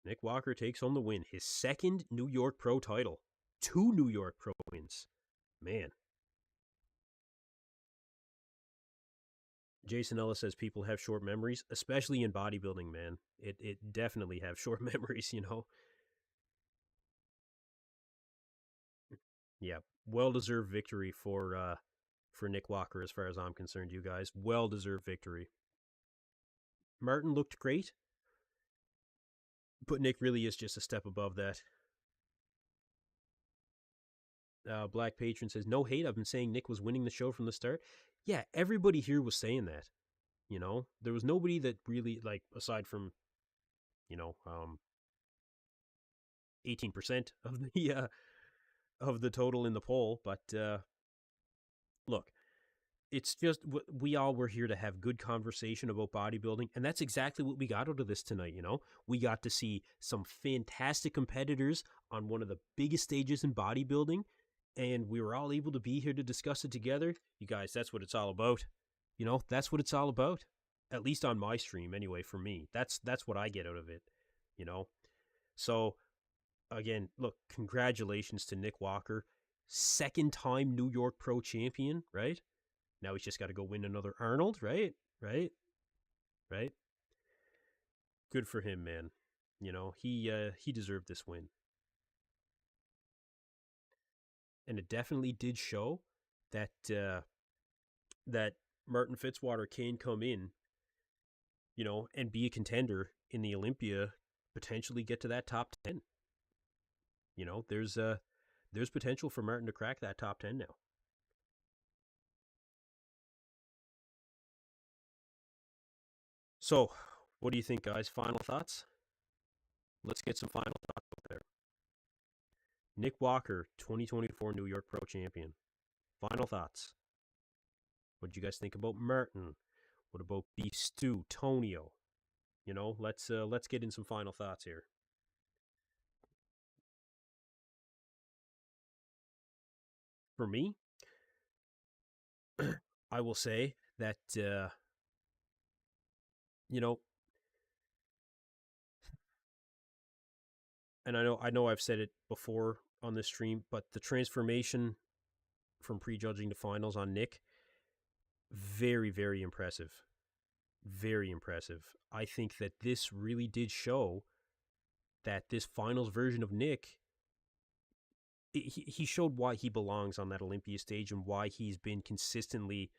Nick Walker takes home the win. His second New York Pro title. 2 New York Pro wins. Man. Jason Ellis says people have short memories, especially in bodybuilding, man. It definitely have short memories, you know. Yeah, well deserved victory for Nick Walker as far as I'm concerned, you guys. Well deserved victory. Martin looked great, But Nick really is just a step above that. Black Patron says, no hate. I've been saying Nick was winning the show from the start. Yeah, everybody here was saying that. You know, there was nobody that really, like, aside from, you know, 18% of the total in the poll. But look, it's just we all were here to have good conversation about bodybuilding, and that's exactly what we got out of this tonight. You know, we got to see some fantastic competitors on one of the biggest stages in bodybuilding, and we were all able to be here to discuss it together. You guys, that's what it's all about. You know, that's what it's all about. At least on my stream, anyway. For me, that's what I get out of it. You know, so again, look, congratulations to Nick Walker, second time New York Pro Champion, right? Now he's just got to go win another Arnold, right? Right? Right? Good for him, man. You know, he deserved this win. And it definitely did show that that Martin Fitzwater can come in, you know, and be a contender in the Olympia, potentially get to that top 10. You know, there's potential for Martin to crack that top 10 now. So, what do you think, guys? Final thoughts? Let's get some final thoughts out there. Nick Walker, 2024 New York Pro Champion. Final thoughts. What do you guys think about Martin? What about Beef Stu, Tonio? You know, let's get in some final thoughts here. For me, I will say that you know, and I know I've said it before on this stream, but the transformation from prejudging to finals on Nick, very, very impressive. Very impressive. I think that this really did show that this finals version of Nick, he showed why he belongs on that Olympia stage and why he's been consistently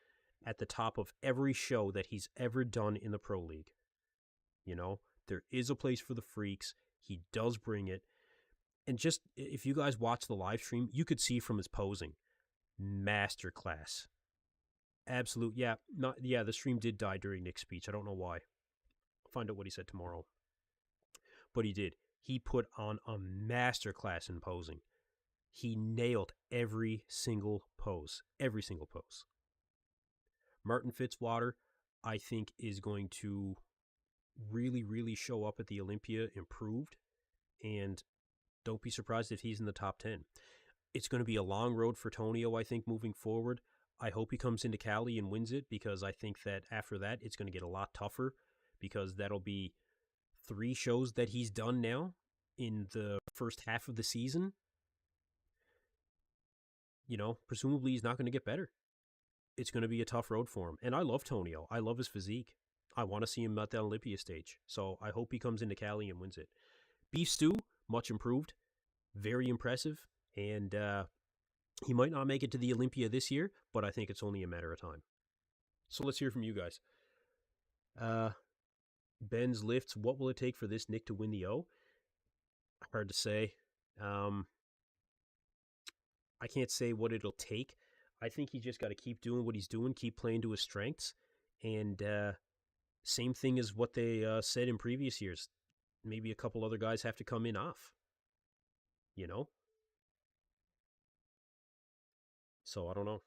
at the top of every show that he's ever done in the Pro League. You know, there is a place for the freaks. He does bring it. And just, if you guys watch the live stream, you could see from his posing, masterclass. Absolute, yeah, the stream did die during Nick's speech. I don't know why. I'll find out what he said tomorrow. But he did. He put on a masterclass in posing. He nailed every single pose. Every single pose. Martin Fitzwater, I think, is going to really, really show up at the Olympia improved. And don't be surprised if he's in the top 10. It's going to be a long road for Tonio, I think, moving forward. I hope he comes into Cali and wins it, because I think that after that, it's going to get a lot tougher, because that'll be 3 shows that he's done now in the first half of the season. You know, presumably he's not going to get better. It's going to be a tough road for him. And I love Tonio. I love his physique. I want to see him at the Olympia stage. So I hope he comes into Cali and wins it. Beef Stu, much improved. Very impressive. And he might not make it to the Olympia this year, but I think it's only a matter of time. So let's hear from you guys. Ben's lifts, what will it take for this Nick to win the O? Hard to say. I can't say what it'll take. I think he's just got to keep doing what he's doing, keep playing to his strengths. And same thing as what they said in previous years. Maybe a couple other guys have to come in off. You know? So I don't know.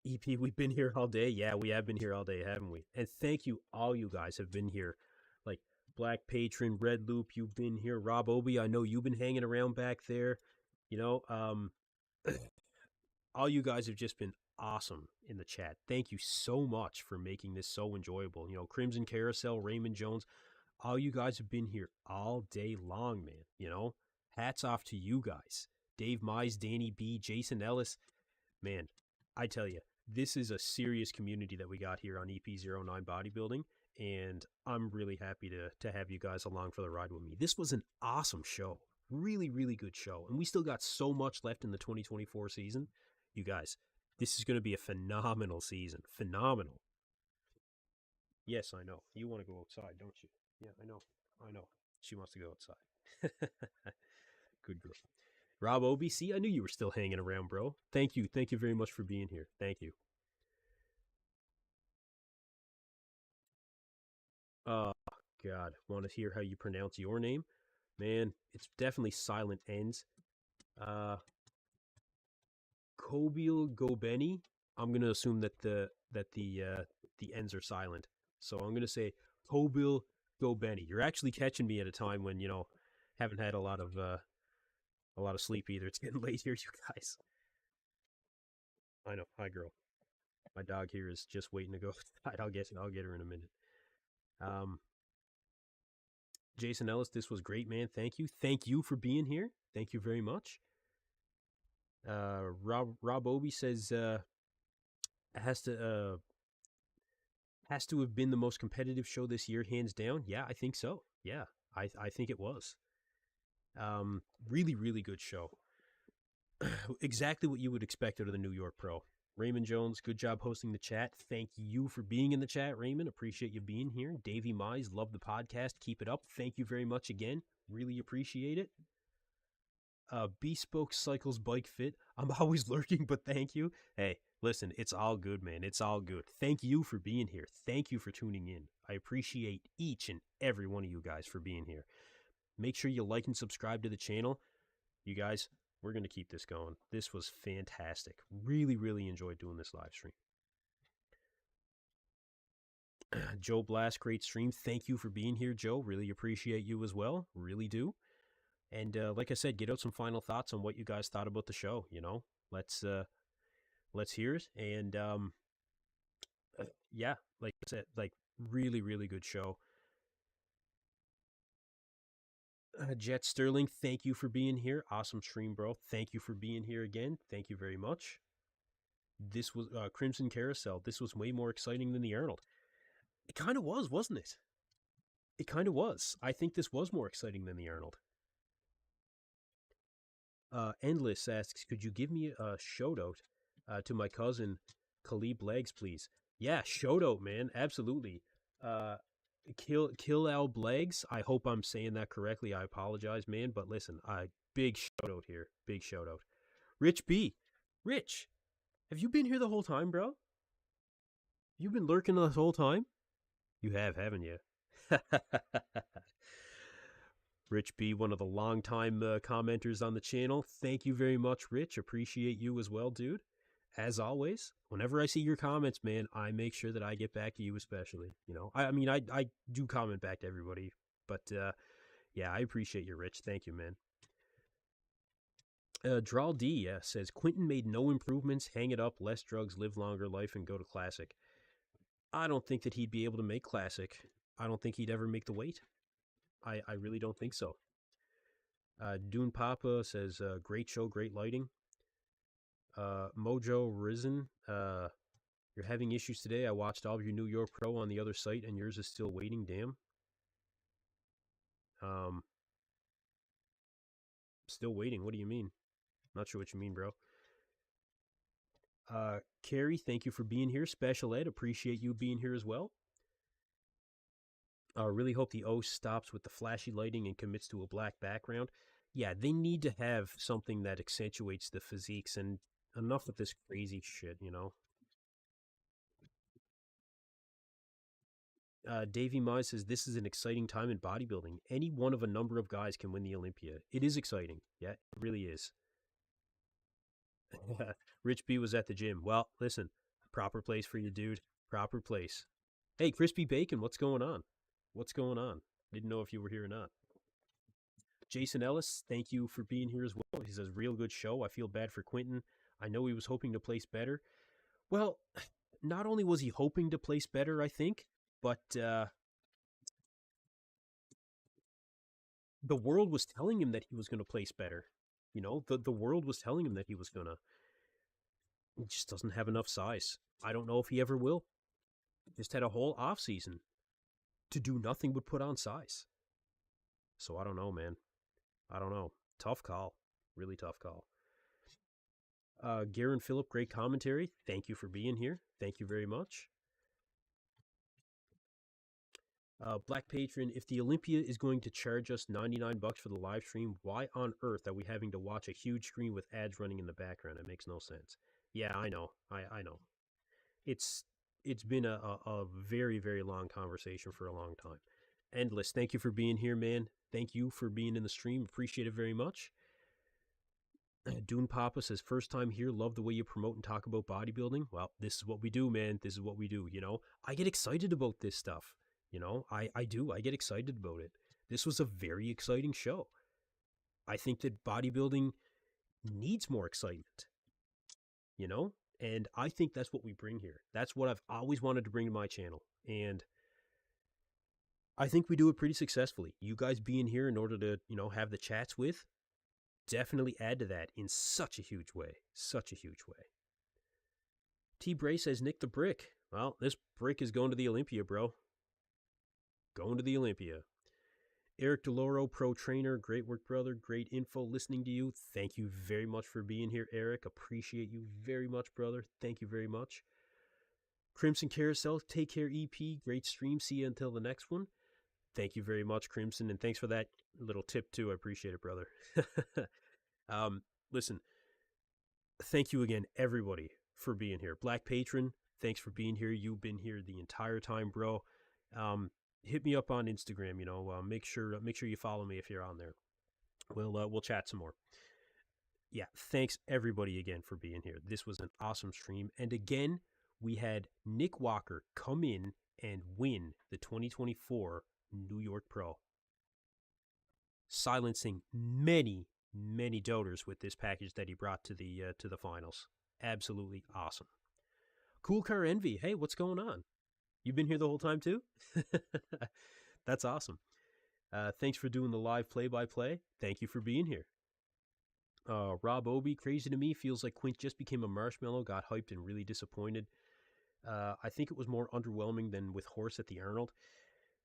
EP, we've been here all day. Yeah, we have been here all day, haven't we? And thank you, all you guys have been here. Like Black Patron, Red Loop, you've been here. Rob Obi, I know you've been hanging around back there. You know, all you guys have just been awesome in the chat. Thank you so much for making this so enjoyable. You know, Crimson Carousel, Raymond Jones, all you guys have been here all day long, man. You know, hats off to you guys. Dave Mize, Danny B, Jason Ellis. Man, I tell you, this is a serious community that we got here on EP09 Bodybuilding, and I'm really happy to have you guys along for the ride with me. This was an awesome show. Really, really good show. And we still got so much left in the 2024 season. You guys, this is going to be a phenomenal season. Phenomenal. Yes, I know. You want to go outside, don't you? Yeah, I know. I know. She wants to go outside. Good girl. Rob OBC, I knew you were still hanging around, bro. Thank you. Thank you very much for being here. Thank you. Oh, God. Want to hear how you pronounce your name? Man, it's definitely silent ends. Uh, Kobil Gobeni. I'm gonna assume that the ends are silent. So I'm gonna say Kobil Gobeni. You're actually catching me at a time when haven't had a lot of sleep either. It's getting late here, you guys. I know. Hi, girl. My dog here is just waiting to go outside. I'll get her in a minute. Um, Jason Ellis, this was great, man. Thank you. Thank you for being here. Thank you very much. Rob Obi says has to uh, has to have been the most competitive show this year, hands down. Yeah, I think so. Yeah, I think it was. Really, really good show. Exactly what you would expect out of the New York Pro. Raymond Jones, good job hosting the chat. Thank you for being in the chat, Raymond. Appreciate you being here. Davey Mize, love the podcast. Keep it up. Thank you very much again. Really appreciate it. Bespoke Cycles Bike Fit. I'm always lurking, but thank you. Hey, listen, it's all good, man. It's all good. Thank you for being here. Thank you for tuning in. I appreciate each and every one of you guys for being here. Make sure you like and subscribe to the channel. You guys, we're going to keep this going. This was fantastic. Really, really enjoyed doing this live stream. Joe Blast, great stream. Thank you for being here, Joe. Really appreciate you as well. Really do. And like I said, get out some final thoughts on what you guys thought about the show. Let's let's hear it. And yeah, like I said, like really, really good show. Jet Sterling, thank you for being here. Awesome stream, bro. Thank you for being here again. Thank you very much. This was Crimson Carousel. This was way more exciting than the Arnold. It kind of was, wasn't it? It kind of was. I think this was more exciting than the Arnold. Endless asks, could you give me a shout out to my cousin Khalib Legs, please? Yeah, shout out, man. Absolutely. Uh, Kill Al Legs. I hope I'm saying that correctly. I apologize, man. But listen, big shout out here. Big shout out. Rich B. Rich, have you been here the whole time, bro? You've been lurking this whole time? You have, haven't you? Rich B, one of the longtime commenters on the channel. Thank you very much, Rich. Appreciate you as well, dude. As always, whenever I see your comments, man, I make sure that I get back to you, especially. I mean, I do comment back to everybody, but yeah, I appreciate you, Rich. Thank you, man. Drawl D says Quinton made no improvements. Hang it up. Less drugs. Live longer life and go to classic. I don't think that he'd be able to make classic. I don't think he'd ever make the weight. I really don't think so. Dune Papa says, great show, great lighting. Mojo Risen, you're having issues today. I watched all of your New York Pro on the other site, and yours is still waiting. Damn. Still waiting. What do you mean? Not sure what you mean, bro. Carrie, thank you for being here. Special Ed, appreciate you being here as well. Really hope the O stops with the flashy lighting and commits to a black background. Yeah, they need to have something that accentuates the physiques, and enough of this crazy shit. Davey Mize says, this is an exciting time in bodybuilding. Any one of a number of guys can win the Olympia. It is exciting. Yeah, it really is. Rich B was at the gym. Well, listen, proper place for you, dude. Proper place. Hey, Crispy Bacon, what's going on? What's going on? Didn't know if you were here or not. Jason Ellis, thank you for being here as well. He says, real good show. I feel bad for Quinton. I know he was hoping to place better. Well, not only was he hoping to place better, I think, but the world was telling him that he was going to place better. The world was telling him that he was going to. He just doesn't have enough size. I don't know if he ever will. Just had a whole off season to do nothing but put on size. So I don't know, man. I don't know. Tough call. Really tough call. Garen Phillip, great commentary. Thank you for being here. Thank you very much. Black Patron, if the Olympia is going to charge us 99 bucks for the live stream, why on earth are we having to watch a huge screen with ads running in the background? It makes no sense. Yeah, I know. I know. It's it's been a very, very long conversation for a long time. Endless. Thank you for being here, man. Thank you for being in the stream. Appreciate it very much. Dune Papa says, first time here, love the way you promote and talk about bodybuilding. Well, this is what we do, man. This is what we do. I get excited about this stuff. I do. I get excited about it. This was a very exciting show. I think that bodybuilding needs more excitement, you know? And I think that's what we bring here. That's what I've always wanted to bring to my channel. And I think we do it pretty successfully. You guys being here in order to, have the chats with, definitely add to that in such a huge way. Such a huge way. T. Bray says, Nick the Brick. Well, this brick is going to the Olympia, bro. Going to the Olympia. Eric DeLoro, pro trainer. Great work, brother. Great info listening to you. Thank you very much for being here, Eric. Appreciate you very much, brother. Thank you very much. Crimson Carousel, take care, EP. Great stream. See you until the next one. Thank you very much, Crimson. And thanks for that little tip, too. I appreciate it, brother. Listen, thank you again, everybody, for being here. Black Patron, thanks for being here. You've been here the entire time, bro. Hit me up on Instagram. Make sure you follow me if you're on there. We'll chat some more. Yeah, thanks everybody again for being here. This was an awesome stream, and again, we had Nick Walker come in and win the 2024 New York Pro, silencing many doubters with this package that he brought to the finals. Absolutely awesome. Cool Car Envy, hey, what's going on? You've been here the whole time too? That's awesome. Thanks for doing the live play-by-play. Thank you for being here. Rob Obi, crazy to me, feels like Quint just became a marshmallow, got hyped and really disappointed. I think it was more underwhelming than with Horse at the Arnold.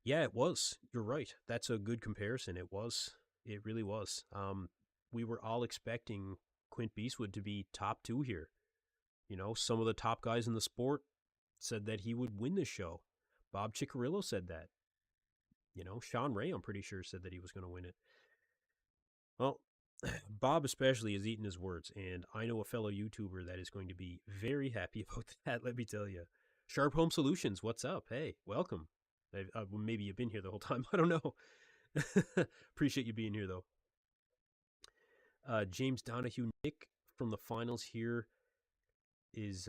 Yeah, it was. You're right. That's a good comparison. It was. It really was. We were all expecting Quint Beastwood to be top 2 here. Some of the top guys in the sport said that he would win this show. Bob Ciccarillo said that. Sean Ray, I'm pretty sure, said that he was going to win it. Well, Bob especially is eating his words, and I know a fellow YouTuber that is going to be very happy about that, let me tell you. Sharp Home Solutions, what's up? Hey, welcome. Maybe you've been here the whole time. I don't know. Appreciate you being here, though. James Donahue, Nick from the finals here is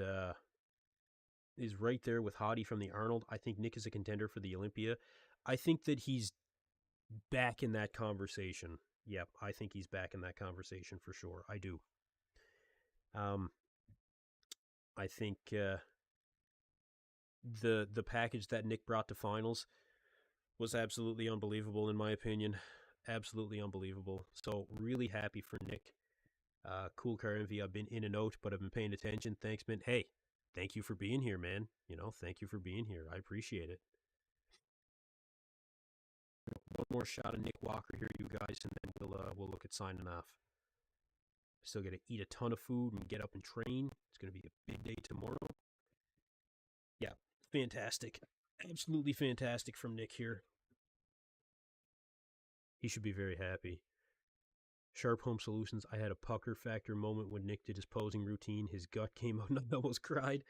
right there with Hottie from the Arnold. I think Nick is a contender for the Olympia. I think that he's back in that conversation. Yep, I think he's back in that conversation for sure. I do. I think the package that Nick brought to finals was absolutely unbelievable in my opinion. Absolutely unbelievable. So really happy for Nick. Cool Car Envy, I've been in and out, but I've been paying attention. Thanks, man. Hey, thank you for being here, man. Thank you for being here. I appreciate it. One more shot of Nick Walker here, you guys, and then we'll look at signing off. Still got to eat a ton of food and get up and train. It's going to be a big day tomorrow. Yeah, fantastic. Absolutely fantastic from Nick here. He should be very happy. Sharp Home Solutions, I had a pucker factor moment when Nick did his posing routine. His gut came out and I almost cried.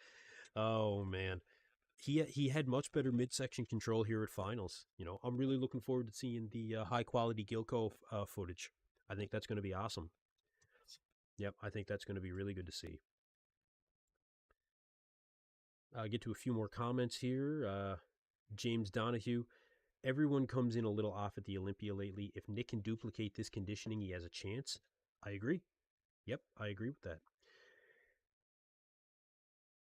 Oh, man. He had much better midsection control here at finals. I'm really looking forward to seeing the high-quality Gilco footage. I think that's going to be awesome. Yep, I think that's going to be really good to see. Get to a few more comments here. James Donahue. Everyone comes in a little off at the Olympia lately. If Nick can duplicate this conditioning, he has a chance. I agree. Yep, I agree with that.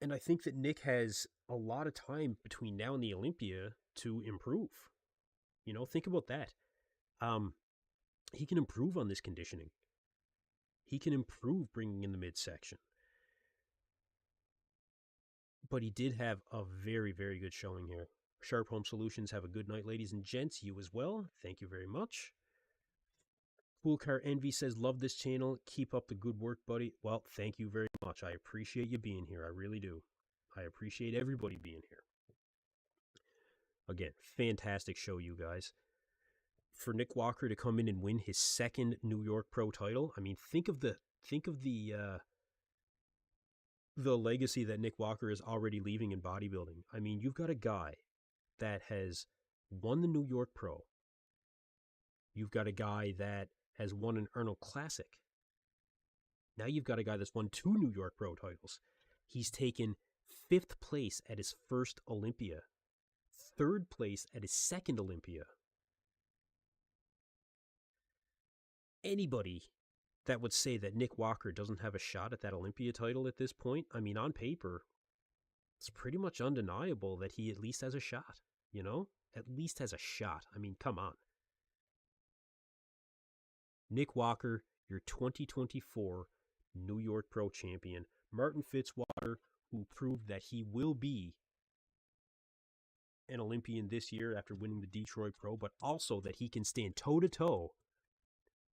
And I think that Nick has a lot of time between now and the Olympia to improve. Think about that. He can improve on this conditioning. He can improve bringing in the midsection. But he did have a very, very good showing here. Sharp Home Solutions, have a good night, ladies and gents. You as well. Thank you very much. Cool Car Envy says, love this channel. Keep up the good work, buddy. Well, thank you very much. I appreciate you being here. I really do. I appreciate everybody being here. Again, fantastic show, you guys. For Nick Walker to come in and win his second New York Pro title, I mean, think of the legacy that Nick Walker is already leaving in bodybuilding. I mean, you've got a guy that has won the New York Pro. You've got a guy that has won an Arnold Classic. Now you've got a guy that's won 2 New York Pro titles. He's taken 5th place at his first Olympia, 3rd place at his second Olympia. Anybody that would say that Nick Walker doesn't have a shot at that Olympia title at this point, I mean, on paper, it's pretty much undeniable that he at least has a shot, you know? At least has a shot. I mean, come on. Nick Walker, your 2024 New York Pro champion. Martin Fitzwater, who proved that he will be an Olympian this year after winning the Detroit Pro, but also that he can stand toe-to-toe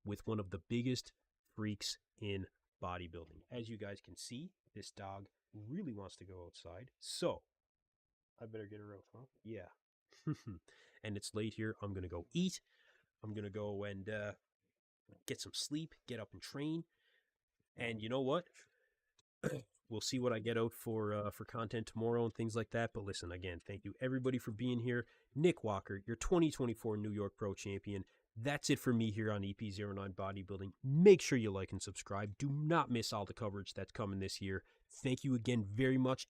with one of the biggest freaks in bodybuilding. As you guys can see, this dog really wants to go outside, so I better get her out, huh? Yeah. And it's late here. I'm going to go eat. I'm going to go and get some sleep, get up and train. And you know what? We'll see what I get out for content tomorrow and things like that. But listen, again, thank you everybody for being here. Nick Walker, your 2024 New York Pro champion. That's it for me here on EP09 Bodybuilding. Make sure you like and subscribe. Do not miss all the coverage that's coming this year. Thank you again very much.